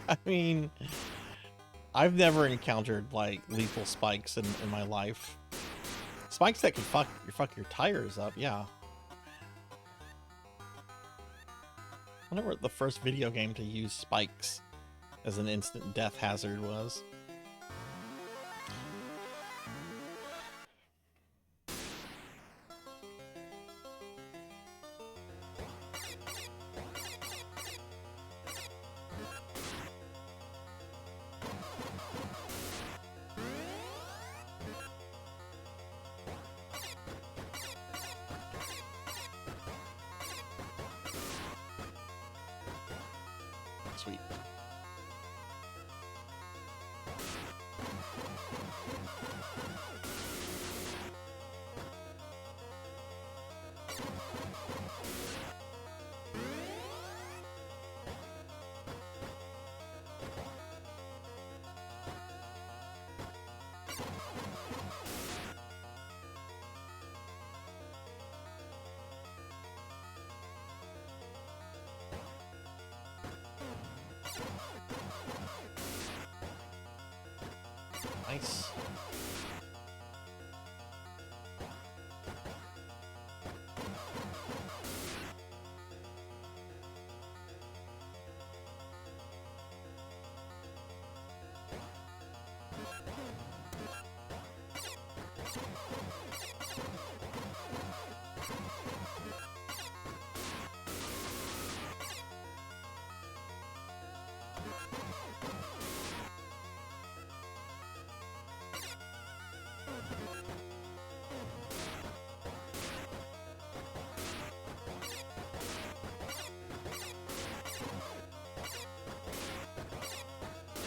I mean, I've never encountered, like, lethal spikes in my life. Spikes that can fuck your tires up, yeah. I wonder what the first video game to use spikes as an instant death hazard was. Sweet. Nice.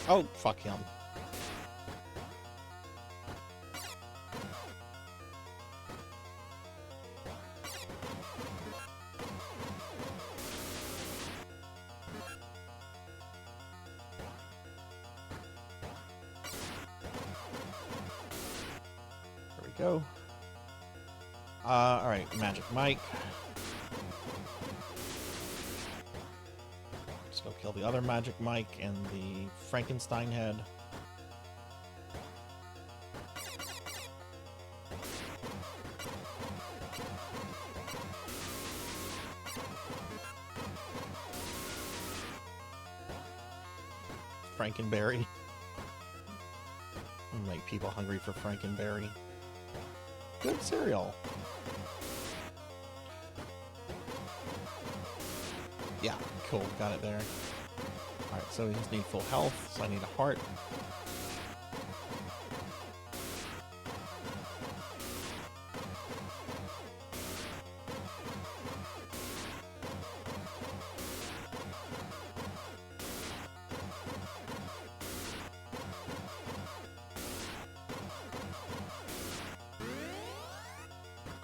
Oh, fuck him. There we go. All right, Magic Mike. Let's go kill the other Magic Mike and the Frankenstein head. Frankenberry. Make people hungry for Frankenberry. Good cereal. Yeah, cool. Got it there. Alright, so we just need full health, so I need a heart.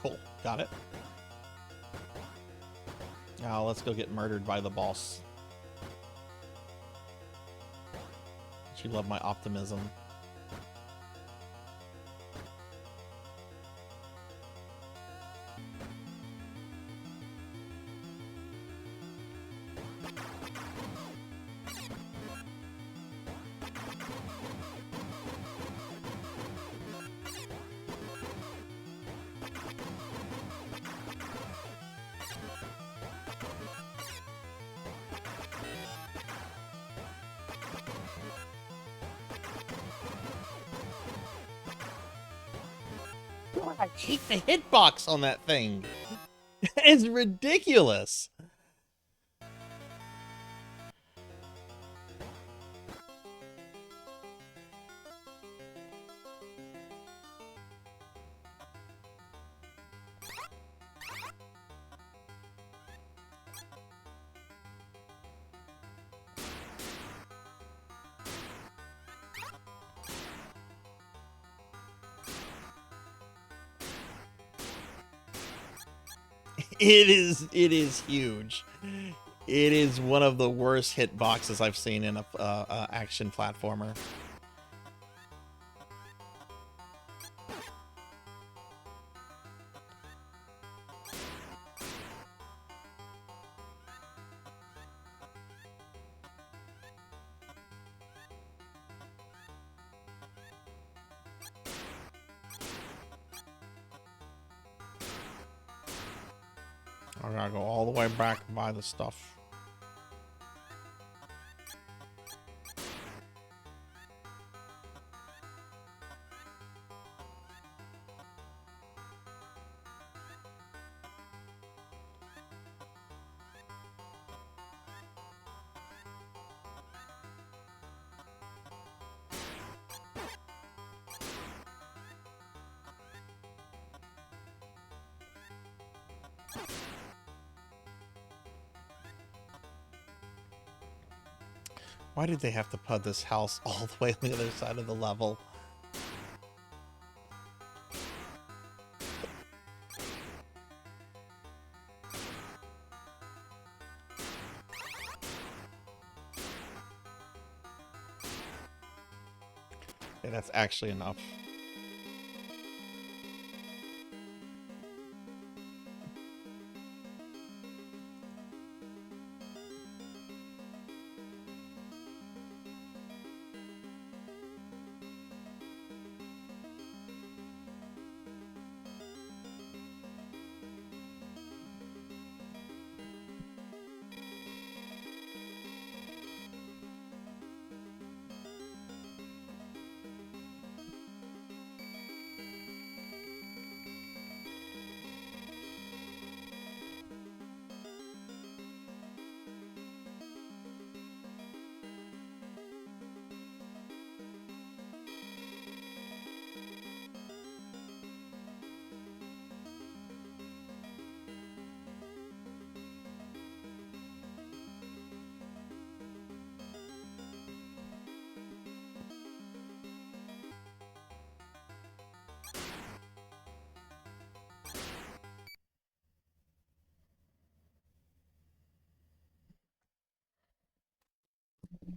Cool. Got it. Now let's go get murdered by the boss. She loved my optimism. God, I hate the hitbox on that thing. It's ridiculous. It is huge. It is one of the worst hitboxes I've seen in a action platformer. I gotta go all the way back and buy the stuff. Why did they have to put this house all the way on the other side of the level? Okay, that's actually enough.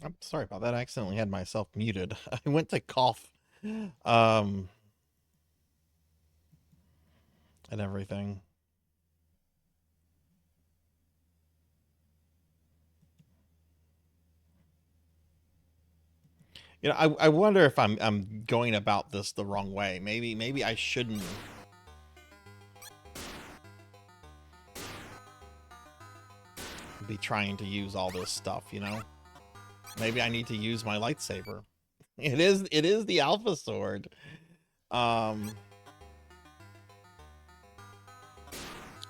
I'm sorry about that. I accidentally had myself muted. I went to cough, and everything. You know, I wonder if I'm going about this the wrong way. Maybe I shouldn't be trying to use all this stuff, you know? Maybe I need to use my lightsaber. It is the Alpha Sword. I'm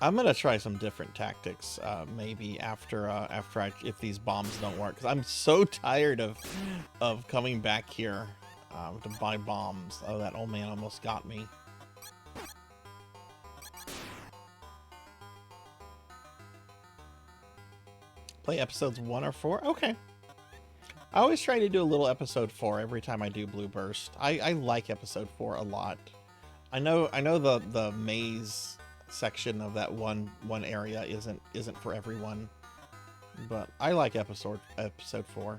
gonna try some different tactics, maybe after if these bombs don't work, because I'm so tired of coming back here to buy bombs. Oh, that old man almost got me. Play episodes 1 or 4? Okay. I always try to do a little episode 4 every time I do Blue Burst. I like episode 4 a lot. I know the maze section of that one area isn't for everyone, but I like episode 4.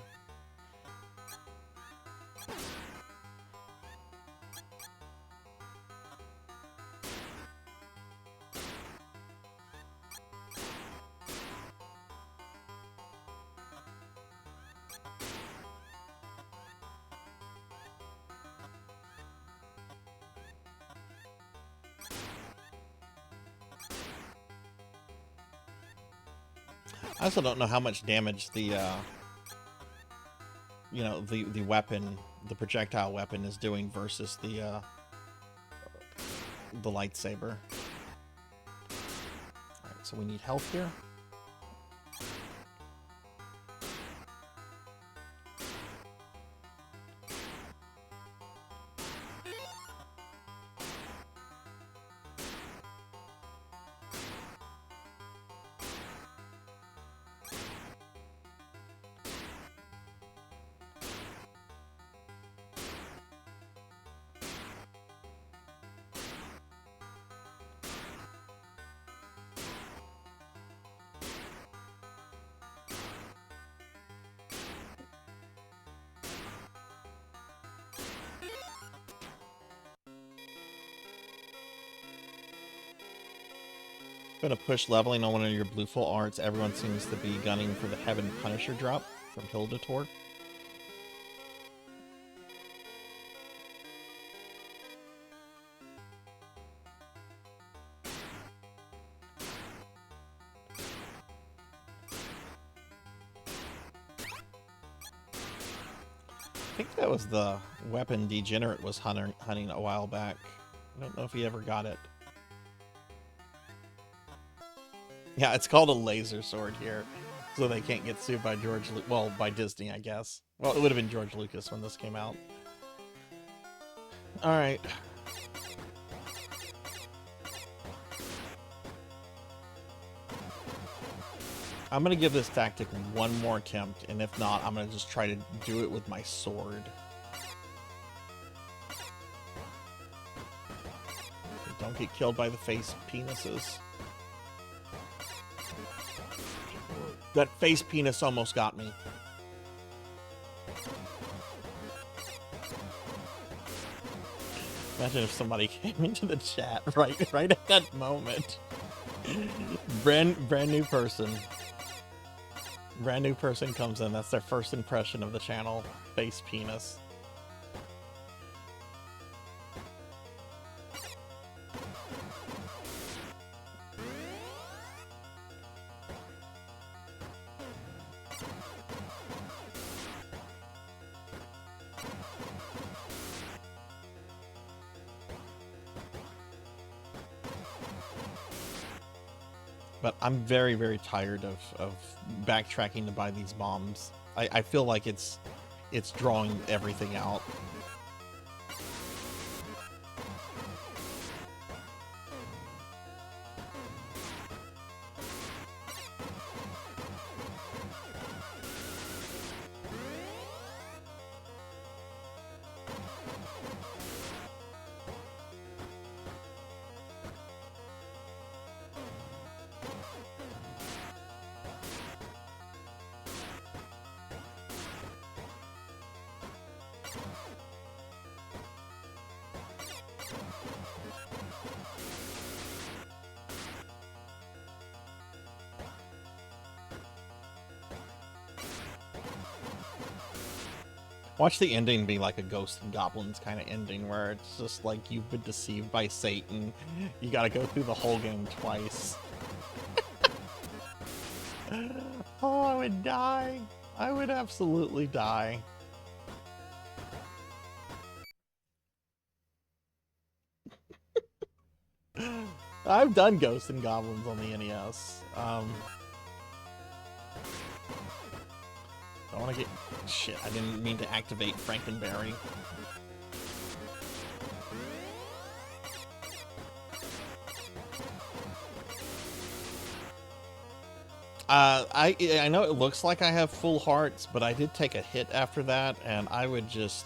I also don't know how much damage the you know, the weapon, the projectile weapon is doing versus the lightsaber. Alright, so we need health here. Gonna push leveling on one of your blue full arts. Everyone seems to be gunning for the Heaven Punisher drop from Hildator. I think that was the weapon Degenerate was hunting a while back. I don't know if he ever got it. Yeah, it's called a laser sword here, so they can't get sued by well, by Disney, I guess. Well, it would have been George Lucas when this came out. Alright. I'm gonna give this tactic one more attempt, and if not, I'm gonna just try to do it with my sword. Don't get killed by the face penises. That face penis almost got me. Imagine if somebody came into the chat right at that moment. Brand new person. Brand new person comes in. That's their first impression of the channel. Face penis. But I'm very, very tired of backtracking to buy these bombs. I feel like it's drawing everything out. Watch the ending be like a Ghosts and Goblins kind of ending, where it's just like you've been deceived by Satan. You gotta go through the whole game twice. Oh, I would die. I would absolutely die. I've done Ghosts and Goblins on the NES. I want to get... Shit, I didn't mean to activate Frankenberry. I know it looks like I have full hearts, but I did take a hit after that, and I would just...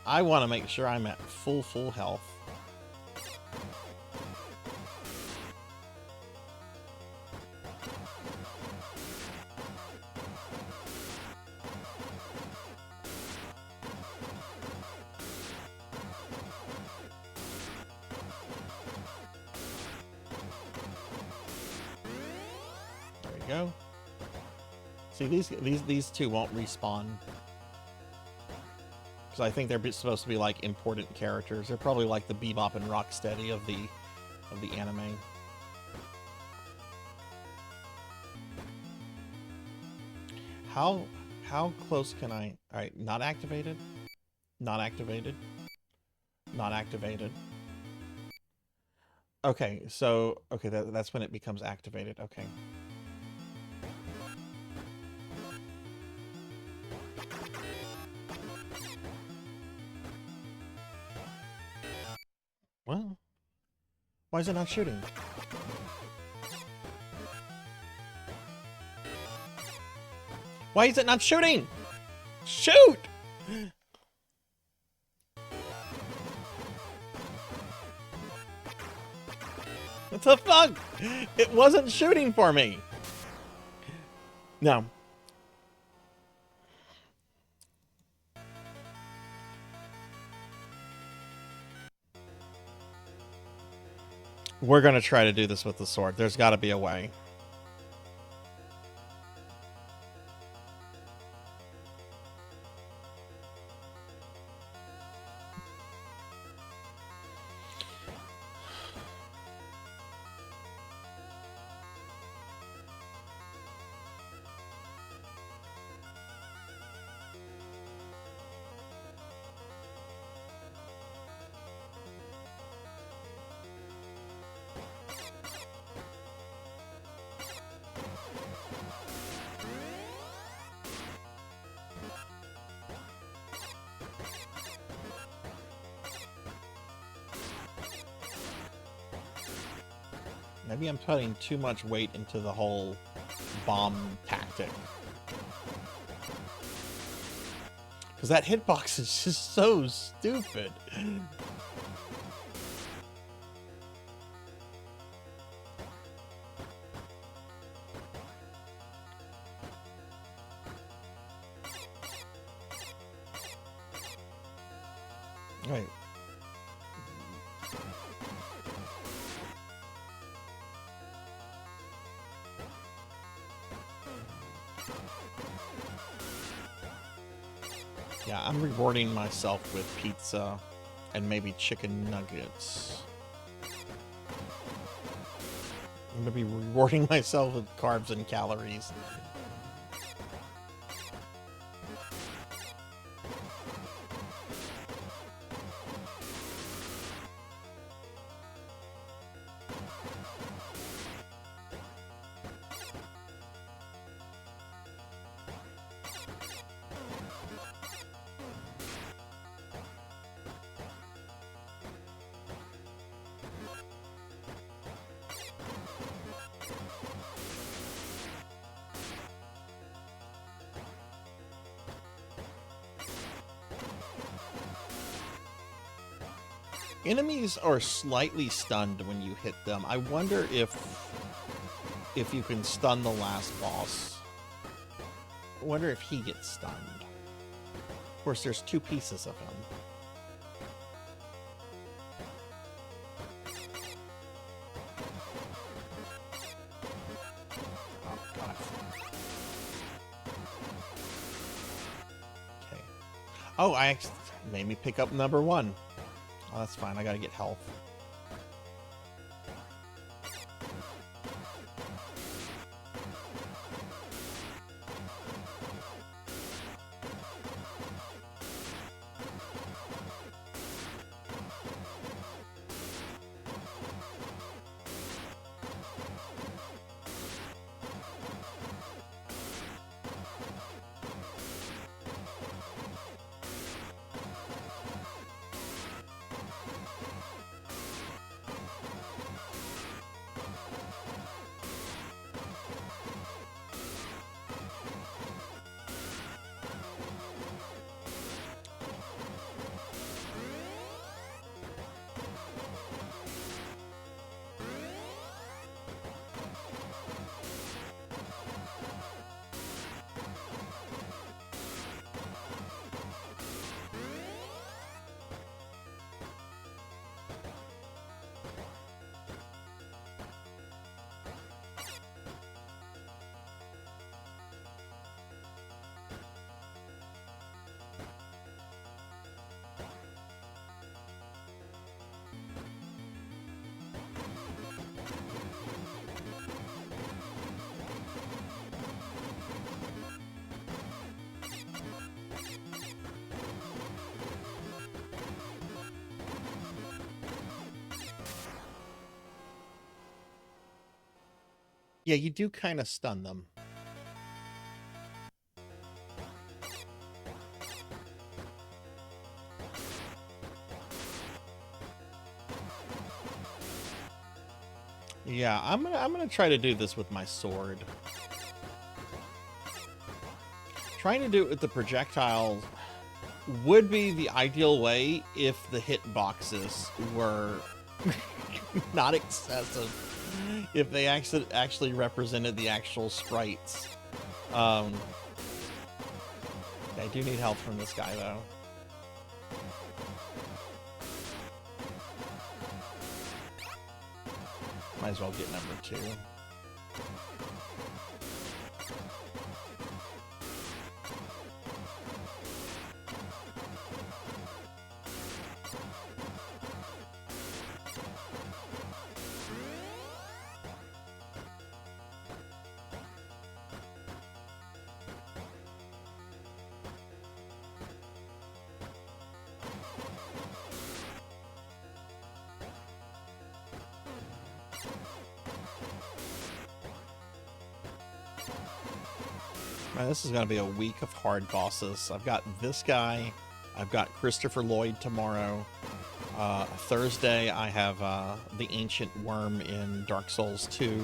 I want to make sure I'm at full health. Go. See, these two won't respawn because I think they're supposed to be like important characters. They're probably like the Bebop and Rocksteady of the anime. How close can I? All right, not activated, not activated, not activated. Okay, so okay, that's when it becomes activated. Okay. Well, why is it not shooting? Why is it not shooting? Shoot! What the fuck? It wasn't shooting for me. No. We're gonna try to do this with the sword. There's gotta be a way. Maybe I'm putting too much weight into the whole bomb tactic. Because that hitbox is just so stupid. Wait. Yeah, I'm rewarding myself with pizza and maybe chicken nuggets. I'm gonna be rewarding myself with carbs and calories. Enemies are slightly stunned when you hit them. I wonder if you can stun the last boss. I wonder if he gets stunned. Of course, there's two pieces of him. Oh, God. Okay. Oh, made me pick up number 1. Oh, that's fine. I gotta get health. Yeah, you do kind of stun them. Yeah, I'm gonna try to do this with my sword. Trying to do it with the projectiles would be the ideal way if the hitboxes were not excessive. If they actually represented the actual sprites. I do need help from this guy though. Might as well get number 2. Man, this is going to be a week of hard bosses. I've got this guy. I've got Christopher Lloyd tomorrow. Thursday, I have the Ancient Worm in Dark Souls 2.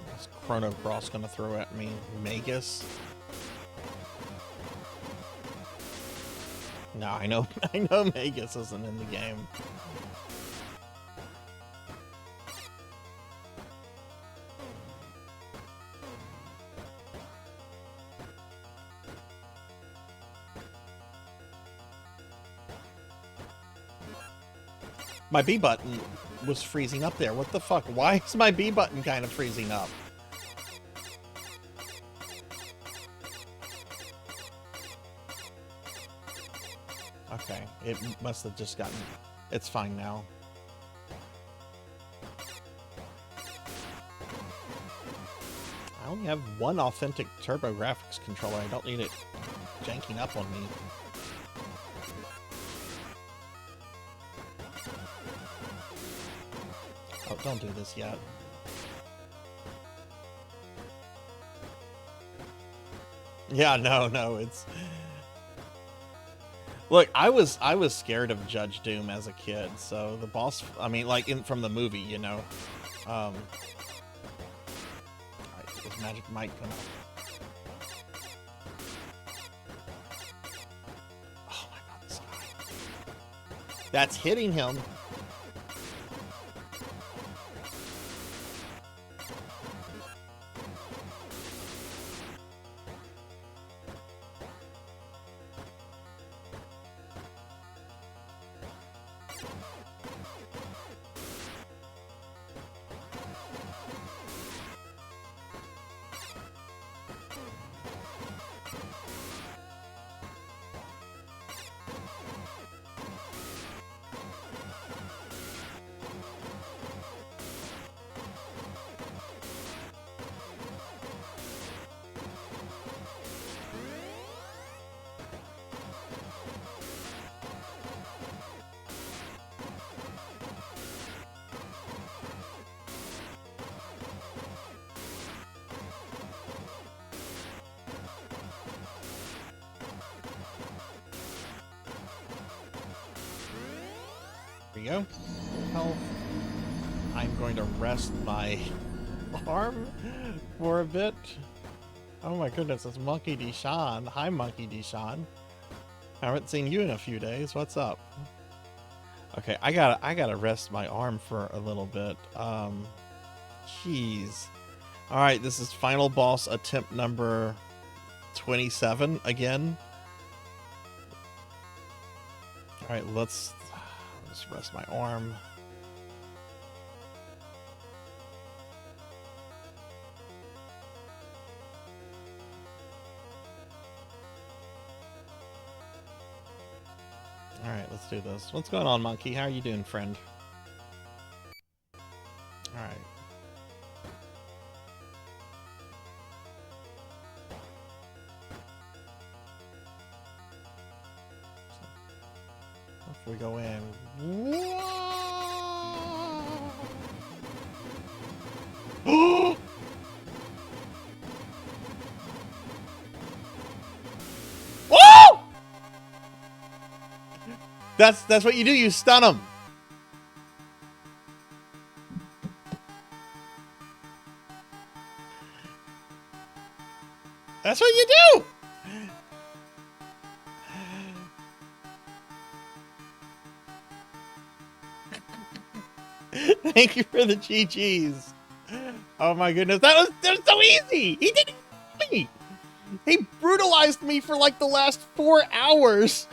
What's Chrono Cross going to throw at me? Magus? No, I know Magus isn't in the game. My B button was freezing up there. What the fuck? Why is my B button kind of freezing up? Okay, it must have just gotten... It's fine now. I only have one authentic TurboGrafx controller. I don't need it janking up on me. Oh, don't do this yet. Yeah, no, it's... Look, I was scared of Judge Doom as a kid, so the boss, I mean, like, from the movie, you know. Alright, this magic might come out. Oh my god, this guy. That's hitting him. There we go. Health. I'm going to rest my arm for a bit. Oh my goodness, it's Monkey D. Sean. Hi, Monkey D. Sean. Haven't seen you in a few days. What's up? Okay, I gotta rest my arm for a little bit. Jeez. All right, this is final boss attempt number 27 again. All right, let's just rest my arm. All right, let's do this. What's going on, Monkey? How are you doing, friend? All right. If we go in, That's what you do. You stun them. That's what you do. Thank you for the GGs. Oh my goodness, that was so easy. He didn't kill me. He brutalized me for like the last 4 hours.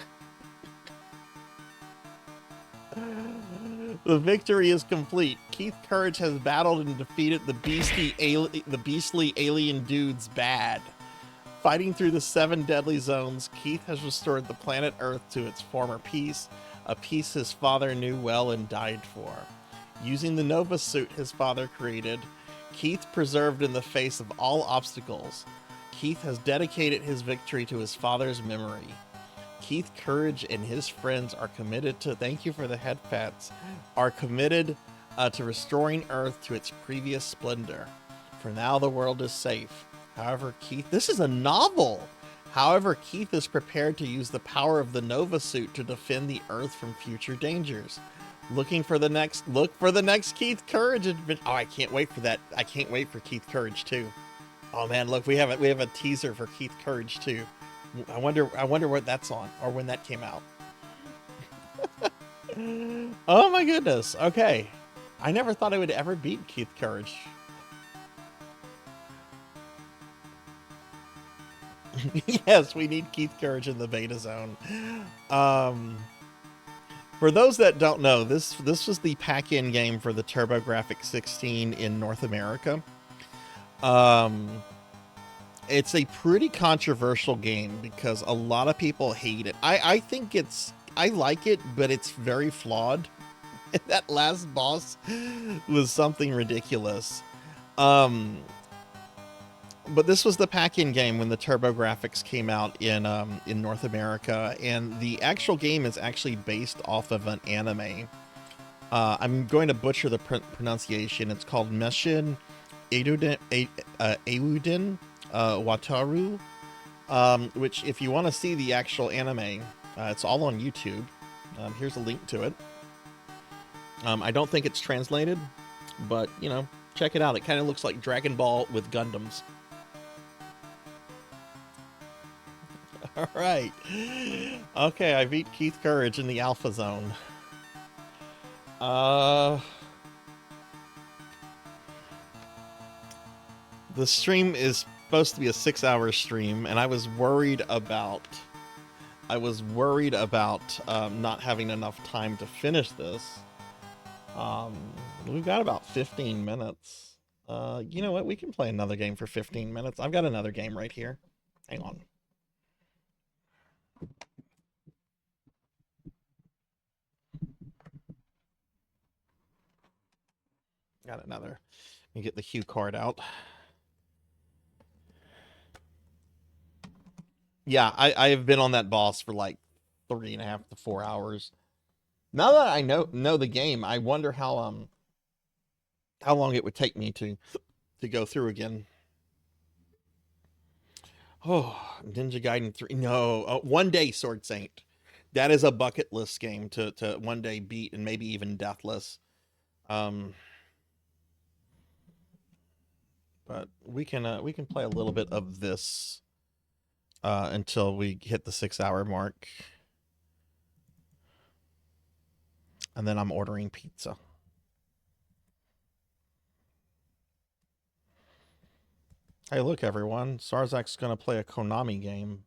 The victory is complete. Keith Courage has battled and defeated the beastly alien dudes bad. Fighting through the 7 deadly zones, Keith has restored the planet Earth to its former peace, a peace his father knew well and died for. Using the Nova suit his father created, Keith preserved in the face of all obstacles. Keith has dedicated his victory to his father's memory. Keith Courage and his friends are committed to, thank you for the head pats, are committed to restoring Earth to its previous splendor. For now, the world is safe. However, Keith, this is a novel. However, Keith is prepared to use the power of the Nova suit to defend the Earth from future dangers. Look for the next Keith Courage adventure. Oh, I can't wait for that. I can't wait for Keith Courage 2. Oh man, look, we have a teaser for Keith Courage 2. I wonder what that's on or when that came out. Oh my goodness. Okay. I never thought I would ever beat Keith Courage. Yes, we need Keith Courage in the beta zone. For those that don't know, this was the pack-in game for the TurboGrafx 16 in North America. It's a pretty controversial game because a lot of people hate it. I think I like it, but it's very flawed. That last boss was something ridiculous. But this was the pack-in game when the TurboGrafx came out in North America, and the actual game is actually based off of an anime. I'm going to butcher the pronunciation. It's called Meshin Euden Wataru, which if you want to see the actual anime, it's all on YouTube. Here's a link to it. I don't think it's translated, but you know, check it out. It kind of looks like Dragon Ball with Gundams. All right. Okay, I beat Keith Courage in the Alpha Zone. The stream is supposed to be a 6-hour stream, and I was worried about not having enough time to finish this. We've got about 15 minutes. You know what? We can play another game for 15 minutes. I've got another game right here. Hang on. Got another. Let me get the cue card out. Yeah, I have been on that boss for like 3.5 to 4 hours. Now that I know the game, I wonder how long it would take me to go through again. Oh, Ninja Gaiden 3. No, One Day Sword Saint. That is a bucket list game to one day beat, and maybe even deathless. But we can play a little bit of this until we hit the 6-hour mark. And then I'm ordering pizza. Hey, look, everyone. Sarzac's going to play a Konami game.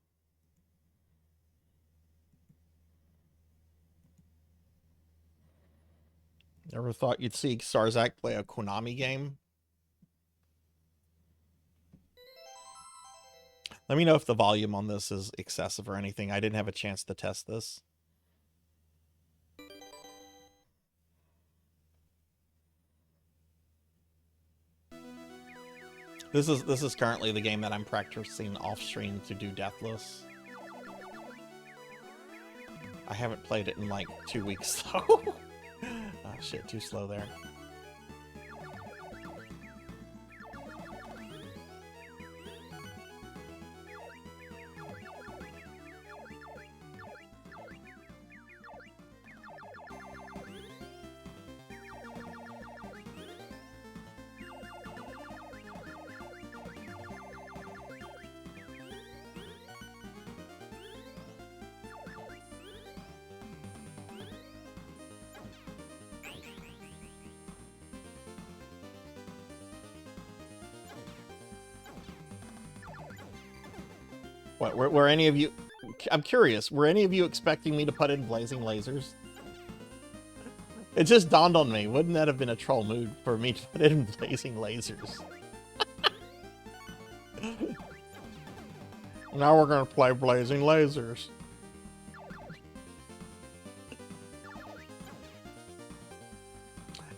Ever thought you'd see Sarzac play a Konami game? Let me know if the volume on this is excessive or anything. I didn't have a chance to test this. This is currently the game that I'm practicing off stream to do deathless. I haven't played it in like 2 weeks though. Oh shit, too slow there. What, were any of you... I'm curious, were any of you expecting me to put in blazing lasers? It just dawned on me, wouldn't that have been a troll move for me to put in blazing lasers? Now we're gonna play blazing lasers.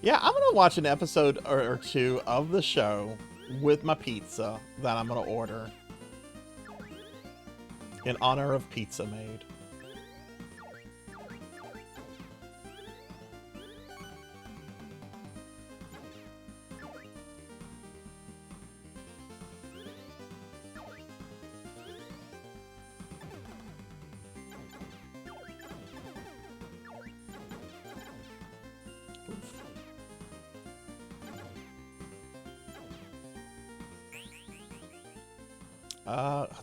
Yeah, I'm gonna watch an episode or two of the show with my pizza that I'm gonna order in honor of Pizza Maid.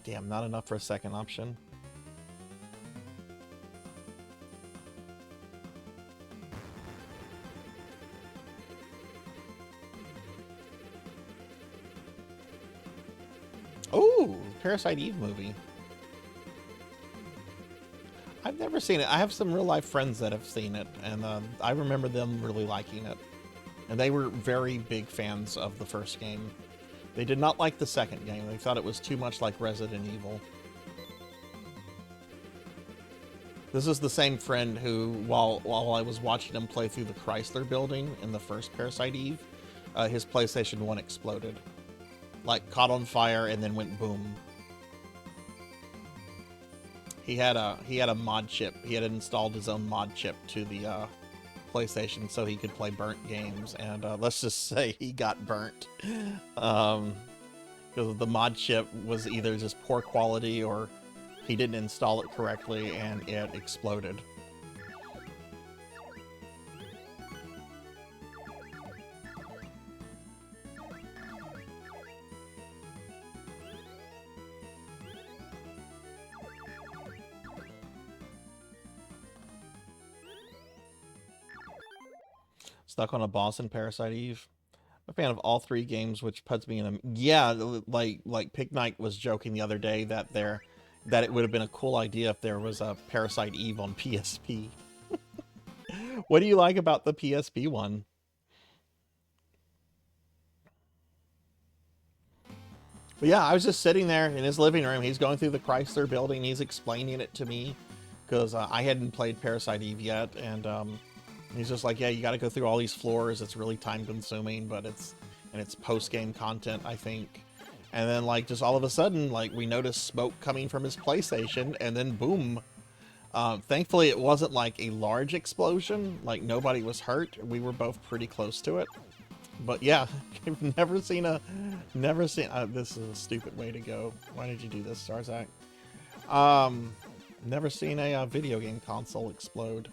Damn, not enough for a second option. Oh, Parasite Eve movie. I've never seen it. I have some real life friends that have seen it, and I remember them really liking it. And they were very big fans of the first game. They did not like the second game. They thought it was too much like Resident Evil. This is the same friend who, while I was watching him play through the Chrysler building in the first Parasite Eve, his PlayStation 1 exploded. Like, caught on fire and then went boom. He had a mod chip. He had installed his own mod chip to the PlayStation so he could play burnt games, and let's just say he got burnt because the mod chip was either just poor quality or he didn't install it correctly and it exploded. Stuck on a boss in Parasite Eve. I'm a fan of all three games, which puts me in a... Yeah, like Pig Knight was joking the other day that it would have been a cool idea if there was a Parasite Eve on PSP. What do you like about the PSP one? But yeah, I was just sitting there in his living room. He's going through the Chrysler building. He's explaining it to me because I hadn't played Parasite Eve yet, and he's just like, yeah, you got to go through all these floors. It's really time consuming, but it's post-game content, I think. And then, like, just all of a sudden, like, we noticed smoke coming from his PlayStation, and then boom. Thankfully, it wasn't like a large explosion. Like, nobody was hurt. We were both pretty close to it. But yeah, I've never seen this is a stupid way to go. Why did you do this, Sarzac? Never seen a video game console explode.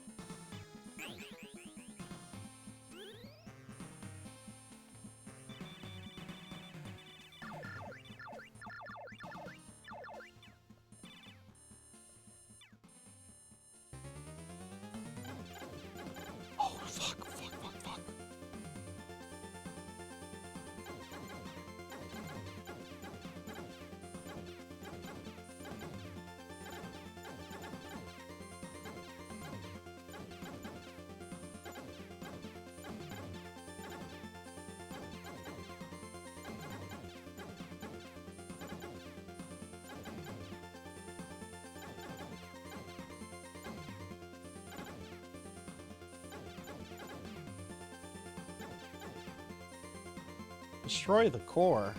Destroy the core.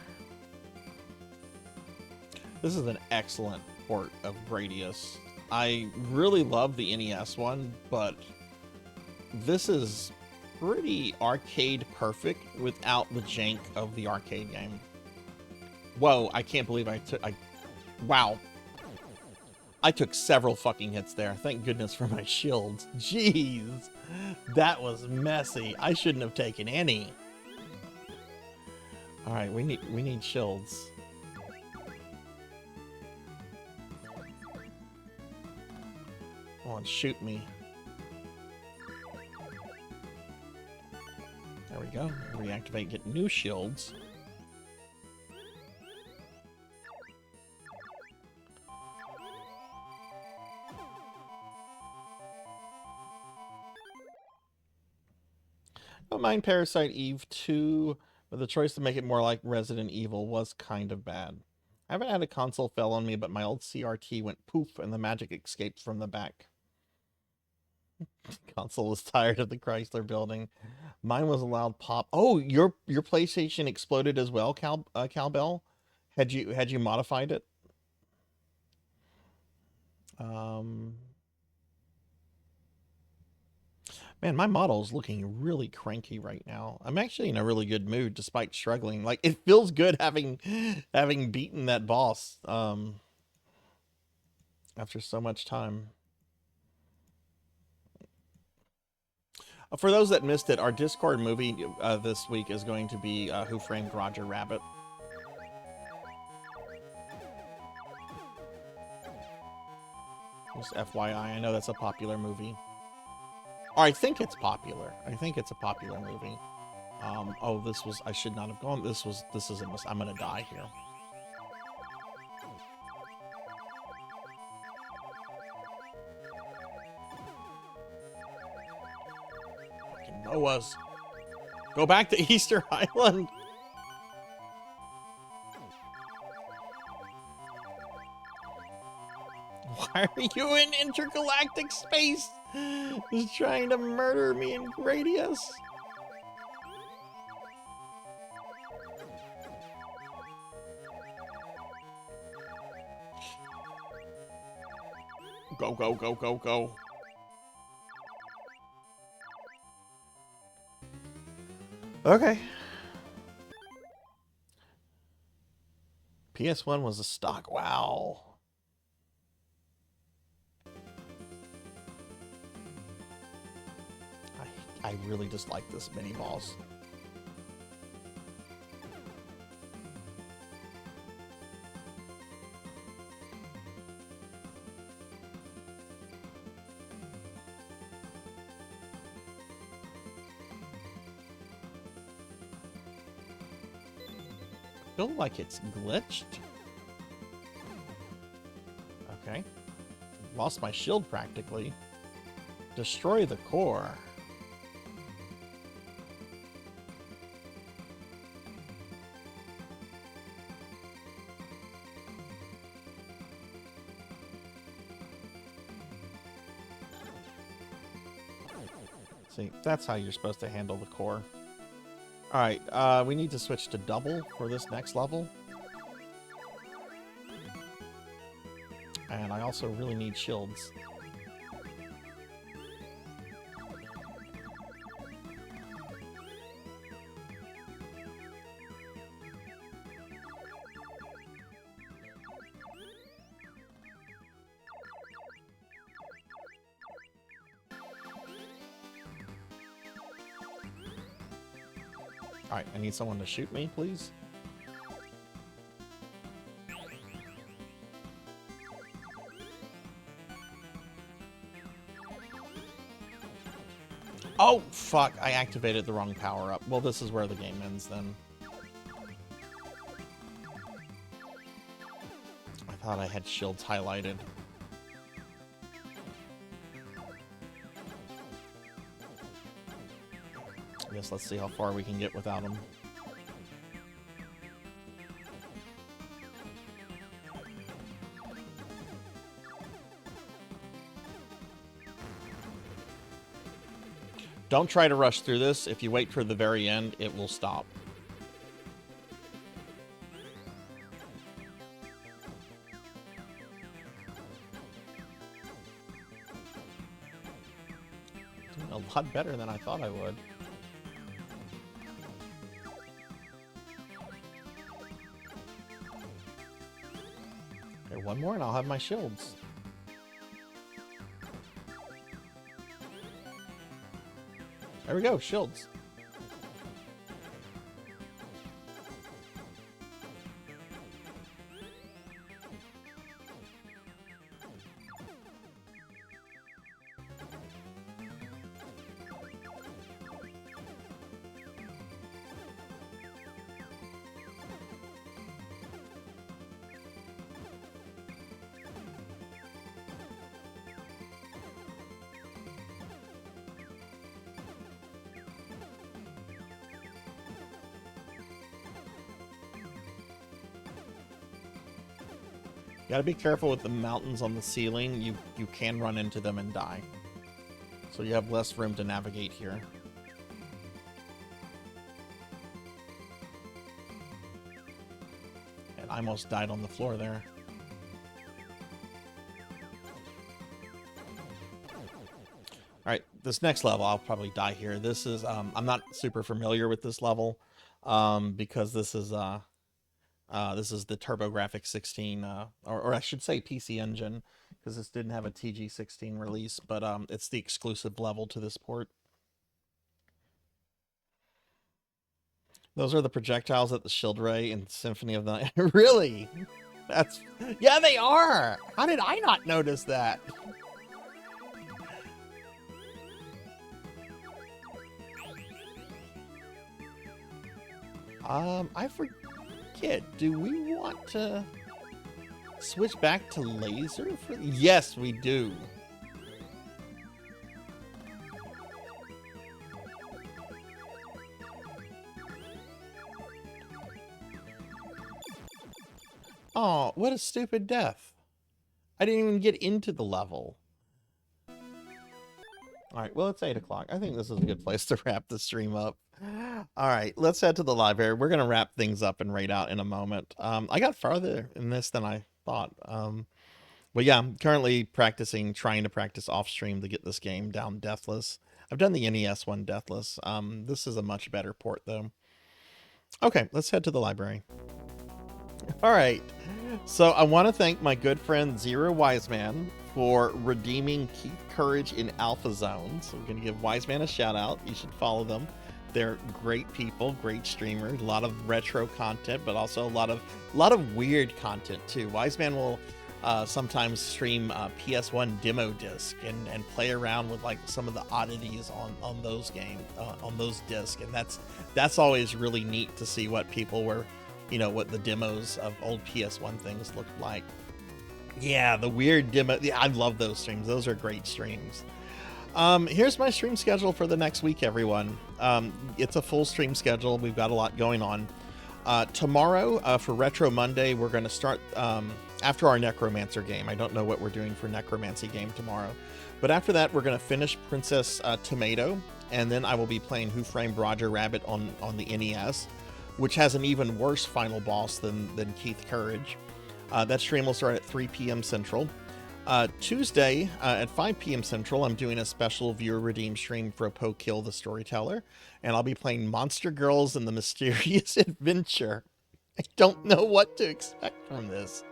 This is an excellent port of Gradius. I really love the NES one, but this is pretty arcade perfect without the jank of the arcade game. Whoa, I can't believe wow. I took several fucking hits there. Thank goodness for my shields. Jeez, that was messy. I shouldn't have taken any. All right, we need shields. Come on, shoot me. There we go. Reactivate, get new shields. don't mind Parasite Eve 2, but the choice to make it more like Resident Evil was kind of bad. I haven't had a console fell on me, but my old CRT went poof and the magic escaped from the back. Console was tired of the Chrysler building. Mine was a loud pop. Oh, your PlayStation exploded as well, Cowbell? Had you modified it? Man, my model's looking really cranky right now. I'm actually in a really good mood despite struggling. Like, it feels good having beaten that boss after so much time. For those that missed it, our Discord movie this week is going to be Who Framed Roger Rabbit. Just FYI, I know that's a popular movie. Or I think it's popular. I think it's a popular movie. Oh, this was, I should not have gone. This is a, I'm gonna die here. Fucking Noahs. Go back to Easter Island. Why are you in intergalactic space? Just trying to murder me in Gradius. Go, go, go, go, go. Okay. PS1 was a stock. Wow. I really dislike this mini boss. I feel like it's glitched. Okay. Lost my shield practically. Destroy the core. See, that's how you're supposed to handle the core. Alright, we need to switch to double for this next level. And I also really need shields. Alright, I need someone to shoot me, please. Oh, fuck, I activated the wrong power-up. Well, this is where the game ends, then. I thought I had shields highlighted. I guess let's see how far we can get without them. Don't try to rush through this. If you wait for the very end, it will stop. Doing a lot better than I thought I would. Okay, one more and I'll have my shields. There we go, shields. gotta be careful with the mountains on the ceiling. You can run into them and die. So you have less room to navigate here. And I almost died on the floor there. Alright, this next level, I'll probably die here. This is, I'm not super familiar with this level, because this is the TurboGrafx 16, or I should say PC Engine, because this didn't have a TG16 release, but it's the exclusive level to this port. Those are the projectiles at the Shield Ray in Symphony of the Night. Really? That's... Yeah, they are! How did I not notice that? I forget. Do we want to switch back to laser? Yes, we do. Oh, what a stupid death. I didn't even get into the level. Alright, well, it's 8 o'clock. I think this is a good place to wrap the stream up. Alright, let's head to the library. We're going to wrap things up and raid out in a moment. I got farther in this than I thought. But yeah, I'm currently trying to practice off-stream to get this game down deathless. I've done the NES one deathless. This is a much better port, though. Okay, let's head to the library. Alright, so I want to thank my good friend Zero Wiseman for redeeming Keith Courage in Alpha Zone. So we're going to give Wiseman a shout out. You should follow them. They're great people, great streamers, a lot of retro content, but also a lot of weird content too. Wiseman will sometimes stream PS1 demo disc and play around with like some of the oddities on those games, on those discs, and that's always really neat to see what people were, you know, what the demos of old PS1 things looked like. Yeah, the weird demo. Yeah, I love those streams. Those are great streams. Here's my stream schedule for the next week, everyone. It's a full stream schedule. We've got a lot going on. Tomorrow, for Retro Monday, we're going to start after our Necromancer game. I don't know what we're doing for Necromancy game tomorrow. But after that, we're going to finish Princess Tomato, and then I will be playing Who Framed Roger Rabbit on the NES, which has an even worse final boss than Keith Courage. That stream will start at 3 p.m. Central. Tuesday at 5 p.m. Central, I'm doing a special viewer redeem stream for Poe Kill the Storyteller, and I'll be playing Monster Girls and the Mysterious Adventure. I don't know what to expect from this.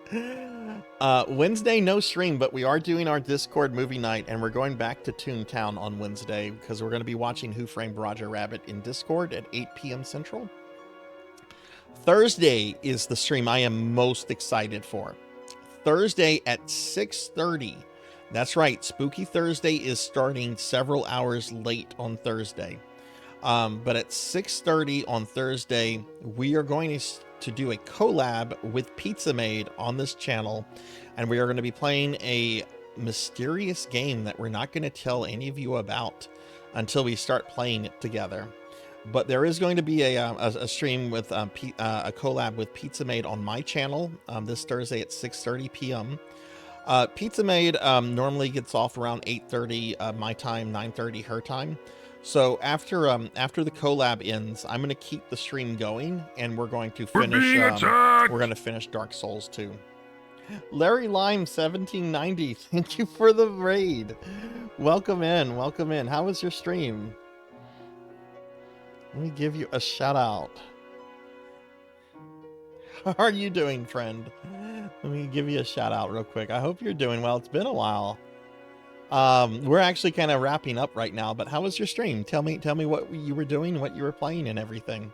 Wednesday, no stream, but we are doing our Discord movie night, and we're going back to Toontown on Wednesday because we're going to be watching Who Framed Roger Rabbit in Discord at 8 p.m. Central. Thursday is the stream I am most excited for. Thursday at 6:30. That's right, Spooky Thursday is starting several hours late on Thursday. But at 6:30 on Thursday, we are going to do a collab with Pizza Made on this channel, and we are going to be playing a mysterious game that we're not going to tell any of you about until we start playing it together. But there is going to be a stream with a collab with Pizza Made on my channel this Thursday at 6:30 p.m. Pizza Made normally gets off around 8:30 my time, 9:30 her time. So after the collab ends, I'm going to keep the stream going, and we're going to finish. We're going to finish Dark Souls 2. Larry Lime 1790, thank you for the raid. Welcome in, welcome in. How was your stream? Let me give you a shout out. How are you doing, friend? Let me give you a shout out real quick. I hope you're doing well. It's been a while. We're actually kind of wrapping up right now, but how was your stream? Tell me what you were doing, what you were playing, and everything.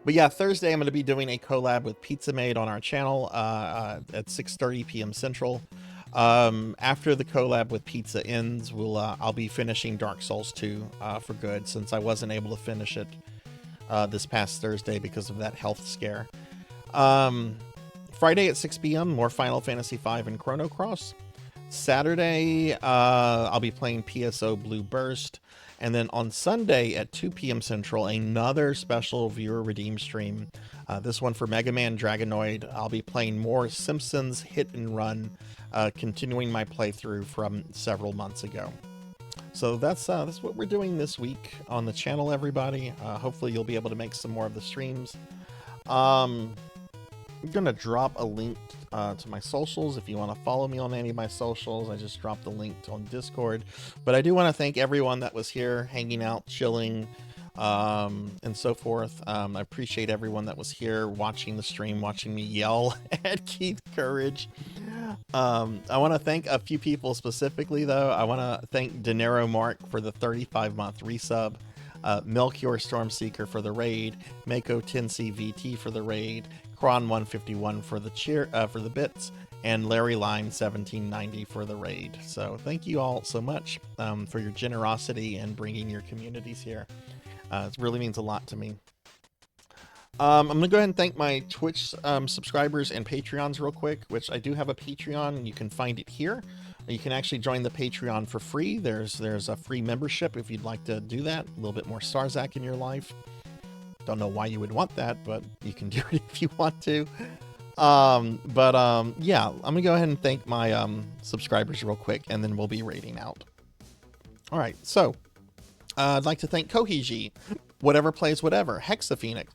But yeah, Thursday I'm going to be doing a collab with Pizza Made on our channel at 6:30 p.m. Central. After the collab with Pizza ends, I'll be finishing Dark Souls 2 for good, since I wasn't able to finish it this past Thursday because of that health scare. Friday at 6 p.m. more Final Fantasy V and Chrono Cross. Saturday, I'll be playing PSO Blue Burst. And then on Sunday at 2 p.m. Central, another special viewer redeem stream. This one for Mega Man Dragonoid. I'll be playing more Simpsons Hit and Run, continuing my playthrough from several months ago. So that's what we're doing this week on the channel, everybody. Hopefully you'll be able to make some more of the streams. I'm going to drop a link to my socials if you want to follow me on any of my socials. I just dropped the link on Discord. But I do want to thank everyone that was here, hanging out, chilling, and so forth. I appreciate everyone that was here watching the stream, watching me yell at Keith Courage. I want to thank a few people specifically, though. I want to thank Dinero Mark for the 35-month resub, Melchior Stormseeker for the raid, Mako 10C VT for the raid, Kron 151 for the bits, and Larry Line 1790 for the raid. So thank you all so much for your generosity and bringing your communities here. It really means a lot to me. I'm going to go ahead and thank my Twitch subscribers and Patreons real quick, which I do have a Patreon, and you can find it here. You can actually join the Patreon for free. There's a free membership if you'd like to do that. A little bit more Sarzac in your life. Don't know why you would want that, but you can do it if you want to. Yeah, I'm going to go ahead and thank my subscribers real quick, and then we'll be raiding out. All right, so I'd like to thank Kohiji, Whatever Plays Whatever, Hexaphoenix,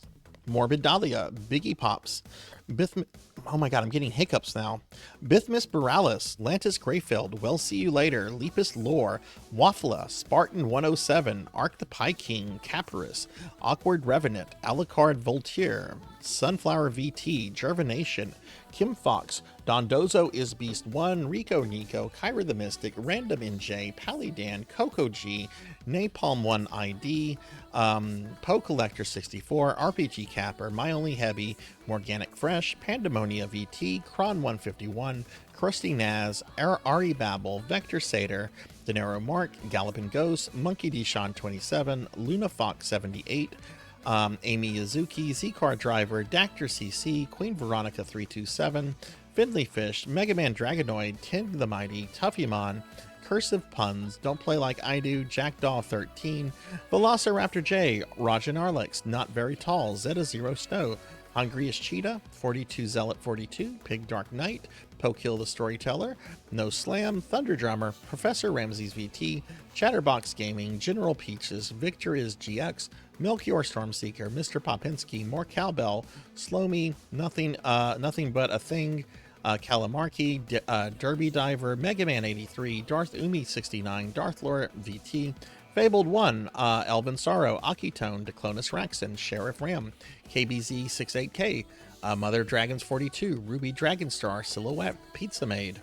Morbid Dahlia, Biggie Pops, oh my god, I'm getting hiccups now. Bithmis Boralis, Lantis Greyfield, Well See You Later, Lepus Lore, Waffla, Spartan 107, Arc the Pie King, Caparus, Awkward Revenant, Alucard Voltaire, Sunflower VT, Jervination, Kim Fox, Dondozo is Beast 1, Rico Nico, Kyra the Mystic, Random NJ, Palidan, Coco G, Napalm 1 ID, Poe Collector 64, RPG Capper, My Only Heavy, Morganic Fresh, Pandemonia VT, Kron 151, Krusty Naz, Ari Babel, Vector Satyr, Dinero Mark, Gallopin Ghost, Monkey Deshawn 27, Luna Fox 78, Amy Yazuki, Z-Car Driver, Dactor CC, Queen Veronica 327, Fiddly Fish, Mega Man Dragonoid, Tim the Mighty, Tuffymon, Cursive Puns, Don't Play Like I Do, Jackdaw 13, Velociraptor J, Rajan Arlex, Not Very Tall, Zeta Zero Snow, Hungriest Cheetah, 42 Zealot 42, Pig Dark Knight, Pokill the Storyteller, No Slam, Thunder Drummer, Professor Ramses VT, Chatterbox Gaming, General Peaches, Victor is GX, Melchior Stormseeker, Mr. Popinski, More Cowbell, Slow Me, Nothing But a Thing, Calamarki, Derby Diver, Mega Man 83, Darth Umi 69, Darth Lore VT, Fabled 1, Elvin Sorrow, Akitone, Declonus Raxon, Sheriff Ram, KBZ 68K, Mother Dragons 42, Ruby Dragonstar, Silhouette, Pizza Maid,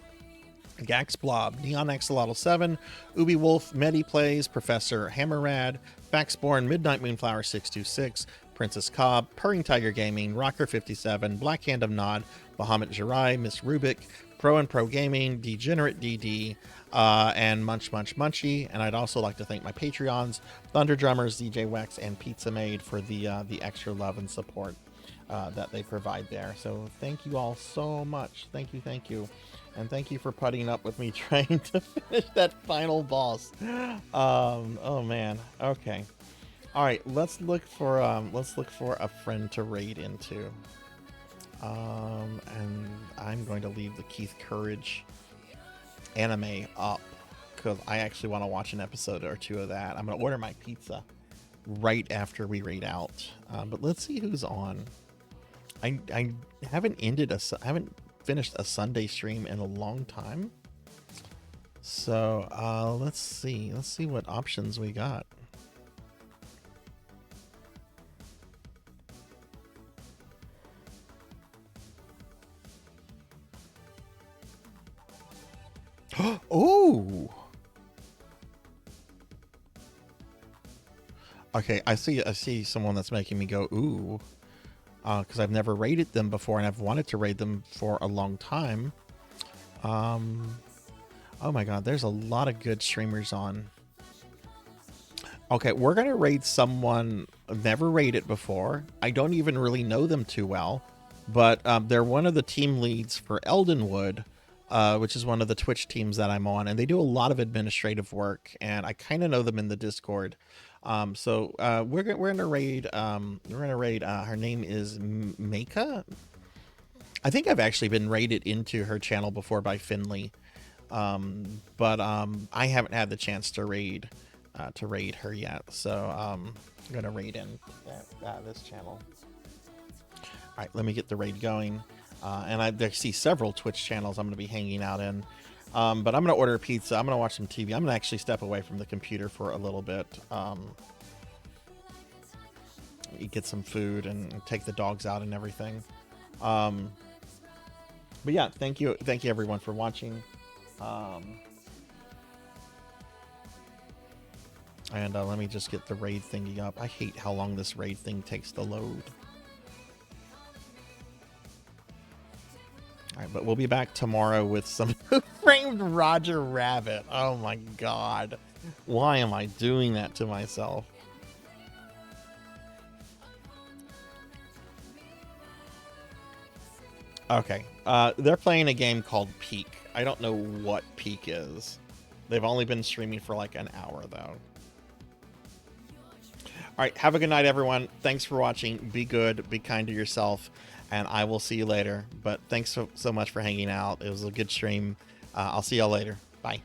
Gax Blob, Neon Axolotl 7, Ubi Wolf, Medi Plays, Professor Hammerrad, Faxborn, Midnight Moonflower 626, Princess Cobb, Purring Tiger Gaming, Rocker 57, Black Hand of Nod, Bahamut Jirai, Miss Rubik, Pro and Pro Gaming, Degenerate DD, and Munch Munchy. And I'd also like to thank my Patreons, Thunder Drummers, DJ Wex, and Pizza Maid for the extra love and support that they provide there. So thank you all so much. Thank you. And thank you for putting up with me trying to finish that final boss. Oh man. Okay. All right. Let's look for a friend to raid into. And I'm going to leave the Keith Courage anime up because I actually want to watch an episode or two of that. I'm going to order my pizza right after we raid out. But let's see who's on. I haven't finished a Sunday stream in a long time. So let's see what options we got. Oh, okay. I see someone that's making me go ooh, because I've never raided them before, and I've wanted to raid them for a long time. Oh my god, there's a lot of good streamers on. Okay, we're gonna raid someone I've never raided before. I don't even really know them too well, but they're one of the team leads for Eldenwood. which is one of the Twitch teams that I'm on, and they do a lot of administrative work, and I kind of know them in the Discord. So we're gonna raid. Her name is Maka. I think I've actually been raided into her channel before by Finley, but I haven't had the chance to raid her yet. So I'm gonna raid in this channel. All right, let me get the raid going. And I see several Twitch channels I'm going to be hanging out in. But I'm going to order a pizza. I'm going to watch some TV. I'm going to actually step away from the computer for a little bit. Get some food and take the dogs out and everything. But yeah, thank you everyone for watching. And let me just get the raid thingy up. I hate how long this raid thing takes to load. All right, but we'll be back tomorrow with some Who Framed Roger Rabbit. Oh my god. Why am I doing that to myself? Okay. They're playing a game called Peak. I don't know what Peak is. They've only been streaming for like an hour though. All right, have a good night, everyone. Thanks for watching. Be good, be kind to yourself, and I will see you later. But thanks so much for hanging out. It was a good stream. I'll see y'all later. Bye.